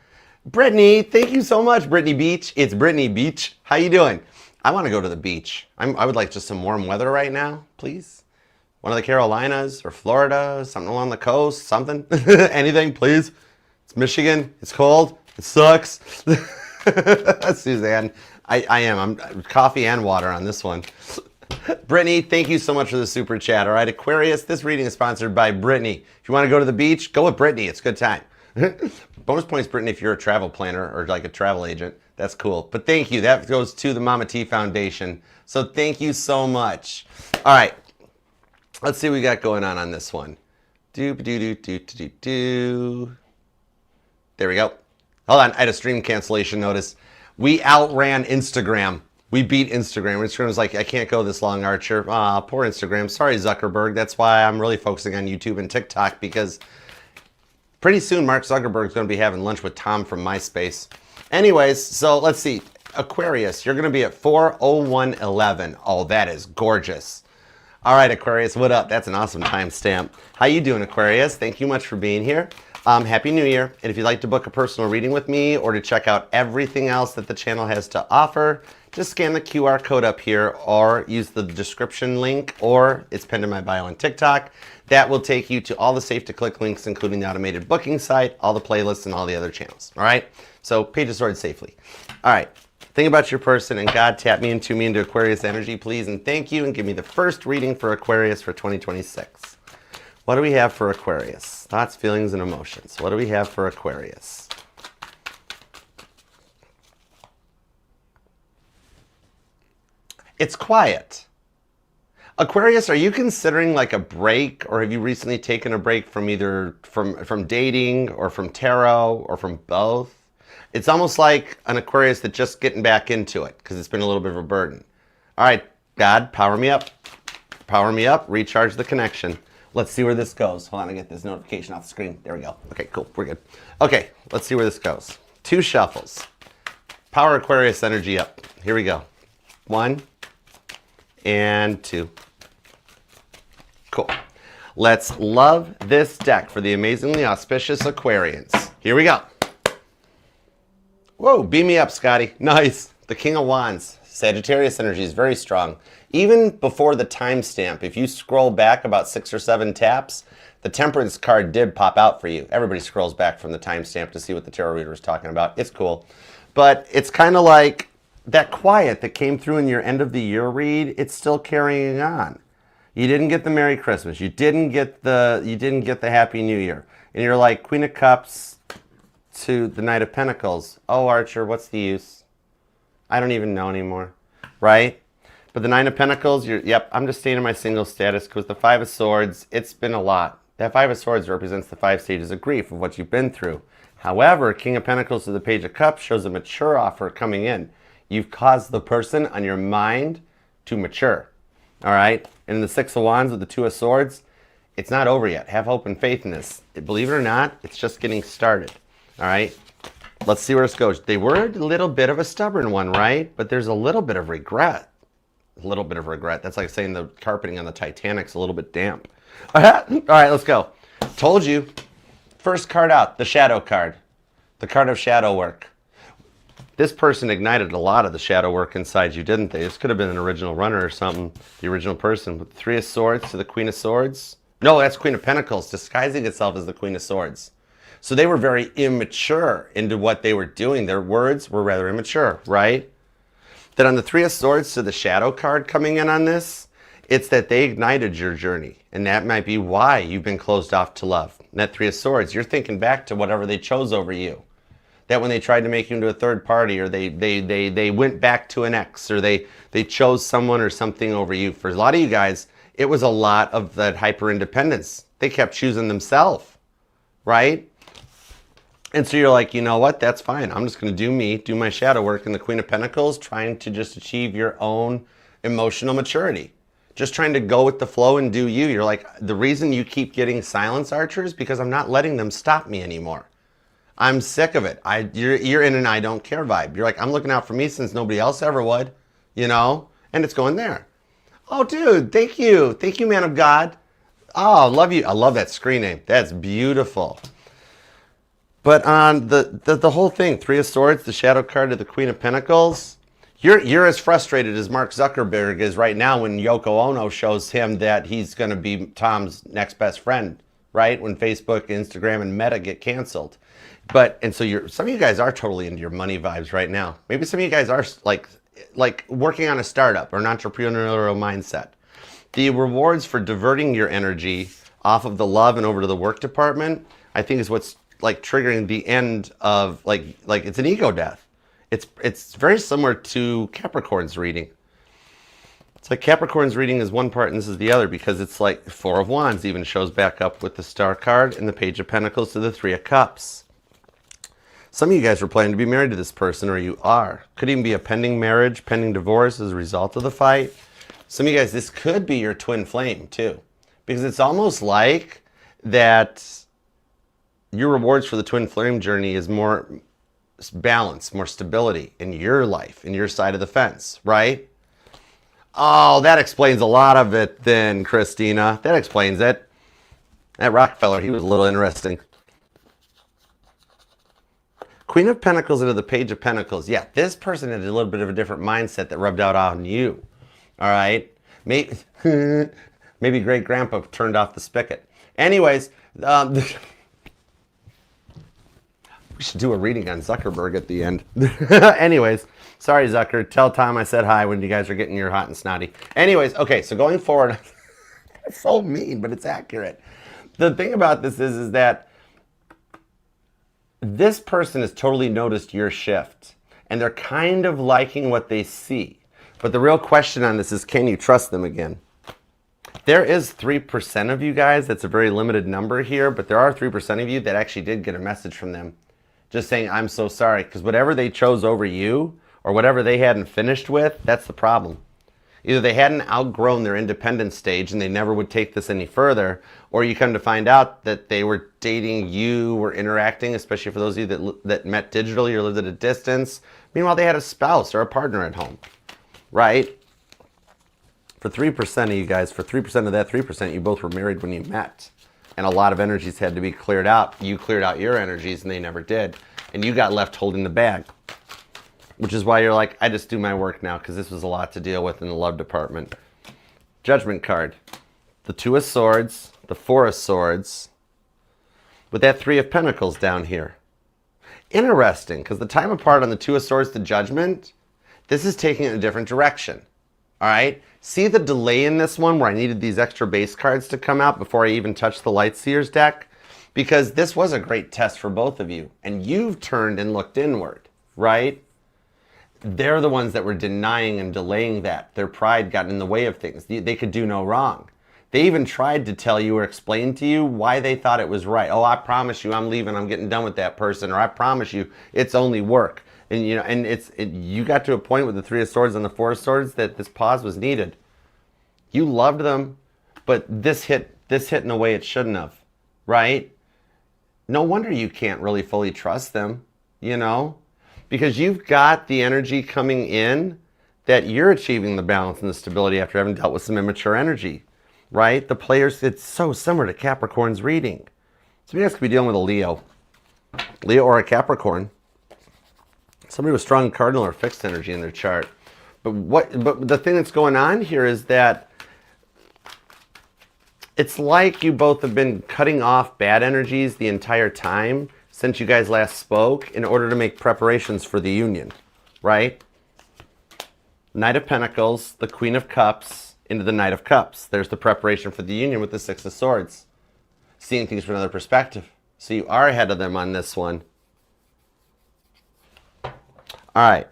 Brittany, thank you so much, Brittany Beach. It's Brittany Beach. How you doing? I want to go to the beach. I would like just some warm weather right now, please. One of the Carolinas or Florida, something along the coast, something. Anything, please. It's Michigan. It's cold. It sucks. Suzanne, I am. I'm coffee and water on this one. Brittany, thank you so much for the super chat. All right, Aquarius, this reading is sponsored by Brittany. If you want to go to the beach, go with Brittany. It's a good time. Bonus points, Brittany, if you're a travel planner or like a travel agent. That's cool. But thank you. That goes to the Mama T Foundation. So thank you so much. All right. Let's see what we got going on this one. There we go. Hold on. I had a stream cancellation notice. We outran Instagram. We beat Instagram. Instagram was like, I can't go this long, Archer. Aw, poor Instagram. Sorry, Zuckerberg. That's why I'm really focusing on YouTube and TikTok, because pretty soon Mark Zuckerberg's going to be having lunch with Tom from MySpace. Anyways, so let's see. Aquarius, you're going to be at 4:01:11. Oh, that is gorgeous. All right, Aquarius, what up? That's an awesome timestamp. How you doing, Aquarius? Thank you much for being here. Happy New Year. And if you'd like to book a personal reading with me or to check out everything else that the channel has to offer, just scan the QR code up here or use the description link, or it's pinned in my bio on TikTok. That will take you to all the safe to click links, including the automated booking site, all the playlists, and all the other channels. All right? So Page of Swords safely. All right. Think about your person, and God, tap me into Aquarius energy, please, and thank you, and give me the first reading for Aquarius for 2026. What do we have for Aquarius? Thoughts, feelings, and emotions. What do we have for Aquarius? It's quiet. Aquarius, are you considering like a break, or have you recently taken a break from either from dating or from tarot or from both? It's almost like an Aquarius that's just getting back into it because it's been a little bit of a burden. All right, God, power me up. Power me up, recharge the connection. Let's see where this goes. Hold on, I get this notification off the screen. There we go. Okay, cool, we're good. Okay, let's see where this goes. 2 shuffles. Power Aquarius energy up. Here we go. 1 and 2. Cool. Let's love this deck for the amazingly auspicious Aquarians. Here we go. Whoa, beam me up, Scotty. Nice. The King of Wands. Sagittarius energy is very strong. Even before the timestamp, if you scroll back about 6 or 7 taps, the Temperance card did pop out for you. Everybody scrolls back from the timestamp to see what the tarot reader is talking about. It's cool. But it's kind of like that quiet that came through in your end of the year read, it's still carrying on. You didn't get the Merry Christmas. You didn't get the Happy New Year. And you're like, Queen of Cups to the Knight of Pentacles. Oh, Archer, what's the use? I don't even know anymore, right? But the Nine of Pentacles, yep, I'm just staying in my single status because the Five of Swords, it's been a lot. That Five of Swords represents the 5 stages of grief of what you've been through. However, King of Pentacles to the Page of Cups shows a mature offer coming in. You've caused the person on your mind to mature, all right? And in the Six of Wands with the Two of Swords, it's not over yet. Have hope and faith in this. Believe it or not, it's just getting started. All right, let's see where this goes. They were a little bit of a stubborn one, right? But there's a little bit of regret. A little bit of regret. That's like saying the carpeting on the Titanic's a little bit damp. All right, let's go. Told you. First card out, the Shadow card. The card of shadow work. This person ignited a lot of the shadow work inside you, didn't they? This could have been an original runner or something. The original person. With the 3 of Swords to the Queen of Swords. No, that's Queen of Pentacles, disguising itself as the Queen of Swords. So they were very immature into what they were doing. Their words were rather immature, right? that on the Three of Swords to the Shadow card coming in on this, it's that they ignited your journey. And that might be why you've been closed off to love. And that Three of Swords, you're thinking back to whatever they chose over you. That when they tried to make you into a third party, or they went back to an ex, or they chose someone or something over you. For a lot of you guys, it was a lot of that hyper independence. They kept choosing themselves, right? And so you're like, you know what? That's fine. I'm just going to do me, do my shadow work in the Queen of Pentacles, trying to just achieve your own emotional maturity. Just trying to go with the flow and do you. You're like, the reason you keep getting silence, Archer, is because I'm not letting them stop me anymore. I'm sick of it. You're in an I don't care vibe. You're like, I'm looking out for me since nobody else ever would, you know? And it's going there. Oh, dude, thank you. Thank you, man of God. Oh, love you. I love that screen name. That's beautiful. But on the whole thing, Three of Swords, the shadow card of the Queen of Pentacles, you're as frustrated as Mark Zuckerberg is right now when Yoko Ono shows him that he's going to be Tom's next best friend, right? When Facebook, Instagram, and Meta get canceled. And so some of you guys are totally into your money vibes right now. Maybe some of you guys are like working on a startup or an entrepreneurial mindset. The rewards for diverting your energy off of the love and over to the work department, I think is what's like triggering the end of like it's an ego death. It's very similar to Capricorn's reading. It's like Capricorn's reading is one part and this is the other, because it's like Four of Wands even shows back up with the Star card and the Page of Pentacles to the Three of Cups. Some of you guys were planning to be married to this person, or you are. Could even be a pending marriage, pending divorce as a result of the fight. Some of you guys, this could be your twin flame too, because it's almost like that your rewards for the twin flame journey is more balance, more stability in your life, in your side of the fence, right? Oh, that explains a lot of it then, Christina. That explains it. That Rockefeller, he was a little interesting. Queen of Pentacles into the Page of Pentacles. Yeah, this person had a little bit of a different mindset that rubbed out on you. All right? Maybe great grandpa turned off the spigot. Anyways, we should do a reading on Zuckerberg at the end. Anyways, sorry, Zucker. Tell Tom I said hi when you guys are getting your hot and snotty. Anyways, okay, so going forward, it's so mean, but it's accurate. The thing about this is that this person has totally noticed your shift, and they're kind of liking what they see. But the real question on this is, can you trust them again? There is 3% of you guys, that's a very limited number here, but there are 3% of you that actually did get a message from them just saying, I'm so sorry, because whatever they chose over you, or whatever they hadn't finished with, that's the problem. Either they hadn't outgrown their independence stage and they never would take this any further, or you come to find out that they were dating you, were interacting, especially for those of you that met digitally or lived at a distance. Meanwhile, they had a spouse or a partner at home, right? For 3% of you guys, for 3% of that 3%, you both were married when you met. And a lot of energies had to be cleared out. You cleared out your energies and they never did. And you got left holding the bag. Which is why you're like, I just do my work now, because this was a lot to deal with in the love department. Judgment card. The Two of Swords, the Four of Swords, with that Three of Pentacles down here. Interesting, because the time apart on the Two of Swords to Judgment, this is taking it in a different direction. All right? See the delay in this one where I needed these extra base cards to come out before I even touched the Lightseer's deck? Because this was a great test for both of you. And you've turned and looked inward, right? They're the ones that were denying and delaying that. Their pride got in the way of things. They could do no wrong. They even tried to tell you or explain to you why they thought it was right. Oh, I promise you I'm leaving. I'm getting done with that person. Or I promise you it's only work. And you know, and you got to a point with the Three of Swords and the Four of Swords that this pause was needed. You loved them, but this hit in a way it shouldn't have, right? No wonder you can't really fully trust them, you know? Because you've got the energy coming in that you're achieving the balance and the stability after having dealt with some immature energy, right? The players, it's so similar to Capricorn's reading. Some of you guys could be dealing with a Leo or a Capricorn. Somebody with strong cardinal or fixed energy in their chart. But the thing that's going on here is that it's like you both have been cutting off bad energies the entire time since you guys last spoke in order to make preparations for the union, right? Knight of Pentacles, the Queen of Cups, into the Knight of Cups. There's the preparation for the union with the Six of Swords. Seeing things from another perspective. So you are ahead of them on this one. All right.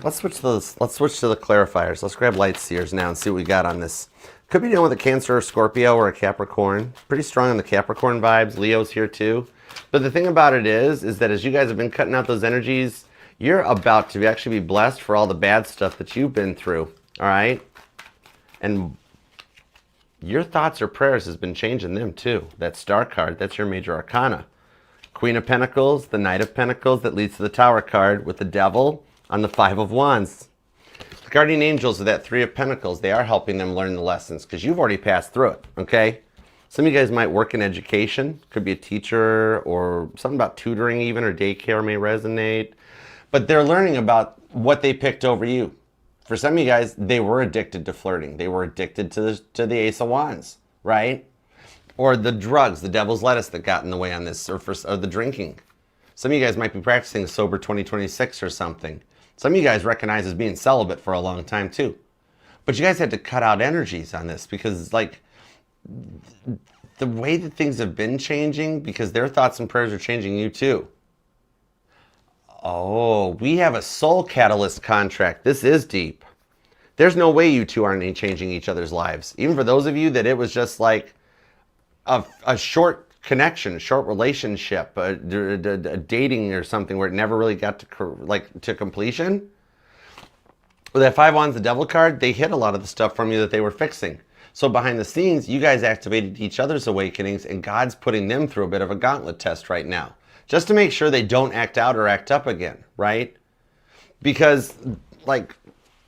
Let's switch to the clarifiers. Let's grab light seers now and see what we got on this. Could be dealing with a Cancer or Scorpio or a Capricorn. Pretty strong on the Capricorn vibes. Leo's here too. But the thing about it is that as you guys have been cutting out those energies, you're about to actually be blessed for all the bad stuff that you've been through. All right? And your thoughts or prayers has been changing them too. That Star card, that's your major arcana. Queen of Pentacles, the Knight of Pentacles that leads to the Tower card with the Devil on the Five of Wands. The Guardian Angels of that Three of Pentacles, they are helping them learn the lessons because you've already passed through it, okay? Some of you guys might work in education. Could be a teacher or something about tutoring even, or daycare may resonate. But they're learning about what they picked over you. For some of you guys, they were addicted to flirting. They were addicted to the Ace of Wands, right? Or the drugs, the devil's lettuce that got in the way on this, or the drinking. Some of you guys might be practicing Sober 2026 or something. Some of you guys recognize as being celibate for a long time too. But you guys had to cut out energies on this because like the way that things have been changing, because their thoughts and prayers are changing you too. Oh, we have a soul catalyst contract. This is deep. There's no way you two aren't changing each other's lives. Even for those of you that it was just like a short connection, a short relationship, a dating or something where it never really got to completion. With that Five Wands, the Devil card, they hid a lot of the stuff from you that they were fixing. So behind the scenes, you guys activated each other's awakenings, and God's putting them through a bit of a gauntlet test right now, just to make sure they don't act out or act up again, right? Because, like,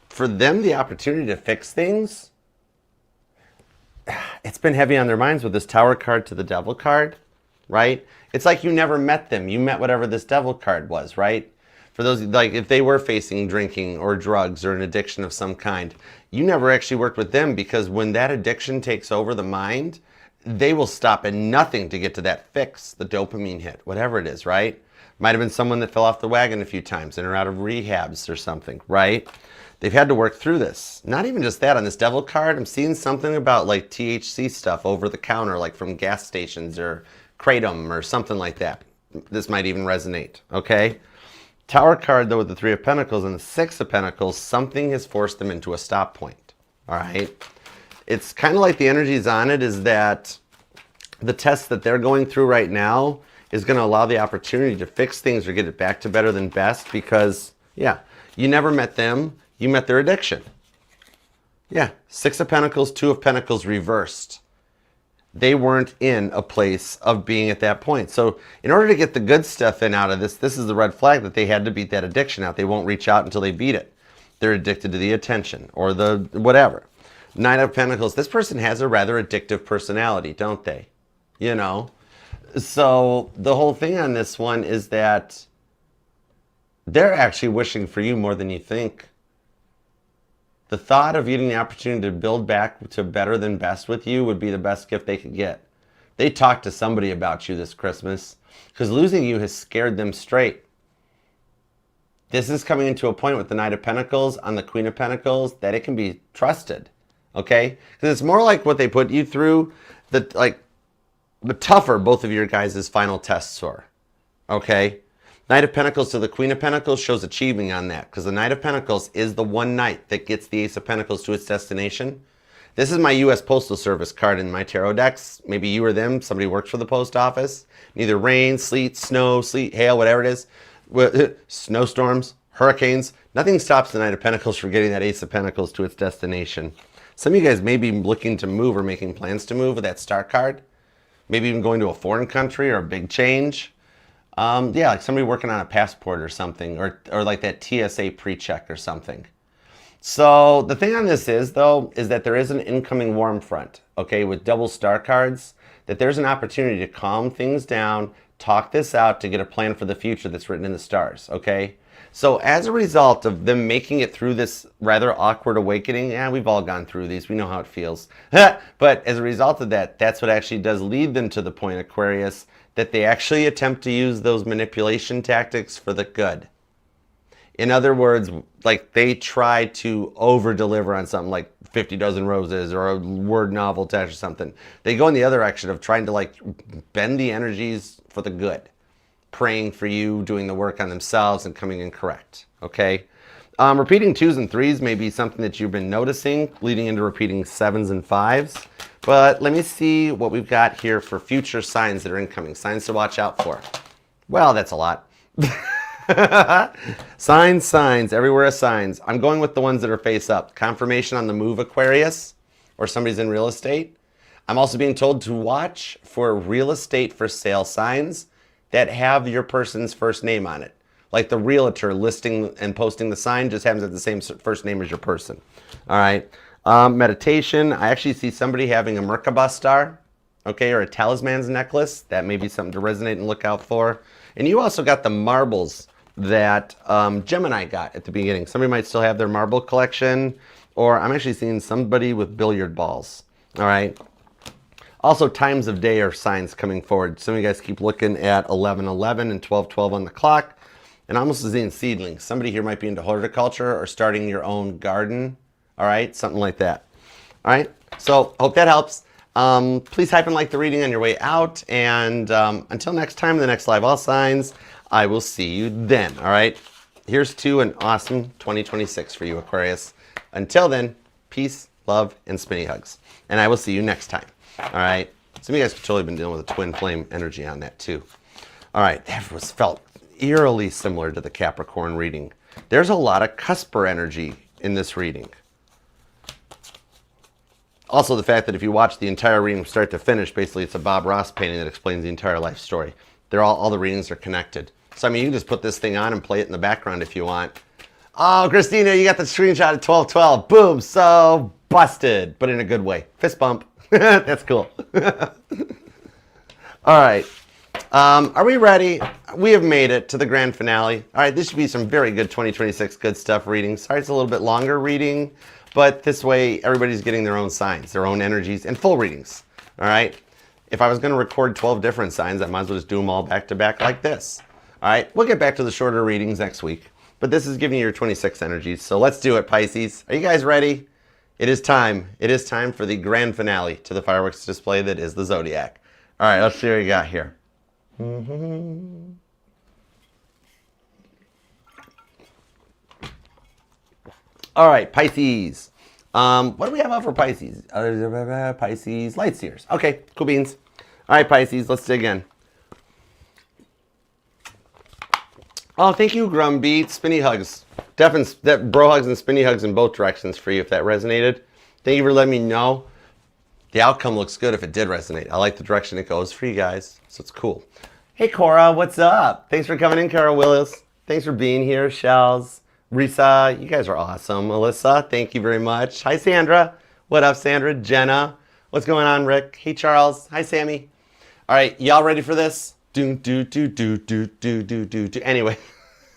for them, the opportunity to fix things, it's been heavy on their minds with this Tower card to the Devil card, right? It's like you never met them. You met whatever this Devil card was, right? For those, like, if they were facing drinking or drugs or an addiction of some kind, you never actually worked with them, because when that addiction takes over the mind, they will stop at nothing to get to that fix, the dopamine hit, whatever it is, right? Might have been someone that fell off the wagon a few times and are out of rehabs or something, right? They've had to work through this. Not even just that. On this Devil card, I'm seeing something about like THC stuff over the counter, like from gas stations or Kratom or something like that. This might even resonate, okay? Tower card, though, with the Three of Pentacles and the Six of Pentacles, something has forced them into a stop point, all right? It's kind of like the energies on it is that the test that they're going through right now is going to allow the opportunity to fix things or get it back to better than best because, yeah, you never met them. You met their addiction. Yeah, Six of Pentacles, Two of Pentacles reversed. They weren't in a place of being at that point. So in order to get the good stuff in out of this, this is the red flag that they had to beat that addiction out. They won't reach out until they beat it. They're addicted to the attention or the whatever. Nine of Pentacles, this person has a rather addictive personality, don't they? You know? So the whole thing on this one is that they're actually wishing for you more than you think. The thought of getting the opportunity to build back to better than best with you would be the best gift they could get. They talked to somebody about you this Christmas because losing you has scared them straight. This is coming into a point with the Knight of Pentacles on the Queen of Pentacles that it can be trusted, okay? Because it's more like what they put you through, the tougher both of your guys' final tests were, okay? Knight of Pentacles to the Queen of Pentacles shows achieving on that because the Knight of Pentacles is the one knight that gets the Ace of Pentacles to its destination. This is my U.S. Postal Service card in my tarot decks. Maybe you or them, somebody works for the post office. Neither rain, sleet, snow, sleet, hail, whatever it is, snowstorms, hurricanes, nothing stops the Knight of Pentacles from getting that Ace of Pentacles to its destination. Some of you guys may be looking to move or making plans to move with that Star card. Maybe even going to a foreign country or a big change. Yeah, like somebody working on a passport or something, or like that TSA pre-check or something. So the thing on this is, though, is that there is an incoming warm front, okay, with double Star cards, that there's an opportunity to calm things down, talk this out to get a plan for the future that's written in the stars, okay? So as a result of them making it through this rather awkward awakening, yeah, we've all gone through these, we know how it feels. But as a result of that, that's what actually does lead them to the point, Aquarius, that they actually attempt to use those manipulation tactics for the good. In other words, like they try to over deliver on something like 50 Dozen Roses or a word novel test or something. They go in the other direction of trying to like bend the energies for the good, praying for you, doing the work on themselves and coming in correct. Okay. Repeating 2s and 3s may be something that you've been noticing, leading into repeating 7s and 5s. But let me see what we've got here for future signs that are incoming. Signs to watch out for. Well, that's a lot. Signs, everywhere are signs. I'm going with the ones that are face up. Confirmation on the move, Aquarius, or somebody's in real estate. I'm also being told to watch for real estate for sale signs that have your person's first name on it. Like the realtor listing and posting the sign just happens to have the same first name as your person. All right. Meditation. I actually see somebody having a Merkaba star, okay, or a talisman's necklace. That may be something to resonate and look out for. And you also got the marbles that Gemini got at the beginning. Somebody might still have their marble collection, or I'm actually seeing somebody with billiard balls. All right. Also, times of day are signs coming forward. Some of you guys keep looking at 11:11 and 12:12 on the clock. And almost seeing seedlings. Somebody here might be into horticulture or starting your own garden. All right, something like that. All right, so hope that helps. Please hype and like the reading on your way out. And until next time, the next live all signs, I will see you then. All right, here's to an awesome 2026 for you, Aquarius. Until then, peace, love, and spinny hugs. And I will see you next time. All right, some of you guys have totally been dealing with a twin flame energy on that too. All right, that was felt eerily similar to the Capricorn reading. There's a lot of cusper energy in this reading. Also, the fact that if you watch the entire reading from start to finish, basically it's a Bob Ross painting that explains the entire life story. They're all the readings are connected. So, I mean, you can just put this thing on and play it in the background if you want. Oh, Christina, you got the screenshot at 12:12. Boom, so busted, but in a good way. Fist bump. That's cool. All right. Are we ready? We have made it to the grand finale. All right, this should be some very good 2026 good stuff reading. Sorry it's a little bit longer reading, but this way everybody's getting their own signs, their own energies, and full readings. All right? If I was going to record 12 different signs, I might as well just do them all back to back like this. All right, we'll get back to the shorter readings next week, but this is giving you your 26 energies. So let's do it, Pisces. Are you guys ready? It is time. It is time for the grand finale to the fireworks display that is the Zodiac. All right, let's see what you got here. All right, Pisces. What do we have out for Pisces? Pisces, light seers. Okay, cool beans. All right, Pisces, let's dig in. Oh, thank you, Grumbeat. Spinny hugs. Definitely bro hugs and spinny hugs in both directions for you if that resonated. Thank you for letting me know. The outcome looks good if it did resonate. I like the direction it goes for you guys, so it's cool. Hey, Cora, what's up? Thanks for coming in, Cara Willis. Thanks for being here, Shells. Risa, you guys are awesome. Alyssa, thank you very much. Hi, Sandra. What up, Sandra? Jenna, what's going on, Rick? Hey, Charles. Hi, Sammy. All right, y'all ready for this? Anyway.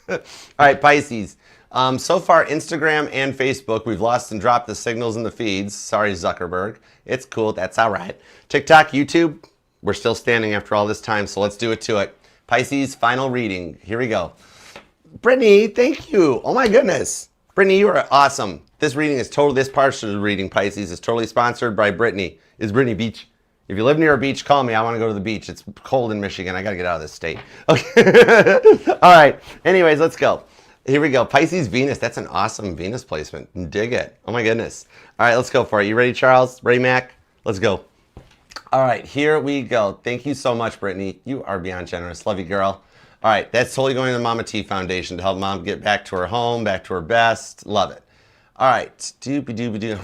All right, Pisces. So far, Instagram and Facebook, we've lost and dropped the signals in the feeds. Sorry, Zuckerberg. It's cool. That's all right. TikTok, YouTube, we're still standing after all this time, so let's do it to it. Pisces, final reading. Here we go. Brittany, thank you. Oh, my goodness. Brittany, you are awesome. This reading is totally, this partial reading, Pisces, is totally sponsored by Brittany. It's Brittany Beach. If you live near a beach, call me. I want to go to the beach. It's cold in Michigan. I got to get out of this state. Okay. All right. Anyways, let's go. Here we go. Pisces, Venus. That's an awesome Venus placement. Dig it. Oh, my goodness. All right, let's go for it. You ready, Charles? Ready, Mac? Let's go. All right, here we go. Thank you so much, Brittany. You are beyond generous. Love you, girl. All right, that's totally going to the Mama T Foundation to help Mom get back to her home, back to her best. Love it. All right. Doobie-doobie-doo.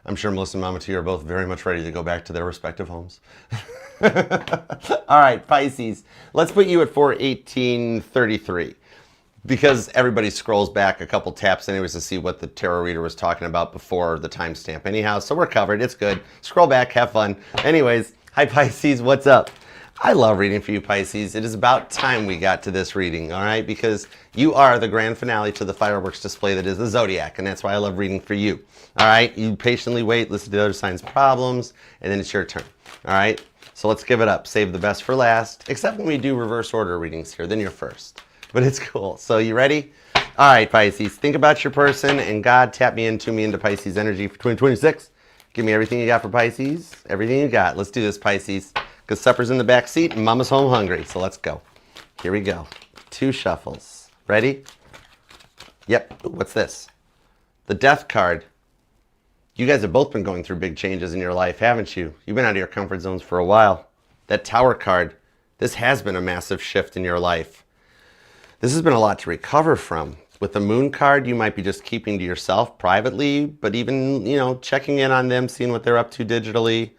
I'm sure Melissa and Mama T are both very much ready to go back to their respective homes. All right, Pisces. Let's put you at 4/18/33 because everybody scrolls back a couple taps anyways to see what the tarot reader was talking about before the timestamp anyhow. So we're covered. It's good. Scroll back. Have fun. Anyways, hi, Pisces. What's up? I love reading for you, Pisces. It is about time we got to this reading, all right? Because you are the grand finale to the fireworks display that is the Zodiac, and that's why I love reading for you, all right? You patiently wait, listen to the other signs' problems, and then it's your turn, all right? So let's give it up. Save the best for last, except when we do reverse order readings here. Then you're first, but it's cool. So you ready? All right, Pisces, think about your person, and God, tap me into Pisces energy for 2026. Give me everything you got for Pisces, everything you got. Let's do this, Pisces, because supper's in the back seat and Mama's home hungry. So let's go. Here we go. 2 shuffles. Ready? Yep. Ooh, what's this? The Death card. You guys have both been going through big changes in your life, haven't you? You've been out of your comfort zones for a while. That Tower card. This has been a massive shift in your life. This has been a lot to recover from. With the Moon card, you might be just keeping to yourself privately, but even, checking in on them, seeing what they're up to digitally.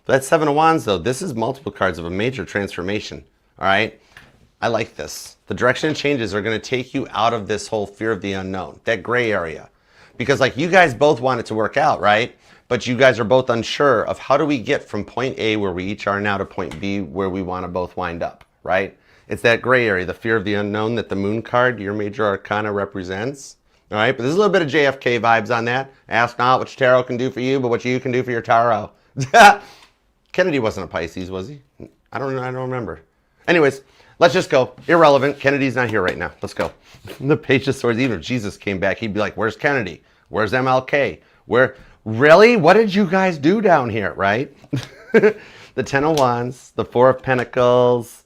That 7 of Wands, though, this is multiple cards of a major transformation, all right? I like this. The direction and changes are going to take you out of this whole fear of the unknown, that gray area. Because, you guys both want it to work out, right? But you guys are both unsure of how do we get from point A, where we each are now, to point B, where we want to both wind up, right? It's that gray area, the fear of the unknown that the Moon card, your major arcana, represents. All right, but there's a little bit of JFK vibes on that. Ask not what your tarot can do for you, but what you can do for your tarot. Kennedy wasn't a Pisces, was he? I don't know. I don't remember. Anyways, let's just go. Irrelevant. Kennedy's not here right now. Let's go. The Page of Swords, even if Jesus came back, he'd be like, where's Kennedy? Where's MLK? Where? Really? What did you guys do down here, right? The 10 of Wands, the 4 of Pentacles,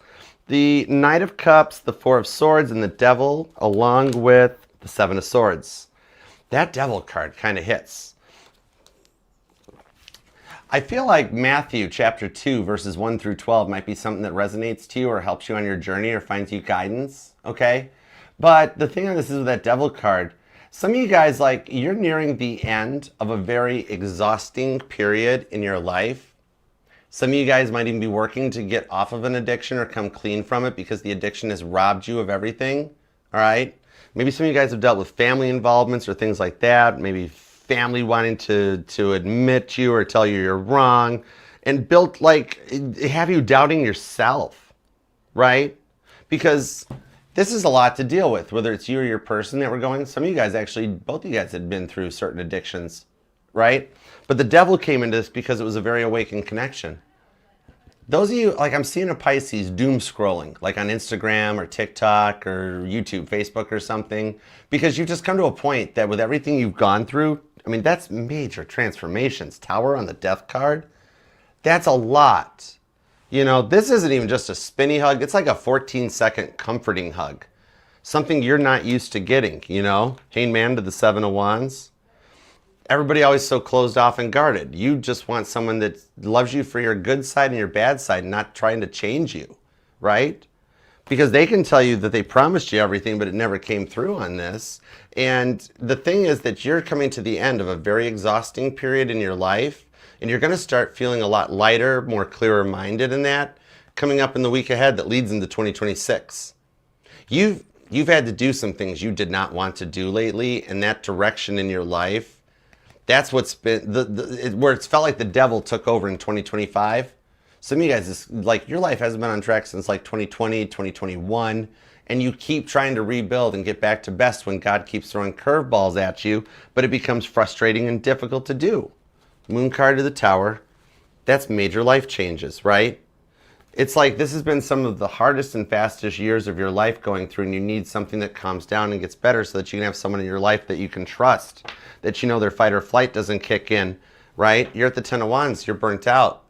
the Knight of Cups, the 4 of Swords, and the Devil, along with the 7 of Swords. That Devil card kind of hits. I feel like Matthew chapter 2, verses 1 through 12 might be something that resonates to you or helps you on your journey or finds you guidance, okay? But the thing on this is with that Devil card, some of you guys, you're nearing the end of a very exhausting period in your life. Some of you guys might even be working to get off of an addiction or come clean from it because the addiction has robbed you of everything, all right? Maybe some of you guys have dealt with family involvements or things like that, maybe family wanting to admit you or tell you you're wrong, and built, have you doubting yourself, right? Because this is a lot to deal with, whether it's you or your person that were going. Some of you guys actually, both of you guys had been through certain addictions, right? But the Devil came into this because it was a very awakened connection. Those of you, I'm seeing a Pisces doom scrolling, on Instagram or TikTok or YouTube, Facebook or something, because you've just come to a point that with everything you've gone through, that's major transformations. Tower on the Death card, that's a lot. This isn't even just a spinny hug. It's like a 14-second comforting hug. Something you're not used to getting, Hanged Man to the 7 of Wands. Everybody always so closed off and guarded. You just want someone that loves you for your good side and your bad side, not trying to change you, right? Because they can tell you that they promised you everything, but it never came through on this. And the thing is that you're coming to the end of a very exhausting period in your life, and you're going to start feeling a lot lighter, more clearer minded in that, coming up in the week ahead that leads into 2026. You've had to do some things you did not want to do lately, and that direction in your life, that's what's been where it's felt like the Devil took over in 2025. Some of you guys, your life hasn't been on track since 2020, 2021, and you keep trying to rebuild and get back to best when God keeps throwing curveballs at you, but it becomes frustrating and difficult to do. Moon card to the Tower, that's major life changes, right? It's this has been some of the hardest and fastest years of your life going through, and you need something that calms down and gets better so that you can have someone in your life that you can trust, that their fight or flight doesn't kick in, right? You're at the 10 of Wands, you're burnt out.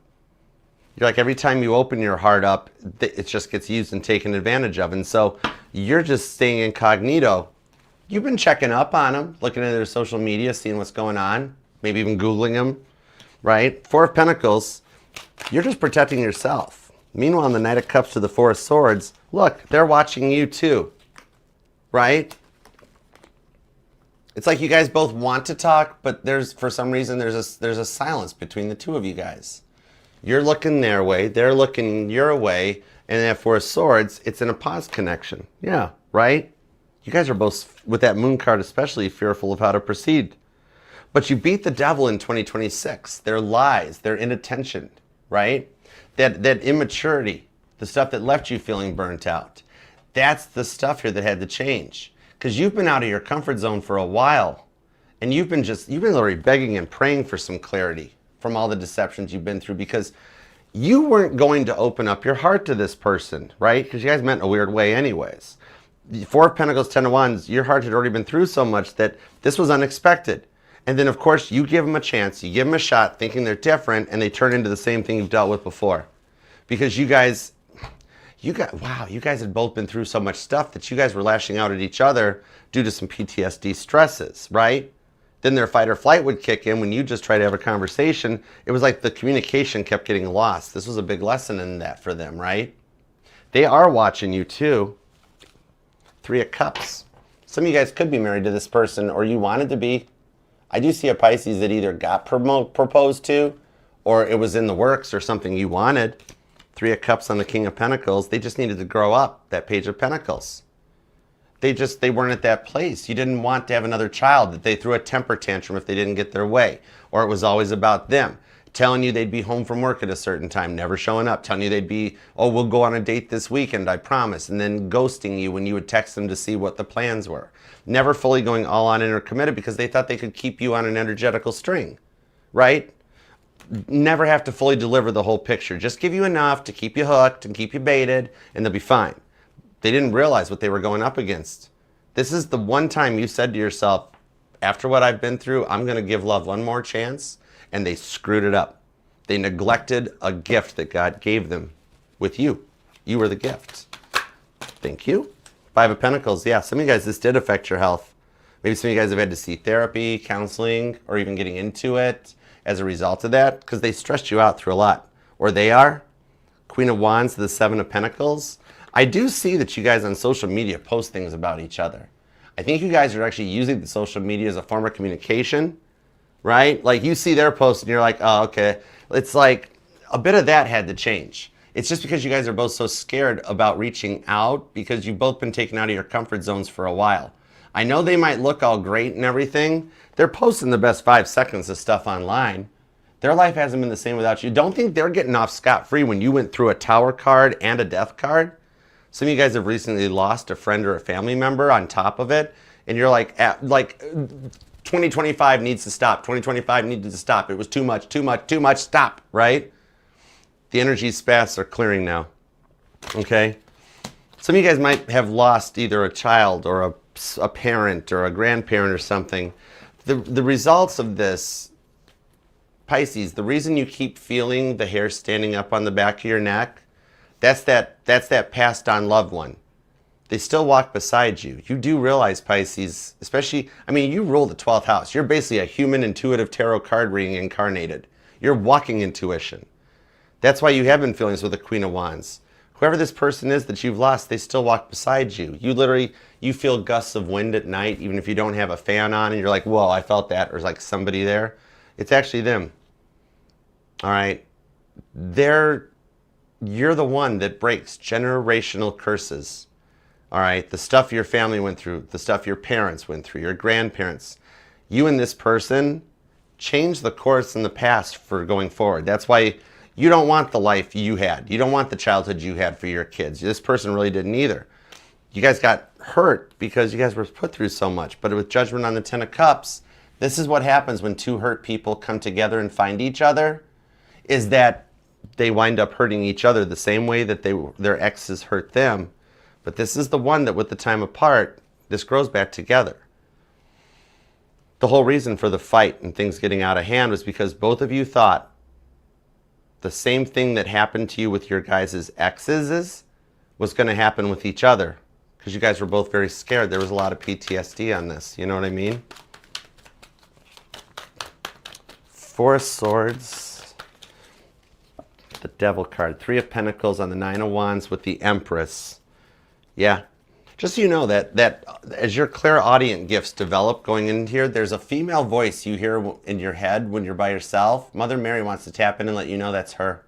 You're every time you open your heart up, it just gets used and taken advantage of. And so you're just staying incognito. You've been checking up on them, looking at their social media, seeing what's going on, maybe even Googling them, right? 4 of Pentacles, you're just protecting yourself. Meanwhile, in the Knight of Cups to the 4 of Swords, look, they're watching you too, right? It's you guys both want to talk, but for some reason, there's a silence between the two of you guys. You're looking their way, they're looking your way, and that 4 of Swords, it's in a pause connection. Yeah, right? You guys are both, with that Moon card especially, fearful of how to proceed. But you beat the Devil in 2026. Their lies, their inattention, right? That immaturity, the stuff that left you feeling burnt out. That's the stuff here that had to change. Because you've been out of your comfort zone for a while. And you've been literally begging and praying for some clarity from all the deceptions you've been through, because you weren't going to open up your heart to this person, right? Because you guys met in a weird way anyways. The Four of Pentacles, Ten of Wands, your heart had already been through so much that this was unexpected. And then, of course, you give them a chance, you give them a shot thinking they're different, and they turn into the same thing you've dealt with before. Because you guys had both been through so much stuff that you guys were lashing out at each other due to some PTSD stresses, right? Then their fight or flight would kick in when you just try to have a conversation. It was like the communication kept getting lost. This was a big lesson in that for them, right? They are watching you too. Three of Cups. Some of you guys could be married to this person, or you wanted to be. I do see a Pisces that either got proposed to, or it was in the works, or something you wanted. Three of Cups on the King of Pentacles. They just needed to grow up. That Page of Pentacles. They weren't at that place. You didn't want to have another child, that they threw a temper tantrum if they didn't get their way, or it was always about them. Telling you they'd be home from work at a certain time, never showing up. Telling you they'd be, oh, we'll go on a date this weekend, I promise. And then ghosting you when you would text them to see what the plans were. Never fully going all on or committed because they thought they could keep you on an energetical string, right? Never have to fully deliver the whole picture. Just give you enough to keep you hooked and keep you baited, and they'll be fine. They didn't realize what they were going up against. This is the one time you said to yourself, after what I've been through, I'm going to give love one more chance. And they screwed it up. They neglected a gift that God gave them with you. You were the gift. Thank you. Five of Pentacles. Yeah, some of you guys, this did affect your health. Maybe some of you guys have had to see therapy, counseling, or even getting into it as a result of that, because they stressed you out through a lot. Or they are. Queen of Wands to the Seven of Pentacles. I do see that you guys on social media post things about each other. I think you guys are actually using the social media as a form of communication. Right? Like you see their post and you're like, oh, okay. It's like a bit of that had to change. It's just because you guys are both so scared about reaching out because you've both been taken out of your comfort zones for a while. I know they might look all great and everything. They're posting the best 5 seconds of stuff online. Their life hasn't been the same without you. Don't think they're getting off scot-free when you went through a Tower card and a Death card. Some of you guys have recently lost a friend or a family member on top of it. And you're like 2025 needs to stop. 2025 needed to stop. It was too much, stop, right? The energy spaths are clearing now, okay? Some of you guys might have lost either a child or a parent or a grandparent or something. The results of this, Pisces, the reason you keep feeling the hair standing up on the back of your neck, that's that passed on loved one. They still walk beside you. You do realize, Pisces, especially, I mean, you rule the 12th house. You're basically a human intuitive tarot card reading incarnated. You're walking intuition. That's why you have been feeling this with the Queen of Wands. Whoever this person is that you've lost, they still walk beside you. You feel gusts of wind at night, even if you don't have a fan on, and you're like, whoa, I felt that, or there's like somebody there. It's actually them. All right? You're the one that breaks generational curses. All right, the stuff your family went through, the stuff your parents went through, your grandparents. You and this person changed the course in the past for going forward. That's why you don't want the life you had. You don't want the childhood you had for your kids. This person really didn't either. You guys got hurt because you guys were put through so much. But with Judgment on the Ten of Cups, this is what happens when two hurt people come together and find each other, is that they wind up hurting each other the same way that their exes hurt them. But this is the one that with the time apart, this grows back together. The whole reason for the fight and things getting out of hand was because both of you thought the same thing that happened to you with your guys' exes was going to happen with each other. Because you guys were both very scared. There was a lot of PTSD on this. You know what I mean? Four of Swords. The Devil card. Three of Pentacles on the Nine of Wands with the Empress. Yeah, just so you know that as your clairaudient gifts develop going in here, there's a female voice you hear in your head when you're by yourself. Mother Mary wants to tap in and let you know that's her.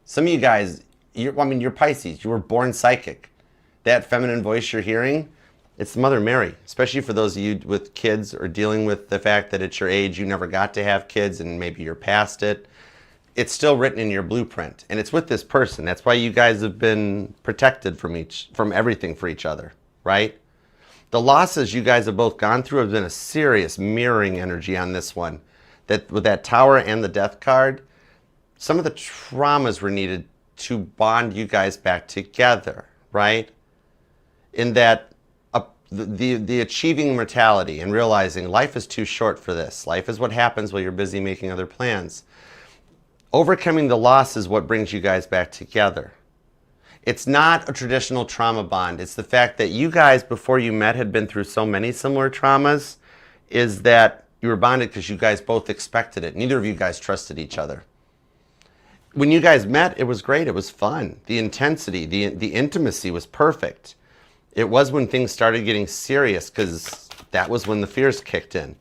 Some of you guys, you're Pisces. You were born psychic. That feminine voice you're hearing, it's Mother Mary, especially for those of you with kids or dealing with the fact that at your age you never got to have kids and maybe you're past it. It's still written in your blueprint, and it's with this person. That's why you guys have been protected from everything for each other, right? The losses you guys have both gone through have been a serious mirroring energy on this one. That with that Tower and the Death card, some of the traumas were needed to bond you guys back together, right? in that the achieving mortality and realizing life is too short for this. Life is what happens while you're busy making other plans. Overcoming the loss is what brings you guys back together. It's not a traditional trauma bond. It's the fact that you guys, before you met, had been through so many similar traumas, is that you were bonded because you guys both expected it. Neither of you guys trusted each other. When you guys met, it was great. It was fun. The intensity, the intimacy was perfect. It was when things started getting serious, because that was when the fears kicked in.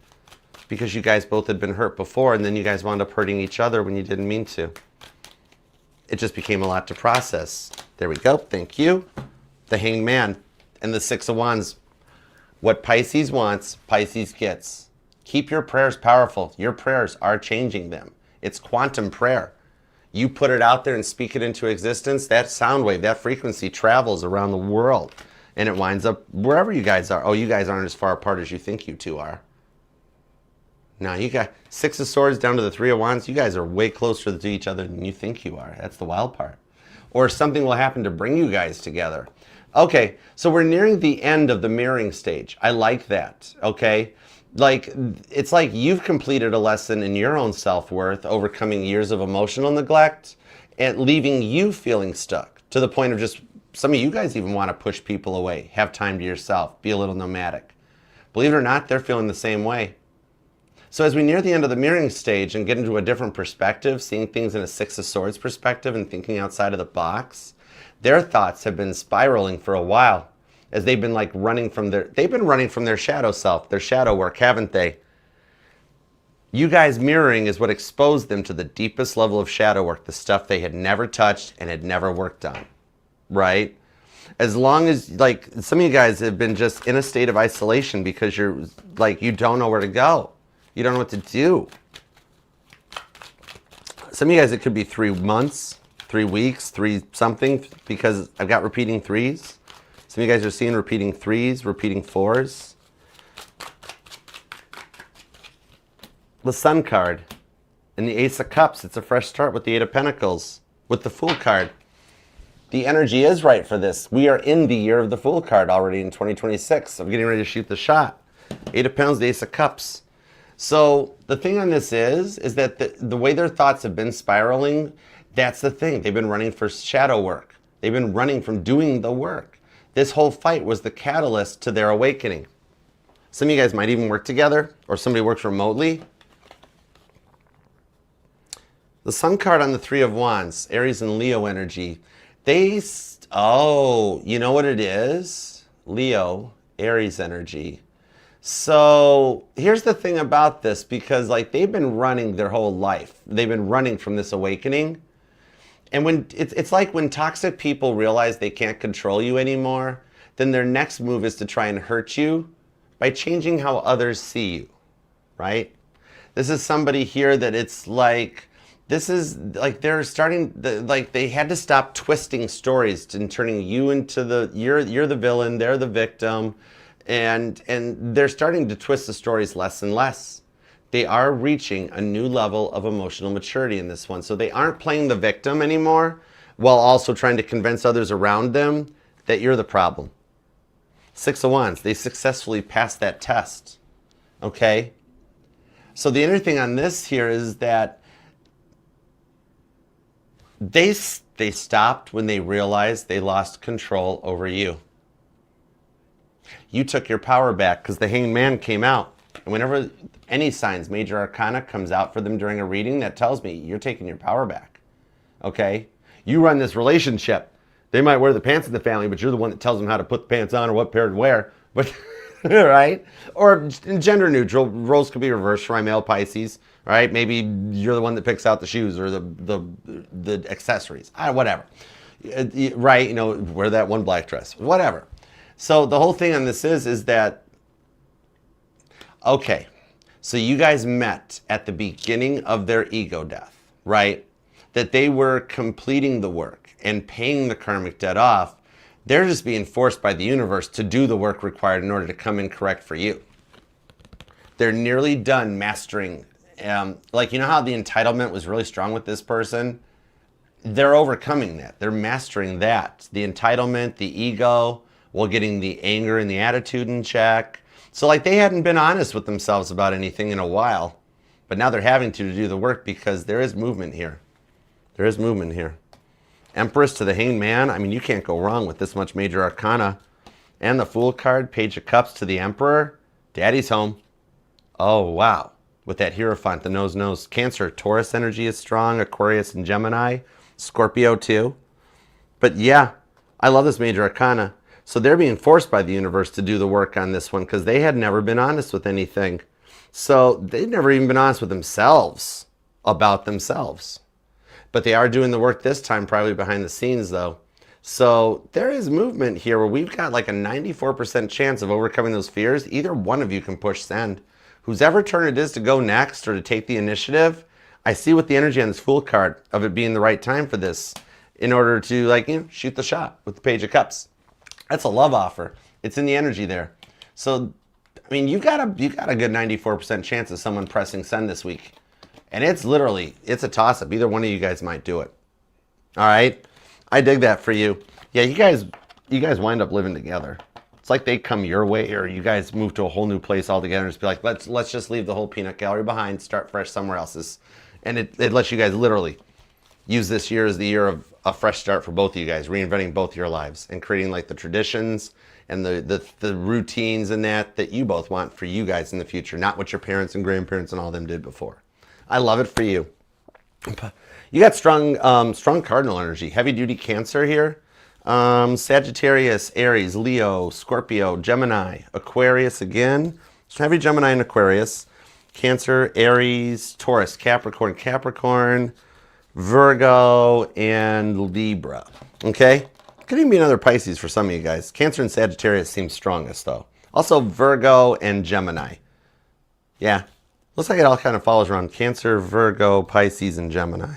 Because you guys both had been hurt before, and then you guys wound up hurting each other when you didn't mean to. It just became a lot to process. There we go. Thank you. The Hanged Man and the Six of Wands. What Pisces wants, Pisces gets. Keep your prayers powerful. Your prayers are changing them. It's quantum prayer. You put it out there and speak it into existence, that sound wave, that frequency travels around the world. And it winds up wherever you guys are. Oh, you guys aren't as far apart as you think you two are. No, you got Six of Swords down to the Three of Wands. You guys are way closer to each other than you think you are. That's the wild part. Or something will happen to bring you guys together. Okay, so we're nearing the end of the mirroring stage. I like that, okay? Like, it's like you've completed a lesson in your own self-worth, overcoming years of emotional neglect, and leaving you feeling stuck to the point of just, some of you guys even want to push people away, have time to yourself, be a little nomadic. Believe it or not, they're feeling the same way. So as we near the end of the mirroring stage and get into a different perspective, seeing things in a Six of Swords perspective and thinking outside of the box, their thoughts have been spiraling for a while as they've been like running from their shadow self, their shadow work, haven't they? You guys mirroring is what exposed them to the deepest level of shadow work, the stuff they had never touched and had never worked on, right? As long as, like, some of you guys have been just in a state of isolation because you're like, you don't know where to go. You don't know what to do. Some of you guys, it could be 3 months, 3 weeks, 3 something, because I've got repeating threes. Some of you guys are seeing repeating threes, repeating fours. The Sun card and the Ace of Cups. It's a fresh start with the Eight of Pentacles, with the Fool card. The energy is right for this. We are in the year of the Fool card already in 2026. I'm getting ready to shoot the shot. Eight of Pentacles, the Ace of Cups. So the thing on this is that the way their thoughts have been spiraling, that's the thing. They've been running for shadow work. They've been running from doing the work. This whole fight was the catalyst to their awakening. Some of you guys might even work together, or somebody works remotely. The Sun card on the Three of Wands, Aries and Leo energy. Oh, you know what it is? Leo, Aries energy. So here's the thing about this, because like they've been running their whole life. They've been running from this awakening. And when it's like when toxic people realize they can't control you anymore, then their next move is to try and hurt you by changing how others see you, right? This is somebody here that it's like, this is like they're starting, like they had to stop twisting stories and turning you into you're the villain, they're the victim. And they're starting to twist the stories less and less. They are reaching a new level of emotional maturity in this one. So they aren't playing the victim anymore, while also trying to convince others around them that you're the problem. Six of Wands, they successfully passed that test. Okay? So the other thing on this here is that they stopped when they realized they lost control over you. You took your power back because the Hanged Man came out. And whenever any signs, major arcana, comes out for them during a reading, that tells me you're taking your power back. Okay? You run this relationship. They might wear the pants in the family, but you're the one that tells them how to put the pants on or what pair to wear. But, right? Or gender neutral. Roles could be reversed for my male Pisces. Right? Maybe you're the one that picks out the shoes or the accessories. Whatever. Right? You know, wear that one black dress. Whatever. So the whole thing on this is that, okay, so you guys met at the beginning of their ego death, right? That they were completing the work and paying the karmic debt off. They're just being forced by the universe to do the work required in order to come in correct for you. They're nearly done mastering, like, you know how the entitlement was really strong with this person? They're overcoming that. They're mastering that. The entitlement, the ego, while getting the anger and the attitude in check. So like they hadn't been honest with themselves about anything in a while, but now they're having to do the work because there is movement here. There is movement here. Empress to the Hanged Man. I mean, you can't go wrong with this much major arcana. And the Fool card, Page of Cups to the Emperor. Daddy's home. Oh, wow. With that Hierophant, the nose. Cancer, Taurus energy is strong. Aquarius and Gemini. Scorpio too. But yeah, I love this major arcana. So they're being forced by the universe to do the work on this one because they had never been honest with anything. So they've never even been honest with themselves about themselves. But they are doing the work this time, probably behind the scenes though. So there is movement here where we've got like a 94% chance of overcoming those fears. Either one of you can push send. Whose ever turn it is to go next or to take the initiative, I see with the energy on this Fool card of it being the right time for this in order to like, you know, shoot the shot with the Page of Cups. That's a love offer. It's in the energy there. So, I mean, you got a good 94% chance of someone pressing send this week. And it's literally, it's a toss-up. Either one of you guys might do it. All right? I dig that for you. Yeah, you guys wind up living together. It's like they come your way or you guys move to a whole new place altogether and just be like, let's just leave the whole peanut gallery behind, start fresh somewhere else's. And it lets you guys literally use this year as the year of a fresh start for both of you guys, reinventing both your lives and creating like the traditions and the routines and that you both want for you guys in the future, not what your parents and grandparents and all them did before. I love it for you. You got strong cardinal energy, heavy duty Cancer here. Sagittarius, Aries, Leo, Scorpio, Gemini, Aquarius again. Heavy Gemini and Aquarius. Cancer, Aries, Taurus, Capricorn, Virgo, and Libra. Okay? Could even be another Pisces for some of you guys. Cancer and Sagittarius seem strongest though. Also Virgo and Gemini. Yeah. Looks like it all kind of follows around Cancer, Virgo, Pisces, and Gemini.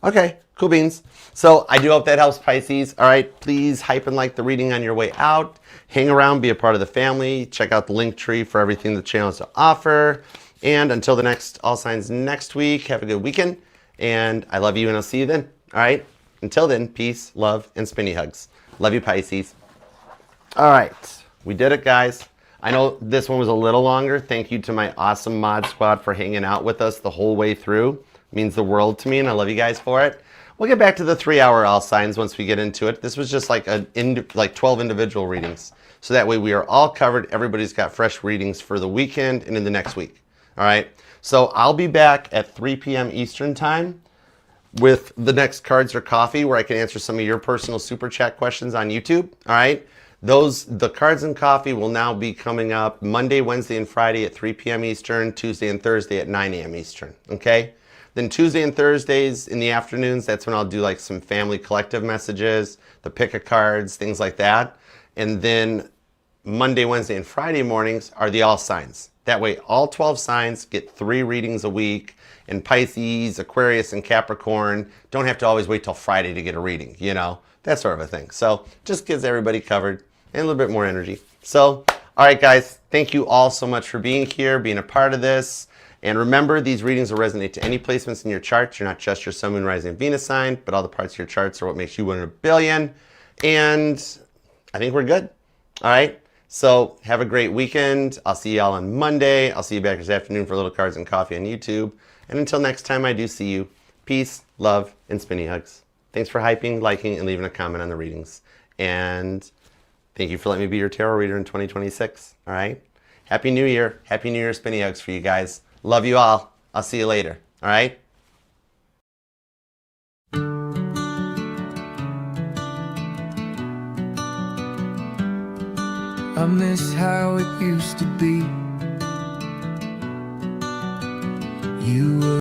Okay, cool beans. So I do hope that helps, Pisces. All right, please hype and like the reading on your way out. Hang around, be a part of the family. Check out the link tree for everything the channel has to offer. And until the next All Signs next week, have a good weekend. And I love you and I'll see you then. All right, until then, peace, love, and spinny hugs. Love you, Pisces. All right, we did it, guys. I know this one was a little longer. Thank you to my awesome mod squad for hanging out with us the whole way through. It means the world to me, and I love you guys for it. We'll get back to the 3-hour all signs once we get into it. This was just like 12 individual readings. So that way we are all covered. Everybody's got fresh readings for the weekend and in the next week. All right. So I'll be back at 3 p.m. Eastern time with the next Cards or Coffee, where I can answer some of your personal super chat questions on YouTube. All right. The Cards and Coffee will now be coming up Monday, Wednesday, and Friday at 3 p.m. Eastern, Tuesday and Thursday at 9 a.m. Eastern. Okay. Then Tuesday and Thursdays in the afternoons, that's when I'll do like some family collective messages, the pick of cards, things like that. And then Monday, Wednesday, and Friday mornings are the all signs. That way all 12 signs get 3 readings a week. And Pisces, Aquarius, and Capricorn don't have to always wait till Friday to get a reading, you know, that sort of a thing. So just gives everybody covered and a little bit more energy. So, all right, guys, thank you all so much for being here, being a part of this. And remember, these readings will resonate to any placements in your charts. You're not just your Sun, Moon, Rising, and Venus sign, but all the parts of your charts are what makes you 1 in a billion. And I think we're good. All right. So have a great weekend. I'll see y'all on Monday. I'll see you back this afternoon for a little Cards and Coffee on YouTube. And until next time I do see you, peace, love, and spinny hugs. Thanks for hyping, liking, and leaving a comment on the readings. And thank you for letting me be your tarot reader in 2026. All right. Happy New Year. Happy New Year spinny hugs for you guys. Love you all. I'll see you later. All right? I miss how it used to be. You were